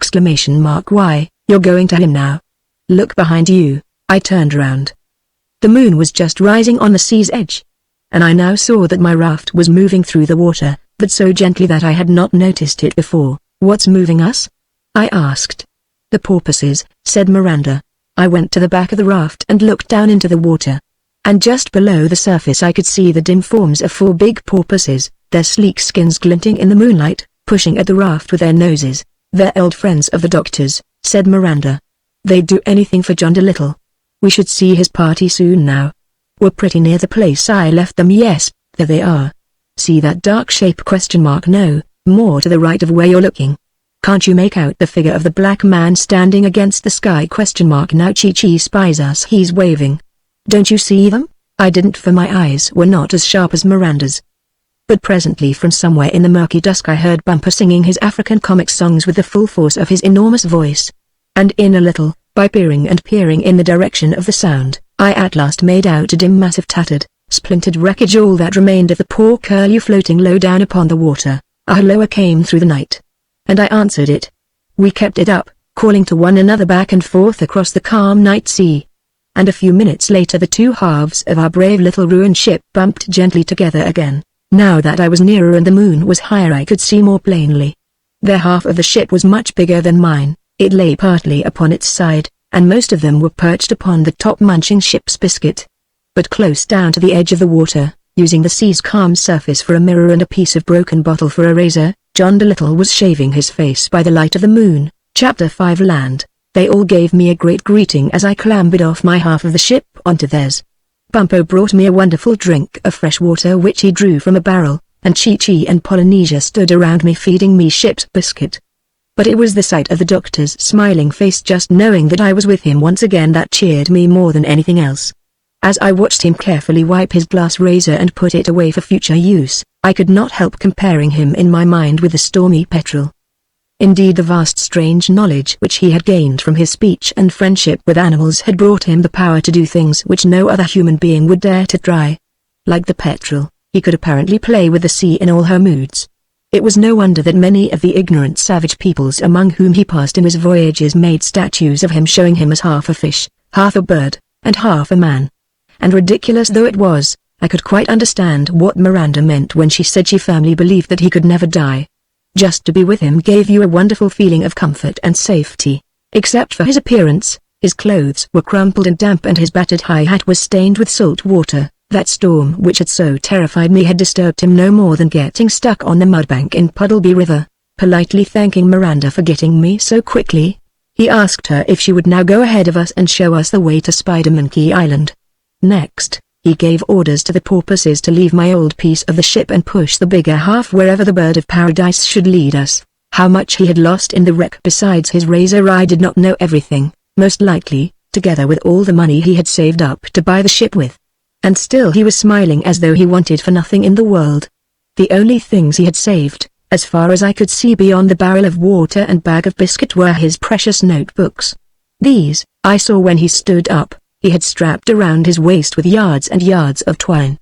"Why, you're going to him now." "Look behind you." I turned round. The moon was just rising on the sea's edge, and I now saw that my raft was moving through the water, but so gently that I had not noticed it before. "What's moving us?" I asked. "The porpoises," said Miranda. I went to the back of the raft and looked down into the water. And just below the surface I could see the dim forms of 4 big porpoises, their sleek skins glinting in the moonlight, pushing at the raft with their noses. "They're old friends of the doctor's," said Miranda. "They'd do anything for John Dolittle. We should see his party soon now. We're pretty near the place I left them." "Yes, there they are. See that dark shape?" "No, more to the right of where you're looking. Can't you make out the figure of the black man standing against the sky?" "Now Chi-Chi spies us. He's waving. Don't you see them?" I didn't, for my eyes were not as sharp as Miranda's. But presently from somewhere in the murky dusk I heard Bumper singing his African comic songs with the full force of his enormous voice. And in a little, by peering in the direction of the sound, I at last made out a dim mass of tattered, splintered wreckage, all that remained of the poor curlew floating low down upon the water. A hello came through the night, and I answered it. We kept it up, calling to one another back and forth across the calm night sea. And a few minutes later the 2 halves of our brave little ruined ship bumped gently together again. Now that I was nearer and the moon was higher I could see more plainly. Their half of the ship was much bigger than mine. It lay partly upon its side, and most of them were perched upon the top munching ship's biscuit. But close down to the edge of the water, using the sea's calm surface for a mirror and a piece of broken bottle for a razor, John Dolittle was shaving his face by the light of the moon. Chapter 5 Land. They all gave me a great greeting as I clambered off my half of the ship onto theirs. Bumpo brought me a wonderful drink of fresh water which he drew from a barrel, and Chi-Chi and Polynesia stood around me feeding me ship's biscuit. But it was the sight of the doctor's smiling face, just knowing that I was with him once again, that cheered me more than anything else. As I watched him carefully wipe his glass razor and put it away for future use, I could not help comparing him in my mind with the stormy petrel. Indeed, the vast strange knowledge which he had gained from his speech and friendship with animals had brought him the power to do things which no other human being would dare to try. Like the petrel, he could apparently play with the sea in all her moods. It was no wonder that many of the ignorant savage peoples among whom he passed in his voyages made statues of him, showing him as half a fish, half a bird, and half a man. And ridiculous though it was, I could quite understand what Miranda meant when she said she firmly believed that he could never die. Just to be with him gave you a wonderful feeling of comfort and safety. Except for his appearance, his clothes were crumpled and damp and his battered high hat was stained with salt water. That storm which had so terrified me had disturbed him no more than getting stuck on the mudbank in Puddleby River. Politely thanking Miranda for getting me so quickly, he asked her if she would now go ahead of us and show us the way to Spider-Monkey Island. Next, he gave orders to the porpoises to leave my old piece of the ship and push the bigger half wherever the bird of paradise should lead us. How much he had lost in the wreck besides his razor I did not know. Everything, most likely, together with all the money he had saved up to buy the ship with. And still he was smiling as though he wanted for nothing in the world. The only things he had saved, as far as I could see beyond the barrel of water and bag of biscuit, were his precious notebooks. These, I saw when he stood up, he had strapped around his waist with yards and yards of twine.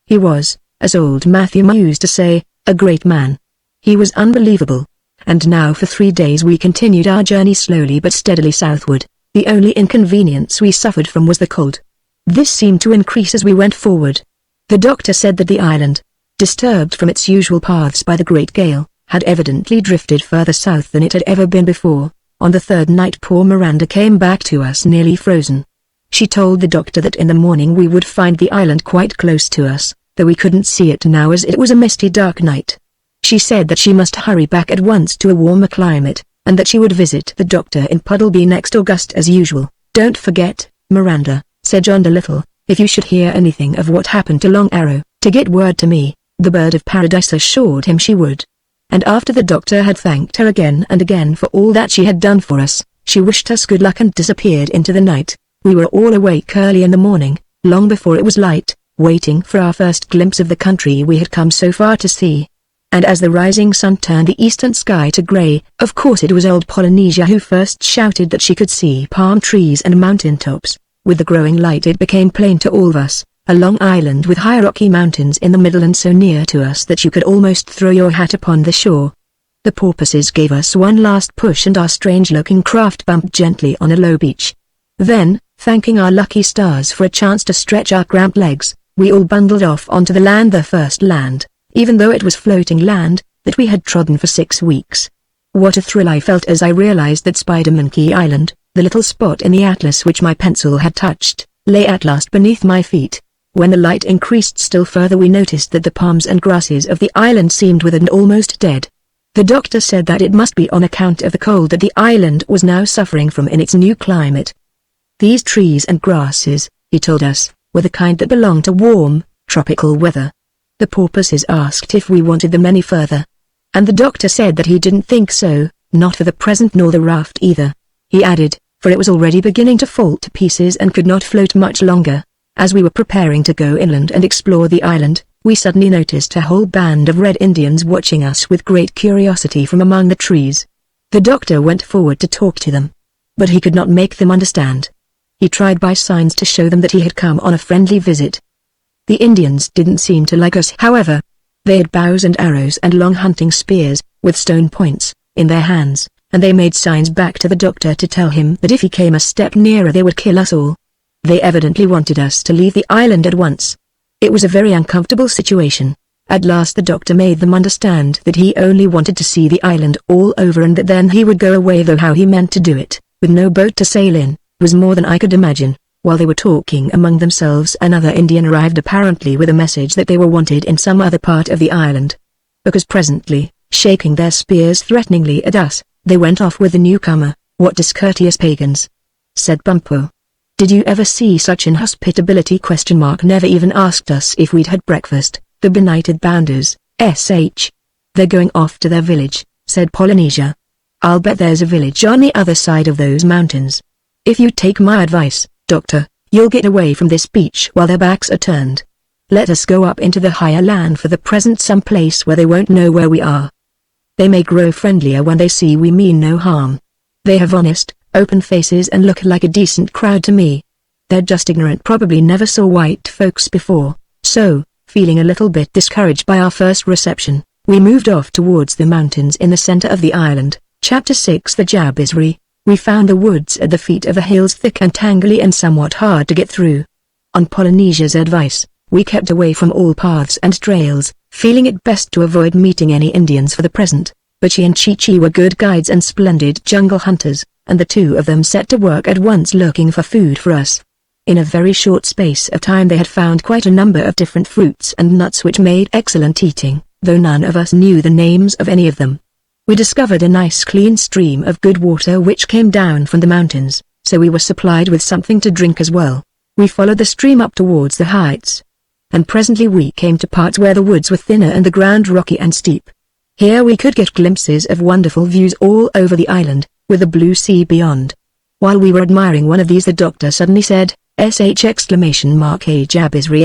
He was, as old Matthew used to say, a great man. He was unbelievable. And now for 3 days we continued our journey slowly but steadily southward. The only inconvenience we suffered from was the cold. This seemed to increase as we went forward. The doctor said that the island, disturbed from its usual paths by the great gale, had evidently drifted further south than it had ever been before. On the third night poor Miranda came back to us nearly frozen. She told the doctor that in the morning we would find the island quite close to us, though we couldn't see it now as it was a misty dark night. She said that she must hurry back at once to a warmer climate, and that she would visit the doctor in Puddleby next August as usual. "Don't forget, Miranda," said John Dolittle, "if you should hear anything of what happened to Long Arrow, to get word to me." The bird of paradise assured him she would. And after the doctor had thanked her again and again for all that she had done for us, she wished us good luck and disappeared into the night. We were all awake early in the morning, long before it was light, waiting for our first glimpse of the country we had come so far to see. And as the rising sun turned the eastern sky to grey, of course it was old Polynesia who first shouted that she could see palm trees and mountain tops. With the growing light it became plain to all of us, a long island with high rocky mountains in the middle and so near to us that you could almost throw your hat upon the shore. The porpoises gave us one last push and our strange-looking craft bumped gently on a low beach. Then, thanking our lucky stars for a chance to stretch our cramped legs, we all bundled off onto the land, the first land, even though it was floating land, that we had trodden for 6 weeks. What a thrill I felt as I realized that Spider-Monkey Island, the little spot in the atlas which my pencil had touched, lay at last beneath my feet. When the light increased still further we noticed that the palms and grasses of the island seemed withered and almost dead. The doctor said that it must be on account of the cold that the island was now suffering from in its new climate. These trees and grasses, he told us, were the kind that belonged to warm, tropical weather. The porpoises asked if we wanted them any further. And the doctor said that he didn't think so, not for the present nor the raft either. He added, for it was already beginning to fall to pieces and could not float much longer. As we were preparing to go inland and explore the island, we suddenly noticed a whole band of red Indians watching us with great curiosity from among the trees. The doctor went forward to talk to them. But he could not make them understand. He tried by signs to show them that he had come on a friendly visit. The Indians didn't seem to like us, however. They had bows and arrows and long hunting spears, with stone points, in their hands, and they made signs back to the doctor to tell him that if he came a step nearer they would kill us all. They evidently wanted us to leave the island at once. It was a very uncomfortable situation. At last the doctor made them understand that he only wanted to see the island all over and that then he would go away, though how he meant to do it, with no boat to sail in, was more than I could imagine. While they were talking among themselves another Indian arrived, apparently with a message that they were wanted in some other part of the island. Because presently, shaking their spears threateningly at us, they went off with the newcomer. "What discourteous pagans," said Bumpo. "Did you ever see such inhospitality? Never even asked us if we'd had breakfast, the benighted bounders, sh. They're going off to their village," said Polynesia. "I'll bet there's a village on the other side of those mountains. If you take my advice, Doctor, you'll get away from this beach while their backs are turned. Let us go up into the higher land for the present, some place where they won't know where we are." They may grow friendlier when they see we mean no harm. They have honest, open faces and look like a decent crowd to me. They're just ignorant, probably never saw white folks before, so, feeling a little bit discouraged by our first reception, we moved off towards the mountains in the center of the island. Chapter 6 The Jabizri. We found the woods at the feet of the hills thick and tangly and somewhat hard to get through. On Polynesia's advice, we kept away from all paths and trails, feeling it best to avoid meeting any Indians for the present, but she and Chi-Chi were good guides and splendid jungle hunters, and the two of them set to work at once looking for food for us. In a very short space of time they had found quite a number of different fruits and nuts which made excellent eating, though none of us knew the names of any of them. We discovered a nice clean stream of good water which came down from the mountains, so we were supplied with something to drink as well. We followed the stream up towards the heights, and presently we came to parts where the woods were thinner and the ground rocky and steep. Here we could get glimpses of wonderful views all over the island, with the blue sea beyond. While we were admiring one of these, the doctor suddenly said, "SH!" "A Jabizri!"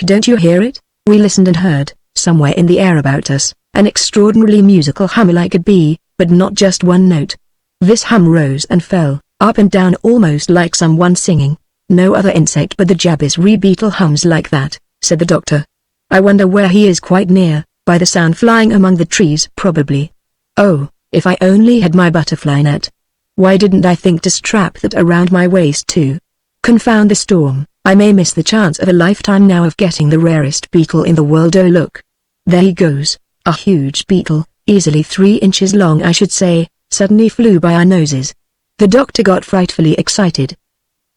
"Don't you hear it?" We listened and heard, somewhere in the air about us, an extraordinarily musical hum like a bee, but not just one note. This hum rose and fell, up and down almost like someone singing. "No other insect but the Jabizri beetle hums like that," said the doctor. "I wonder where he is. Quite near, by the sound, flying among the trees probably. Oh, if I only had my butterfly net. Why didn't I think to strap that around my waist too? Confound the storm, I may miss the chance of a lifetime now of getting the rarest beetle in the world. Oh look. There he goes, a huge beetle, easily 3 inches long I should say, suddenly flew by our noses." The doctor got frightfully excited.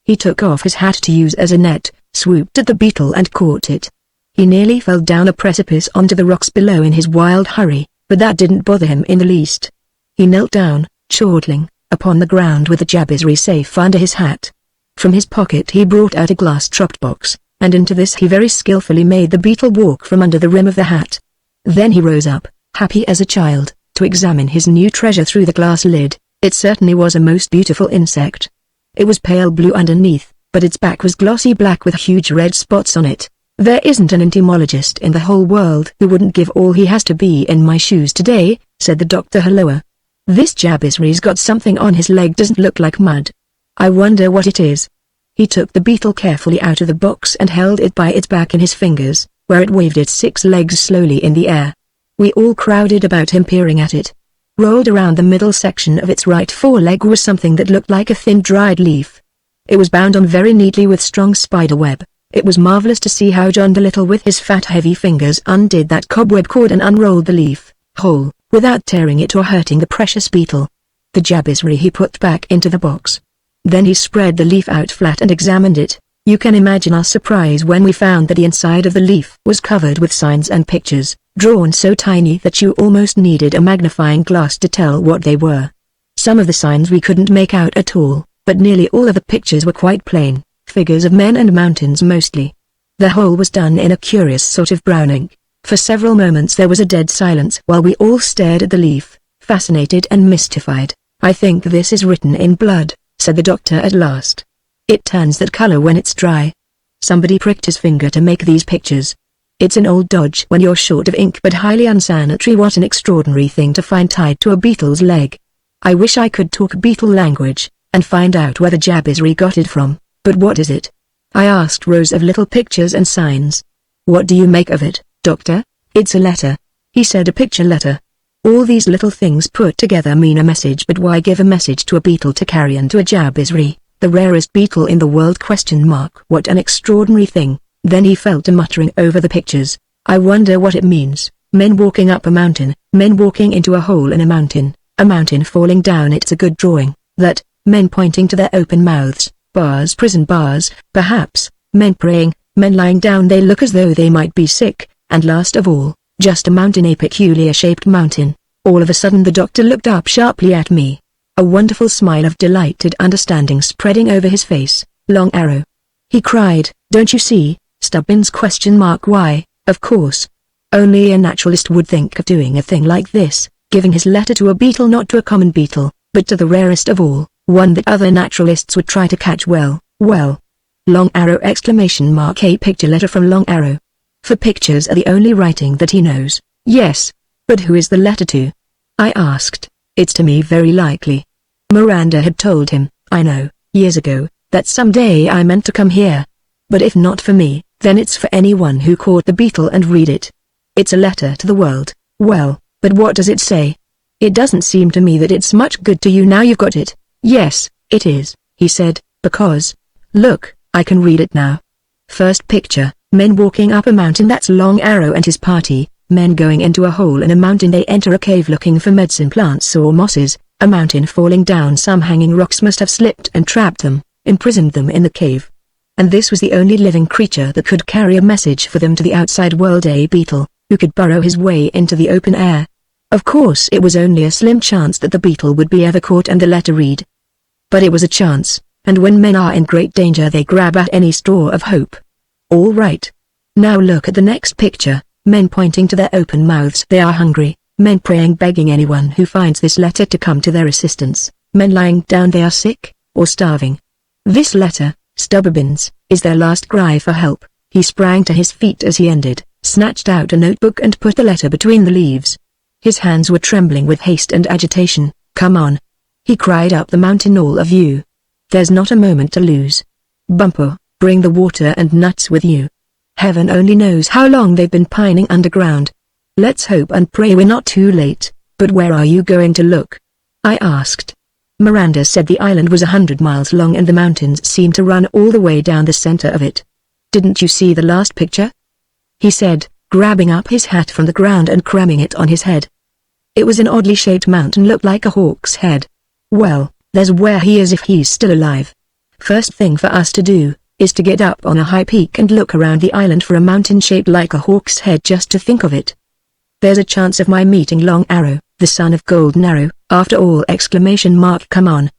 He took off his hat to use as a net, swooped at the beetle and caught it. He nearly fell down a precipice onto the rocks below in his wild hurry, but that didn't bother him in the least. He knelt down, chortling, upon the ground with the Jabizri safe under his hat. From his pocket he brought out a glass dropped box, and into this he very skillfully made the beetle walk from under the rim of the hat. Then he rose up, happy as a child, to examine his new treasure through the glass lid. It certainly was a most beautiful insect. It was pale blue underneath, but its back was glossy black with huge red spots on it. "There isn't an entomologist in the whole world who wouldn't give all he has to be in my shoes today," said the doctor. "Helloa. This Jabizri's got something on his leg, doesn't look like mud. I wonder what it is." He took the beetle carefully out of the box and held it by its back in his fingers, where it waved its 6 legs slowly in the air. We all crowded about him peering at it. Rolled around the middle section of its right foreleg was something that looked like a thin dried leaf. It was bound on very neatly with strong spider web. It was marvelous to see how John Dolittle with his fat heavy fingers undid that cobweb cord and unrolled the leaf, whole, without tearing it or hurting the precious beetle. The Jabizri he put back into the box. Then he spread the leaf out flat and examined it. You can imagine our surprise when we found that the inside of the leaf was covered with signs and pictures, drawn so tiny that you almost needed a magnifying glass to tell what they were. Some of the signs we couldn't make out at all, but nearly all of the pictures were quite plain, figures of men and mountains mostly. The whole was done in a curious sort of brown ink. For several moments there was a dead silence while we all stared at the leaf, fascinated and mystified. "I think this is written in blood," said the doctor at last. "It turns that color when it's dry. Somebody pricked his finger to make these pictures. It's an old dodge when you're short of ink, but highly unsanitary. What an extraordinary thing to find tied to a beetle's leg. I wish I could talk beetle language, and find out where the Jabizri got it from, but what is it?" I asked rows of little pictures and signs. "What do you make of it, doctor?" "It's a letter," he said. "A picture letter. All these little things put together mean a message, but why give a message to a beetle to carry on to a Jabizri, the rarest beetle in the world? ? What an extraordinary thing." Then he fell to muttering over the pictures. "I wonder what it means. Men walking up a mountain, men walking into a hole in a mountain falling down. It's a good drawing, that, men pointing to their open mouths, bars, prison bars, perhaps, men praying, men lying down, they look as though they might be sick, and last of all, just a mountain, a peculiar-shaped mountain." All of a sudden the doctor looked up sharply at me. A wonderful smile of delighted understanding spreading over his face. "Long arrow!" he cried. "Don't you see, Stubbins? ? Why, of course. Only a naturalist would think of doing a thing like this, giving his letter to a beetle, not to a common beetle, but to the rarest of all, one that other naturalists would try to catch. Well. Long arrow! ! A picture letter from Long Arrow. For pictures are the only writing that he knows. Yes. But who is the letter to? I asked. It's to me very likely. Miranda had told him, I know, years ago, that someday I meant to come here. But if not for me, then it's for anyone who caught the beetle and read it. It's a letter to the world. Well, but what does it say? It doesn't seem to me that it's much good to you now you've got it. Yes, it is, he said, because, look, I can read it now. First picture, men walking up a mountain. That's Long Arrow and his party. Men going into a hole in a mountain. They enter a cave looking for medicine plants or mosses. A mountain falling down. Some hanging rocks must have slipped and trapped them, imprisoned them in the cave. And this was the only living creature that could carry a message for them to the outside world. A beetle, who could burrow his way into the open air. Of course it was only a slim chance that the beetle would be ever caught and the letter read. But it was a chance, and when men are in great danger they grab at any straw of hope. All right. Now look at the next picture, men pointing to their open mouths. They are hungry, men praying, begging anyone who finds this letter to come to their assistance. Men lying down, they are sick, or starving. This letter, Stubborn's, is their last cry for help. He sprang to his feet as he ended, snatched out a notebook and put the letter between the leaves. His hands were trembling with haste and agitation. Come on, he cried up the mountain, all of you. There's not a moment to lose. Bumpo, bring the water and nuts with you. Heaven only knows how long they've been pining underground. Let's hope and pray we're not too late. But where are you going to look? I asked. Miranda said the island was 100 miles long and the mountains seemed to run all the way down the center of it. Didn't you see the last picture? He said, grabbing up his hat from the ground and cramming it on his head. It was an oddly shaped mountain, looked like a hawk's head. Well, there's where he is if he's still alive. First thing for us to do, is to get up on a high peak and look around the island for a mountain shaped like a hawk's head. Just to think of it. There's a chance of my meeting Long Arrow, the son of Golden Arrow, after all! Come on.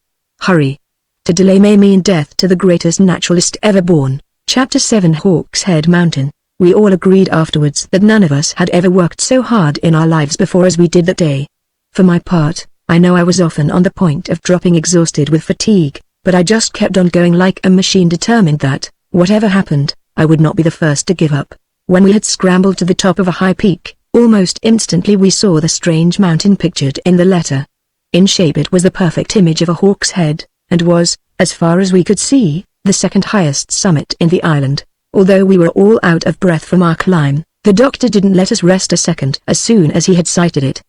Hurry. To delay may mean death to the greatest naturalist ever born. Chapter 7 Hawk's Head Mountain. We all agreed afterwards that none of us had ever worked so hard in our lives before as we did that day. For my part, I know I was often on the point of dropping exhausted with fatigue, but I just kept on going like a machine, determined that, whatever happened, I would not be the first to give up. When we had scrambled to the top of a high peak, almost instantly we saw the strange mountain pictured in the letter. In shape it was the perfect image of a hawk's head, and was, as far as we could see, the second highest summit in the island. Although we were all out of breath from our climb, the doctor didn't let us rest a second. As soon as he had sighted it,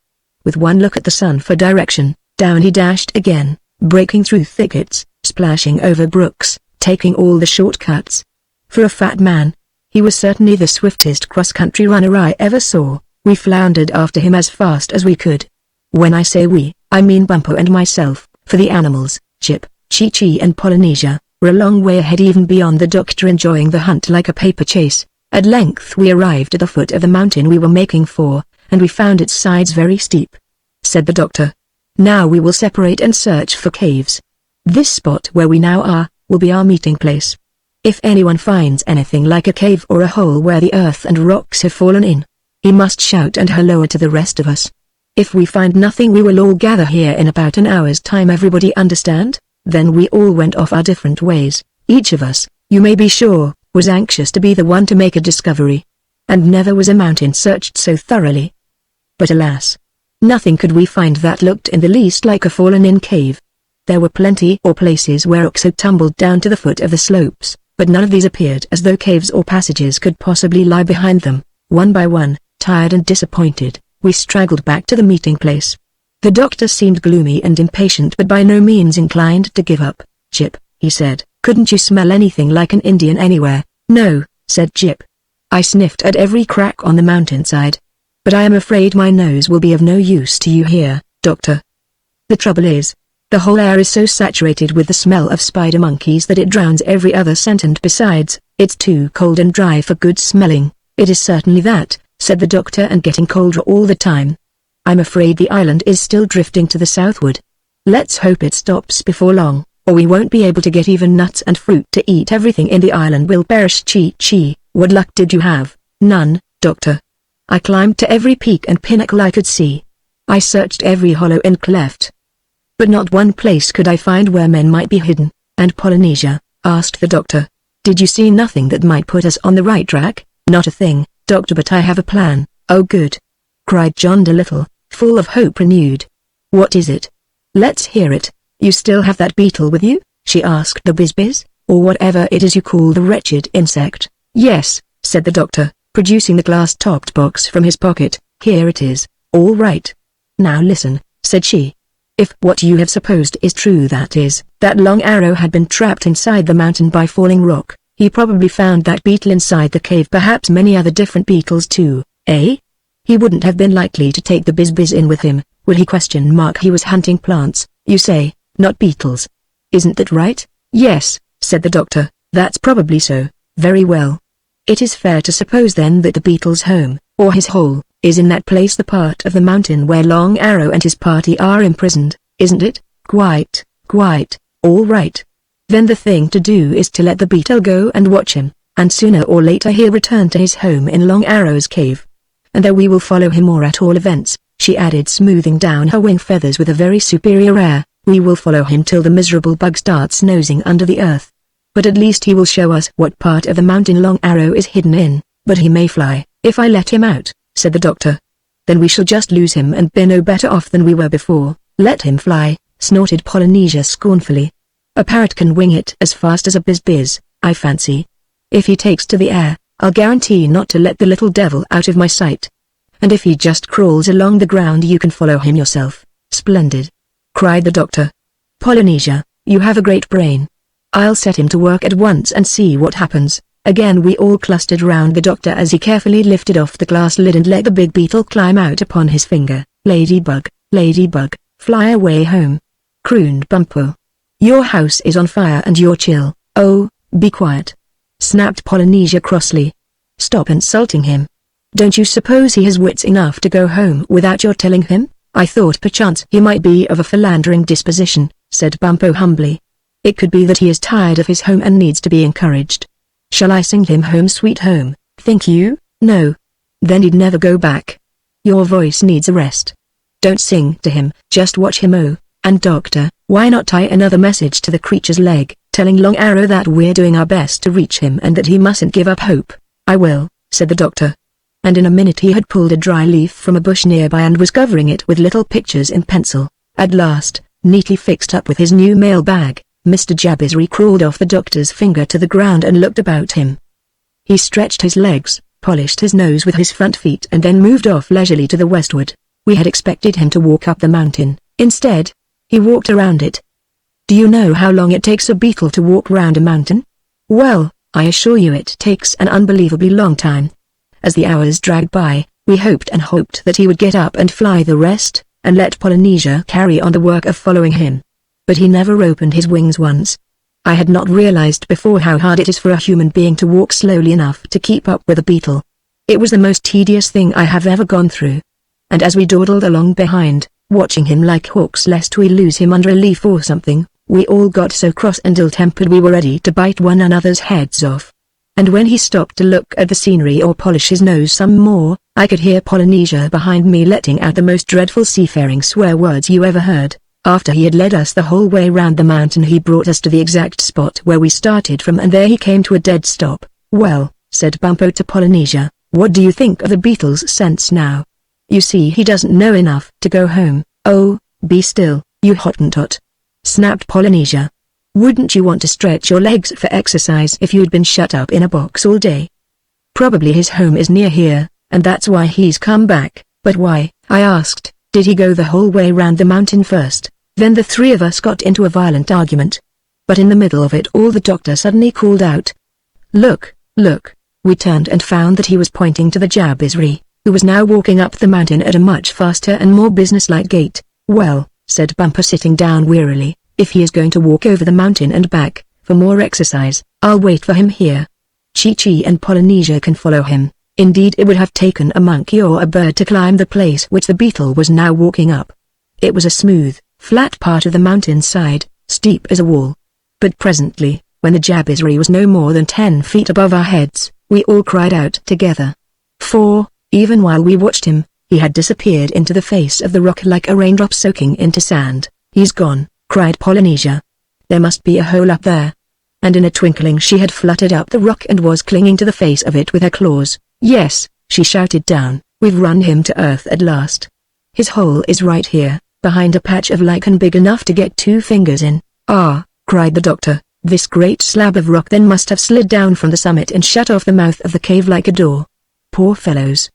with one look at the sun for direction, down he dashed again, breaking through thickets, splashing over brooks, taking all the shortcuts. For a fat man, he was certainly the swiftest cross-country runner I ever saw. We floundered after him as fast as we could. When I say we, I mean Bumpo and myself, for the animals, Chip, Chi-Chi and Polynesia, were a long way ahead, even beyond the doctor, enjoying the hunt like a paper chase. At length we arrived at the foot of the mountain we were making for, and we found its sides very steep. Said the doctor. Now we will separate and search for caves. This spot where we now are, will be our meeting place. If anyone finds anything like a cave or a hole where the earth and rocks have fallen in, he must shout and halloa to the rest of us. If we find nothing, we will all gather here in about an hour's time. Everybody understand? Then we all went off our different ways. Each of us, you may be sure, was anxious to be the one to make a discovery. And never was a mountain searched so thoroughly. But alas, nothing could we find that looked in the least like a fallen-in cave. There were plenty of places where rocks had tumbled down to the foot of the slopes, but none of these appeared as though caves or passages could possibly lie behind them. One by one, tired and disappointed, we straggled back to the meeting place. The doctor seemed gloomy and impatient, but by no means inclined to give up. Chip, he said, couldn't you smell anything like an Indian anywhere? No, said Chip. I sniffed at every crack on the mountainside. But I am afraid my nose will be of no use to you here, doctor. The trouble is, the whole air is so saturated with the smell of spider monkeys that it drowns every other scent, and besides, it's too cold and dry for good smelling. It is certainly that, said the doctor, and getting colder all the time. I'm afraid the island is still drifting to the southward. Let's hope it stops before long, or we won't be able to get even nuts and fruit to eat. Everything in the island will perish. Chi-Chi, what luck did you have? None, doctor. I climbed to every peak and pinnacle I could see. I searched every hollow and cleft. But not one place could I find where men might be hidden. And Polynesia, asked the doctor, did you see nothing that might put us on the right track? Not a thing, doctor, but I have a plan. Oh good. cried John Dolittle, full of hope renewed. "What is it? Let's hear it. You still have that beetle with you?" she asked the Biz-Biz, or whatever it is you call the wretched insect. "Yes," said the doctor, producing the glass-topped box from his pocket. "Here it is, all right. Now listen," said she. "If what you have supposed is true, that is, that Long Arrow had been trapped inside the mountain by falling rock, he probably found that beetle inside the cave, perhaps many other different beetles too, eh? He wouldn't have been likely to take the Biz-Biz in with him, would he? He was hunting plants, you say, not beetles. Isn't that right?" "Yes," said the doctor, "that's probably so. Very well. It is fair to suppose then that the beetle's home, or his hole, is in that place, the part of the mountain where Long Arrow and his party are imprisoned, isn't it?" "Quite, all right. Then the thing to do is to let the beetle go and watch him, and sooner or later he'll return to his home in Long Arrow's cave. And there we will follow him, or at all events," she added, smoothing down her wing feathers with a very superior air, "we will follow him till the miserable bug starts nosing under the earth. But at least he will show us what part of the mountain Long Arrow is hidden in." "But he may fly, if I let him out," said the doctor. "Then we shall just lose him and be no better off than we were before." "Let him fly," snorted Polynesia scornfully. "A parrot can wing it as fast as a Biz-Biz, I fancy. If he takes to the air, I'll guarantee not to let the little devil out of my sight. And if he just crawls along the ground, you can follow him yourself." "Splendid!" cried the doctor. "Polynesia, you have a great brain. I'll set him to work at once and see what happens." Again we all clustered round the doctor as he carefully lifted off the glass lid and let the big beetle climb out upon his finger. "Ladybug, ladybug, fly away home," crooned Bumpo. "Your house is on fire and you're chill." "Oh, be quiet," snapped Polynesia crossly. "Stop insulting him. Don't you suppose he has wits enough to go home without your telling him?" "I thought perchance he might be of a philandering disposition," said Bumpo humbly. "It could be that he is tired of his home and needs to be encouraged. Shall I sing him Home Sweet Home, think you?" "No. Then he'd never go back. Your voice needs a rest. Don't sing to him, just watch him." "Oh, and doctor, why not tie another message to the creature's leg, telling Long Arrow that we're doing our best to reach him and that he mustn't give up hope?" "I will," said the doctor. And in a minute he had pulled a dry leaf from a bush nearby and was covering it with little pictures in pencil. At last, neatly fixed up with his new mail bag, Mr. Jabizri crawled off the doctor's finger to the ground and looked about him. He stretched his legs, polished his nose with his front feet and then moved off leisurely to the westward. We had expected him to walk up the mountain. Instead, he walked around it. Do you know how long it takes a beetle to walk round a mountain? Well, I assure you it takes an unbelievably long time. As the hours dragged by, we hoped that he would get up and fly the rest, and let Polynesia carry on the work of following him. But he never opened his wings once. I had not realized before how hard it is for a human being to walk slowly enough to keep up with a beetle. It was the most tedious thing I have ever gone through. And as we dawdled along behind, watching him like hawks lest we lose him under a leaf or something, we all got so cross and ill-tempered we were ready to bite one another's heads off. And when he stopped to look at the scenery or polish his nose some more, I could hear Polynesia behind me letting out the most dreadful seafaring swear words you ever heard. After he had led us the whole way round the mountain, he brought us to the exact spot where we started from, and there he came to a dead stop. "Well," said Bumpo to Polynesia, "what do you think of the beetle's sense now? You see, he doesn't know enough to go home." "Oh, be still, you Hottentot," snapped Polynesia. "Wouldn't you want to stretch your legs for exercise if you'd been shut up in a box all day? Probably his home is near here, and that's why he's come back." "But why?" I asked. "Did he go the whole way round the mountain first?" Then the three of us got into a violent argument. But in the middle of it all the doctor suddenly called out, "Look, look!" We turned and found that he was pointing to the Jabizri, who was now walking up the mountain at a much faster and more businesslike gait. "Well," said Bumper sitting down wearily, "if he is going to walk over the mountain and back, for more exercise, I'll wait for him here. Chi-Chi and Polynesia can follow him." Indeed, it would have taken a monkey or a bird to climb the place which the beetle was now walking up. It was a smooth, flat part of the mountain side, steep as a wall. But presently, when the Jabizri was no more than 10 feet above our heads, we all cried out together. For, even while we watched him, he had disappeared into the face of the rock like a raindrop soaking into sand. "He's gone," cried Polynesia. "There must be a hole up there." And in a twinkling she had fluttered up the rock and was clinging to the face of it with her claws. "Yes," she shouted down, We've run him to earth at last. His hole is right here, behind a patch of lichen big enough to get 2 fingers in." "Ah," cried the doctor, "this great slab of rock then must have slid down from the summit and shut off the mouth of the cave like a door. Poor fellows.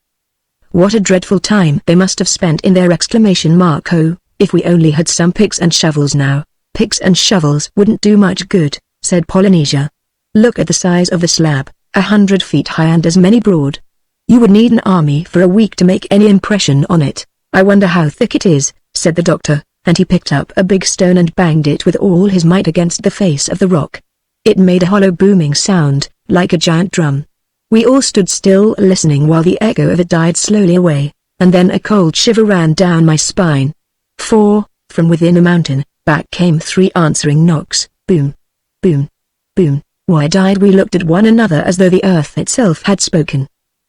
What a dreadful time they must have spent in there!" "Oh, if we only had some picks and shovels now." "Picks and shovels wouldn't do much good," said Polynesia. "Look at the size of the slab, 100 feet high and as many broad. You would need an army for a week to make any impression on it." "I wonder how thick it is," said the doctor, and he picked up a big stone and banged it with all his might against the face of the rock. It made a hollow booming sound, like a giant drum. We all stood still listening while the echo of it died slowly away, and then a cold shiver ran down my spine. For, from within the mountain, back came 3 answering knocks, boom, boom, boom. Wide-eyed we looked at one another as though the earth itself had spoken.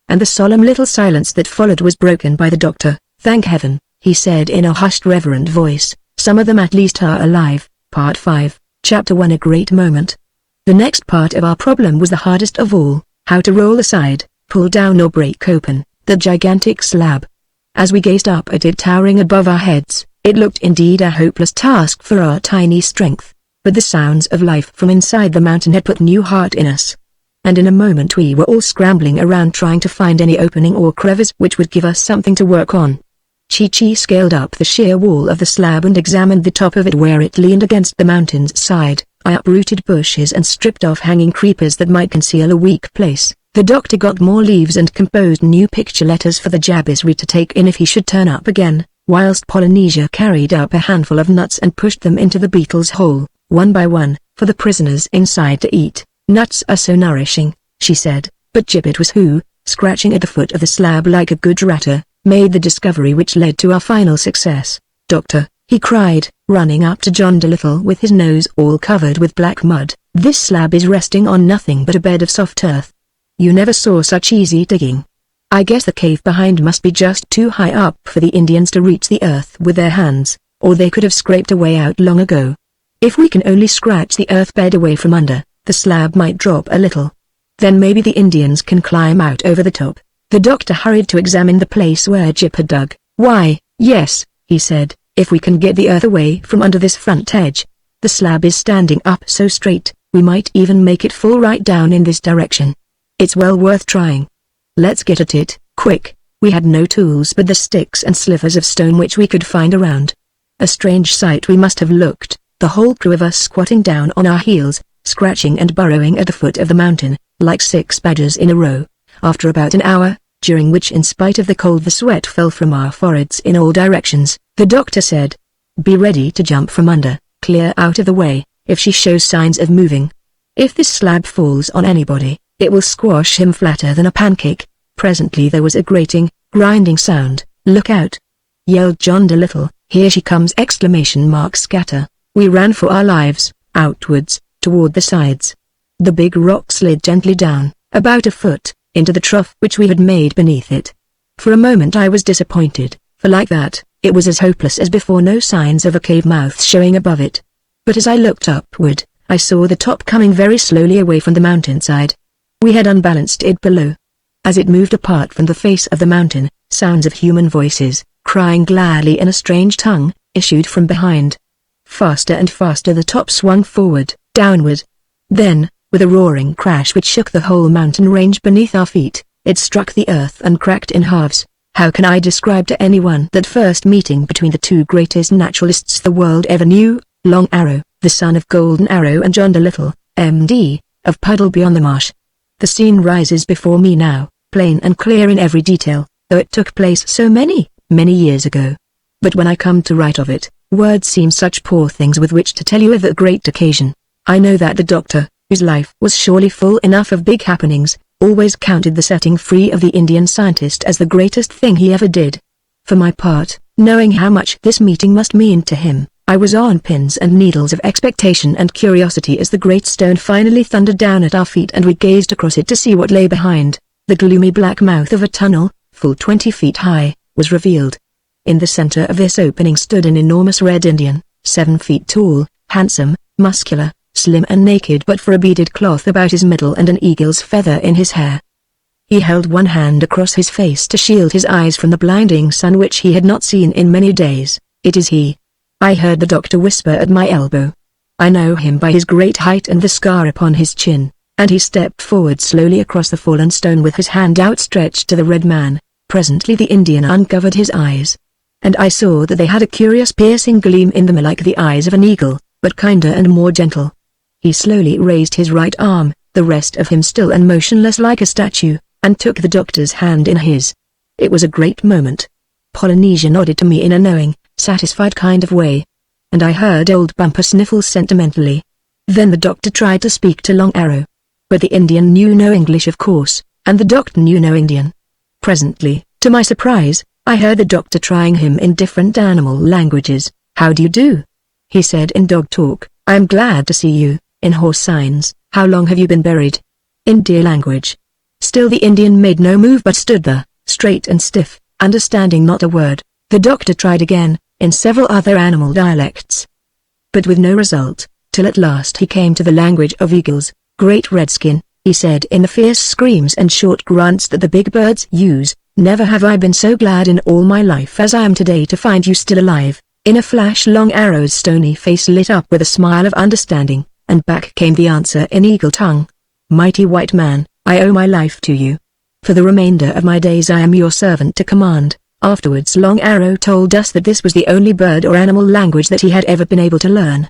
And the solemn little silence that followed was broken by the doctor. "Thank heaven," he said in a hushed reverent voice, "some of them at least are alive." Part 5, Chapter 1. A great moment. The next part of our problem was the hardest of all, how to roll aside, pull down or break open, the gigantic slab. As we gazed up at it towering above our heads, it looked indeed a hopeless task for our tiny strength. But the sounds of life from inside the mountain had put new heart in us. And in a moment we were all scrambling around trying to find any opening or crevice which would give us something to work on. Chi-Chi scaled up the sheer wall of the slab and examined the top of it where it leaned against the mountain's side. I uprooted bushes and stripped off hanging creepers that might conceal a weak place. The doctor got more leaves and composed new picture letters for the Jabizri to take in if he should turn up again, whilst Polynesia carried up a handful of nuts and pushed them into the beetle's hole, one by one, for the prisoners inside to eat. "Nuts are so nourishing," she said, but Gibbet was who, scratching at the foot of the slab like a good ratter, made the discovery which led to our final success. "Doctor," he cried, running up to John Dolittle with his nose all covered with black mud, "this slab is resting on nothing but a bed of soft earth. You never saw such easy digging. I guess the cave behind must be just too high up for the Indians to reach the earth with their hands, or they could have scraped a way out long ago. If we can only scratch the earth bed away from under, the slab might drop a little. Then maybe the Indians can climb out over the top." The doctor hurried to examine the place where Jip had dug. "Why, yes," he said, "if we can get the earth away from under this front edge. The slab is standing up so straight, we might even make it fall right down in this direction. It's well worth trying. Let's get at it, quick." We had no tools but the sticks and slivers of stone which we could find around. A strange sight we must have looked, the whole crew of us squatting down on our heels, scratching and burrowing at the foot of the mountain, like 6 badgers in a row. After about an hour, during which in spite of the cold the sweat fell from our foreheads in all directions, the doctor said, "Be ready to jump from under, clear out of the way, if she shows signs of moving. If this slab falls on anybody, it will squash him flatter than a pancake." Presently there was a grating, grinding sound. "Look out!" yelled John Dolittle. "Here she comes!" Scatter. We ran for our lives, outwards, toward the sides. The big rock slid gently down, about a foot, into the trough which we had made beneath it. For a moment I was disappointed, for like that, it was as hopeless as before, no signs of a cave mouth showing above it. But as I looked upward, I saw the top coming very slowly away from the mountainside. We had unbalanced it below. As it moved apart from the face of the mountain, sounds of human voices, crying gladly in a strange tongue, issued from behind. Faster and faster the top swung forward, downward. Then, with a roaring crash which shook the whole mountain range beneath our feet, it struck the earth and cracked in halves. How can I describe to anyone that first meeting between the 2 greatest naturalists the world ever knew, Long Arrow, the son of Golden Arrow, and John Dolittle, M.D., of Puddle Beyond the Marsh? The scene rises before me now, plain and clear in every detail, though it took place so many years ago. But when I come to write of it, words seem such poor things with which to tell you of that great occasion. I know that the doctor, whose life was surely full enough of big happenings, always counted the setting free of the Indian scientist as the greatest thing he ever did. For my part, knowing how much this meeting must mean to him, I was on pins and needles of expectation and curiosity as the great stone finally thundered down at our feet and we gazed across it to see what lay behind. The gloomy black mouth of a tunnel, full 20 feet high, was revealed. In the center of this opening stood an enormous red Indian, 7 feet tall, handsome, muscular, slim and naked but for a beaded cloth about his middle and an eagle's feather in his hair. He held one hand across his face to shield his eyes from the blinding sun which he had not seen in many days. "It is he." I heard the doctor whisper at my elbow. "I know him by his great height and the scar upon his chin," and he stepped forward slowly across the fallen stone with his hand outstretched to the red man. Presently the Indian uncovered his eyes, and I saw that they had a curious piercing gleam in them like the eyes of an eagle, but kinder and more gentle. He slowly raised his right arm, the rest of him still and motionless like a statue, and took the doctor's hand in his. It was a great moment. Polynesia nodded to me in a knowing, satisfied kind of way, and I heard old Bumper sniffle sentimentally. Then the doctor tried to speak to Long Arrow, but the Indian knew no English of course, and the doctor knew no Indian. Presently, to my surprise, I heard the doctor trying him in different animal languages. "How do you do?" he said in dog talk. "I am glad to see you." In horse signs, "How long have you been buried?" In deer language. Still the Indian made no move but stood there, straight and stiff, understanding not a word. The doctor tried again, in several other animal dialects, but with no result, till at last he came to the language of eagles. "Great Redskin," he said in the fierce screams and short grunts that the big birds use, "never have I been so glad in all my life as I am today to find you still alive." In a flash Long Arrow's stony face lit up with a smile of understanding, and back came the answer in eagle tongue. "Mighty white man, I owe my life to you. For the remainder of my days I am your servant to command." Afterwards Long Arrow told us that this was the only bird or animal language that he had ever been able to learn,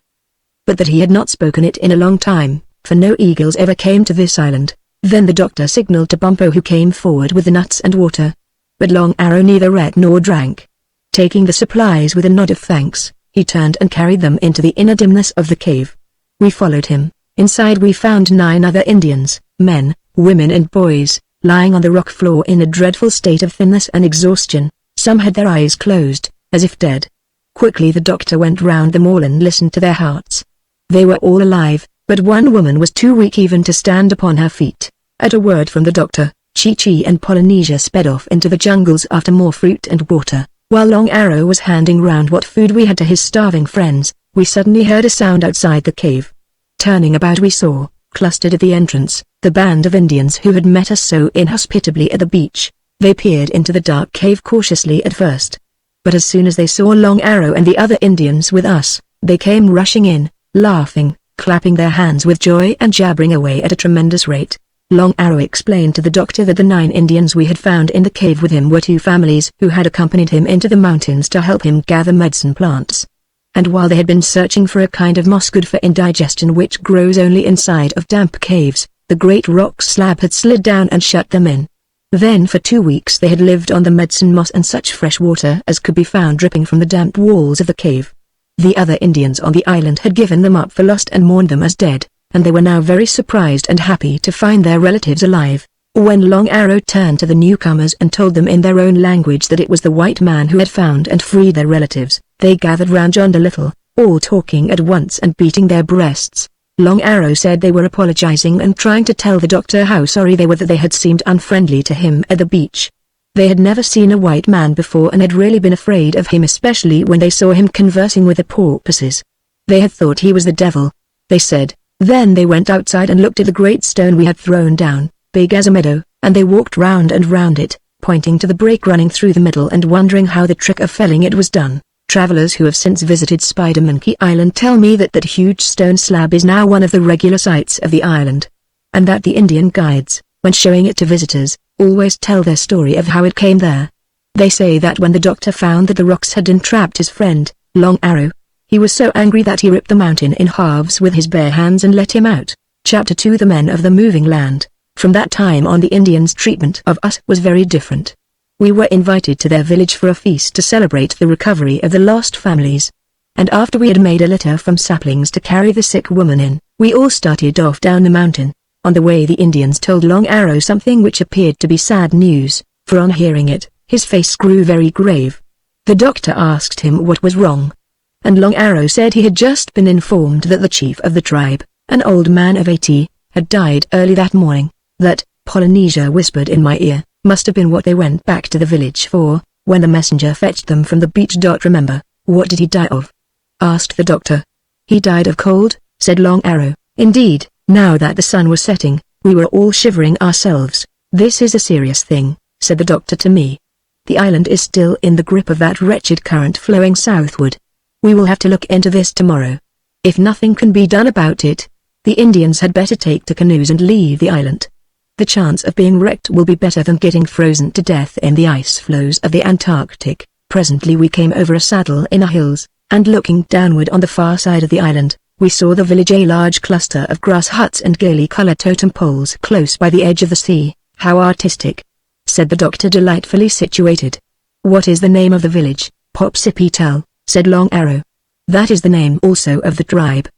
but that he had not spoken it in a long time, for no eagles ever came to this island. Then the doctor signaled to Bumpo, who came forward with the nuts and water, but Long Arrow neither ate nor drank. Taking the supplies with a nod of thanks, he turned and carried them into the inner dimness of the cave. We followed him. Inside we found 9 other Indians, men, women and boys, lying on the rock floor in a dreadful state of thinness and exhaustion. Some had their eyes closed, as if dead. Quickly the doctor went round them all and listened to their hearts. They were all alive, but one woman was too weak even to stand upon her feet. At a word from the doctor, Chi-Chi and Polynesia sped off into the jungles after more fruit and water. While Long Arrow was handing round what food we had to his starving friends, we suddenly heard a sound outside the cave. Turning about we saw, clustered at the entrance, the band of Indians who had met us so inhospitably at the beach. They peered into the dark cave cautiously at first, but as soon as they saw Long Arrow and the other Indians with us, they came rushing in, laughing, clapping their hands with joy and jabbering away at a tremendous rate. Long Arrow explained to the doctor that the 9 Indians we had found in the cave with him were 2 families who had accompanied him into the mountains to help him gather medicine plants. And while they had been searching for a kind of moss good for indigestion which grows only inside of damp caves, the great rock slab had slid down and shut them in. Then for 2 weeks they had lived on the medicine moss and such fresh water as could be found dripping from the damp walls of the cave. The other Indians on the island had given them up for lost and mourned them as dead, and they were now very surprised and happy to find their relatives alive. When Long Arrow turned to the newcomers and told them in their own language that it was the white man who had found and freed their relatives, they gathered round John Dolittle, all talking at once and beating their breasts. Long Arrow said they were apologizing and trying to tell the doctor how sorry they were that they had seemed unfriendly to him at the beach. They had never seen a white man before and had really been afraid of him, especially when they saw him conversing with the porpoises. They had thought he was the devil, they said. Then they went outside and looked at the great stone we had thrown down, big as a meadow, and they walked round and round it, pointing to the break running through the middle and wondering how the trick of felling it was done. Travelers who have since visited Spider-Monkey Island tell me that that huge stone slab is now one of the regular sights of the island, and that the Indian guides, when showing it to visitors, always tell their story of how it came there. They say that when the doctor found that the rocks had entrapped his friend, Long Arrow, he was so angry that he ripped the mountain in halves with his bare hands and let him out. Chapter 2: The Men of the Moving Land. From that time on the Indians' treatment of us was very different. We were invited to their village for a feast to celebrate the recovery of the lost families. And after we had made a litter from saplings to carry the sick woman in, we all started off down the mountain. On the way the Indians told Long Arrow something which appeared to be sad news, for on hearing it, his face grew very grave. The doctor asked him what was wrong, and Long Arrow said he had just been informed that the chief of the tribe, an old man of 80, had died early that morning. That, Polynesia whispered in my ear, must have been what they went back to the village for, when the messenger fetched them from the beach. Remember, what did he die of? Asked the doctor. He died of cold, said Long Arrow. Indeed, now that the sun was setting, we were all shivering ourselves. "This is a serious thing," said the doctor to me. "The island is still in the grip of that wretched current flowing southward. We will have to look into this tomorrow. If nothing can be done about it, the Indians had better take to canoes and leave the island. The chance of being wrecked will be better than getting frozen to death in the ice floes of the Antarctic." Presently we came over a saddle in the hills, and looking downward on the far side of the island, we saw the village, a large cluster of grass huts and gaily colored totem poles close by the edge of the sea. "How artistic," said the doctor, "delightfully situated." "What is the name of the village?" "Popsipetel," said Long Arrow. "That is the name also of the tribe.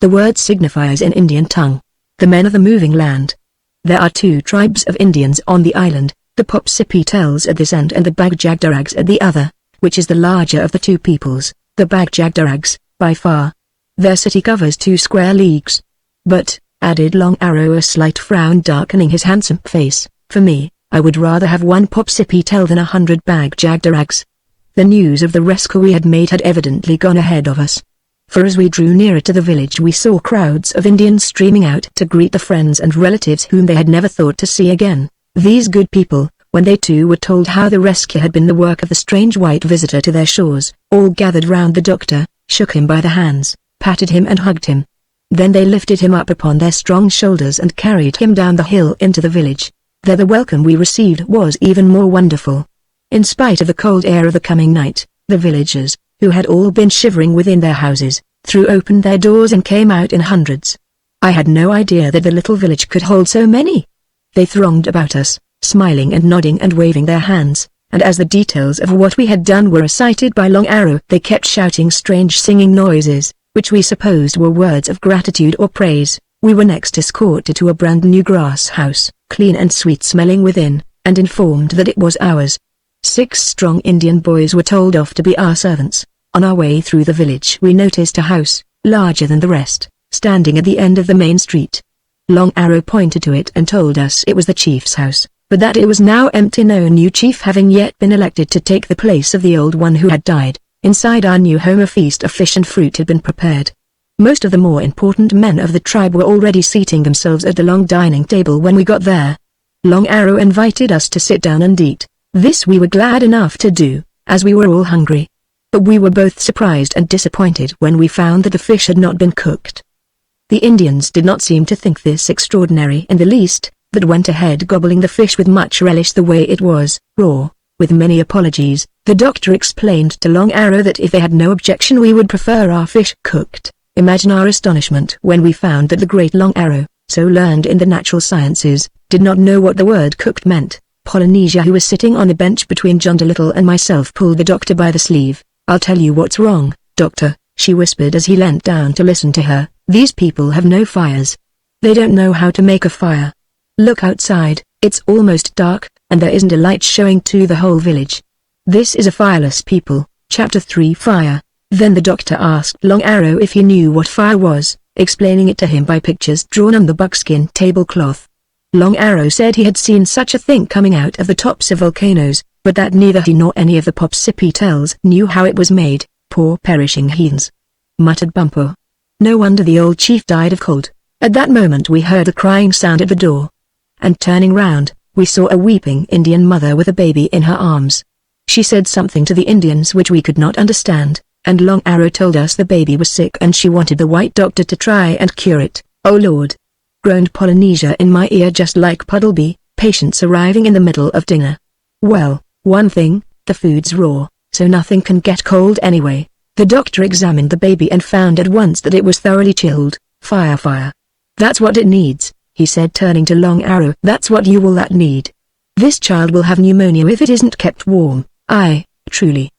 The word signifies in Indian tongue, 'the men of the moving land.' There are 2 tribes of Indians on the island, the Popsipetels at this end and the Bagjagdarags at the other. Which is the larger of the 2 peoples?" "The Bagjagdarags, by far. Their city covers 2 square leagues. But," added Long Arrow, a slight frown darkening his handsome face, "for me, I would rather have 1 Popsipetel than 100 Bagjagdarags." The news of the rescue we had made had evidently gone ahead of us. For as we drew nearer to the village we saw crowds of Indians streaming out to greet the friends and relatives whom they had never thought to see again. These good people, when they too were told how the rescue had been the work of the strange white visitor to their shores, all gathered round the doctor, shook him by the hands, patted him and hugged him. Then they lifted him up upon their strong shoulders and carried him down the hill into the village. There the welcome we received was even more wonderful. In spite of the cold air of the coming night, the villagers, who had all been shivering within their houses, threw open their doors and came out in hundreds. I had no idea that the little village could hold so many. They thronged about us, smiling and nodding and waving their hands, and as the details of what we had done were recited by Long Arrow, they kept shouting strange singing noises, which we supposed were words of gratitude or praise. We were next escorted to a brand new grass house, clean and sweet-smelling within, and informed that it was ours. 6 strong Indian boys were told off to be our servants. On our way through the village we noticed a house, larger than the rest, standing at the end of the main street. Long Arrow pointed to it and told us it was the chief's house, but that it was now empty, no new chief having yet been elected to take the place of the old one who had died. Inside our new home a feast of fish and fruit had been prepared. Most of the more important men of the tribe were already seating themselves at the long dining table when we got there. Long Arrow invited us to sit down and eat. This we were glad enough to do, as we were all hungry. But we were both surprised and disappointed when we found that the fish had not been cooked. The Indians did not seem to think this extraordinary in the least, but went ahead gobbling the fish with much relish the way it was, raw. With many apologies, the doctor explained to Long Arrow that if they had no objection we would prefer our fish cooked. Imagine our astonishment when we found that the great Long Arrow, so learned in the natural sciences, did not know what the word cooked meant. Polynesia, who was sitting on a bench between John Dolittle and myself, pulled the doctor by the sleeve. "I'll tell you what's wrong, doctor," she whispered as he leant down to listen to her. "These people have no fires. They don't know how to make a fire. Look outside, it's almost dark, and there isn't a light showing to the whole village. This is a fireless people." Chapter 3 Fire. Then the doctor asked Long Arrow if he knew what fire was, explaining it to him by pictures drawn on the buckskin tablecloth. Long Arrow said he had seen such a thing coming out of the tops of volcanoes, but that neither he nor any of the Popsipetels knew how it was made. "Poor perishing heathens," muttered Bumpo. "No wonder the old chief died of cold." At that moment we heard a crying sound at the door, and turning round, we saw a weeping Indian mother with a baby in her arms. She said something to the Indians which we could not understand, and Long Arrow told us the baby was sick and she wanted the white doctor to try and cure it. "Oh Lord!" groaned Polynesia in my ear, just like Puddleby. Patients arriving in the middle of dinner. "Well, one thing, the food's raw, so nothing can get cold anyway." The doctor examined the baby and found at once that it was thoroughly chilled. Fire. "That's what it needs," he said, turning to Long Arrow. "That's what you will need. This child will have pneumonia if it isn't kept warm." "Aye, truly.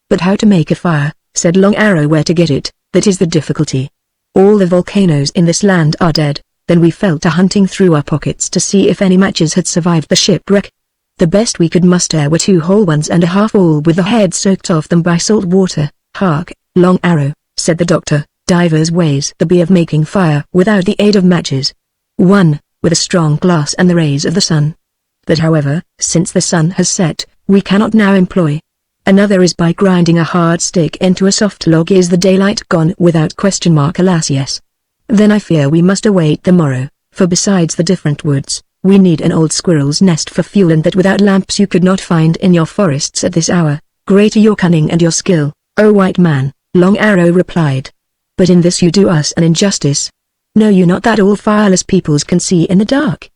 But how to make a fire," said Long Arrow. "Where to get it, that is the difficulty. All the volcanoes in this land are dead." Then we fell to hunting through our pockets to see if any matches had survived the shipwreck. The best we could muster were 2 whole ones and a half, all with the head soaked off them by salt water. "Hark, Long Arrow," said the doctor, "divers ways there be of making fire without the aid of matches. 1, with a strong glass and the rays of the sun. That however, since the sun has set, we cannot now employ. Another is by grinding a hard stick into a soft log. Is the daylight gone without question? Alas yes. Then I fear we must await the morrow, for besides the different woods, We need an old squirrel's nest for fuel, and that without lamps you could not find in your forests at this hour. Great are your cunning and your skill, O white man, Long Arrow replied. But in this you do us an injustice. Know you not that all fireless peoples can see in the dark?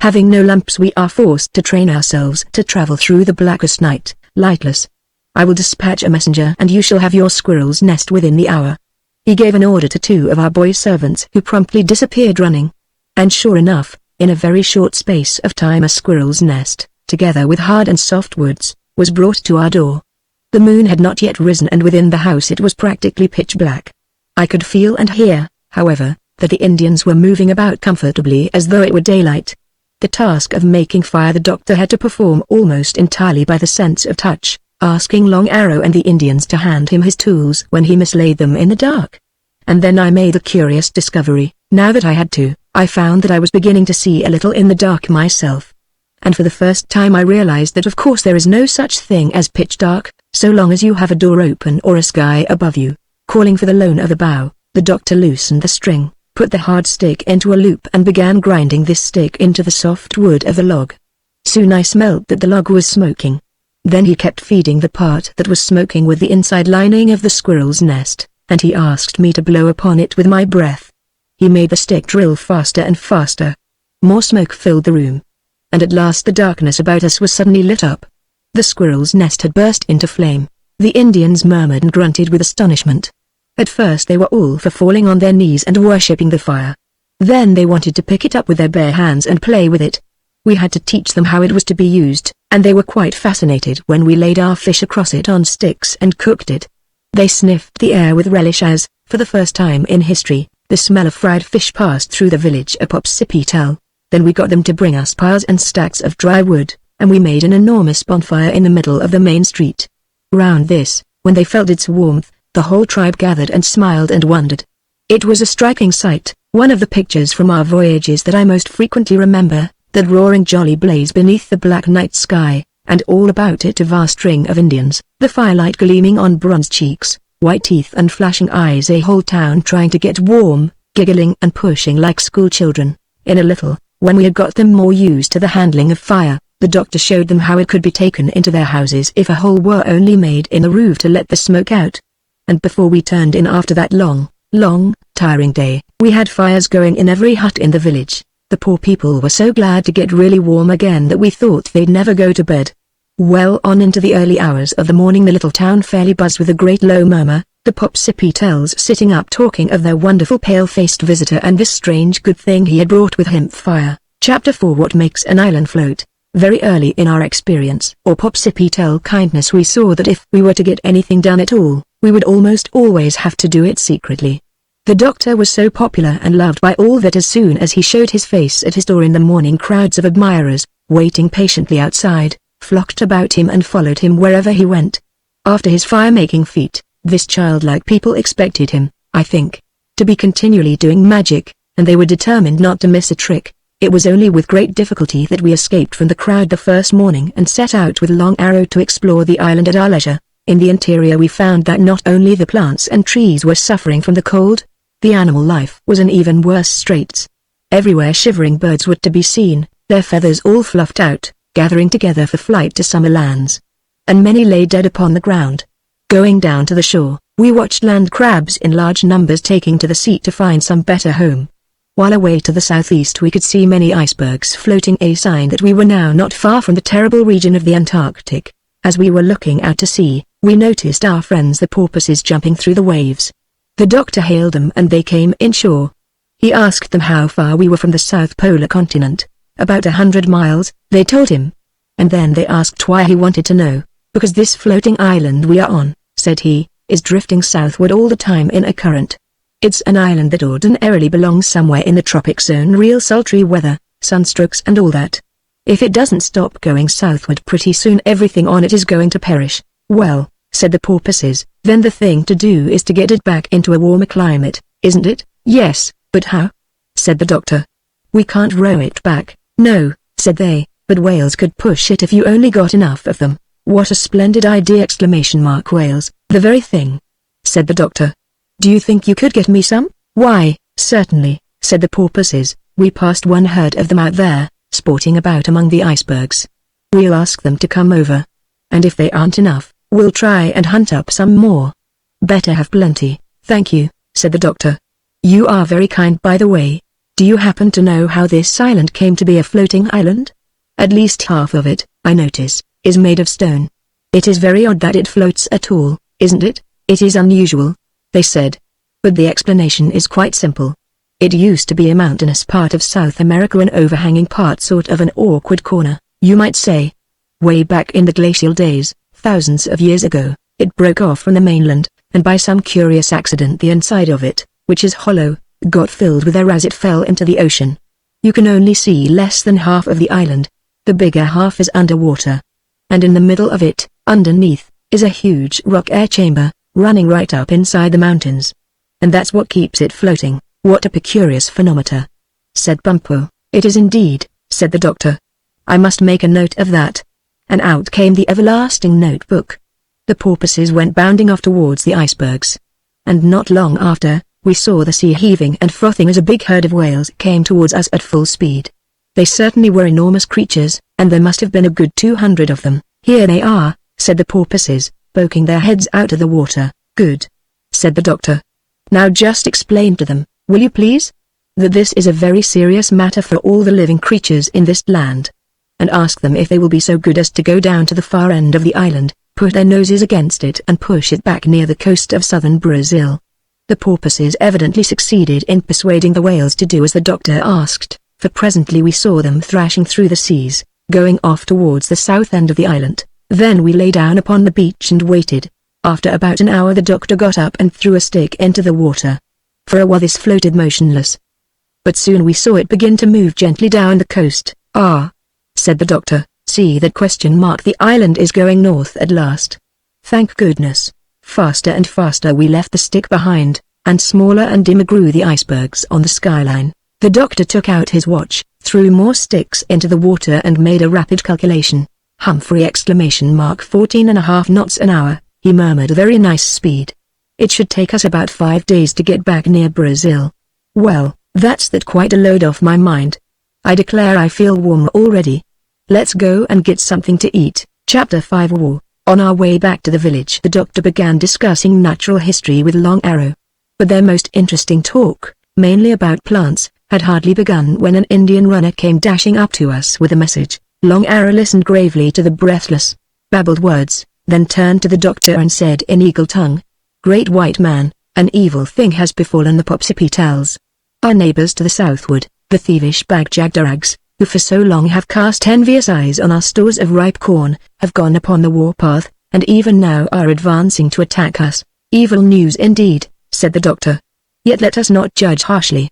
Having no lamps we are forced to train ourselves to travel through the blackest night, lightless. I will dispatch a messenger and you shall have your squirrel's nest within the hour. He gave an order to 2 of our boy servants who promptly disappeared running. And sure enough, in a very short space of time a squirrel's nest, together with hard and soft woods, was brought to our door. The moon had not yet risen and within the house it was practically pitch black. I could feel and hear, however, that the Indians were moving about comfortably as though it were daylight. The task of making fire the doctor had to perform almost entirely by the sense of touch, asking Long Arrow and the Indians to hand him his tools when he mislaid them in the dark. And then I made a curious discovery. Now that I had to, I found that I was beginning to see a little in the dark myself. And for the first time I realized that of course there is no such thing as pitch dark, so long as you have a door open or a sky above you. Calling for the loan of a bough, the doctor loosened the string, put the hard stick into a loop and began grinding this stick into the soft wood of the log. Soon I smelt that the log was smoking. Then he kept feeding the part that was smoking with the inside lining of the squirrel's nest, and he asked me to blow upon it with my breath. He made the stick drill faster and faster. More smoke filled the room. And at last the darkness about us was suddenly lit up. The squirrel's nest had burst into flame. The Indians murmured and grunted with astonishment. At first they were all for falling on their knees and worshipping the fire. Then they wanted to pick it up with their bare hands and play with it. We had to teach them how it was to be used, and they were quite fascinated when we laid our fish across it on sticks and cooked it. They sniffed the air with relish as, for the first time in history, the smell of fried fish passed through the village of Popsipetel. Then we got them to bring us piles and stacks of dry wood, and we made an enormous bonfire in the middle of the main street. Round this, when they felt its warmth, the whole tribe gathered and smiled and wondered. It was a striking sight, one of the pictures from our voyages that I most frequently remember, that roaring jolly blaze beneath the black night sky, and all about it a vast ring of Indians, the firelight gleaming on bronze cheeks, white teeth and flashing eyes, a whole town trying to get warm, giggling and pushing like school children. In a little, when we had got them more used to the handling of fire, the doctor showed them how it could be taken into their houses if a hole were only made in the roof to let the smoke out. And before we turned in after that long, tiring day, we had fires going in every hut in the village. The poor people were so glad to get really warm again that we thought they'd never go to bed. Well on into the early hours of the morning the little town fairly buzzed with a great low murmur, the Popsipetels sitting up talking of their wonderful pale-faced visitor and this strange good thing he had brought with him, fire. Chapter 4 What Makes an Island Float? Very early in our experience or Popsipetel kindness we saw that if we were to get anything done at all, we would almost always have to do it secretly. The doctor was so popular and loved by all that as soon as he showed his face at his door in the morning crowds of admirers, waiting patiently outside, flocked about him and followed him wherever he went. After his fire-making feat, this childlike people expected him, I think, to be continually doing magic, and they were determined not to miss a trick. It was only with great difficulty that we escaped from the crowd the first morning and set out with Long Arrow to explore the island at our leisure. In the interior we found that not only the plants and trees were suffering from the cold, the animal life was in even worse straits. Everywhere shivering birds were to be seen, their feathers all fluffed out, gathering together for flight to summer lands. And many lay dead upon the ground. Going down to the shore, we watched land crabs in large numbers taking to the sea to find some better home. While away to the southeast we could see many icebergs floating, a sign that we were now not far from the terrible region of the Antarctic. As we were looking out to sea, we noticed our friends the porpoises jumping through the waves. The doctor hailed them and they came inshore. He asked them how far we were from the South Polar continent. About 100 miles, they told him. And then they asked why he wanted to know. Because this floating island we are on, said he, is drifting southward all the time in a current. It's an island that ordinarily belongs somewhere in the tropic zone, real sultry weather, sunstrokes and all that. If it doesn't stop going southward pretty soon everything on it is going to perish. Well, said the porpoises, then the thing to do is to get it back into a warmer climate, isn't it? Yes, but how? Said the doctor. We can't row it back. No, said they, but whales could push it if you only got enough of them. What a splendid idea! Whales, the very thing, said the doctor. Do you think you could get me some? Why, certainly, said the porpoises. We passed one herd of them out there, sporting about among the icebergs. We'll ask them to come over. And if they aren't enough, we'll try and hunt up some more. Better have plenty, thank you, said the doctor. You are very kind, by the way. Do you happen to know how this island came to be a floating island? At least half of it, I notice, is made of stone. It is very odd that it floats at all, isn't it? It is unusual, they said. But the explanation is quite simple. It used to be a mountainous part of South America, an overhanging part, sort of an awkward corner, you might say. Way back in the glacial days, thousands of years ago, it broke off from the mainland, and by some curious accident the inside of it, which is hollow, got filled with air as it fell into the ocean. You can only see less than half of the island. The bigger half is underwater. And in the middle of it, underneath, is a huge rock air chamber, running right up inside the mountains. And that's what keeps it floating. What a curious phenomenon, said Bumpo. It is indeed, said the doctor. I must make a note of that. And out came the everlasting notebook. The porpoises went bounding off towards the icebergs. And not long after, we saw the sea heaving and frothing as a big herd of whales came towards us at full speed. They certainly were enormous creatures, and there must have been a good 200 of them. Here they are, said the porpoises, poking their heads out of the water. Good, said the doctor. Now just explain to them, will you please, that this is a very serious matter for all the living creatures in this land. And ask them if they will be so good as to go down to the far end of the island, put their noses against it and push it back near the coast of southern Brazil. The porpoises evidently succeeded in persuading the whales to do as the doctor asked, for presently we saw them thrashing through the seas, going off towards the south end of the island. Then we lay down upon the beach and waited. After about an hour the doctor got up and threw a stick into the water. For a while this floated motionless. But soon we saw it begin to move gently down the coast. Ah, said the doctor, see that ? The island is going north at last. Thank goodness. Faster and faster we left the stick behind, and smaller and dimmer grew the icebergs on the skyline. The doctor took out his watch, threw more sticks into the water and made a rapid calculation. Humphrey! 14.5 knots an hour, he murmured. Very nice speed. It should take us about 5 days to get back near Brazil. Well, that's quite a load off my mind. I declare I feel warm already. Let's go and get something to eat. Chapter 5 War. On our way back to the village the doctor began discussing natural history with Long Arrow. But their most interesting talk, mainly about plants, had hardly begun when an Indian runner came dashing up to us with a message. Long Arrow listened gravely to the breathless, babbled words, then turned to the doctor and said in eagle tongue, "Great white man, an evil thing has befallen the Popsipetels. Our neighbors to the southward, the thievish Bag-Jagderags, who for so long have cast envious eyes on our stores of ripe corn, have gone upon the warpath, and even now are advancing to attack us." Evil news indeed, said the doctor. Yet let us not judge harshly.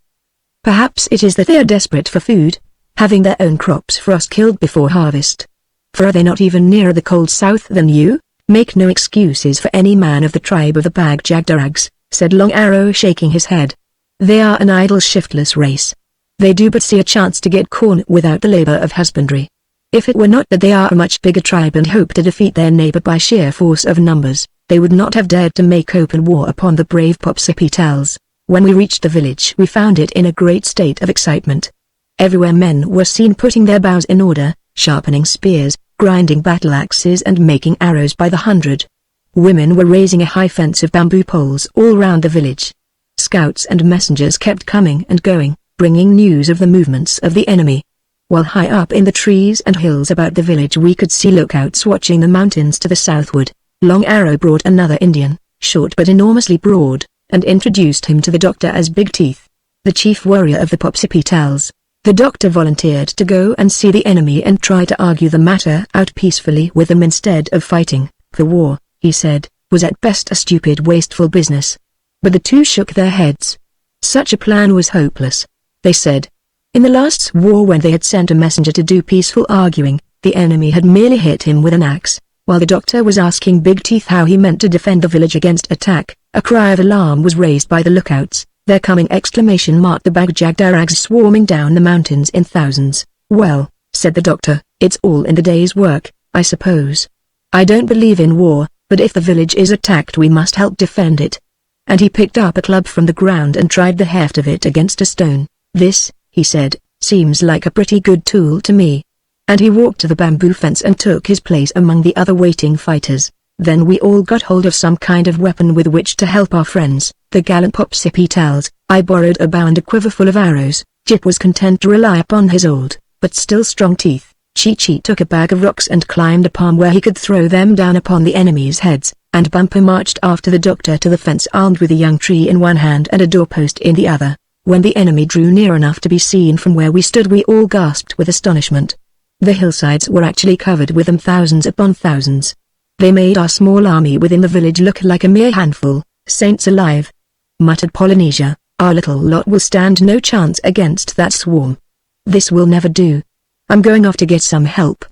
Perhaps it is that they are desperate for food, having their own crops frost-killed before harvest. For are they not even nearer the cold south than you? Make no excuses for any man of the tribe of the Bag-Jagderags, said Long Arrow shaking his head. They are an idle shiftless race. They do but see a chance to get corn without the labor of husbandry. If it were not that they are a much bigger tribe and hope to defeat their neighbor by sheer force of numbers, they would not have dared to make open war upon the brave Popsipetels. When we reached the village we found it in a great state of excitement. Everywhere men were seen putting their bows in order, sharpening spears, grinding battle axes and making arrows by the hundred. Women were raising a high fence of bamboo poles all round the village. Scouts and messengers kept coming and going, bringing news of the movements of the enemy. While high up in the trees and hills about the village we could see lookouts watching the mountains to the southward. Long Arrow brought another Indian, short but enormously broad, and introduced him to the doctor as Big Teeth, the chief warrior of the Popsipetels. The doctor volunteered to go and see the enemy and try to argue the matter out peacefully with them instead of fighting. The war, he said, was at best a stupid wasteful business. But the two shook their heads. Such a plan was hopeless, they said. In the last war when they had sent a messenger to do peaceful arguing, the enemy had merely hit him with an axe. While the doctor was asking Big Teeth how he meant to defend the village against attack, a cry of alarm was raised by the lookouts. Their coming exclamation marked the Bag-Jagderags swarming down the mountains in thousands. Well, said the doctor, it's all in the day's work, I suppose. I don't believe in war, but if the village is attacked we must help defend it. And he picked up a club from the ground and tried the heft of it against a stone. This, he said, Seems like a pretty good tool to me. And he walked to the bamboo fence and took his place among the other waiting fighters. Then we all got hold of some kind of weapon with which to help our friends, the gallant Popsipetels. I borrowed a bow and a quiver full of arrows. Jip was content to rely upon his old, but still strong teeth. Chi-Chi took a bag of rocks and climbed upon where he could throw them down upon the enemies' heads, and Bumpo marched after the doctor to the fence armed with a young tree in one hand and a doorpost in the other. When the enemy drew near enough to be seen from where we stood, we all gasped with astonishment. The hillsides were actually covered with them, thousands upon thousands. They made our small army within the village look like a mere handful. "Saints alive!" muttered Polynesia, "our little lot will stand no chance against that swarm. This will never do. I'm going off to get some help."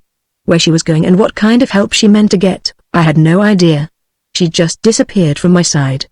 Where she was going and what kind of help she meant to get, I had no idea. She just disappeared from my side.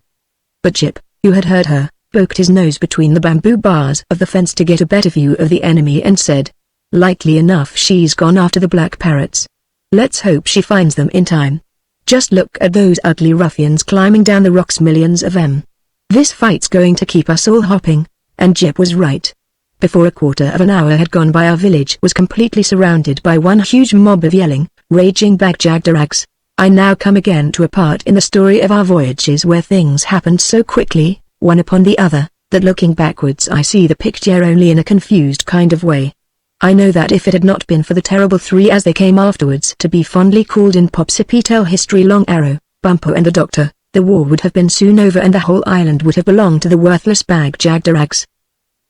But Jip, who had heard her, poked his nose between the bamboo bars of the fence to get a better view of the enemy and said, "Likely enough she's gone after the black parrots. Let's hope she finds them in time. Just look at those ugly ruffians climbing down the rocks, millions of them. This fight's going to keep us all hopping." And Jip was right. Before a quarter of an hour had gone by, our village was completely surrounded by one huge mob of yelling, raging Bag-Jagderags. I now come again to a part in the story of our voyages where things happened so quickly, one upon the other, that looking backwards I see the picture only in a confused kind of way. I know that if it had not been for the terrible three, as they came afterwards to be fondly called in Popsipetel history, Long Arrow, Bumpo and the Doctor, the war would have been soon over and the whole island would have belonged to the worthless Bag-Jagderags.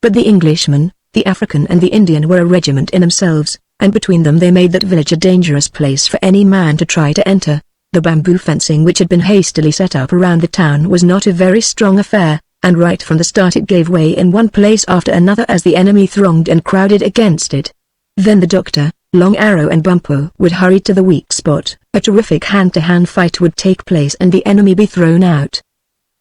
But the Englishman, the African and the Indian were a regiment in themselves, and between them they made that village a dangerous place for any man to try to enter. The bamboo fencing which had been hastily set up around the town was not a very strong affair, and right from the start it gave way in one place after another as the enemy thronged and crowded against it. Then the Doctor, Long Arrow and Bumpo would hurry to the weak spot. A terrific hand-to-hand fight would take place and the enemy be thrown out.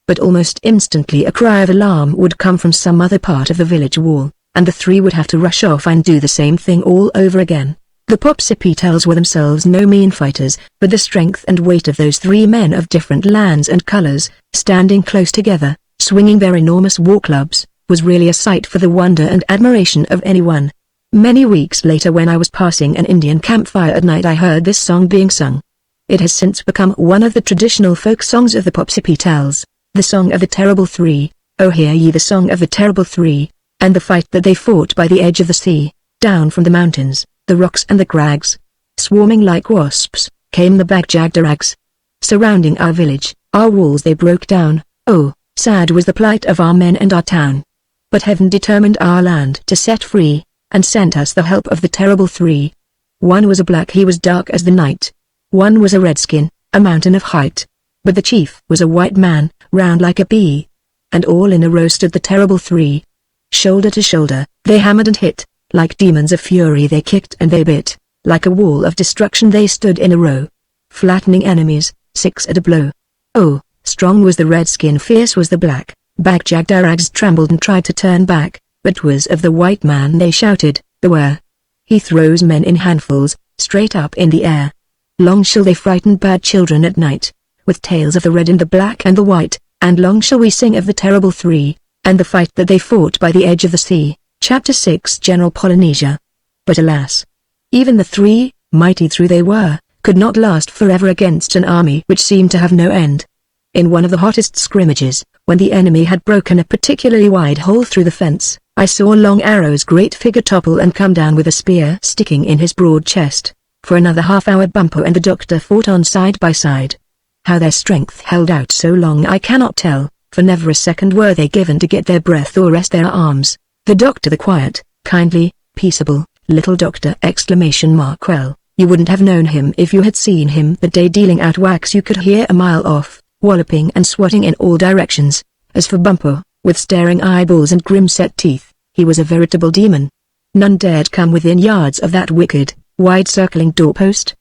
But almost instantly a cry of alarm would come from some other part of the village wall, and the three would have to rush off and do the same thing all over again. The Popsipetels were themselves no mean fighters, but the strength and weight of those three men of different lands and colors, standing close together, swinging their enormous war clubs, was really a sight for the wonder and admiration of anyone. Many weeks later, when I was passing an Indian campfire at night, I heard this song being sung. It has since become one of the traditional folk songs of the Popsipetels, the Song of the Terrible Three. "Oh, hear ye the song of the Terrible Three, and the fight that they fought by the edge of the sea. Down from the mountains, the rocks and the crags, swarming like wasps, came the Bag-Jagderags. Surrounding our village, our walls they broke down. Oh, sad was the plight of our men and our town. But heaven determined our land to set free, and sent us the help of the Terrible Three. One was a black, he was dark as the night. One was a redskin, a mountain of height. But the chief was a white man, round like a pea. And all in a row stood the Terrible Three. Shoulder to shoulder, they hammered and hit. Like demons of fury they kicked and they bit. Like a wall of destruction they stood in a row, flattening enemies, 6 at a blow. Oh, strong was the redskin, fierce was the black. Bag-Jagderags trembled and tried to turn back, but 'twas of the white man they shouted, "Beware! He throws men in handfuls, straight up in the air. Long shall they frighten bad children at night, with tales of the red and the black and the white, and long shall we sing of the Terrible Three, and the fight that they fought by the edge of the sea." Chapter 6, General Polynesia. But alas! Even the three, mighty though they were, could not last forever against an army which seemed to have no end. In one of the hottest scrimmages, when the enemy had broken a particularly wide hole through the fence, I saw Long Arrow's great figure topple and come down with a spear sticking in his broad chest. For another half hour Bumpo and the Doctor fought on side by side. How their strength held out so long I cannot tell, for never a second were they given to get their breath or rest their arms. The Doctor, the quiet, kindly, peaceable, little Doctor! Well, you wouldn't have known him if you had seen him that day dealing out whacks you could hear a mile off, walloping and swatting in all directions. As for Bumpo, with staring eyeballs and grim-set teeth, he was a veritable demon. None dared come within yards of that wicked, wide-circling doorpost.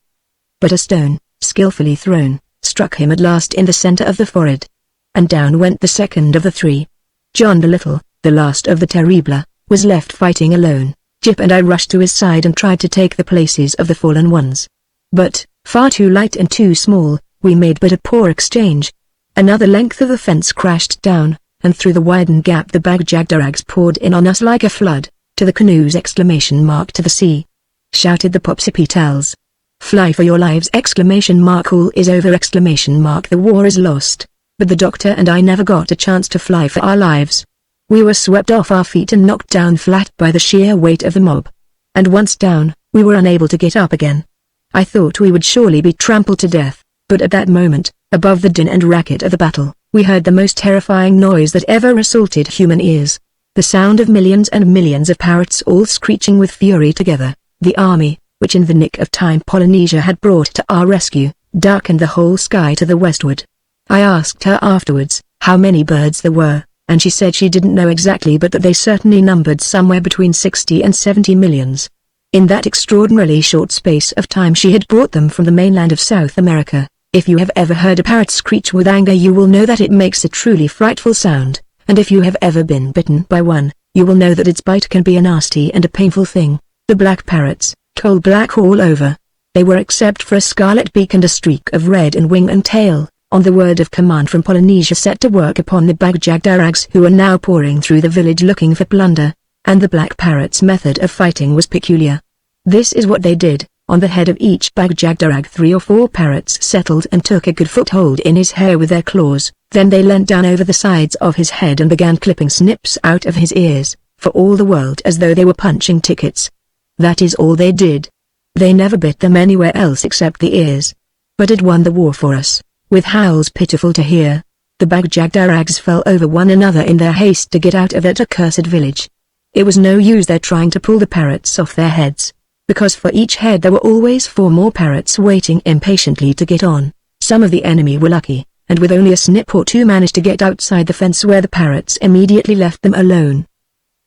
But a stone, skillfully thrown, struck him at last in the center of the forehead. And down went the second of the three. John Dolittle, the last of the Terrible, was left fighting alone. Jip and I rushed to his side and tried to take the places of the fallen ones. But, far too light and too small, we made but a poor exchange. Another length of the fence crashed down, and through the widened gap the Bag-Jagderags poured in on us like a flood. To the canoes! To the sea! Shouted the Popsipetels. Fly for your lives! All is over! The war is lost. But the doctor and I never got a chance to fly for our lives. We were swept off our feet and knocked down flat by the sheer weight of the mob. And once down, we were unable to get up again. I thought we would surely be trampled to death, but at that moment, above the din and racket of the battle, we heard the most terrifying noise that ever assaulted human ears. The sound of millions and millions of parrots all screeching with fury together. The army, which in the nick of time Polynesia had brought to our rescue, darkened the whole sky to the westward. I asked her afterwards, how many birds there were, and she said she didn't know exactly but that they certainly numbered somewhere between 60 and 70 millions. In that extraordinarily short space of time she had brought them from the mainland of South America. If you have ever heard a parrot screech with anger you will know that it makes a truly frightful sound, and if you have ever been bitten by one, you will know that its bite can be a nasty and a painful thing. The black parrots, coal black all over. They were except for a scarlet beak and a streak of red in wing and tail, on the word of command from Polynesia set to work upon the Bagjagdarags who were now pouring through the village looking for plunder, and the black parrots' method of fighting was peculiar. This is what they did. On the head of each Bagjagdarag 3 or 4 parrots settled and took a good foothold in his hair with their claws, then they leant down over the sides of his head and began clipping snips out of his ears, for all the world as though they were punching tickets. That is all they did. They never bit them anywhere else except the ears. But it won the war for us, with howls pitiful to hear. The Bagjagdarags fell over one another in their haste to get out of that accursed village. It was no use their trying to pull the parrots off their heads, because for each head there were always 4 more parrots waiting impatiently to get on. Some of the enemy were lucky, and with only a snip or 2 managed to get outside the fence where the parrots immediately left them alone.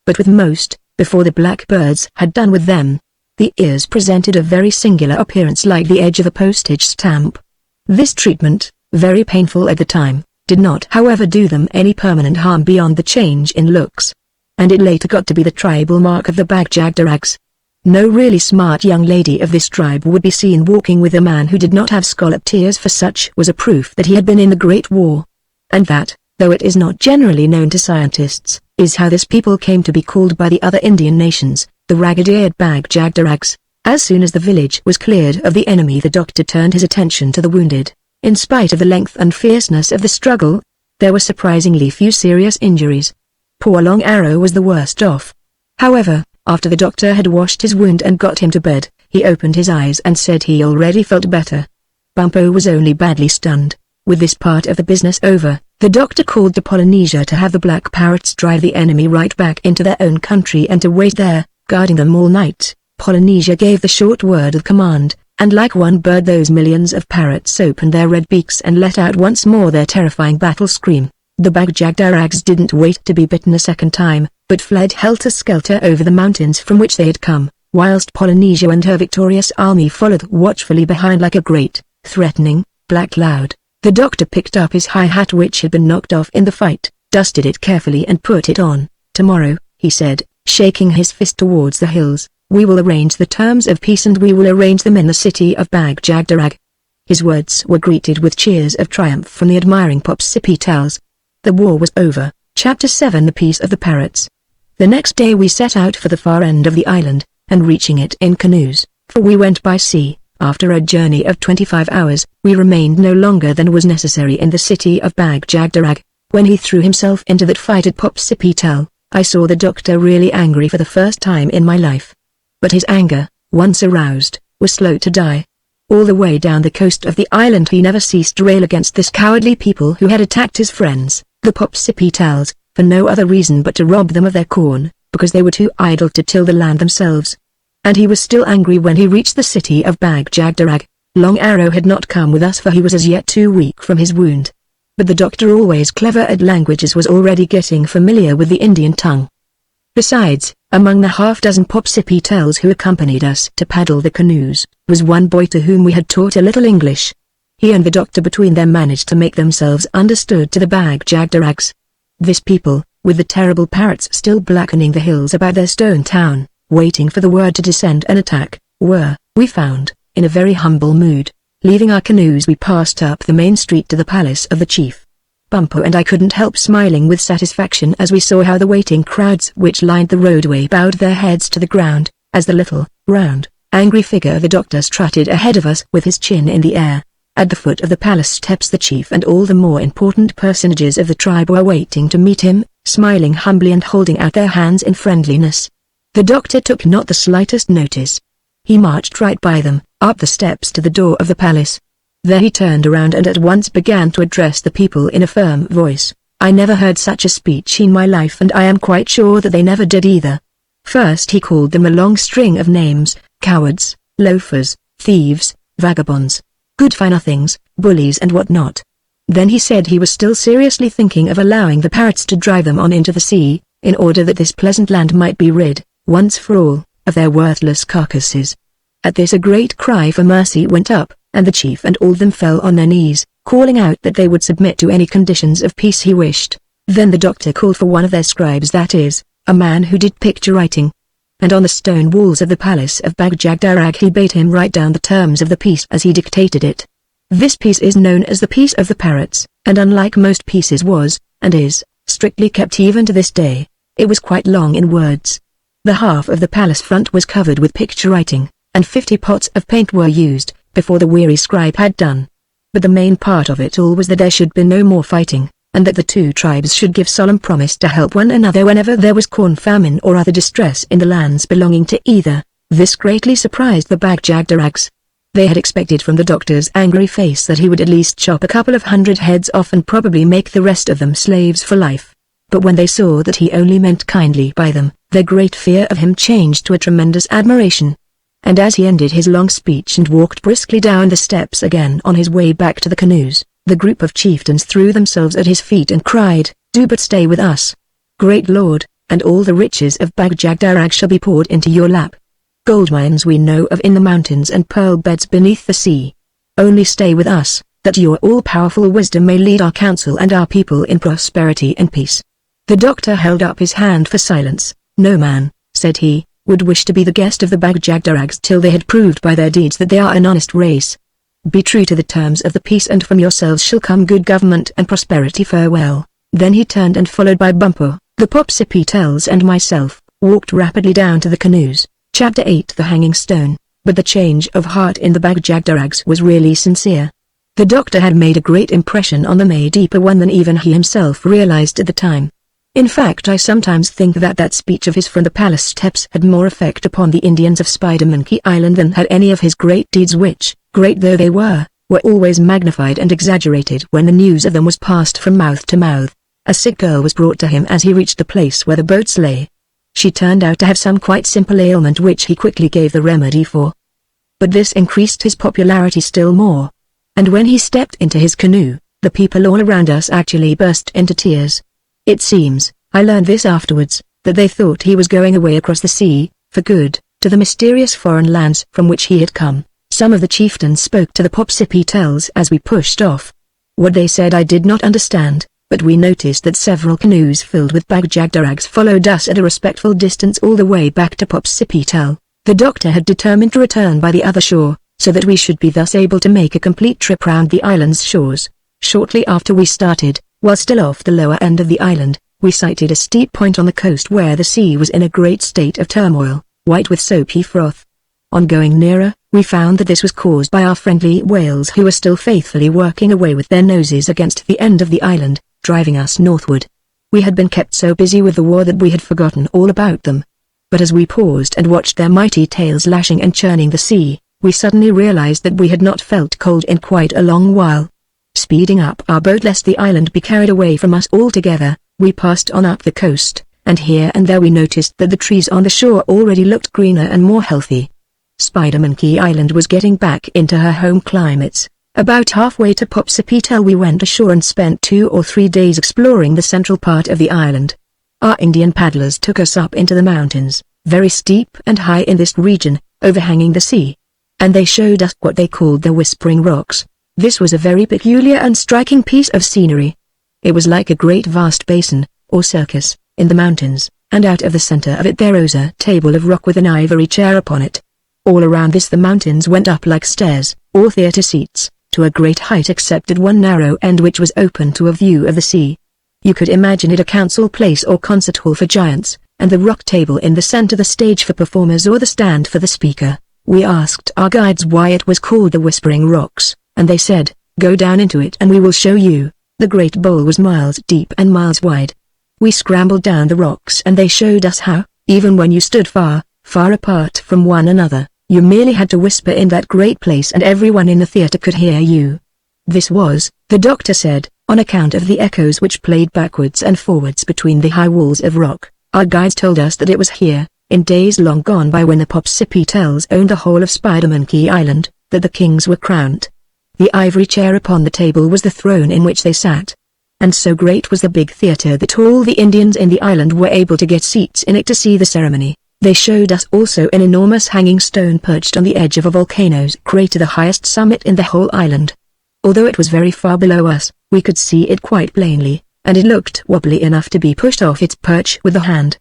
But with most, before the blackbirds had done with them, the ears presented a very singular appearance like the edge of a postage stamp. This treatment, very painful at the time, did not however do them any permanent harm beyond the change in looks. And it later got to be the tribal mark of the Bagjagdarags. No really smart young lady of this tribe would be seen walking with a man who did not have scalloped ears, for such was a proof that he had been in the Great War. And that, though it is not generally known to scientists, is how this people came to be called by the other Indian nations, the ragged-eared Bagjagdarags. As soon as the village was cleared of the enemy the doctor turned his attention to the wounded. In spite of the length and fierceness of the struggle, there were surprisingly few serious injuries. Poor Long Arrow was the worst off. However, after the doctor had washed his wound and got him to bed, he opened his eyes and said he already felt better. Bumpo was only badly stunned. With this part of the business over, the doctor called to Polynesia to have the black parrots drive the enemy right back into their own country and to wait there, guarding them all night. Polynesia gave the short word of command, and like one bird those millions of parrots opened their red beaks and let out once more their terrifying battle scream. The Bagjagdarags didn't wait to be bitten a second time, but fled helter-skelter over the mountains from which they had come, whilst Polynesia and her victorious army followed watchfully behind like a great, threatening, black cloud. The doctor picked up his high hat which had been knocked off in the fight, dusted it carefully and put it on. Tomorrow, he said, shaking his fist towards the hills, we will arrange the terms of peace and we will arrange them in the city of Bagjagdarag. His words were greeted with cheers of triumph from the admiring Popsipetels. The war was over. Chapter 7 The Peace of the Parrots. The next day we set out for the far end of the island, and reaching it in canoes, for we went by sea. After a journey of 25 hours, we remained no longer than was necessary in the city of Bagjagdarag. When he threw himself into that fight at Popsipetel, I saw the doctor really angry for the first time in my life. But his anger, once aroused, was slow to die. All the way down the coast of the island he never ceased to rail against this cowardly people who had attacked his friends, the Popsipetels, for no other reason but to rob them of their corn, because they were too idle to till the land themselves. And he was still angry when he reached the city of Bagjagdarag. Long Arrow had not come with us for he was as yet too weak from his wound. But the doctor, always clever at languages, was already getting familiar with the Indian tongue. Besides, among the half-dozen Popsipetels who accompanied us to paddle the canoes, was one boy to whom we had taught a little English. He and the doctor between them managed to make themselves understood to the Bagjagdarags. This people, with the terrible parrots still blackening the hills about their stone town, waiting for the word to descend and attack, were, we found, in a very humble mood. Leaving our canoes we passed up the main street to the palace of the chief. Bumpo and I couldn't help smiling with satisfaction as we saw how the waiting crowds which lined the roadway bowed their heads to the ground, as the little, round, angry figure of the doctor strutted ahead of us with his chin in the air. At the foot of the palace steps the chief and all the more important personages of the tribe were waiting to meet him, smiling humbly and holding out their hands in friendliness. The doctor took not the slightest notice. He marched right by them, up the steps to the door of the palace. There he turned around and at once began to address the people in a firm voice. I never heard such a speech in my life and I am quite sure that they never did either. First he called them a long string of names: cowards, loafers, thieves, vagabonds, good-for-nothings, bullies and what not. Then he said he was still seriously thinking of allowing the parrots to drive them on into the sea, in order that this pleasant land might be rid, once for all, of their worthless carcasses. At this a great cry for mercy went up, and the chief and all them fell on their knees, calling out that they would submit to any conditions of peace he wished. Then the doctor called for one of their scribes, that is, a man who did picture writing. And on the stone walls of the palace of Bag-Jagderag he bade him write down the terms of the peace as he dictated it. This peace is known as the Peace of the Parrots, and unlike most peaces was, and is, strictly kept even to this day. It was quite long in words. The half of the palace front was covered with picture writing, and 50 pots of paint were used, before the weary scribe had done. But the main part of it all was that there should be no more fighting, and that the two tribes should give solemn promise to help one another whenever there was corn famine or other distress in the lands belonging to either. This greatly surprised the Bag-Jagderags. They had expected from the doctor's angry face that he would at least chop a couple of 100 heads off and probably make the rest of them slaves for life. But when they saw that he only meant kindly by them, their great fear of him changed to a tremendous admiration. And as he ended his long speech and walked briskly down the steps again on his way back to the canoes, the group of chieftains threw themselves at his feet and cried, "Do but stay with us, great lord, and all the riches of Bag-Jagderag shall be poured into your lap. Gold mines we know of in the mountains and pearl beds beneath the sea. Only stay with us, that your all-powerful wisdom may lead our council and our people in prosperity and peace." The doctor held up his hand for silence. "No man," said he, "would wish to be the guest of the Bag-Jagderags till they had proved by their deeds that they are an honest race. Be true to the terms of the peace and from yourselves shall come good government and prosperity. Farewell." Then he turned and followed by Bumpo, the Popsipetels and myself, walked rapidly down to the canoes. Chapter 8: The Hanging Stone. But the change of heart in the Bag-Jagderags was really sincere. The doctor had made a great impression on them, a deeper one than even he himself realized at the time. In fact, I sometimes think that speech of his from the palace steps had more effect upon the Indians of Spider-Monkey Island than had any of his great deeds which, great though they were always magnified and exaggerated when the news of them was passed from mouth to mouth. A sick girl was brought to him as he reached the place where the boats lay. She turned out to have some quite simple ailment which he quickly gave the remedy for. But this increased his popularity still more. And when he stepped into his canoe, the people all around us actually burst into tears. It seems, I learned this afterwards, that they thought he was going away across the sea, for good, to the mysterious foreign lands from which he had come. Some of the chieftains spoke to the Popsipetels as we pushed off. What they said I did not understand, but we noticed that several canoes filled with Bag-Jagderags followed us at a respectful distance all the way back to Popsipetel. The doctor had determined to return by the other shore, so that we should be thus able to make a complete trip round the island's shores. Shortly after we started, while still off the lower end of the island, we sighted a steep point on the coast where the sea was in a great state of turmoil, white with soapy froth. On going nearer, we found that this was caused by our friendly whales who were still faithfully working away with their noses against the end of the island, driving us northward. We had been kept so busy with the war that we had forgotten all about them. But as we paused and watched their mighty tails lashing and churning the sea, we suddenly realized that we had not felt cold in quite a long while. Speeding up our boat lest the island be carried away from us altogether, we passed on up the coast, and here and there we noticed that the trees on the shore already looked greener and more healthy. Spider-Monkey Island was getting back into her home climates. About halfway to Popsipetel we went ashore and spent 2 or 3 days exploring the central part of the island. Our Indian paddlers took us up into the mountains, very steep and high in this region, overhanging the sea. And they showed us what they called the Whispering Rocks. This was a very peculiar and striking piece of scenery. It was like a great vast basin, or circus, in the mountains, and out of the center of it there rose a table of rock with an ivory chair upon it. All around this the mountains went up like stairs, or theater seats, to a great height except at one narrow end which was open to a view of the sea. You could imagine it a council place or concert hall for giants, and the rock table in the center the stage for performers or the stand for the speaker. We asked our guides why it was called the Whispering Rocks, and they said, "Go down into it and we will show you." The great bowl was miles deep and miles wide. We scrambled down the rocks and they showed us how, even when you stood far, far apart from one another, you merely had to whisper in that great place and everyone in the theater could hear you. This was, the doctor said, on account of the echoes which played backwards and forwards between the high walls of rock. Our guides told us that it was here, in days long gone by when the Popsipetels owned the whole of Spider-Monkey Island, that the kings were crowned. The ivory chair upon the table was the throne in which they sat. And so great was the big theater that all the Indians in the island were able to get seats in it to see the ceremony. They showed us also an enormous hanging stone perched on the edge of a volcano's crater, the highest summit in the whole island. Although it was very far below us, we could see it quite plainly, and it looked wobbly enough to be pushed off its perch with a hand.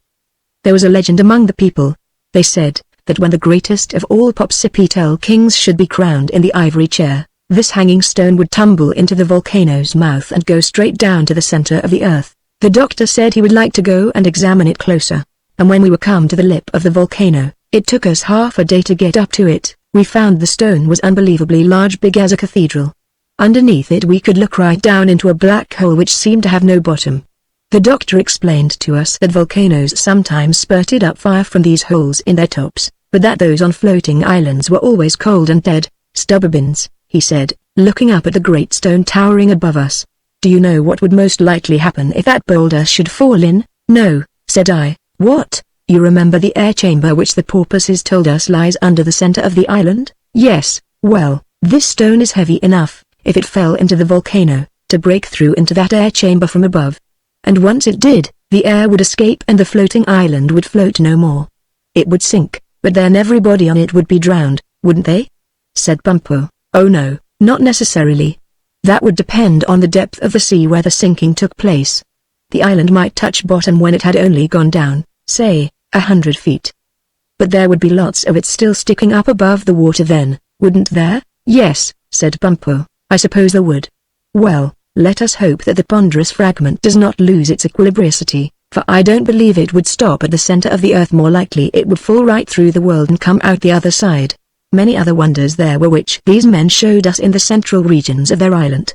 There was a legend among the people. They said, that when the greatest of all Popsipetel kings should be crowned in the ivory chair, this hanging stone would tumble into the volcano's mouth and go straight down to the center of the earth. The doctor said he would like to go and examine it closer, and when we were come to the lip of the volcano, it took us half a day to get up to it. We found the stone was unbelievably large, big as a cathedral. Underneath it we could look right down into a black hole which seemed to have no bottom. The doctor explained to us that volcanoes sometimes spurted up fire from these holes in their tops, but that those on floating islands were always cold and dead. "Stubborns," he said, looking up at the great stone towering above us. "Do you know what would most likely happen if that boulder should fall in?" "No," said I. "What? You remember the air chamber which the porpoises told us lies under the center of the island?" "Yes." "Well, this stone is heavy enough, if it fell into the volcano, to break through into that air chamber from above. And once it did, the air would escape and the floating island would float no more. It would sink, but then everybody on it would be drowned, wouldn't they?" said Bumpo. "Oh no, not necessarily. That would depend on the depth of the sea where the sinking took place. The island might touch bottom when it had only gone down, say, 100 feet. But there would be lots of it still sticking up above the water then, wouldn't there?" "Yes," said Bumpo, "I suppose there would." "Well, let us hope that the ponderous fragment does not lose its equilibricity, for I don't believe it would stop at the center of the earth. More likely it would fall right through the world and come out the other side." Many other wonders there were which these men showed us in the central regions of their island.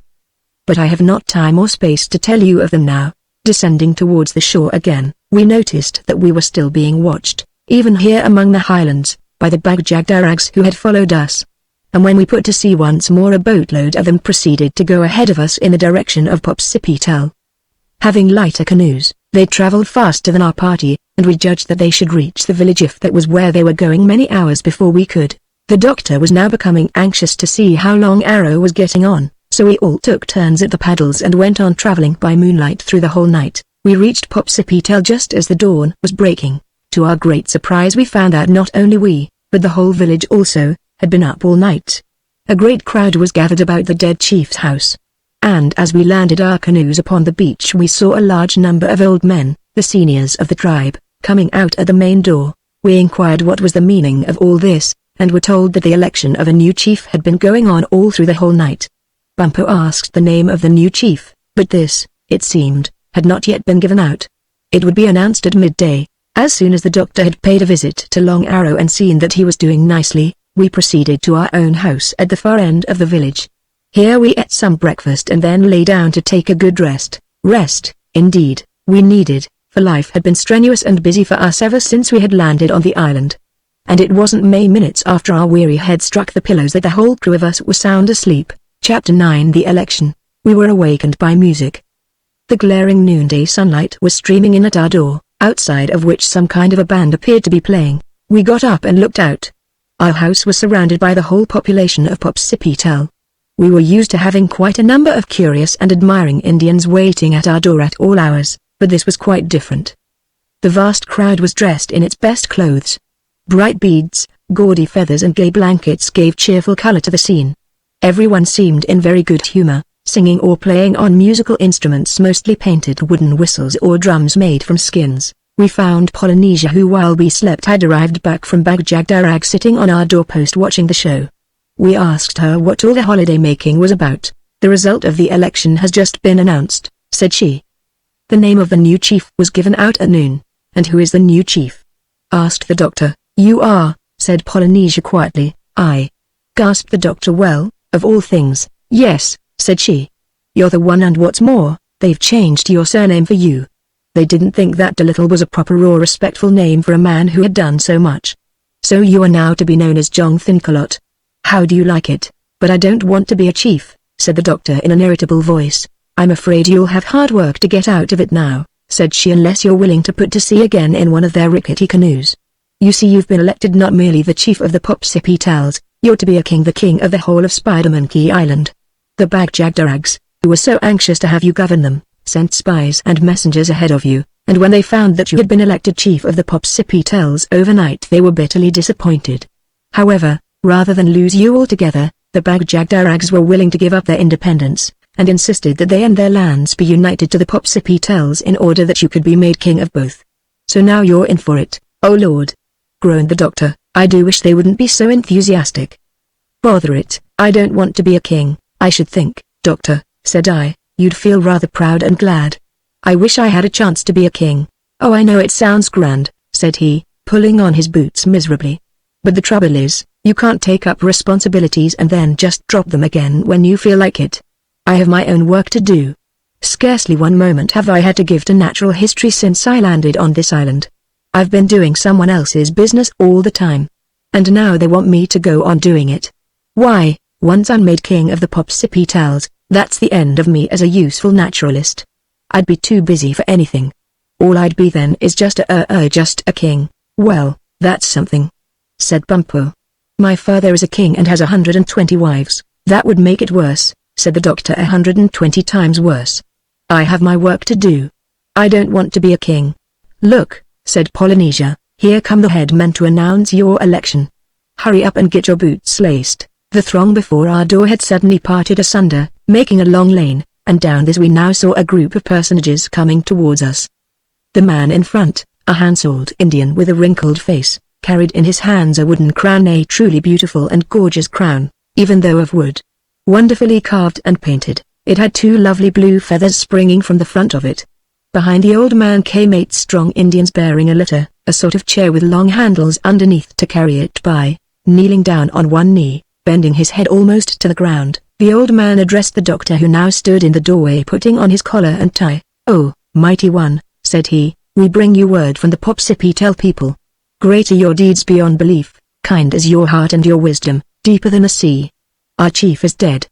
But I have not time or space to tell you of them now. Descending towards the shore again, we noticed that we were still being watched, even here among the highlands, by the Bagjagdarags who had followed us. And when we put to sea once more, a boatload of them proceeded to go ahead of us in the direction of Popsipetel. Having lighter canoes, they traveled faster than our party, and we judged that they should reach the village if that was where they were going many hours before we could. The doctor was now becoming anxious to see how Long Arrow was getting on, so we all took turns at the paddles and went on traveling by moonlight through the whole night. We reached Popsipetel just as the dawn was breaking. To our great surprise we found out not only we, but the whole village also, had been up all night. A great crowd was gathered about the dead chief's house. And as we landed our canoes upon the beach we saw a large number of old men, the seniors of the tribe, coming out at the main door. We inquired what was the meaning of all this, and were told that the election of a new chief had been going on all through the whole night. Bumpo asked the name of the new chief, but this, it seemed, had not yet been given out. It would be announced at midday. As soon as the doctor had paid a visit to Long Arrow and seen that he was doing nicely, we proceeded to our own house at the far end of the village. Here we ate some breakfast and then lay down to take a good rest. Rest, indeed, we needed, for life had been strenuous and busy for us ever since we had landed on the island. And it wasn't many minutes after our weary head struck the pillows that the whole crew of us were sound asleep. Chapter 9: The Election. We were awakened by music. The glaring noonday sunlight was streaming in at our door, outside of which some kind of a band appeared to be playing. We got up and looked out. Our house was surrounded by the whole population of Popsipetel. We were used to having quite a number of curious and admiring Indians waiting at our door at all hours, but this was quite different. The vast crowd was dressed in its best clothes. Bright beads, gaudy feathers and gay blankets gave cheerful color to the scene. Everyone seemed in very good humor, singing or playing on musical instruments, mostly painted wooden whistles or drums made from skins. We found Polynesia, who while we slept had arrived back from Bagjagdarag, sitting on our doorpost watching the show. We asked her what all the holiday making was about. The result of the election has just been announced, said she. The name of the new chief was given out at noon. And who is the new chief? Asked the doctor. You are, said Polynesia quietly. I. Gasped the doctor. Well, of all things, yes, said she. You're the one, and what's more, they've changed your surname for you. They didn't think that Dolittle was a proper or respectful name for a man who had done so much. So you are now to be known as John Thinkalot. How do you like it? But I don't want to be a chief, said the doctor in an irritable voice. I'm afraid you'll have hard work to get out of it now, said she, unless you're willing to put to sea again in one of their rickety canoes. You see, you've been elected not merely the chief of the Popsipetals, you're to be the king of the whole of Spider-Monkey Island. The Bag-Jagderags, who were so anxious to have you govern them, sent spies and messengers ahead of you, and when they found that you had been elected chief of the Popsipetals overnight, they were bitterly disappointed. However, rather than lose you altogether, the Bag-Jagderags were willing to give up their independence, and insisted that they and their lands be united to the Popsipetals in order that you could be made king of both. So now you're in for it, oh Lord, groaned the doctor. I do wish they wouldn't be so enthusiastic. Bother it, I don't want to be a king. I should think, doctor, said I, you'd feel rather proud and glad. I wish I had a chance to be a king. Oh, I know it sounds grand, said he, pulling on his boots miserably. But the trouble is, you can't take up responsibilities and then just drop them again when you feel like it. I have my own work to do. Scarcely one moment have I had to give to natural history since I landed on this island. I've been doing someone else's business all the time. And now they want me to go on doing it. Why, once I'm made king of the Popsipetals, that's the end of me as a useful naturalist. I'd be too busy for anything. All I'd be then is just a king. Well, that's something, said Bumpo. My father is a king and has 120 wives. That would make it worse, said the doctor. 120 times worse. I have my work to do. I don't want to be a king. Look, said Polynesia, here come the headmen to announce your election. Hurry up and get your boots laced. The throng before our door had suddenly parted asunder, making a long lane, and down this we now saw a group of personages coming towards us. The man in front, a handsome Indian with a wrinkled face, carried in his hands a wooden crown, a truly beautiful and gorgeous crown, even though of wood. Wonderfully carved and painted, it had two lovely blue feathers springing from the front of it. Behind the old man came 8 strong Indians bearing a litter, a sort of chair with long handles underneath to carry it by. Kneeling down on one knee, bending his head almost to the ground, the old man addressed the doctor, who now stood in the doorway putting on his collar and tie. Oh, mighty one, said he, we bring you word from the Popsipetel people. Great are your deeds beyond belief, kind is your heart and your wisdom, deeper than a sea. Our chief is dead.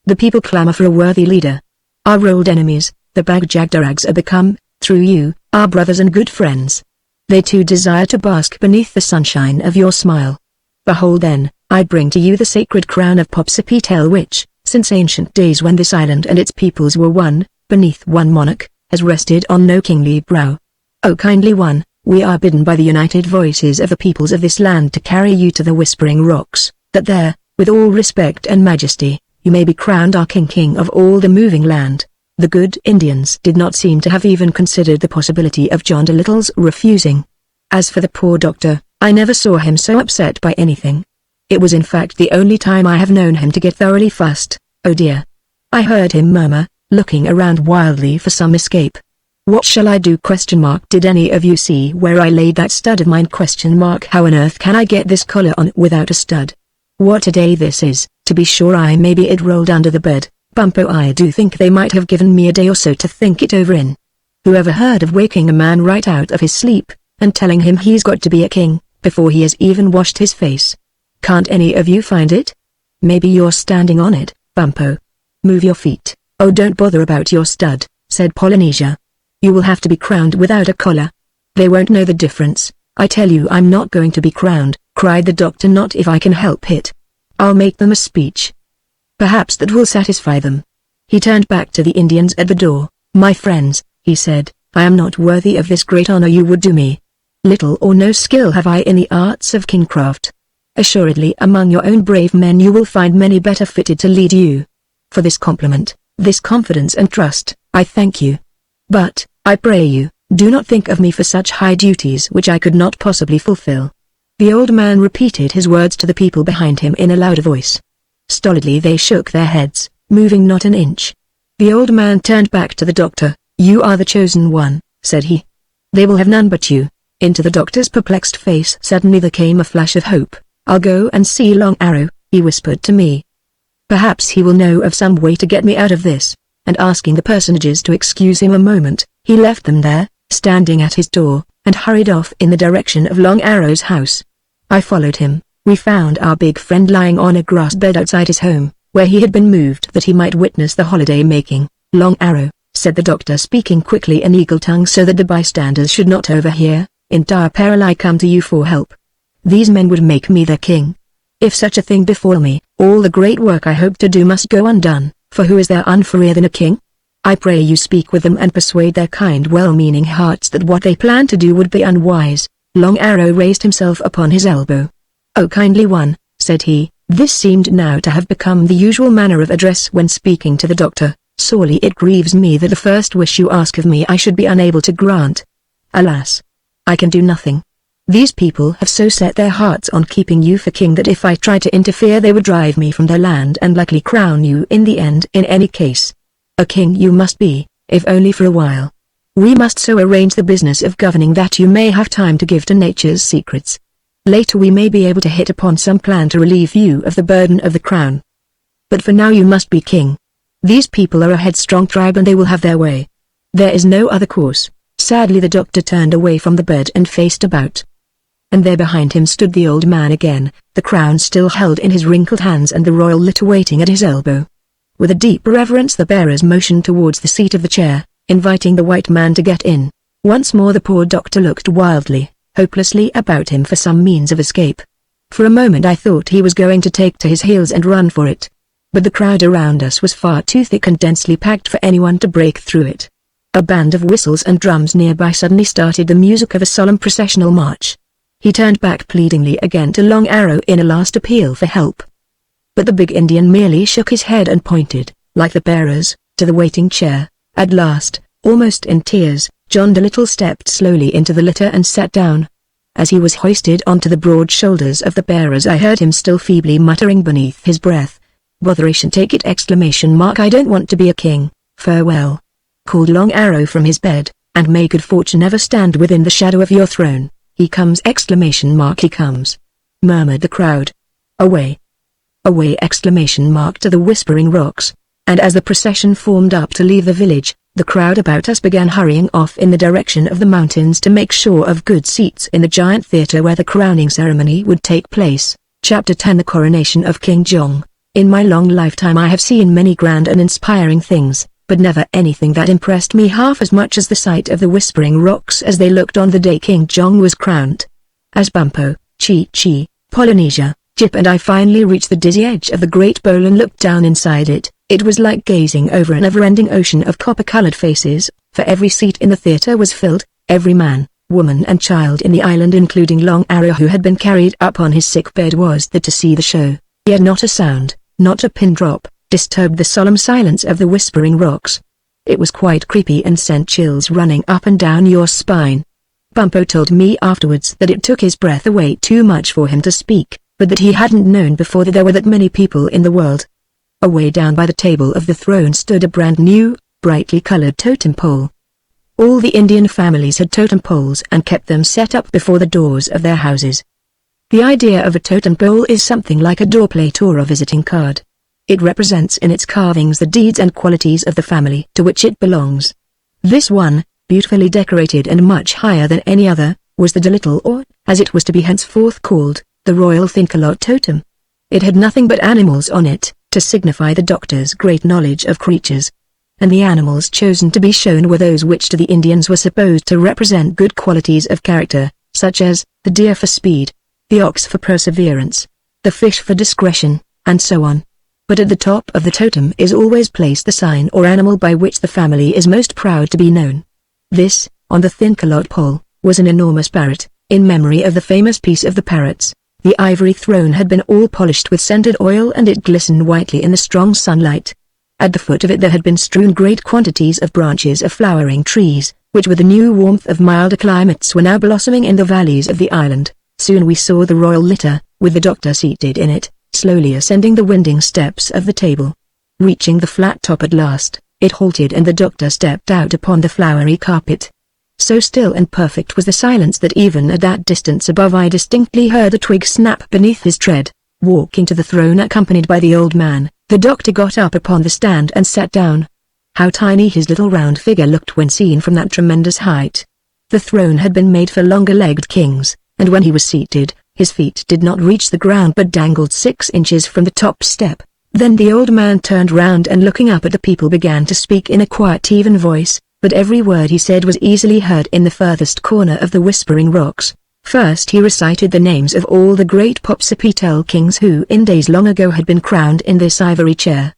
The people clamor for a worthy leader. Our old enemies, the Bag-Jagderags, are become, through you, our brothers and good friends. They too desire to bask beneath the sunshine of your smile. Behold then, I bring to you the sacred crown of Popsipetel which, since ancient days when this island and its peoples were one, beneath one monarch, has rested on no kingly brow. O kindly one, we are bidden by the united voices of the peoples of this land to carry you to the Whispering Rocks, that there, with all respect and majesty, you may be crowned our king of all the moving land. The good Indians did not seem to have even considered the possibility of John Dolittle's refusing. As for the poor doctor, I never saw him so upset by anything. It was in fact the only time I have known him to get thoroughly fussed. Oh dear. I heard him murmur, looking around wildly for some escape. What shall I do? ? Did any of you see where I laid that stud of mine ? How on earth can I get this collar on without a stud? What a day this is, to be sure. Maybe it rolled under the bed. Bumpo, I do think they might have given me a day or so to think it over in. Whoever heard of waking a man right out of his sleep, and telling him he's got to be a king, before he has even washed his face? Can't any of you find it? Maybe you're standing on it, Bumpo. Move your feet. Oh, don't bother about your stud, said Polynesia. You will have to be crowned without a collar. They won't know the difference. I tell you I'm not going to be crowned, cried the doctor. Not if I can help it. I'll make them a speech. Perhaps that will satisfy them. He turned back to the Indians at the door. My friends, he said, I am not worthy of this great honor you would do me. Little or no skill have I in the arts of kingcraft. Assuredly among your own brave men you will find many better fitted to lead you. For this compliment, this confidence and trust, I thank you. But, I pray you, do not think of me for such high duties which I could not possibly fulfill. The old man repeated his words to the people behind him in a louder voice. Stolidly they shook their heads, moving not an inch. The old man turned back to the doctor. "You are the chosen one," said he. "They will have none but you." Into the doctor's perplexed face suddenly there came a flash of hope. "I'll go and see Long Arrow," he whispered to me. "Perhaps he will know of some way to get me out of this." And asking the personages to excuse him a moment, he left them there, standing at his door, and hurried off in the direction of Long Arrow's house. I followed him. We found our big friend lying on a grass bed outside his home, where he had been moved that he might witness the holiday making. "Long Arrow," said the doctor, speaking quickly in eagle tongue so that the bystanders should not overhear, "in dire peril I come to you for help. These men would make me their king. If such a thing befall me, all the great work I hope to do must go undone, for who is there unfreer than a king? I pray you speak with them and persuade their kind well-meaning hearts that what they plan to do would be unwise." Long Arrow raised himself upon his elbow. "O kindly one," said he, this seemed now to have become the usual manner of address when speaking to the doctor, "sorely it grieves me that the first wish you ask of me I should be unable to grant. Alas! I can do nothing. These people have so set their hearts on keeping you for king that if I tried to interfere they would drive me from their land and likely crown you in the end in any case. A king you must be, if only for a while. We must so arrange the business of governing that you may have time to give to nature's secrets. Later we may be able to hit upon some plan to relieve you of the burden of the crown. But for now you must be king. These people are a headstrong tribe and they will have their way. There is no other course." Sadly the doctor turned away from the bed and faced about. And there behind him stood the old man again, the crown still held in his wrinkled hands and the royal litter waiting at his elbow. With a deep reverence the bearers motioned towards the seat of the chair, inviting the white man to get in. Once more the poor doctor looked wildly, hopelessly about him for some means of escape. For a moment I thought he was going to take to his heels and run for it. But the crowd around us was far too thick and densely packed for anyone to break through it. A band of whistles and drums nearby suddenly started the music of a solemn processional march. He turned back pleadingly again to Long Arrow in a last appeal for help. But the big Indian merely shook his head and pointed, like the bearers, to the waiting chair. At last, almost in tears, John Dolittle stepped slowly into the litter and sat down. As he was hoisted onto the broad shoulders of the bearers I heard him still feebly muttering beneath his breath, "Botheration take it!" I don't want to be a king, farewell." Called Long Arrow from his bed, "and may good fortune ever stand within the shadow of your throne." "He comes!" "He comes!" murmured the crowd. "Away! Away!" To the Whispering Rocks. And as the procession formed up to leave the village, the crowd about us began hurrying off in the direction of the mountains to make sure of good seats in the giant theater where the crowning ceremony would take place. Chapter 10 The Coronation of King Jong. In my long lifetime I have seen many grand and inspiring things, but never anything that impressed me half as much as the sight of the Whispering Rocks as they looked on the day King Jong was crowned. As Bumpo, Chi-Chi, Polynesia, Jip and I finally reached the dizzy edge of the great bowl and looked down inside it, it was like gazing over an never-ending ocean of copper-colored faces, for every seat in the theater was filled, every man, woman and child in the island including Long Arrow who had been carried up on his sick bed was there to see the show. Yet not a sound, not a pin drop, disturbed the solemn silence of the Whispering Rocks. It was quite creepy and sent chills running up and down your spine. Bumpo told me afterwards that it took his breath away too much for him to speak, but that he hadn't known before that there were that many people in the world. Away down by the table of the throne stood a brand new, brightly colored totem pole. All the Indian families had totem poles and kept them set up before the doors of their houses. The idea of a totem pole is something like a doorplate or a visiting card. It represents in its carvings the deeds and qualities of the family to which it belongs. This one, beautifully decorated and much higher than any other, was the Dolittle or, as it was to be henceforth called, the Royal Thinkalot totem. It had nothing but animals on it, to signify the doctor's great knowledge of creatures. And the animals chosen to be shown were those which to the Indians were supposed to represent good qualities of character, such as, the deer for speed, the ox for perseverance, the fish for discretion, and so on. But at the top of the totem is always placed the sign or animal by which the family is most proud to be known. This, on the Thinkalot pole, was an enormous parrot, in memory of the famous Peace of the Parrots. The ivory throne had been all polished with scented oil and it glistened whitely in the strong sunlight. At the foot of it there had been strewn great quantities of branches of flowering trees, which with the new warmth of milder climates were now blossoming in the valleys of the island. Soon we saw the royal litter, with the doctor seated in it, slowly ascending the winding steps of the table. Reaching the flat top at last, it halted and the doctor stepped out upon the flowery carpet. So still and perfect was the silence that even at that distance above I distinctly heard a twig snap beneath his tread. Walking to the throne accompanied by the old man, the doctor got up upon the stand and sat down. How tiny his little round figure looked when seen from that tremendous height. The throne had been made for longer-legged kings, and when he was seated, his feet did not reach the ground but dangled 6 inches from the top step. Then the old man turned round and looking up at the people began to speak in a quiet even voice, but every word he said was easily heard in the furthest corner of the Whispering Rocks. First he recited the names of all the great Popsipetel kings who in days long ago had been crowned in this ivory chair.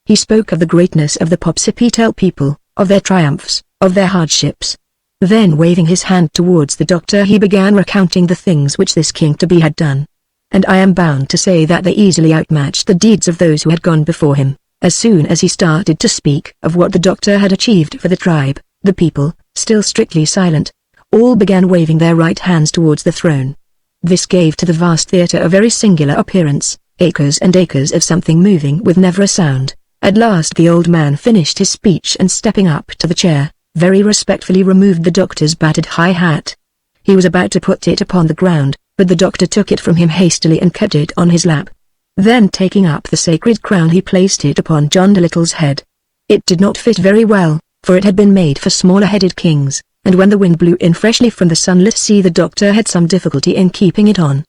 He spoke of the greatness of the Popsipetel people, of their triumphs, of their hardships. Then waving his hand towards the doctor he began recounting the things which this king-to-be had done. And I am bound to say that they easily outmatched the deeds of those who had gone before him. As soon as he started to speak of what the doctor had achieved for the tribe, the people, still strictly silent, all began waving their right hands towards the throne. This gave to the vast theatre a very singular appearance, acres and acres of something moving with never a sound. At last the old man finished his speech and stepping up to the chair, very respectfully removed the doctor's battered high hat. He was about to put it upon the ground, but the doctor took it from him hastily and kept it on his lap. Then taking up the sacred crown he placed it upon John Dolittle's head. It did not fit very well, for it had been made for smaller-headed kings, and when the wind blew in freshly from the sunlit sea the doctor had some difficulty in keeping it on.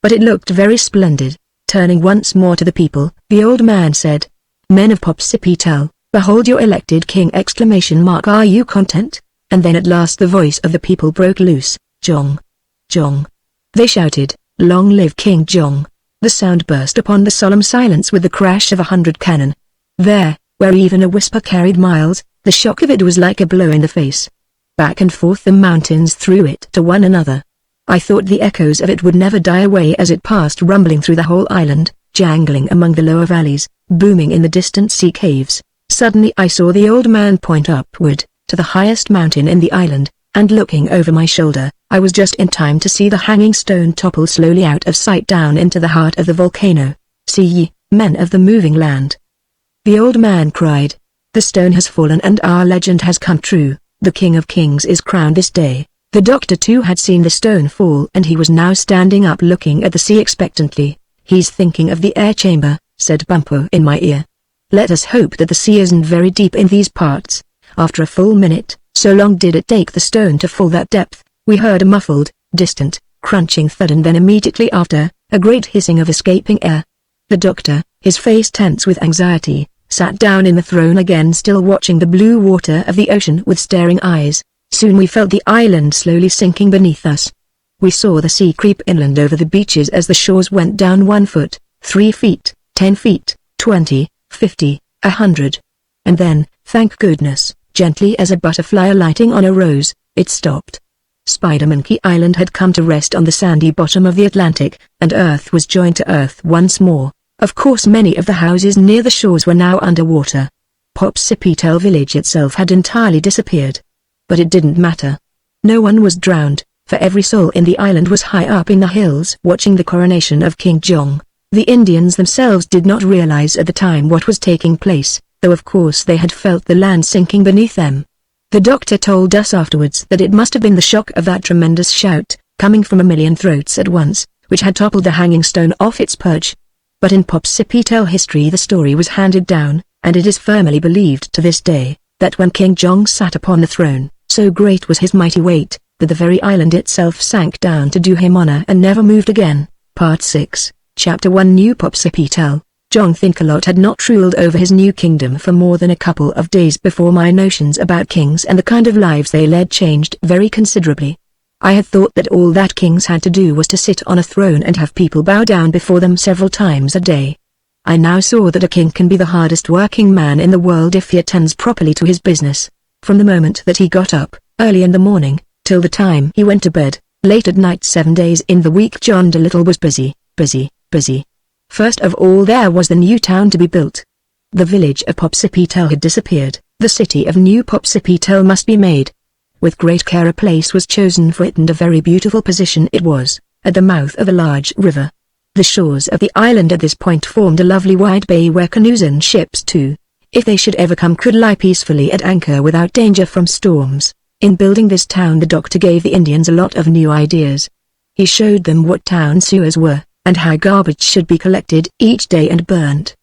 But it looked very splendid. Turning once more to the people, the old man said, "Men of Popsipetel, behold your elected king!" Are you content? And then at last the voice of the people broke loose, "Jong! Jong!" They shouted, "Long live King Jong!" The sound burst upon the solemn silence with the crash of 100 cannon. There, where even a whisper carried miles, the shock of it was like a blow in the face. Back and forth the mountains threw it to one another. I thought the echoes of it would never die away as it passed rumbling through the whole island, jangling among the lower valleys, booming in the distant sea caves. Suddenly I saw the old man point upward, to the highest mountain in the island, and looking over my shoulder, I was just in time to see the hanging stone topple slowly out of sight down into the heart of the volcano. "See ye, men of the moving land!" The old man cried. "The stone has fallen and our legend has come true. The King of Kings is crowned this day." The doctor too had seen the stone fall and he was now standing up looking at the sea expectantly. "He's thinking of the air chamber," said Bumpo in my ear. "Let us hope that the sea isn't very deep in these parts." After a full minute, so long did it take the stone to fall that depth, we heard a muffled, distant, crunching thud and then immediately after, a great hissing of escaping air. The doctor, his face tense with anxiety, sat down in the throne again still watching the blue water of the ocean with staring eyes. Soon we felt the island slowly sinking beneath us. We saw the sea creep inland over the beaches as the shores went down 1 foot, 3 feet, 10 feet, 20, 50, 100. And then, thank goodness, gently as a butterfly alighting on a rose, it stopped. Spider-Monkey Island had come to rest on the sandy bottom of the Atlantic, and Earth was joined to Earth once more. Of course many of the houses near the shores were now underwater. Popsipetel village itself had entirely disappeared. But it didn't matter. No one was drowned, for every soul in the island was high up in the hills watching the coronation of King Jong. The Indians themselves did not realize at the time what was taking place, though of course they had felt the land sinking beneath them. The doctor told us afterwards that it must have been the shock of that tremendous shout, coming from a million throats at once, which had toppled the hanging stone off its perch. But in Popsipetel history the story was handed down, and it is firmly believed to this day, that when King Jong sat upon the throne, so great was his mighty weight, that the very island itself sank down to do him honor and never moved again. Part 6, Chapter 1 New Popsipetel. Jong Thinkalot had not ruled over his new kingdom for more than a couple of days before my notions about kings and the kind of lives they led changed very considerably. I had thought that all that kings had to do was to sit on a throne and have people bow down before them several times a day. I now saw that a king can be the hardest working man in the world if he attends properly to his business. From the moment that he got up, early in the morning, till the time he went to bed, late at night 7 days in the week John Dolittle was busy, busy, busy. First of all there was the new town to be built. The village of Popsipetel had disappeared, the city of New Popsipetel must be made. With great care a place was chosen for it and a very beautiful position it was, at the mouth of a large river. The shores of the island at this point formed a lovely wide bay where canoes and ships too, if they should ever come, could lie peacefully at anchor without danger from storms. In building this town, the doctor gave the Indians a lot of new ideas. He showed them what town sewers were, and how garbage should be collected each day and burnt.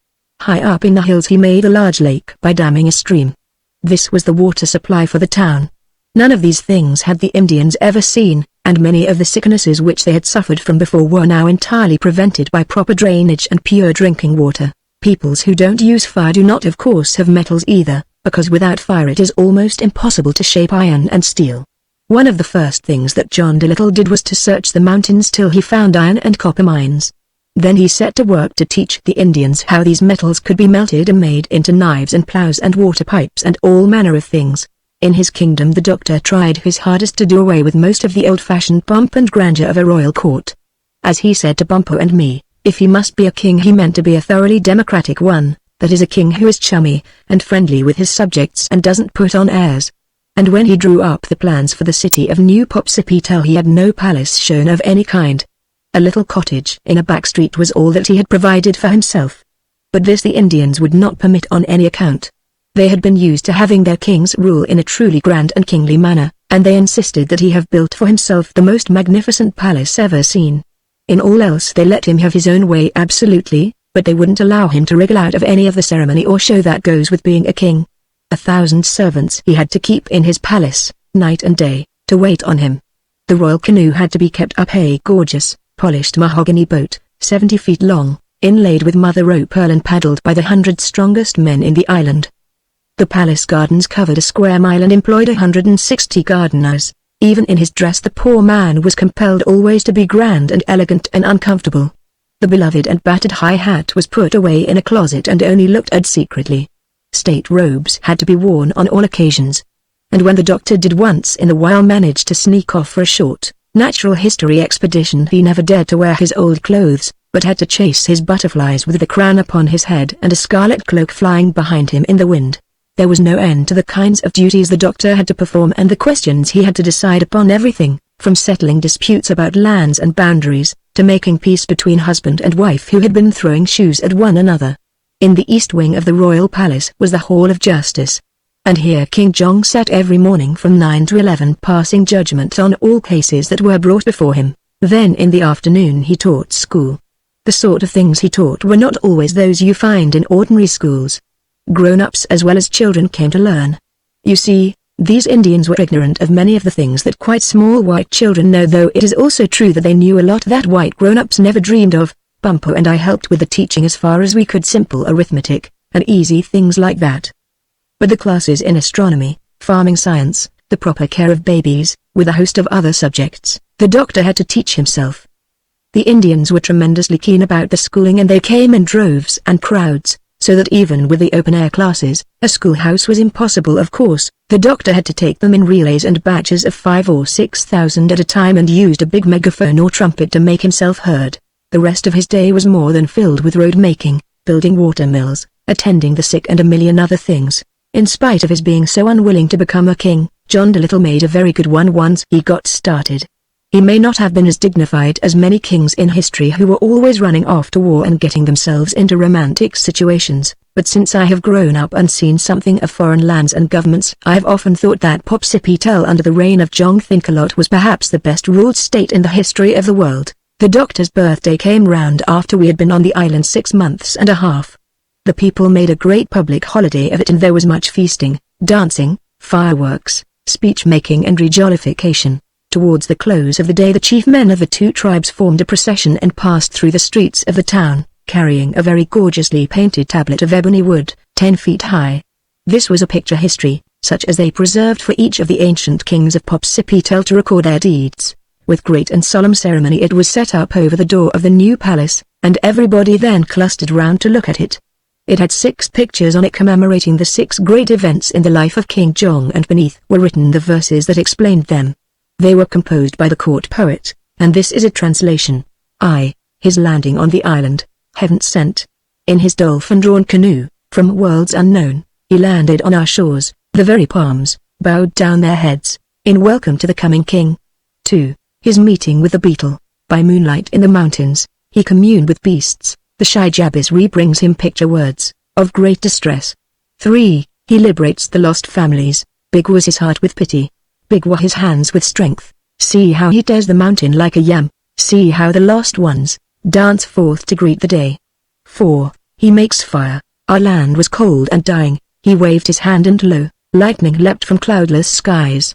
High up in the hills he made a large lake by damming a stream. This was the water supply for the town. None of these things had the Indians ever seen, and many of the sicknesses which they had suffered from before were now entirely prevented by proper drainage and pure drinking water. Peoples who don't use fire do not of course have metals either, because without fire it is almost impossible to shape iron and steel. One of the first things that John Dolittle did was to search the mountains till he found iron and copper mines. Then he set to work to teach the Indians how these metals could be melted and made into knives and plows and water pipes and all manner of things. In his kingdom the doctor tried his hardest to do away with most of the old-fashioned pomp and grandeur of a royal court. As he said to Bumpo and me, if he must be a king he meant to be a thoroughly democratic one, that is a king who is chummy and friendly with his subjects and doesn't put on airs. And when he drew up the plans for the city of New Popsipetel he had no palace shown of any kind. A little cottage in a back street was all that he had provided for himself. But this the Indians would not permit on any account. They had been used to having their kings rule in a truly grand and kingly manner, and they insisted that he have built for himself the most magnificent palace ever seen. In all else they let him have his own way absolutely, but they wouldn't allow him to wriggle out of any of the ceremony or show that goes with being a king. 1,000 servants he had to keep in his palace, night and day, to wait on him. The royal canoe had to be kept up a gorgeous, polished mahogany boat, 70 feet long, inlaid with mother o' pearl and paddled by the 100 strongest men in the island. The palace gardens covered a square mile and employed 160 gardeners. Even in his dress the poor man was compelled always to be grand and elegant and uncomfortable. The beloved and battered high hat was put away in a closet and only looked at secretly. State robes had to be worn on all occasions. And when the doctor did once in a while manage to sneak off for a short, natural history expedition he never dared to wear his old clothes, but had to chase his butterflies with the crown upon his head and a scarlet cloak flying behind him in the wind. There was no end to the kinds of duties the doctor had to perform and the questions he had to decide upon, everything, from settling disputes about lands and boundaries, to making peace between husband and wife who had been throwing shoes at one another. In the east wing of the royal palace was the Hall of Justice. And here King Jong sat every morning from 9 to 11 passing judgment on all cases that were brought before him. Then in the afternoon he taught school. The sort of things he taught were not always those you find in ordinary schools. Grown-ups as well as children came to learn. You see, these Indians were ignorant of many of the things that quite small white children know, though it is also true that they knew a lot that white grown-ups never dreamed of. Bumpo and I helped with the teaching as far as we could, simple arithmetic, and easy things like that. But the classes in astronomy, farming science, the proper care of babies, with a host of other subjects, the doctor had to teach himself. The Indians were tremendously keen about the schooling and they came in droves and crowds, so that even with the open-air classes, a schoolhouse was impossible of course. The doctor had to take them in relays and batches of 5,000 or 6,000 at a time and used a big megaphone or trumpet to make himself heard. The rest of his day was more than filled with road making, building water mills, attending the sick and a million other things. In spite of his being so unwilling to become a king, John Dolittle made a very good one once he got started. He may not have been as dignified as many kings in history who were always running off to war and getting themselves into romantic situations, but since I have grown up and seen something of foreign lands and governments, I have often thought that Popsipetel under the reign of Jong Thinkalot was perhaps the best ruled state in the history of the world. The doctor's birthday came round after we had been on the island 6 months and a half. The people made a great public holiday of it and there was much feasting, dancing, fireworks, speech-making and re-jollification. Towards the close of the day the chief men of the two tribes formed a procession and passed through the streets of the town, carrying a very gorgeously painted tablet of ebony wood, 10 feet high. This was a picture history, such as they preserved for each of the ancient kings of Popsipetel to record their deeds. With great and solemn ceremony it was set up over the door of the new palace, and everybody then clustered round to look at it. It had 6 pictures on it commemorating the 6 great events in the life of King Jong, and beneath were written the verses that explained them. They were composed by the court poet, and this is a translation. His landing on the island, heaven sent. In his dolphin-drawn canoe, from worlds unknown, he landed on our shores, the very palms, bowed down their heads, in welcome to the coming king. 2. His meeting with the beetle, by moonlight in the mountains, He communed with beasts. The shy Jabizri brings him picture words of great distress. 3. He liberates the lost families. Big was his heart with pity. Big were his hands with strength. See how he tears the mountain like a yam. See how the lost ones dance forth to greet the day. 4. He makes fire. Our land was cold and dying. He waved his hand and lo, lightning leapt from cloudless skies.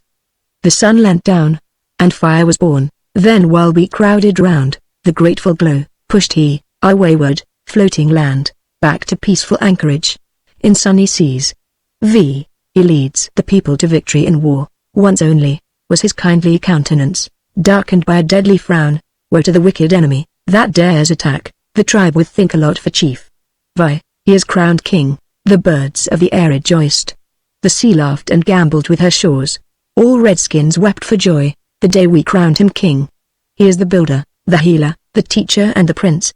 The sun leant down, and fire was born. Then while we crowded round the grateful glow, pushed he, our wayward, floating land, back to peaceful anchorage in sunny seas. V. He leads the people to victory in war. Once only was his kindly countenance darkened by a deadly frown. Woe to the wicked enemy that dares attack the tribe with Think-a-Lot for chief. Vi. He is crowned king. The birds of the air rejoiced. The sea laughed and gambled with her shores. All redskins wept for joy the day we crowned him king. He is the builder, the healer, the teacher and the prince.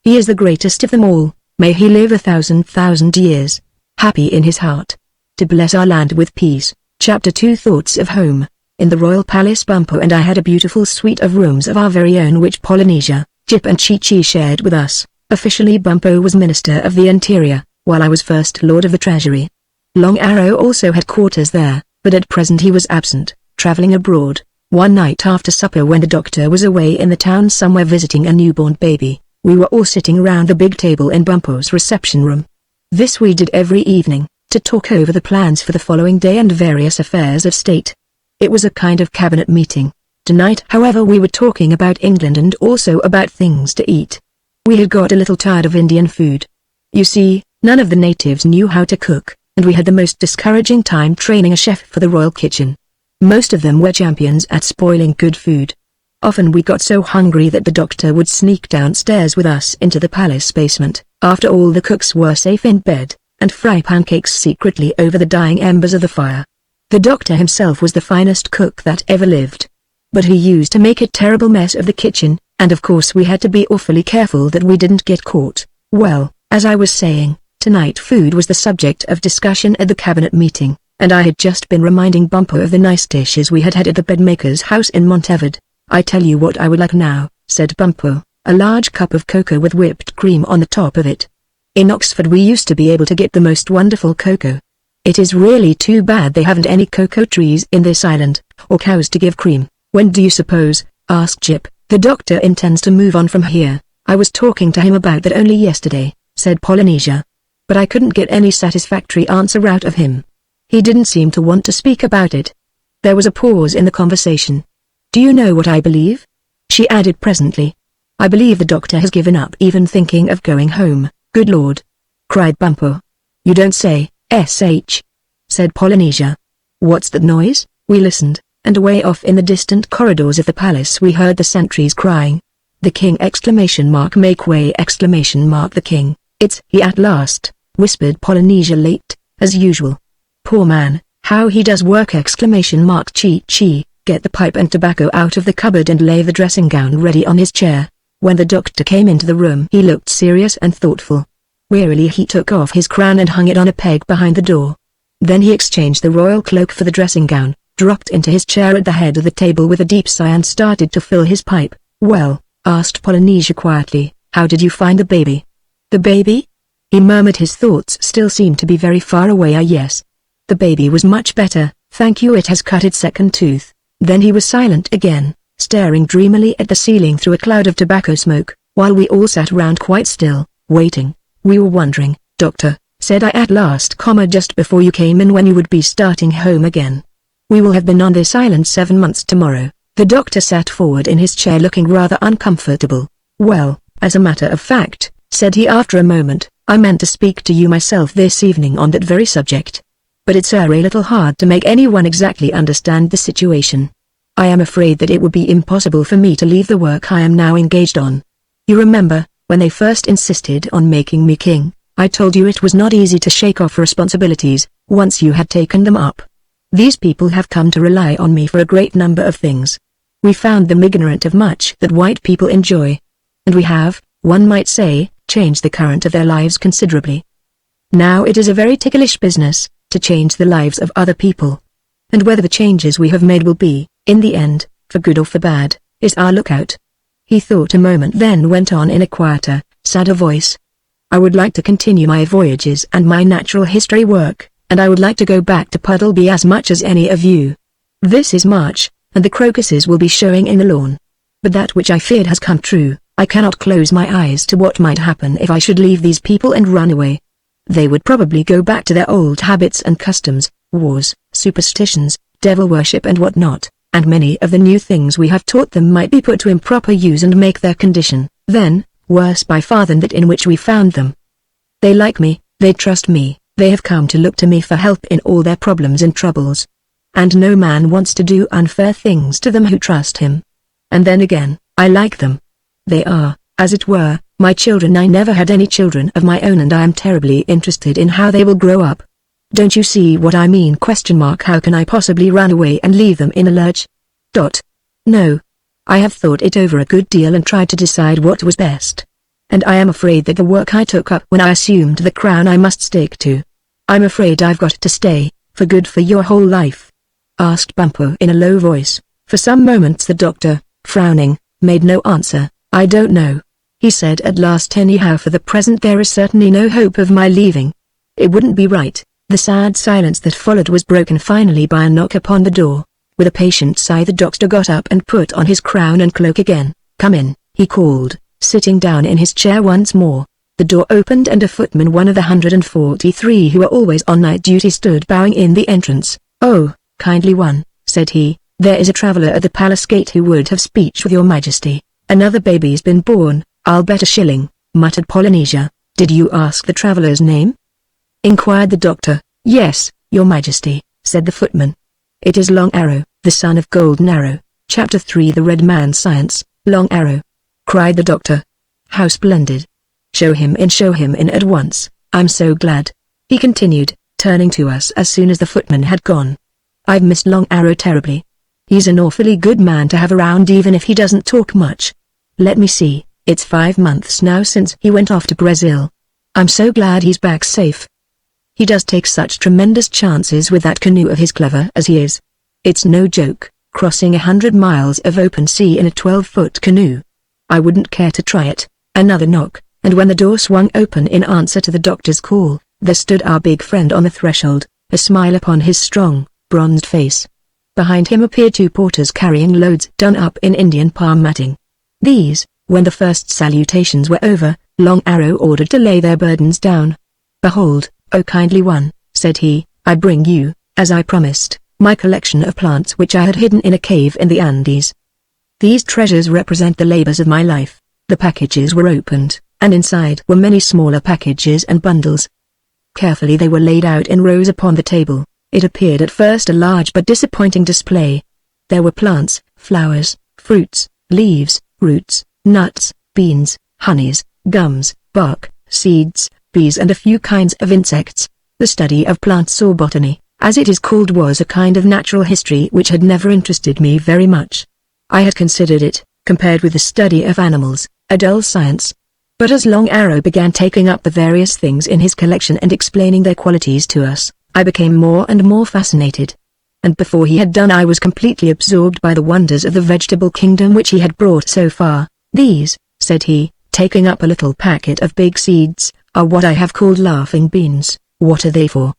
He is the greatest of them all. May he live 1,000,000 years, happy in his heart, to bless our land with peace. Chapter 2 Thoughts of Home. In the royal palace Bumpo and I had a beautiful suite of rooms of our very own which Polynesia, Jip and Chi-Chi shared with us. Officially Bumpo was Minister of the Interior, while I was First Lord of the Treasury. Long Arrow also had quarters there, but at present he was absent, traveling abroad. One night after supper when the doctor was away in the town somewhere visiting a newborn baby, we were all sitting around the big table in Bumpo's reception room. This we did every evening, to talk over the plans for the following day and various affairs of state. It was a kind of cabinet meeting. Tonight, however, we were talking about England and also about things to eat. We had got a little tired of Indian food. You see, none of the natives knew how to cook, and we had the most discouraging time training a chef for the royal kitchen. Most of them were champions at spoiling good food. Often we got so hungry that the doctor would sneak downstairs with us into the palace basement, after all the cooks were safe in bed, and fry pancakes secretly over the dying embers of the fire. The doctor himself was the finest cook that ever lived. But he used to make a terrible mess of the kitchen, and of course we had to be awfully careful that we didn't get caught. Well, as I was saying, tonight food was the subject of discussion at the cabinet meeting, and I had just been reminding Bumpo of the nice dishes we had had at the bedmaker's house in Montevard. I tell you what I would like now, said Bumpo, a large cup of cocoa with whipped cream on the top of it. In Oxford we used to be able to get the most wonderful cocoa. It is really too bad they haven't any cocoa trees in this island, or cows to give cream. When do you suppose, asked Jip, the doctor intends to move on from here? I was talking to him about that only yesterday, said Polynesia. But I couldn't get any satisfactory answer out of him. He didn't seem to want to speak about it. There was a pause in the conversation. Do you know what I believe? She added presently. I believe the doctor has given up even thinking of going home. Good Lord! Cried Bumpo. You don't say, S.H. said Polynesia. What's that noise? We listened, and away off in the distant corridors of the palace we heard the sentries crying. The king! Make way! The king! It's he at last, whispered Polynesia late, as usual. Poor man, how he does work! Chi-Chi, get the pipe and tobacco out of the cupboard and lay the dressing gown ready on his chair. When the doctor came into the room he looked serious and thoughtful. Wearily he took off his crown and hung it on a peg behind the door. Then he exchanged the royal cloak for the dressing gown, dropped into his chair at the head of the table with a deep sigh and started to fill his pipe. Well, asked Polynesia quietly, how did you find the baby? The baby? He murmured, his thoughts still seemed to be very far away. Yes. The baby was much better, thank you. It has cut its second tooth. Then he was silent again, staring dreamily at the ceiling through a cloud of tobacco smoke, while we all sat round quite still, waiting. We were wondering, Doctor, said I at last, just before you came in, when you would be starting home again. We will have been on this island 7 months tomorrow. The doctor sat forward in his chair looking rather uncomfortable. Well, as a matter of fact, said he after a moment, I meant to speak to you myself this evening on that very subject. But it's a little hard to make anyone exactly understand the situation. I am afraid that it would be impossible for me to leave the work I am now engaged on. You remember, when they first insisted on making me king, I told you it was not easy to shake off responsibilities, once you had taken them up. These people have come to rely on me for a great number of things. We found them ignorant of much that white people enjoy. And we have, one might say, changed the current of their lives considerably. Now it is a very ticklish business, to change the lives of other people. And whether the changes we have made will be, in the end, for good or for bad, is our lookout. He thought a moment, then went on in a quieter, sadder voice. I would like to continue my voyages and my natural history work, and I would like to go back to Puddleby as much as any of you. This is March, and the crocuses will be showing in the lawn. But that which I feared has come true. I cannot close my eyes to what might happen if I should leave these people and run away. They would probably go back to their old habits and customs, wars, superstitions, devil worship and whatnot, and many of the new things we have taught them might be put to improper use and make their condition, then, worse by far than that in which we found them. They like me, they trust me, they have come to look to me for help in all their problems and troubles. And no man wants to do unfair things to them who trust him. And then again, I like them. They are, as it were, my children. I never had any children of my own and I am terribly interested in how they will grow up. Don't you see what I mean? How can I possibly run away and leave them in a lurch? No. I have thought it over a good deal and tried to decide what was best. And I am afraid that the work I took up when I assumed the crown I must stick to. I'm afraid I've got to stay, for good, for your whole life. Asked Bumpo in a low voice. For some moments the doctor, frowning, made no answer. I don't know. He said at last, anyhow for the present there is certainly no hope of my leaving. It wouldn't be right. The sad silence that followed was broken finally by a knock upon the door. With a patient sigh the doctor got up and put on his crown and cloak again. Come in, he called, sitting down in his chair once more. The door opened and a footman, one of the 143 who were always on night duty, stood bowing in the entrance. Oh, kindly one, said he, there is a traveller at the palace gate who would have speech with your majesty. Another baby's been born, I'll bet a shilling, muttered Polynesia. Did you ask the traveller's name? Inquired the doctor. Yes, your majesty, said the footman. It is Long Arrow, the son of Golden Arrow. Chapter 3 The Red Man's Science, Long Arrow. Cried the doctor. How splendid. Show him in at once. I'm so glad. He continued, turning to us as soon as the footman had gone. I've missed Long Arrow terribly. He's an awfully good man to have around even if he doesn't talk much. Let me see, it's 5 months now since he went off to Brazil. I'm so glad he's back safe. He does take such tremendous chances with that canoe of his, clever as he is. It's no joke, crossing 100 miles of open sea in a 12-foot canoe. I wouldn't care to try it. Another knock, and when the door swung open in answer to the doctor's call, there stood our big friend on the threshold, a smile upon his strong, bronzed face. Behind him appeared 2 porters carrying loads done up in Indian palm matting. These, when the first salutations were over, Long Arrow ordered to lay their burdens down. Behold, O kindly one, said he, I bring you, as I promised, my collection of plants which I had hidden in a cave in the Andes. These treasures represent the labors of my life. The packages were opened, and inside were many smaller packages and bundles. Carefully they were laid out in rows upon the table. It appeared at first a large but disappointing display. There were plants, flowers, fruits, leaves, roots, nuts, beans, honeys, gums, bark, seeds, bees and a few kinds of insects. The study of plants, or botany, as it is called, was a kind of natural history which had never interested me very much. I had considered it, compared with the study of animals, a dull science. But as Long Arrow began taking up the various things in his collection and explaining their qualities to us, I became more and more fascinated. And before he had done I was completely absorbed by the wonders of the vegetable kingdom which he had brought so far. These, said he, taking up a little packet of big seeds, are what I have called laughing beans. What are they for?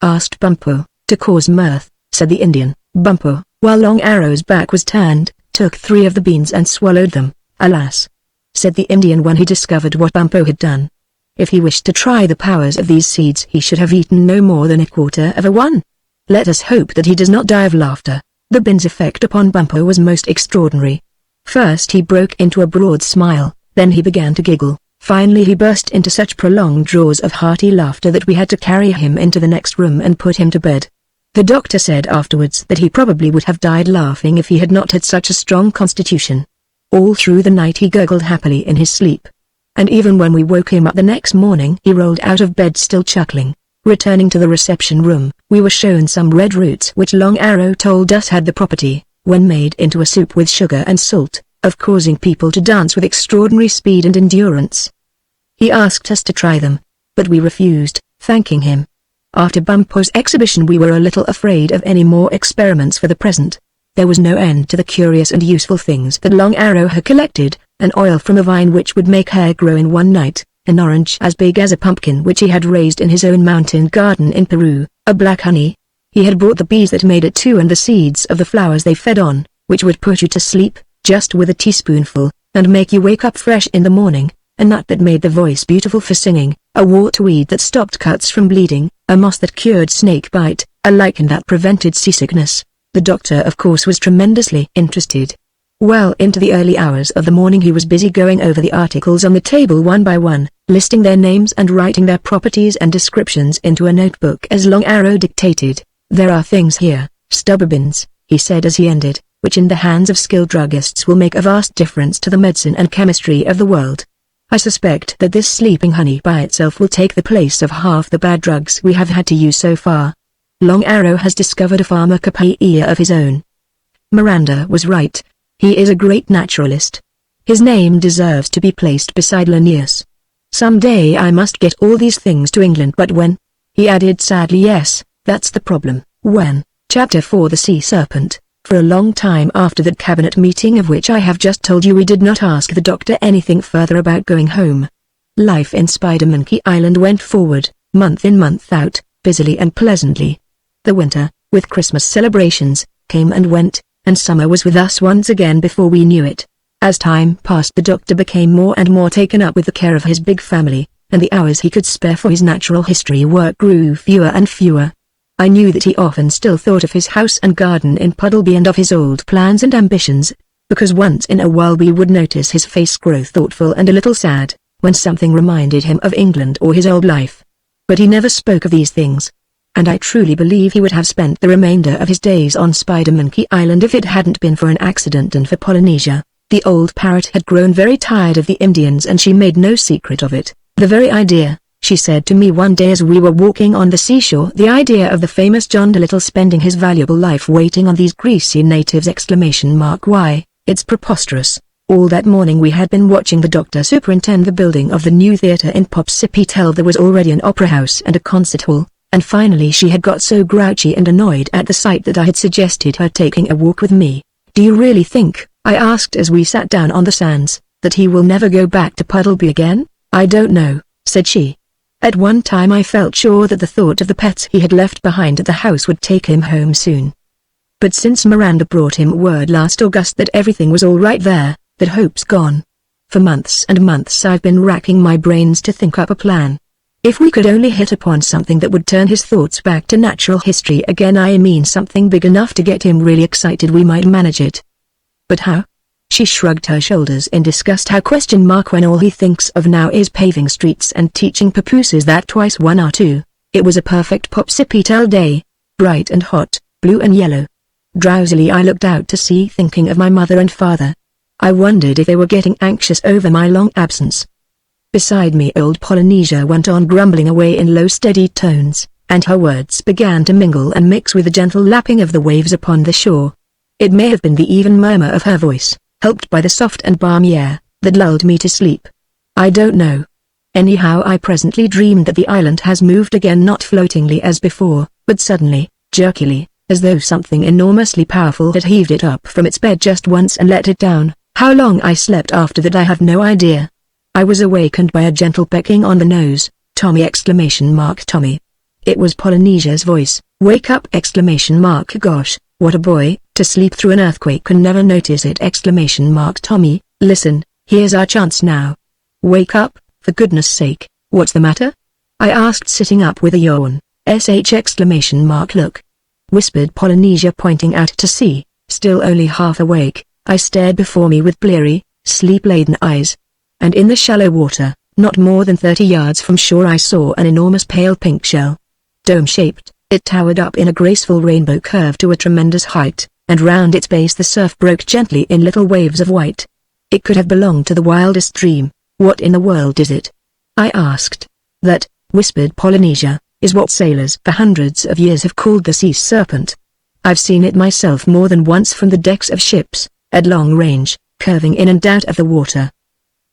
Asked Bumpo. To cause mirth, said the Indian. Bumpo, while Long Arrow's back was turned, took 3 of the beans and swallowed them. Alas, said the Indian when he discovered what Bumpo had done. If he wished to try the powers of these seeds he should have eaten no more than 1/4 of one. Let us hope that he does not die of laughter. The bean's effect upon Bumpo was most extraordinary. First he broke into a broad smile, then he began to giggle. Finally he burst into such prolonged roars of hearty laughter that we had to carry him into the next room and put him to bed. The doctor said afterwards that he probably would have died laughing if he had not had such a strong constitution. All through the night he gurgled happily in his sleep. And even when we woke him up the next morning he rolled out of bed still chuckling. Returning to the reception room, we were shown some red roots which Long Arrow told us had the property, when made into a soup with sugar and salt, of causing people to dance with extraordinary speed and endurance. He asked us to try them, but we refused, thanking him. After Bumpo's exhibition we were a little afraid of any more experiments for the present. There was no end to the curious and useful things that Long Arrow had collected, an oil from a vine which would make hair grow in one night, an orange as big as a pumpkin which he had raised in his own mountain garden in Peru, a black honey. He had brought the bees that made it too, and the seeds of the flowers they fed on, which would put you to sleep, just with a teaspoonful, and make you wake up fresh in the morning, a nut that made the voice beautiful for singing, a wortweed that stopped cuts from bleeding, a moss that cured snake bite, a lichen that prevented seasickness. The doctor of course was tremendously interested. Well into the early hours of the morning he was busy going over the articles on the table one by one, listing their names and writing their properties and descriptions into a notebook as Long Arrow dictated. "There are things here, Stubborns," he said as he ended, "which in the hands of skilled druggists will make a vast difference to the medicine and chemistry of the world. I suspect that this sleeping honey by itself will take the place of half the bad drugs we have had to use so far. Long Arrow has discovered a pharmacopoeia of his own." Miranda was right. He is a great naturalist. His name deserves to be placed beside Linnaeus. "Some day I must get all these things to England, but when?" he added sadly. "Yes, that's the problem, when." Chapter 4 The Sea Serpent. For a long time after that cabinet meeting of which I have just told you, we did not ask the doctor anything further about going home. Life in Spider-Monkey Island went forward, month in month out, busily and pleasantly. The winter, with Christmas celebrations, came and went, and summer was with us once again before we knew it. As time passed, the doctor became more and more taken up with the care of his big family, and the hours he could spare for his natural history work grew fewer and fewer. I knew that he often still thought of his house and garden in Puddleby and of his old plans and ambitions, because once in a while we would notice his face grow thoughtful and a little sad, when something reminded him of England or his old life. But he never spoke of these things. And I truly believe he would have spent the remainder of his days on Spider-Monkey Island if it hadn't been for an accident and for Polynesia. The old parrot had grown very tired of the Indians, and she made no secret of it. "The very idea," she said to me one day as we were walking on the seashore, "the idea of the famous John Dolittle spending his valuable life waiting on these greasy natives! Why, it's preposterous." All that morning we had been watching the doctor superintend the building of the new theatre in Popsipetel. There was already an opera house and a concert hall. And finally she had got so grouchy and annoyed at the sight that I had suggested her taking a walk with me. "Do you really think," I asked as we sat down on the sands, "that he will never go back to Puddleby again?" "I don't know," said she. "At one time I felt sure that the thought of the pets he had left behind at the house would take him home soon. But since Miranda brought him word last August that everything was all right there, that hope's gone. For months and months I've been racking my brains to think up a plan. If we could only hit upon something that would turn his thoughts back to natural history again, I mean something big enough to get him really excited, we might manage it." "But how?" She shrugged her shoulders in disgust. "How when all he thinks of now is paving streets and teaching papooses that twice one are two." It was a perfect Popsipetel day, bright and hot, blue and yellow. Drowsily I looked out to sea, thinking of my mother and father. I wondered if they were getting anxious over my long absence. Beside me old Polynesia went on grumbling away in low steady tones, and her words began to mingle and mix with the gentle lapping of the waves upon the shore. It may have been the even murmur of her voice, helped by the soft and balmy air, that lulled me to sleep. I don't know. Anyhow I presently dreamed that the island has moved again, not floatingly as before, but suddenly, jerkily, as though something enormously powerful had heaved it up from its bed just once and let it down. How long I slept after that I have no idea. I was awakened by a gentle pecking on the nose. "Tommy!" Tommy. It was Polynesia's voice. "Wake up!" Gosh, what a boy, to sleep through an earthquake and never notice it! Tommy, listen, here's our chance now. Wake up, for goodness sake. What's the matter? I asked, sitting up with a yawn. Look, whispered Polynesia, pointing out to sea. Still only half awake, I stared before me with bleary, sleep-laden eyes. And in the shallow water, not more than 30 yards from shore, I saw an enormous pale pink shell. Dome-shaped, it towered up in a graceful rainbow curve to a tremendous height, and round its base the surf broke gently in little waves of white. It could have belonged to the wildest dream. "What in the world is it?" I asked. "That," whispered Polynesia, "is what sailors for hundreds of years have called the sea serpent. I've seen it myself more than once from the decks of ships, at long range, curving in and out of the water.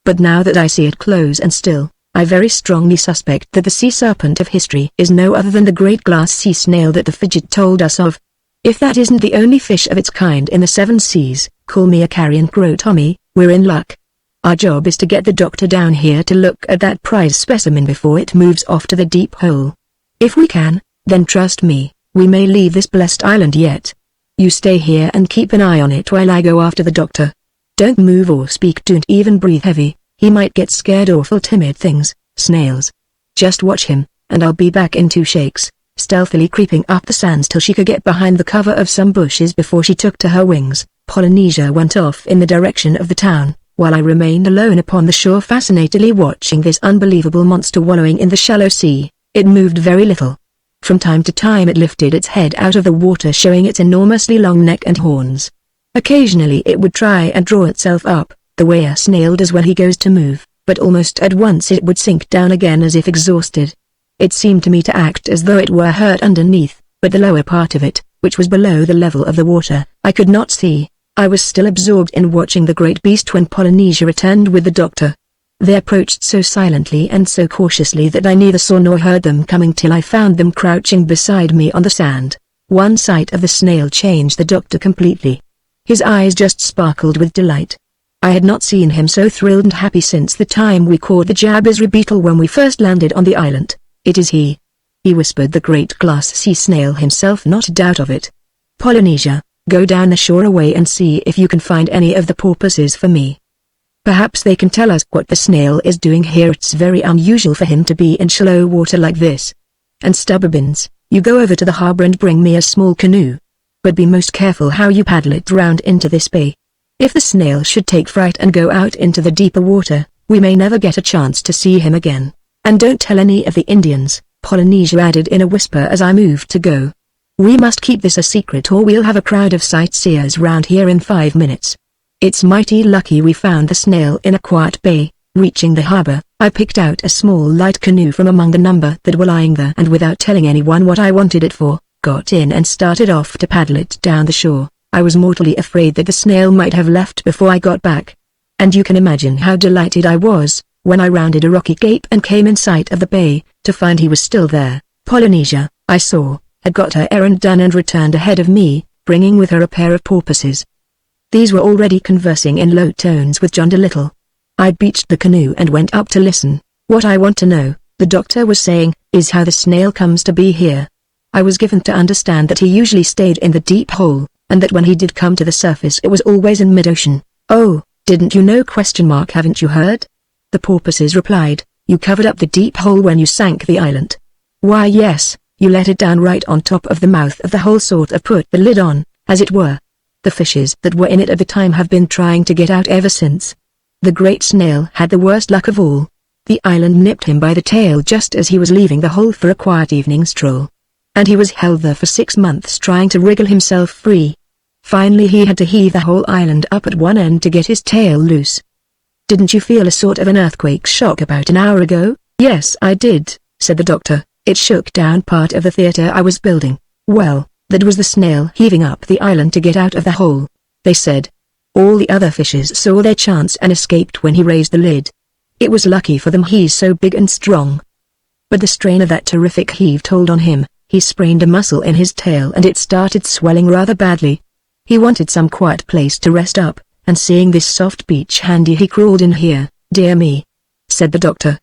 But now that I see it close and still, I very strongly suspect that the sea serpent of history is no other than the great glass sea snail that the Fidget told us of. If that isn't the only fish of its kind in the 7 seas, call me a carrion crow, Tommy, we're in luck." Our job is to get the doctor down here to look at that prize specimen before it moves off to the deep hole. If we can, then trust me, we may leave this blessed island yet. You stay here and keep an eye on it while I go after the doctor. Don't move or speak, don't even breathe heavy, he might get scared, awful timid things, snails. Just watch him, and I'll be back in 2 shakes, stealthily creeping up the sands till she could get behind the cover of some bushes before she took to her wings. Polynesia went off in the direction of the town, while I remained alone upon the shore, fascinatedly watching this unbelievable monster wallowing in the shallow sea. It moved very little. From time to time it lifted its head out of the water, showing its enormously long neck and horns. Occasionally it would try and draw itself up, the way a snail does when he goes to move, but almost at once it would sink down again as if exhausted. It seemed to me to act as though it were hurt underneath, but the lower part of it, which was below the level of the water, I could not see. I was still absorbed in watching the great beast when Polynesia returned with the doctor. They approached so silently and so cautiously that I neither saw nor heard them coming till I found them crouching beside me on the sand. One sight of the snail changed the doctor completely. His eyes just sparkled with delight. I had not seen him so thrilled and happy since the time we caught the Jabizri beetle when we first landed on the island. It is he, whispered the great glass sea snail himself, not a doubt of it. Polynesia, go down the shore away and see if you can find any of the porpoises for me. Perhaps they can tell us what the snail is doing here. It's very unusual for him to be in shallow water like this. And Stubbornbins, you go over to the harbor and bring me a small canoe. But be most careful how you paddle it round into this bay. If the snail should take fright and go out into the deeper water, we may never get a chance to see him again. And don't tell any of the Indians, Polynesia added in a whisper as I moved to go. We must keep this a secret or we'll have a crowd of sightseers round here in 5 minutes. It's mighty lucky we found the snail in a quiet bay. Reaching the harbor, I picked out a small light canoe from among the number that were lying there, and without telling anyone what I wanted it for, got in and started off to paddle it down the shore. I was mortally afraid that the snail might have left before I got back. And you can imagine how delighted I was, when I rounded a rocky cape and came in sight of the bay, to find he was still there. Polynesia, I saw, had got her errand done and returned ahead of me, bringing with her a pair of porpoises. These were already conversing in low tones with John Dolittle. I beached the canoe and went up to listen. What I want to know, the doctor was saying, is how the snail comes to be here. I was given to understand that he usually stayed in the deep hole, and that when he did come to the surface it was always in mid-ocean. Oh, didn't you know? Haven't you heard? The porpoises replied, you covered up the deep hole when you sank the island. Why yes, you let it down right on top of the mouth of the hole, sort of put the lid on, as it were. The fishes that were in it at the time have been trying to get out ever since. The great snail had the worst luck of all. The island nipped him by the tail just as he was leaving the hole for a quiet evening stroll. And he was held there for 6 months trying to wriggle himself free. Finally he had to heave the whole island up at one end to get his tail loose. Didn't you feel a sort of an earthquake shock about an hour ago? Yes, I did, said the doctor. It shook down part of the theater I was building. Well, that was the snail heaving up the island to get out of the hole, they said. All the other fishes saw their chance and escaped when he raised the lid. It was lucky for them he's so big and strong. But the strain of that terrific heave told on him. He sprained a muscle in his tail and it started swelling rather badly. He wanted some quiet place to rest up, and seeing this soft beach handy he crawled in here. Dear me, said the doctor.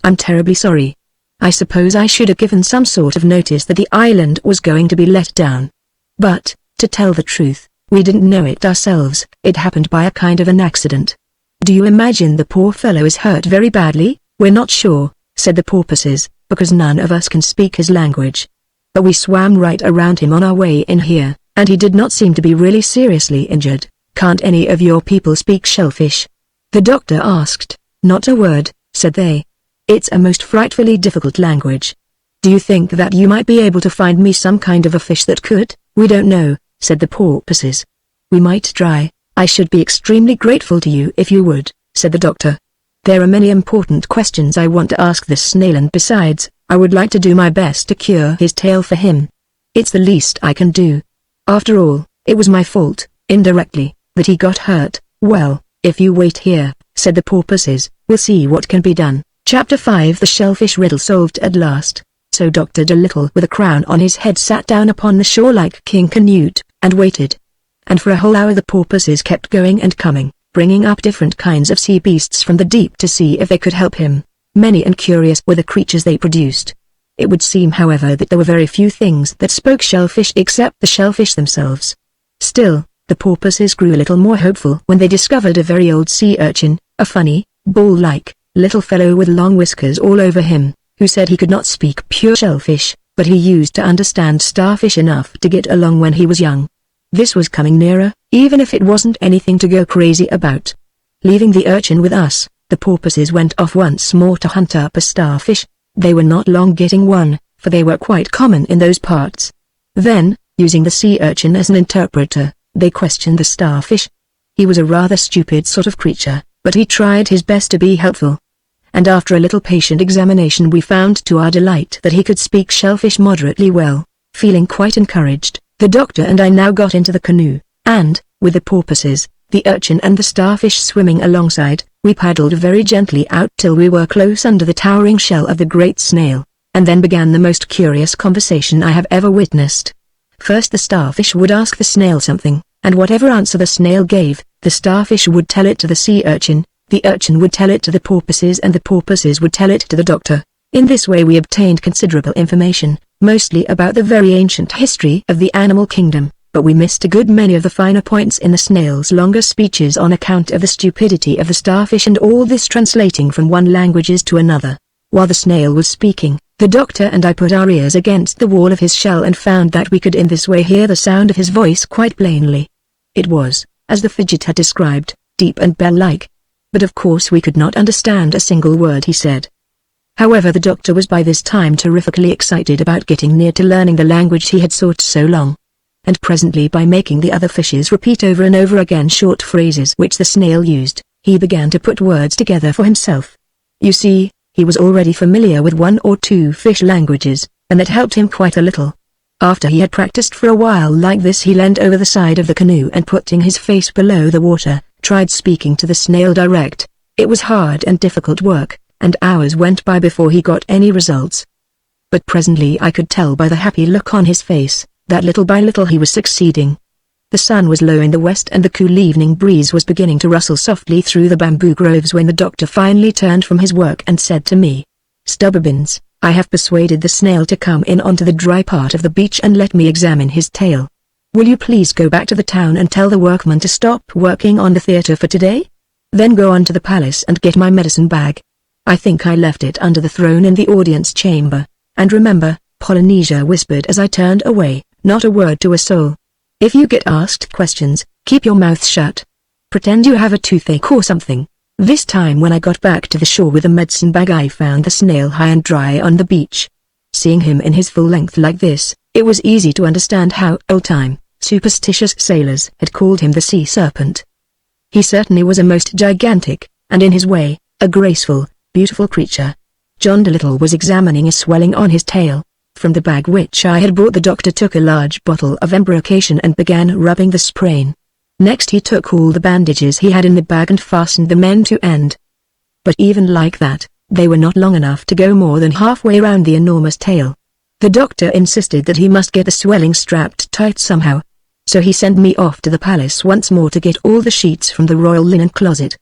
I'm terribly sorry. I suppose I should have given some sort of notice that the island was going to be let down. But, to tell the truth, we didn't know it ourselves. It happened by a kind of an accident. Do you imagine the poor fellow is hurt very badly? We're not sure, said the porpoises, because none of us can speak his language. But we swam right around him on our way in here, and he did not seem to be really seriously injured. Can't any of your people speak shellfish? The doctor asked. Not a word, said they. It's a most frightfully difficult language. Do you think that you might be able to find me some kind of a fish that could? We don't know, said the porpoises. We might try. I should be extremely grateful to you if you would, said the doctor. There are many important questions I want to ask this snail, and besides, I would like to do my best to cure his tail for him. It's the least I can do. After all, it was my fault, indirectly, that he got hurt. Well, if you wait here, said the porpoises, we'll see what can be done. Chapter 5. The shellfish riddle solved at last. So Dr. Dolittle with a crown on his head sat down upon the shore like King Canute, and waited. And for a whole hour the porpoises kept going and coming, bringing up different kinds of sea beasts from the deep to see if they could help him. Many and curious were the creatures they produced. It would seem however that there were very few things that spoke shellfish except the shellfish themselves. Still, the porpoises grew a little more hopeful when they discovered a very old sea urchin, a funny, ball-like, little fellow with long whiskers all over him, who said he could not speak pure shellfish, but he used to understand starfish enough to get along when he was young. This was coming nearer, even if it wasn't anything to go crazy about. Leaving the urchin with us, the porpoises went off once more to hunt up a starfish. They were not long getting one, for they were quite common in those parts. Then, using the sea urchin as an interpreter, they questioned the starfish. He was a rather stupid sort of creature, but he tried his best to be helpful. And after a little patient examination we found to our delight that he could speak shellfish moderately well. Feeling quite encouraged, the doctor and I now got into the canoe, and, with the porpoises, the urchin and the starfish swimming alongside, we paddled very gently out till we were close under the towering shell of the great snail, and then began the most curious conversation I have ever witnessed. First the starfish would ask the snail something, and whatever answer the snail gave, the starfish would tell it to the sea urchin, the urchin would tell it to the porpoises and the porpoises would tell it to the doctor. In this way we obtained considerable information, mostly about the very ancient history of the animal kingdom, but we missed a good many of the finer points in the snail's longer speeches on account of the stupidity of the starfish and all this translating from one languages to another. While the snail was speaking, the doctor and I put our ears against the wall of his shell and found that we could in this way hear the sound of his voice quite plainly. It was, as the fidget had described, deep and bell-like. But of course we could not understand a single word he said. However, the doctor was by this time terrifically excited about getting near to learning the language he had sought so long. And presently, by making the other fishes repeat over and over again short phrases which the snail used, he began to put words together for himself. You see, he was already familiar with one or two fish languages, and that helped him quite a little. After he had practiced for a while like this, he leaned over the side of the canoe and putting his face below the water, tried speaking to the snail direct. It was hard and difficult work, and hours went by before he got any results. But presently I could tell by the happy look on his face, that little by little he was succeeding. The sun was low in the west and the cool evening breeze was beginning to rustle softly through the bamboo groves when the doctor finally turned from his work and said to me, "Stubborns, I have persuaded the snail to come in onto the dry part of the beach and let me examine his tail. Will you please go back to the town and tell the workmen to stop working on the theater for today? Then go on to the palace and get my medicine bag. I think I left it under the throne in the audience chamber. And remember," Polynesia whispered as I turned away, "not a word to a soul. If you get asked questions, keep your mouth shut. Pretend you have a toothache or something." This time when I got back to the shore with the medicine bag I found the snail high and dry on the beach. Seeing him in his full length like this, it was easy to understand how old-time, superstitious sailors had called him the sea serpent. He certainly was a most gigantic, and in his way, a graceful, beautiful creature. John Dolittle was examining a swelling on his tail. From the bag which I had brought the doctor took a large bottle of embrocation and began rubbing the sprain. Next he took all the bandages he had in the bag and fastened them end to end. But even like that, they were not long enough to go more than halfway around the enormous tail. The doctor insisted that he must get the swelling strapped tight somehow. So he sent me off to the palace once more to get all the sheets from the royal linen closet.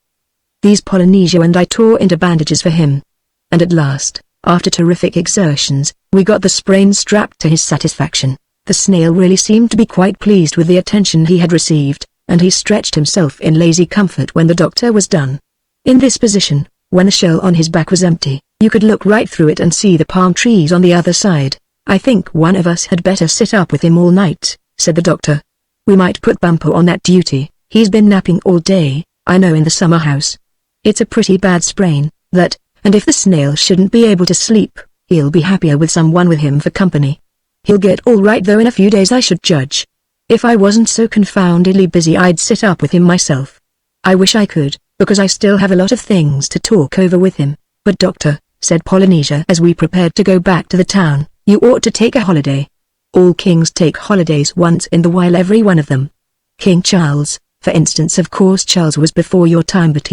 These Polynesia and I tore into bandages for him. And at last, after terrific exertions, we got the sprain strapped to his satisfaction. The snail really seemed to be quite pleased with the attention he had received, and he stretched himself in lazy comfort when the doctor was done. In this position, when the shell on his back was empty, you could look right through it and see the palm trees on the other side. "I think one of us had better sit up with him all night," said the doctor. "We might put Bumpo on that duty. He's been napping all day, I know, in the summer house. It's a pretty bad sprain, that, and if the snail shouldn't be able to sleep, he'll be happier with someone with him for company. He'll get all right though in a few days, I should judge. If I wasn't so confoundedly busy I'd sit up with him myself. I wish I could, because I still have a lot of things to talk over with him. But doctor," said Polynesia as we prepared to go back to the town, "you ought to take a holiday. All kings take holidays once in the while, every one of them. King Charles, for instance. Of course Charles was before your time, but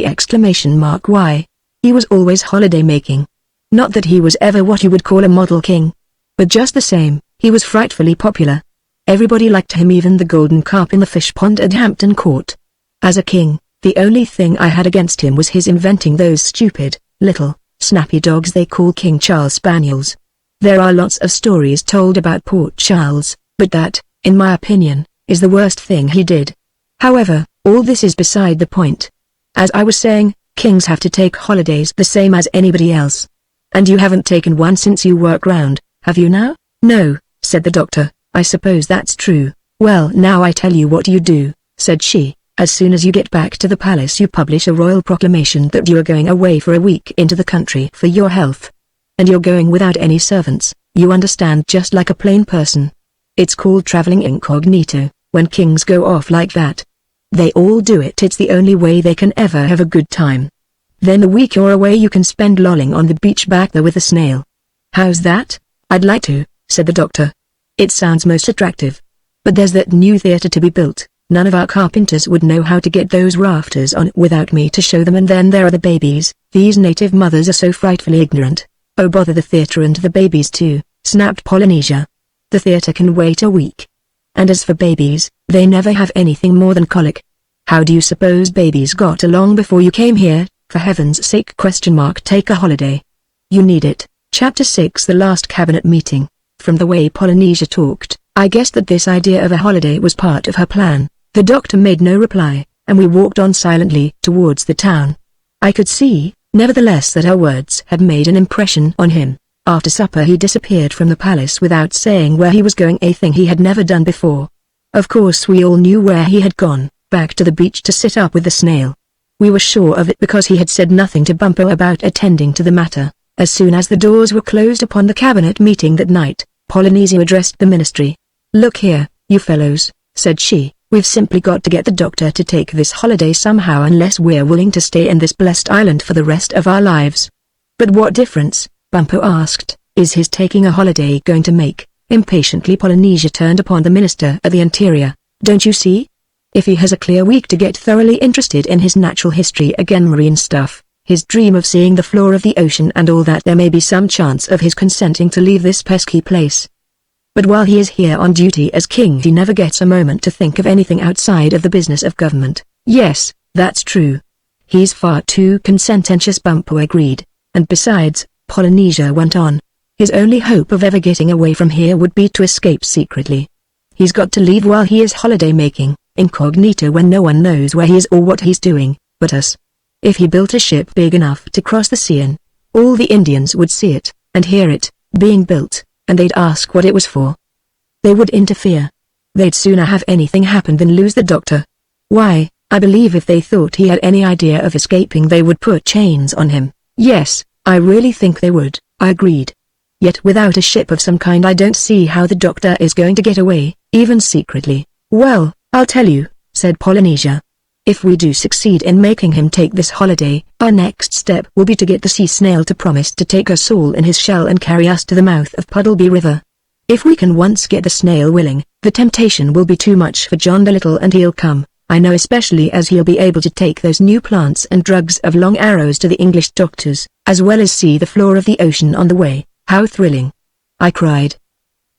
why? He was always holiday making. Not that he was ever what you would call a model king. But just the same, he was frightfully popular. Everybody liked him, even the golden carp in the fish pond at Hampton Court. As a king, The only thing I had against him was his inventing those stupid, little, snappy dogs they call King Charles Spaniels. There are lots of stories told about poor Charles, but that, in my opinion, is the worst thing he did. However, all this is beside the point. As I was saying, kings have to take holidays the same as anybody else. And you haven't taken one since you were crowned, have you now? No, said the doctor, I suppose that's true. Well, now I tell you what you do, said she. As soon as you get back to the palace you publish a royal proclamation that you are going away for a week into the country for your health. And you're going without any servants, you understand, just like a plain person. It's called traveling incognito, when kings go off like that. They all do it, it's the only way they can ever have a good time. Then the week you're away you can spend lolling on the beach back there with a snail. How's that? I'd like to, said the doctor. It sounds most attractive. But there's that new theatre to be built. None of our carpenters would know how to get those rafters on without me to show them, and then there are the babies. These native mothers are so frightfully ignorant. Oh, bother the theatre and the babies too, snapped Polynesia. The theatre can wait a week. And as for babies, they never have anything more than colic. How do you suppose babies got along before you came here? For heaven's sake, ? Take a holiday. You need it. Chapter 6 The last cabinet meeting. From the way Polynesia talked, I guessed that this idea of a holiday was part of her plan. The doctor made no reply, and we walked on silently towards the town. I could see, nevertheless, that our words had made an impression on him. After supper he disappeared from the palace without saying where he was going, a thing he had never done before. Of course we all knew where he had gone, back to the beach to sit up with the snail. We were sure of it because he had said nothing to Bumpo about attending to the matter. As soon as the doors were closed upon the cabinet meeting that night, Polynesia addressed the ministry. Look here, you fellows, said she. We've simply got to get the doctor to take this holiday somehow unless we're willing to stay in this blessed island for the rest of our lives. But what difference, Bumpo asked, is his taking a holiday going to make? Impatiently Polynesia turned upon the minister of the interior. Don't you see? If he has a clear week to get thoroughly interested in his natural history again, marine stuff, his dream of seeing the floor of the ocean and all that, there may be some chance of his consenting to leave this pesky place. But while he is here on duty as king he never gets a moment to think of anything outside of the business of government. Yes, that's true. He's far too conscientious, Bumpo agreed. And besides, Polynesia went on, his only hope of ever getting away from here would be to escape secretly. He's got to leave while he is holiday making, incognito, when no one knows where he is or what he's doing, but us. If he built a ship big enough to cross the sea in, all the Indians would see it, and hear it, being built, and they'd ask what it was for. They would interfere. They'd sooner have anything happen than lose the doctor. Why, I believe if they thought he had any idea of escaping they would put chains on him. Yes, I really think they would, I agreed. Yet without a ship of some kind I don't see how the doctor is going to get away, even secretly. Well, I'll tell you, said Polynesia. If we do succeed in making him take this holiday, our next step will be to get the sea snail to promise to take us all in his shell and carry us to the mouth of Puddleby River. If we can once get the snail willing, the temptation will be too much for John Dolittle and he'll come, I know, especially as he'll be able to take those new plants and drugs of long arrows to the English doctors, as well as see the floor of the ocean on the way. How thrilling! I cried.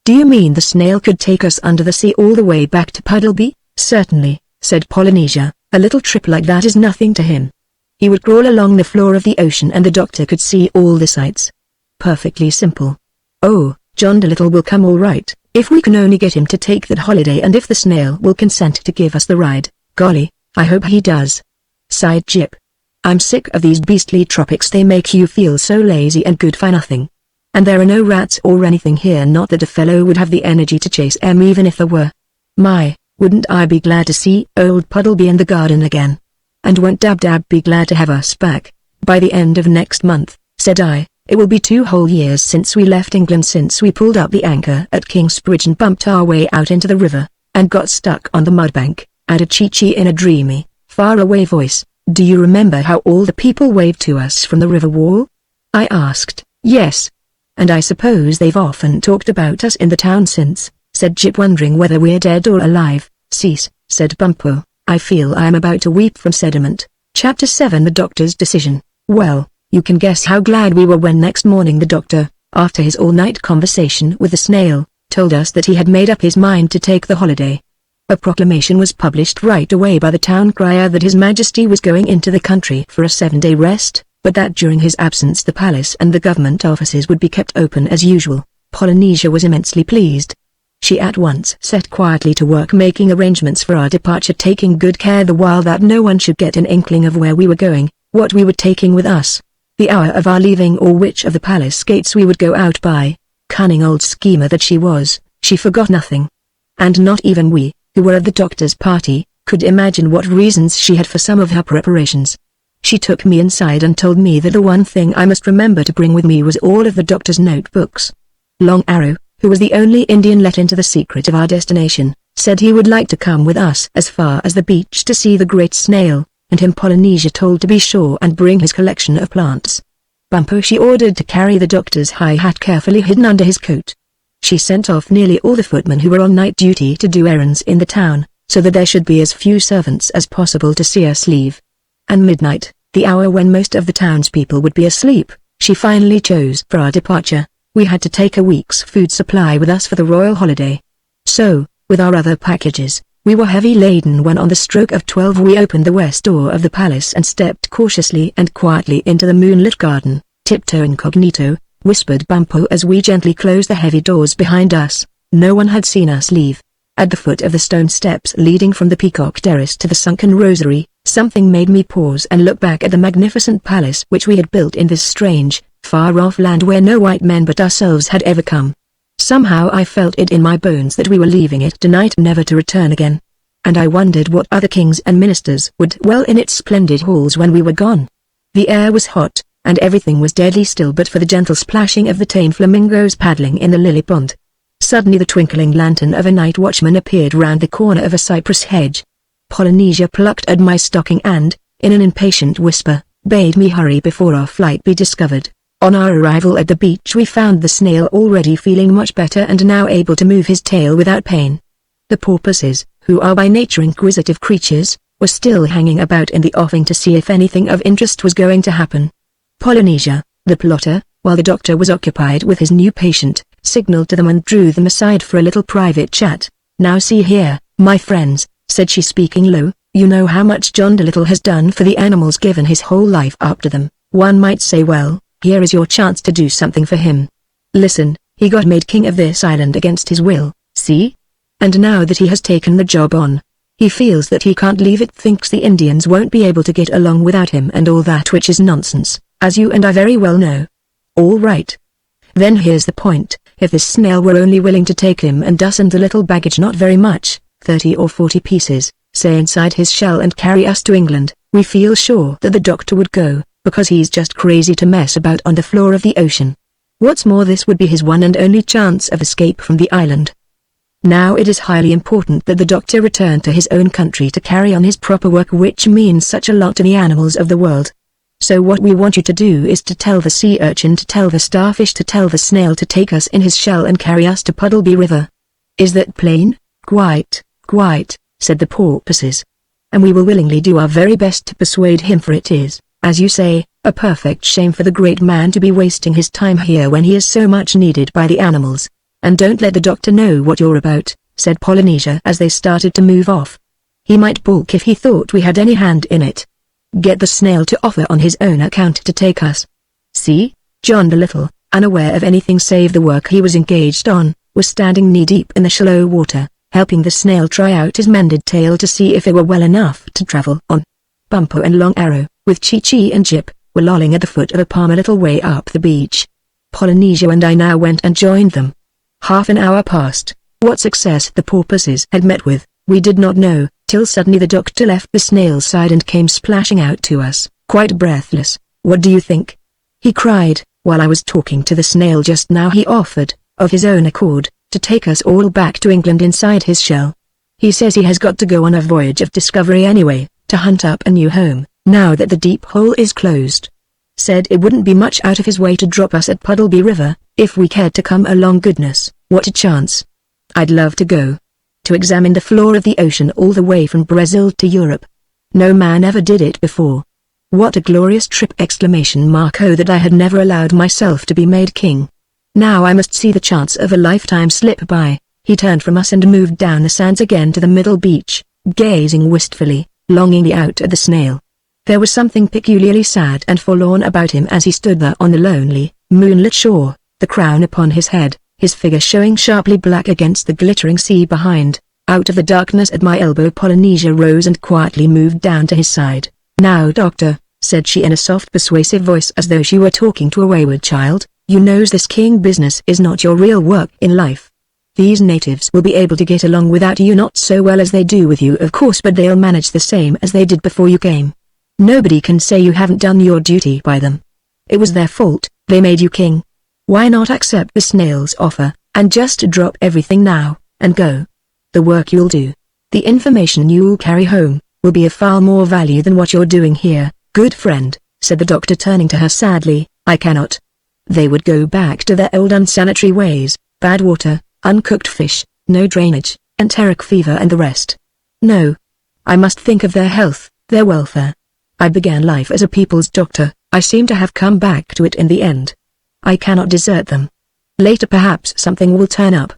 Do you mean the snail could take us under the sea all the way back to Puddleby? Certainly, said Polynesia. A little trip like that is nothing to him. He would crawl along the floor of the ocean and the doctor could see all the sights. Perfectly simple. Oh, John Dolittle will come all right, if we can only get him to take that holiday, and if the snail will consent to give us the ride. Golly, I hope he does, sighed Jip. I'm sick of these beastly tropics, they make you feel so lazy and good for nothing. And there are no rats or anything here, not that a fellow would have the energy to chase them even if there were. My, wouldn't I be glad to see old Puddleby in the garden again. And won't Dab be glad to have us back, by the end of next month, said I. It will be 2 whole years since we left England, since we pulled up the anchor at Kingsbridge and bumped our way out into the river, and got stuck on the mudbank, added Chi-Chi in a dreamy, far-away voice. Do you remember how all the people waved to us from the river wall? I asked. Yes. And I suppose they've often talked about us in the town since, said Jip, wondering whether we're dead or alive. Cease, said Bumpo. I feel I am about to weep from sediment. Chapter 7 The Doctor's Decision. Well, you can guess how glad we were when next morning the doctor, after his all-night conversation with the snail, told us that he had made up his mind to take the holiday. A proclamation was published right away by the town crier that His Majesty was going into the country for a 7-day rest, but that during his absence the palace and the government offices would be kept open as usual. Polynesia was immensely pleased. She at once set quietly to work making arrangements for our departure, taking good care the while that no one should get an inkling of where we were going, what we were taking with us, the hour of our leaving or which of the palace gates we would go out by. Cunning old schemer that she was, she forgot nothing. And not even we, who were of the doctor's party, could imagine what reasons she had for some of her preparations. She took me inside and told me that the one thing I must remember to bring with me was all of the doctor's notebooks. Long Arrow, who was the only Indian let into the secret of our destination, said he would like to come with us as far as the beach to see the great snail, and him Polynesia told to be sure and bring his collection of plants. Bumpo she ordered to carry the doctor's high hat carefully hidden under his coat. She sent off nearly all the footmen who were on night duty to do errands in the town, so that there should be as few servants as possible to see us leave. And midnight, the hour when most of the townspeople would be asleep, she finally chose for our departure. We had to take a week's food supply with us for the royal holiday. So, with our other packages, we were heavy laden when on the stroke of 12 we opened the west door of the palace and stepped cautiously and quietly into the moonlit garden. Tiptoe incognito, whispered Bumpo as we gently closed the heavy doors behind us. No one had seen us leave. At the foot of the stone steps leading from the Peacock Terrace to the sunken rosary, something made me pause and look back at the magnificent palace which we had built in this strange, far-off land where no white men but ourselves had ever come. Somehow I felt it in my bones that we were leaving it tonight never to return again. And I wondered what other kings and ministers would dwell in its splendid halls when we were gone. The air was hot, and everything was deadly still but for the gentle splashing of the tame flamingos paddling in the lily pond. Suddenly the twinkling lantern of a night watchman appeared round the corner of a cypress hedge. Polynesia plucked at my stocking and, in an impatient whisper, bade me hurry before our flight be discovered. On our arrival at the beach we found the snail already feeling much better and now able to move his tail without pain. The porpoises, who are by nature inquisitive creatures, were still hanging about in the offing to see if anything of interest was going to happen. Polynesia, the plotter, while the doctor was occupied with his new patient, signaled to them and drew them aside for a little private chat. "Now see here, my friends," said she speaking low, "you know how much John Dolittle has done for the animals, given his whole life up to them. One might say, well, here is your chance to do something for him. Listen, he got made king of this island against his will, see? And now that he has taken the job on, he feels that he can't leave it, thinks the Indians won't be able to get along without him and all that, which is nonsense, as you and I very well know. All right. Then here's the point, if this snail were only willing to take him and us and the little baggage, not very much, 30 or 40 pieces, say inside his shell, and carry us to England, we feel sure that the doctor would go, because he's just crazy to mess about on the floor of the ocean. What's more, this would be his one and only chance of escape from the island. Now it is highly important that the doctor return to his own country to carry on his proper work, which means such a lot to the animals of the world. So what we want you to do is to tell the sea urchin to tell the starfish to tell the snail to take us in his shell and carry us to Puddleby River. Is that plain?" "Quite, said the porpoises. "And we will willingly do our very best to persuade him, for it is, as you say, a perfect shame for the great man to be wasting his time here when he is so much needed by the animals. And don't let the doctor know what you're about," said Polynesia as they started to move off. "He might balk if he thought we had any hand in it. Get the snail to offer on his own account to take us." See, John Dolittle, unaware of anything save the work he was engaged on, was standing knee-deep in the shallow water, helping the snail try out his mended tail to see if it were well enough to travel on. Bumpo and Long Arrow, with Chi-Chi and Jip, were lolling at the foot of a palm a little way up the beach. Polynesia and I now went and joined them. Half an hour passed. What success the porpoises had met with, we did not know, till suddenly the doctor left the snail's side and came splashing out to us, quite breathless. "What do you think?" he cried. "While I was talking to the snail just now, he offered, of his own accord, to take us all back to England inside his shell. He says he has got to go on a voyage of discovery anyway, to hunt up a new home, now that the deep hole is closed. Said it wouldn't be much out of his way to drop us at Puddleby River, if we cared to come along. Goodness, what a chance. I'd love to go. To examine the floor of the ocean all the way from Brazil to Europe. No man ever did it before. What a glorious trip! Oh, that I had never allowed myself to be made king. Now I must see the chance of a lifetime slip by, He turned from us and moved down the sands again to the middle beach, gazing wistfully, longingly out at the snail. There was something peculiarly sad and forlorn about him as he stood there on the lonely, moonlit shore, the crown upon his head, his figure showing sharply black against the glittering sea behind. Out of the darkness at my elbow Polynesia rose and quietly moved down to his side. "Now doctor," said she in a soft persuasive voice as though she were talking to a wayward child, "you knows this king business is not your real work in life. These natives will be able to get along without you, not so well as they do with you of course, but they'll manage the same as they did before you came. Nobody can say you haven't done your duty by them. It was their fault, they made you king. Why not accept the snail's offer, and just drop everything now, and go? The work you'll do, the information you'll carry home, will be of far more value than what you're doing here, good friend," said the doctor turning to her sadly. "I cannot. They would go back to their old unsanitary ways, bad water, uncooked fish, no drainage, enteric fever and the rest. No. I must think of their health, their welfare. I began life as a people's doctor, I seem to have come back to it in the end. I cannot desert them. Later perhaps something will turn up.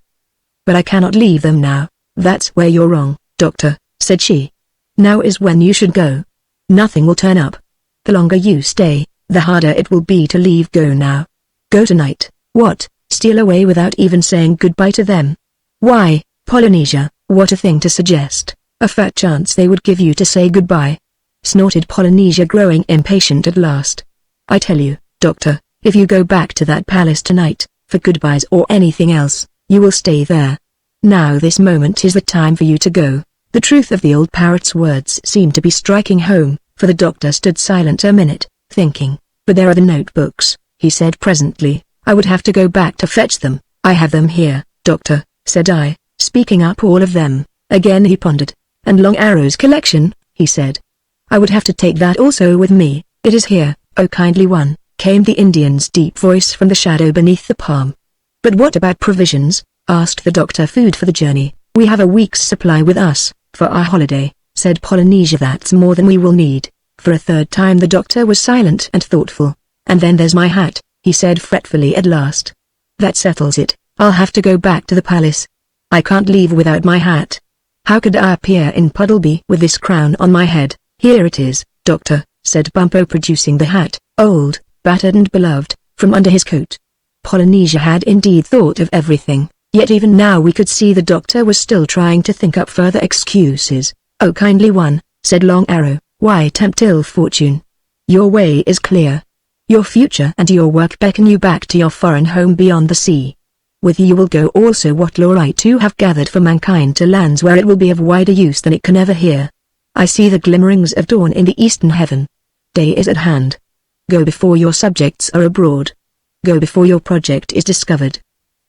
But I cannot leave them now." "That's where you're wrong, doctor," said she. "Now is when you should go. Nothing will turn up. The longer you stay, the harder it will be to leave. Go now. Go tonight." "What, steal away without even saying goodbye to them? Why, Polynesia, what a thing to suggest. A fat chance they would give you to say goodbye," snorted Polynesia, growing impatient at last. "I tell you, doctor, if you go back to that palace tonight, for goodbyes or anything else, you will stay there. Now this moment is the time for you to go." The truth of the old parrot's words seemed to be striking home, for the doctor stood silent a minute, thinking. "But there are the notebooks," he said presently. "I would have to go back to fetch them." "I have them here, doctor," said I, speaking up. "All of them." Again he pondered. "And Long Arrow's collection," he said. "I would have to take that also with me." "It is here, O kindly one," came the Indian's deep voice from the shadow beneath the palm. "But what about provisions?" asked the doctor. "Food for the journey, we have a week's supply with us, for our holiday," said Polynesia. "That's more than we will need." For a third time the doctor was silent and thoughtful. "And then there's my hat," he said fretfully at last. "That settles it, I'll have to go back to the palace. I can't leave without my hat. How could I appear in Puddleby with this crown on my head?" "Here it is, doctor," said Bumpo, producing the hat, old, battered and beloved, from under his coat. Polynesia had indeed thought of everything, yet even now we could see the doctor was still trying to think up further excuses. "Oh kindly one," said Long Arrow, "why tempt ill fortune? Your way is clear. Your future and your work beckon you back to your foreign home beyond the sea. With you will go also what lore I too have gathered for mankind to lands where it will be of wider use than it can ever hear. I see the glimmerings of dawn in the eastern heaven. Day is at hand. Go before your subjects are abroad. Go before your project is discovered.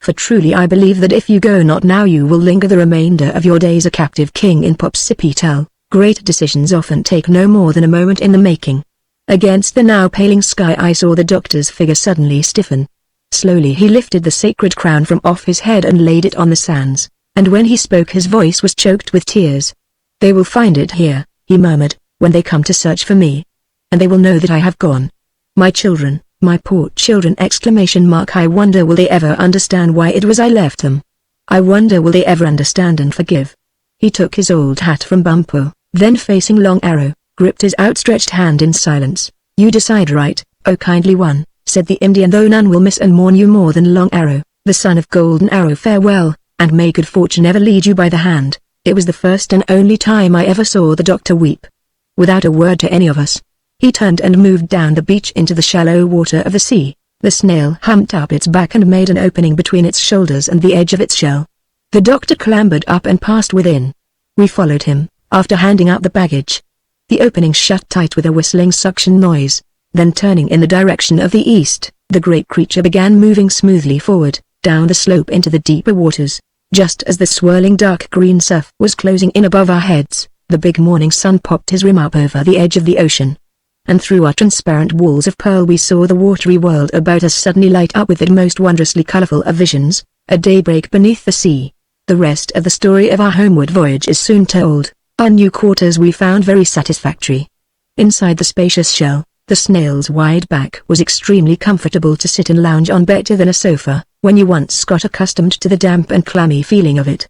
For truly I believe that if you go not now you will linger the remainder of your days a captive king in Popsipetel. Great decisions often take no more than a moment in the making." Against the now paling sky I saw the doctor's figure suddenly stiffen. Slowly he lifted the sacred crown from off his head and laid it on the sands, and when he spoke his voice was choked with tears. "They will find it here," he murmured, "when they come to search for me. And they will know that I have gone. My children, my poor children! I wonder will they ever understand why it was I left them? I wonder will they ever understand and forgive?" He took his old hat from Bumpo, then facing Long Arrow, gripped his outstretched hand in silence. "You decide right, O kindly one," said the Indian, "though none will miss and mourn you more than Long Arrow, the son of Golden Arrow. Farewell, and may good fortune ever lead you by the hand." It was the first and only time I ever saw the doctor weep. Without a word to any of us, he turned and moved down the beach into the shallow water of the sea. The snail humped up its back and made an opening between its shoulders and the edge of its shell. The doctor clambered up and passed within. We followed him, after handing out the baggage. The opening shut tight with a whistling suction noise. Then turning in the direction of the east, the great creature began moving smoothly forward, down the slope into the deeper waters. Just as the swirling dark green surf was closing in above our heads, the big morning sun popped his rim up over the edge of the ocean. And through our transparent walls of pearl we saw the watery world about us suddenly light up with the most wondrously colorful of visions, a daybreak beneath the sea. The rest of the story of our homeward voyage is soon told. Our new quarters we found very satisfactory. Inside the spacious shell, The snail's wide back was extremely comfortable to sit and lounge on, better than a sofa, when you once got accustomed to the damp and clammy feeling of it.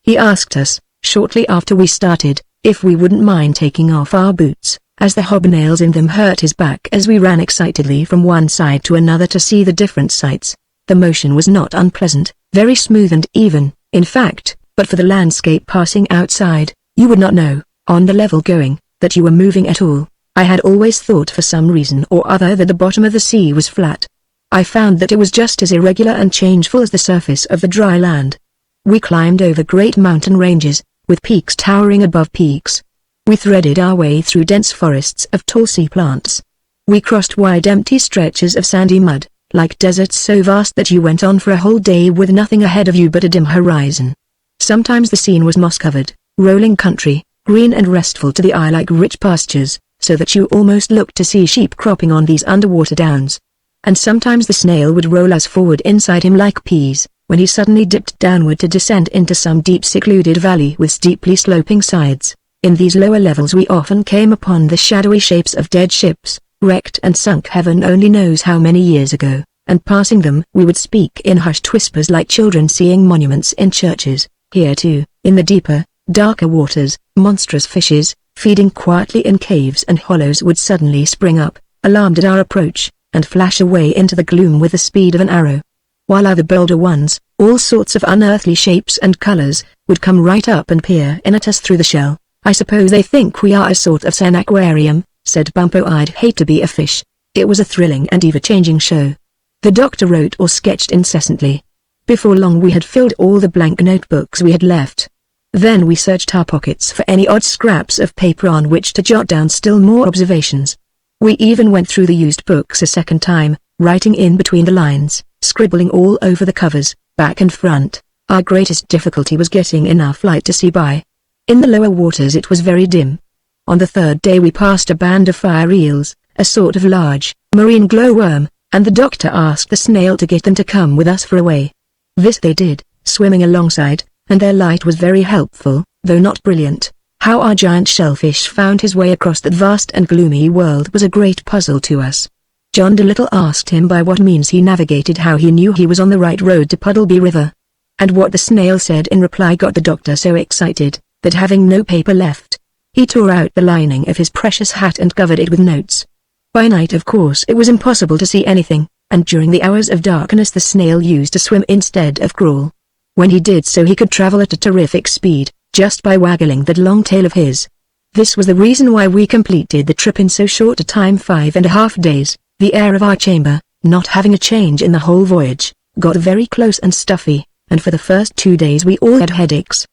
He asked us, shortly after we started, if we wouldn't mind taking off our boots, as the hobnails in them hurt his back as we ran excitedly from one side to another to see the different sights. The motion was not unpleasant, very smooth and even, in fact, but for the landscape passing outside, you would not know, on the level going, that you were moving at all. I had always thought for some reason or other that the bottom of the sea was flat. I found that it was just as irregular and changeful as the surface of the dry land. We climbed over great mountain ranges, with peaks towering above peaks. We threaded our way through dense forests of tall sea plants. We crossed wide empty stretches of sandy mud, like deserts so vast that you went on for a whole day with nothing ahead of you but a dim horizon. Sometimes the scene was moss-covered, rolling country, green and restful to the eye like rich pastures, so that you almost looked to see sheep cropping on these underwater downs. And sometimes the snail would roll us forward inside him like peas, when he suddenly dipped downward to descend into some deep secluded valley with steeply sloping sides. In these lower levels we often came upon the shadowy shapes of dead ships, wrecked and sunk heaven only knows how many years ago, and passing them we would speak in hushed whispers like children seeing monuments in churches. Here too, in the deeper, darker waters, monstrous fishes, feeding quietly in caves and hollows would suddenly spring up, alarmed at our approach, and flash away into the gloom with the speed of an arrow. While other bolder ones, all sorts of unearthly shapes and colors, would come right up and peer in at us through the shell. I suppose they think we are a sort of an aquarium, said Bumpo. I'd hate to be a fish. It was a thrilling and ever-changing show. The doctor wrote or sketched incessantly. Before long we had filled all the blank notebooks we had left. Then we searched our pockets for any odd scraps of paper on which to jot down still more observations. We even went through the used books a second time, writing in between the lines, scribbling all over the covers, back and front. Our greatest difficulty was getting enough light to see by. In the lower waters it was very dim. On the third day we passed a band of fire eels, a sort of large, marine glowworm, and the doctor asked the snail to get them to come with us for a way. This they did, swimming alongside, and their light was very helpful, though not brilliant. How our giant shellfish found his way across that vast and gloomy world was a great puzzle to us. John Dolittle asked him by what means he navigated, how he knew he was on the right road to Puddleby River. And what the snail said in reply got the doctor so excited, that having no paper left, he tore out the lining of his precious hat and covered it with notes. By night of course it was impossible to see anything, and during the hours of darkness the snail used to swim instead of crawl. When he did so he could travel at a terrific speed, just by waggling that long tail of his. This was the reason why we completed the trip in so short a time, 5.5 days. The air of our chamber, not having a change in the whole voyage, got very close and stuffy, and for the first 2 days we all had headaches.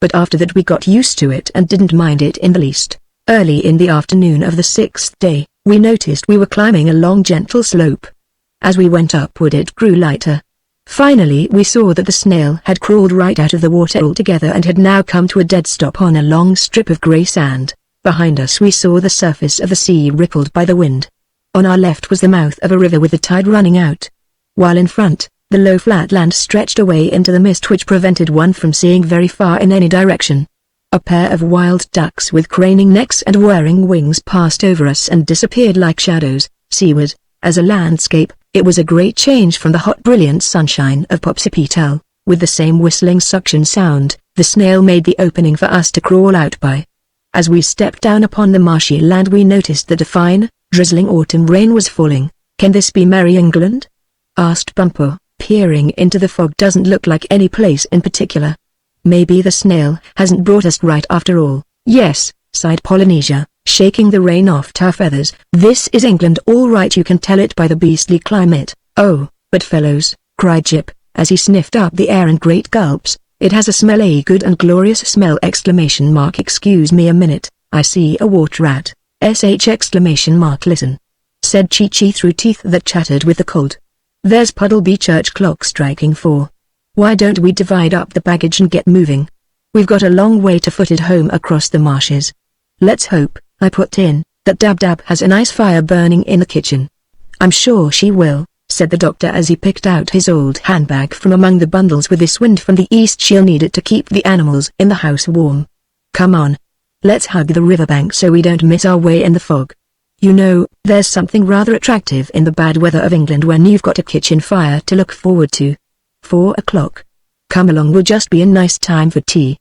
But after that we got used to it and didn't mind it in the least. Early in the afternoon of the 6th day, we noticed we were climbing a long gentle slope. As we went upward it grew lighter. Finally we saw that the snail had crawled right out of the water altogether and had now come to a dead stop on a long strip of grey sand. Behind us we saw the surface of the sea rippled by the wind. On our left was the mouth of a river with the tide running out. While in front, the low flat land stretched away into the mist which prevented one from seeing very far in any direction. A pair of wild ducks with craning necks and whirring wings passed over us and disappeared like shadows, seaward. As a landscape, it was a great change from the hot brilliant sunshine of Popsipetel. With the same whistling suction sound, the snail made the opening for us to crawl out by. As we stepped down upon the marshy land we noticed that a fine, drizzling autumn rain was falling. "Can this be Merry England?" asked Bumpo, peering into the fog. "Doesn't look like any place in particular. Maybe the snail hasn't brought us right after all." "Yes," sighed Polynesia, shaking the rain off her feathers. "This is England all right, you can tell it by the beastly climate." "Oh, but fellows," cried Jip, as he sniffed up the air in great gulps, "it has a smell, a good and glorious smell!" "Excuse me a minute, I see a water rat, "listen," said Chi-Chi through teeth that chattered with the cold. "There's Puddleby church clock striking 4. Why don't we divide up the baggage and get moving? We've got a long way to foot it home across the marshes." "Let's hope," I put in, "that Dab-Dab has a nice fire burning in the kitchen." "I'm sure she will," said the doctor as he picked out his old handbag from among the bundles. "With this wind from the east she'll need it to keep the animals in the house warm. Come on. Let's hug the riverbank so we don't miss our way in the fog." You know, there's something rather attractive in the bad weather of England when you've got a kitchen fire to look forward to. 4 o'clock. Come along, will just be a nice time for tea.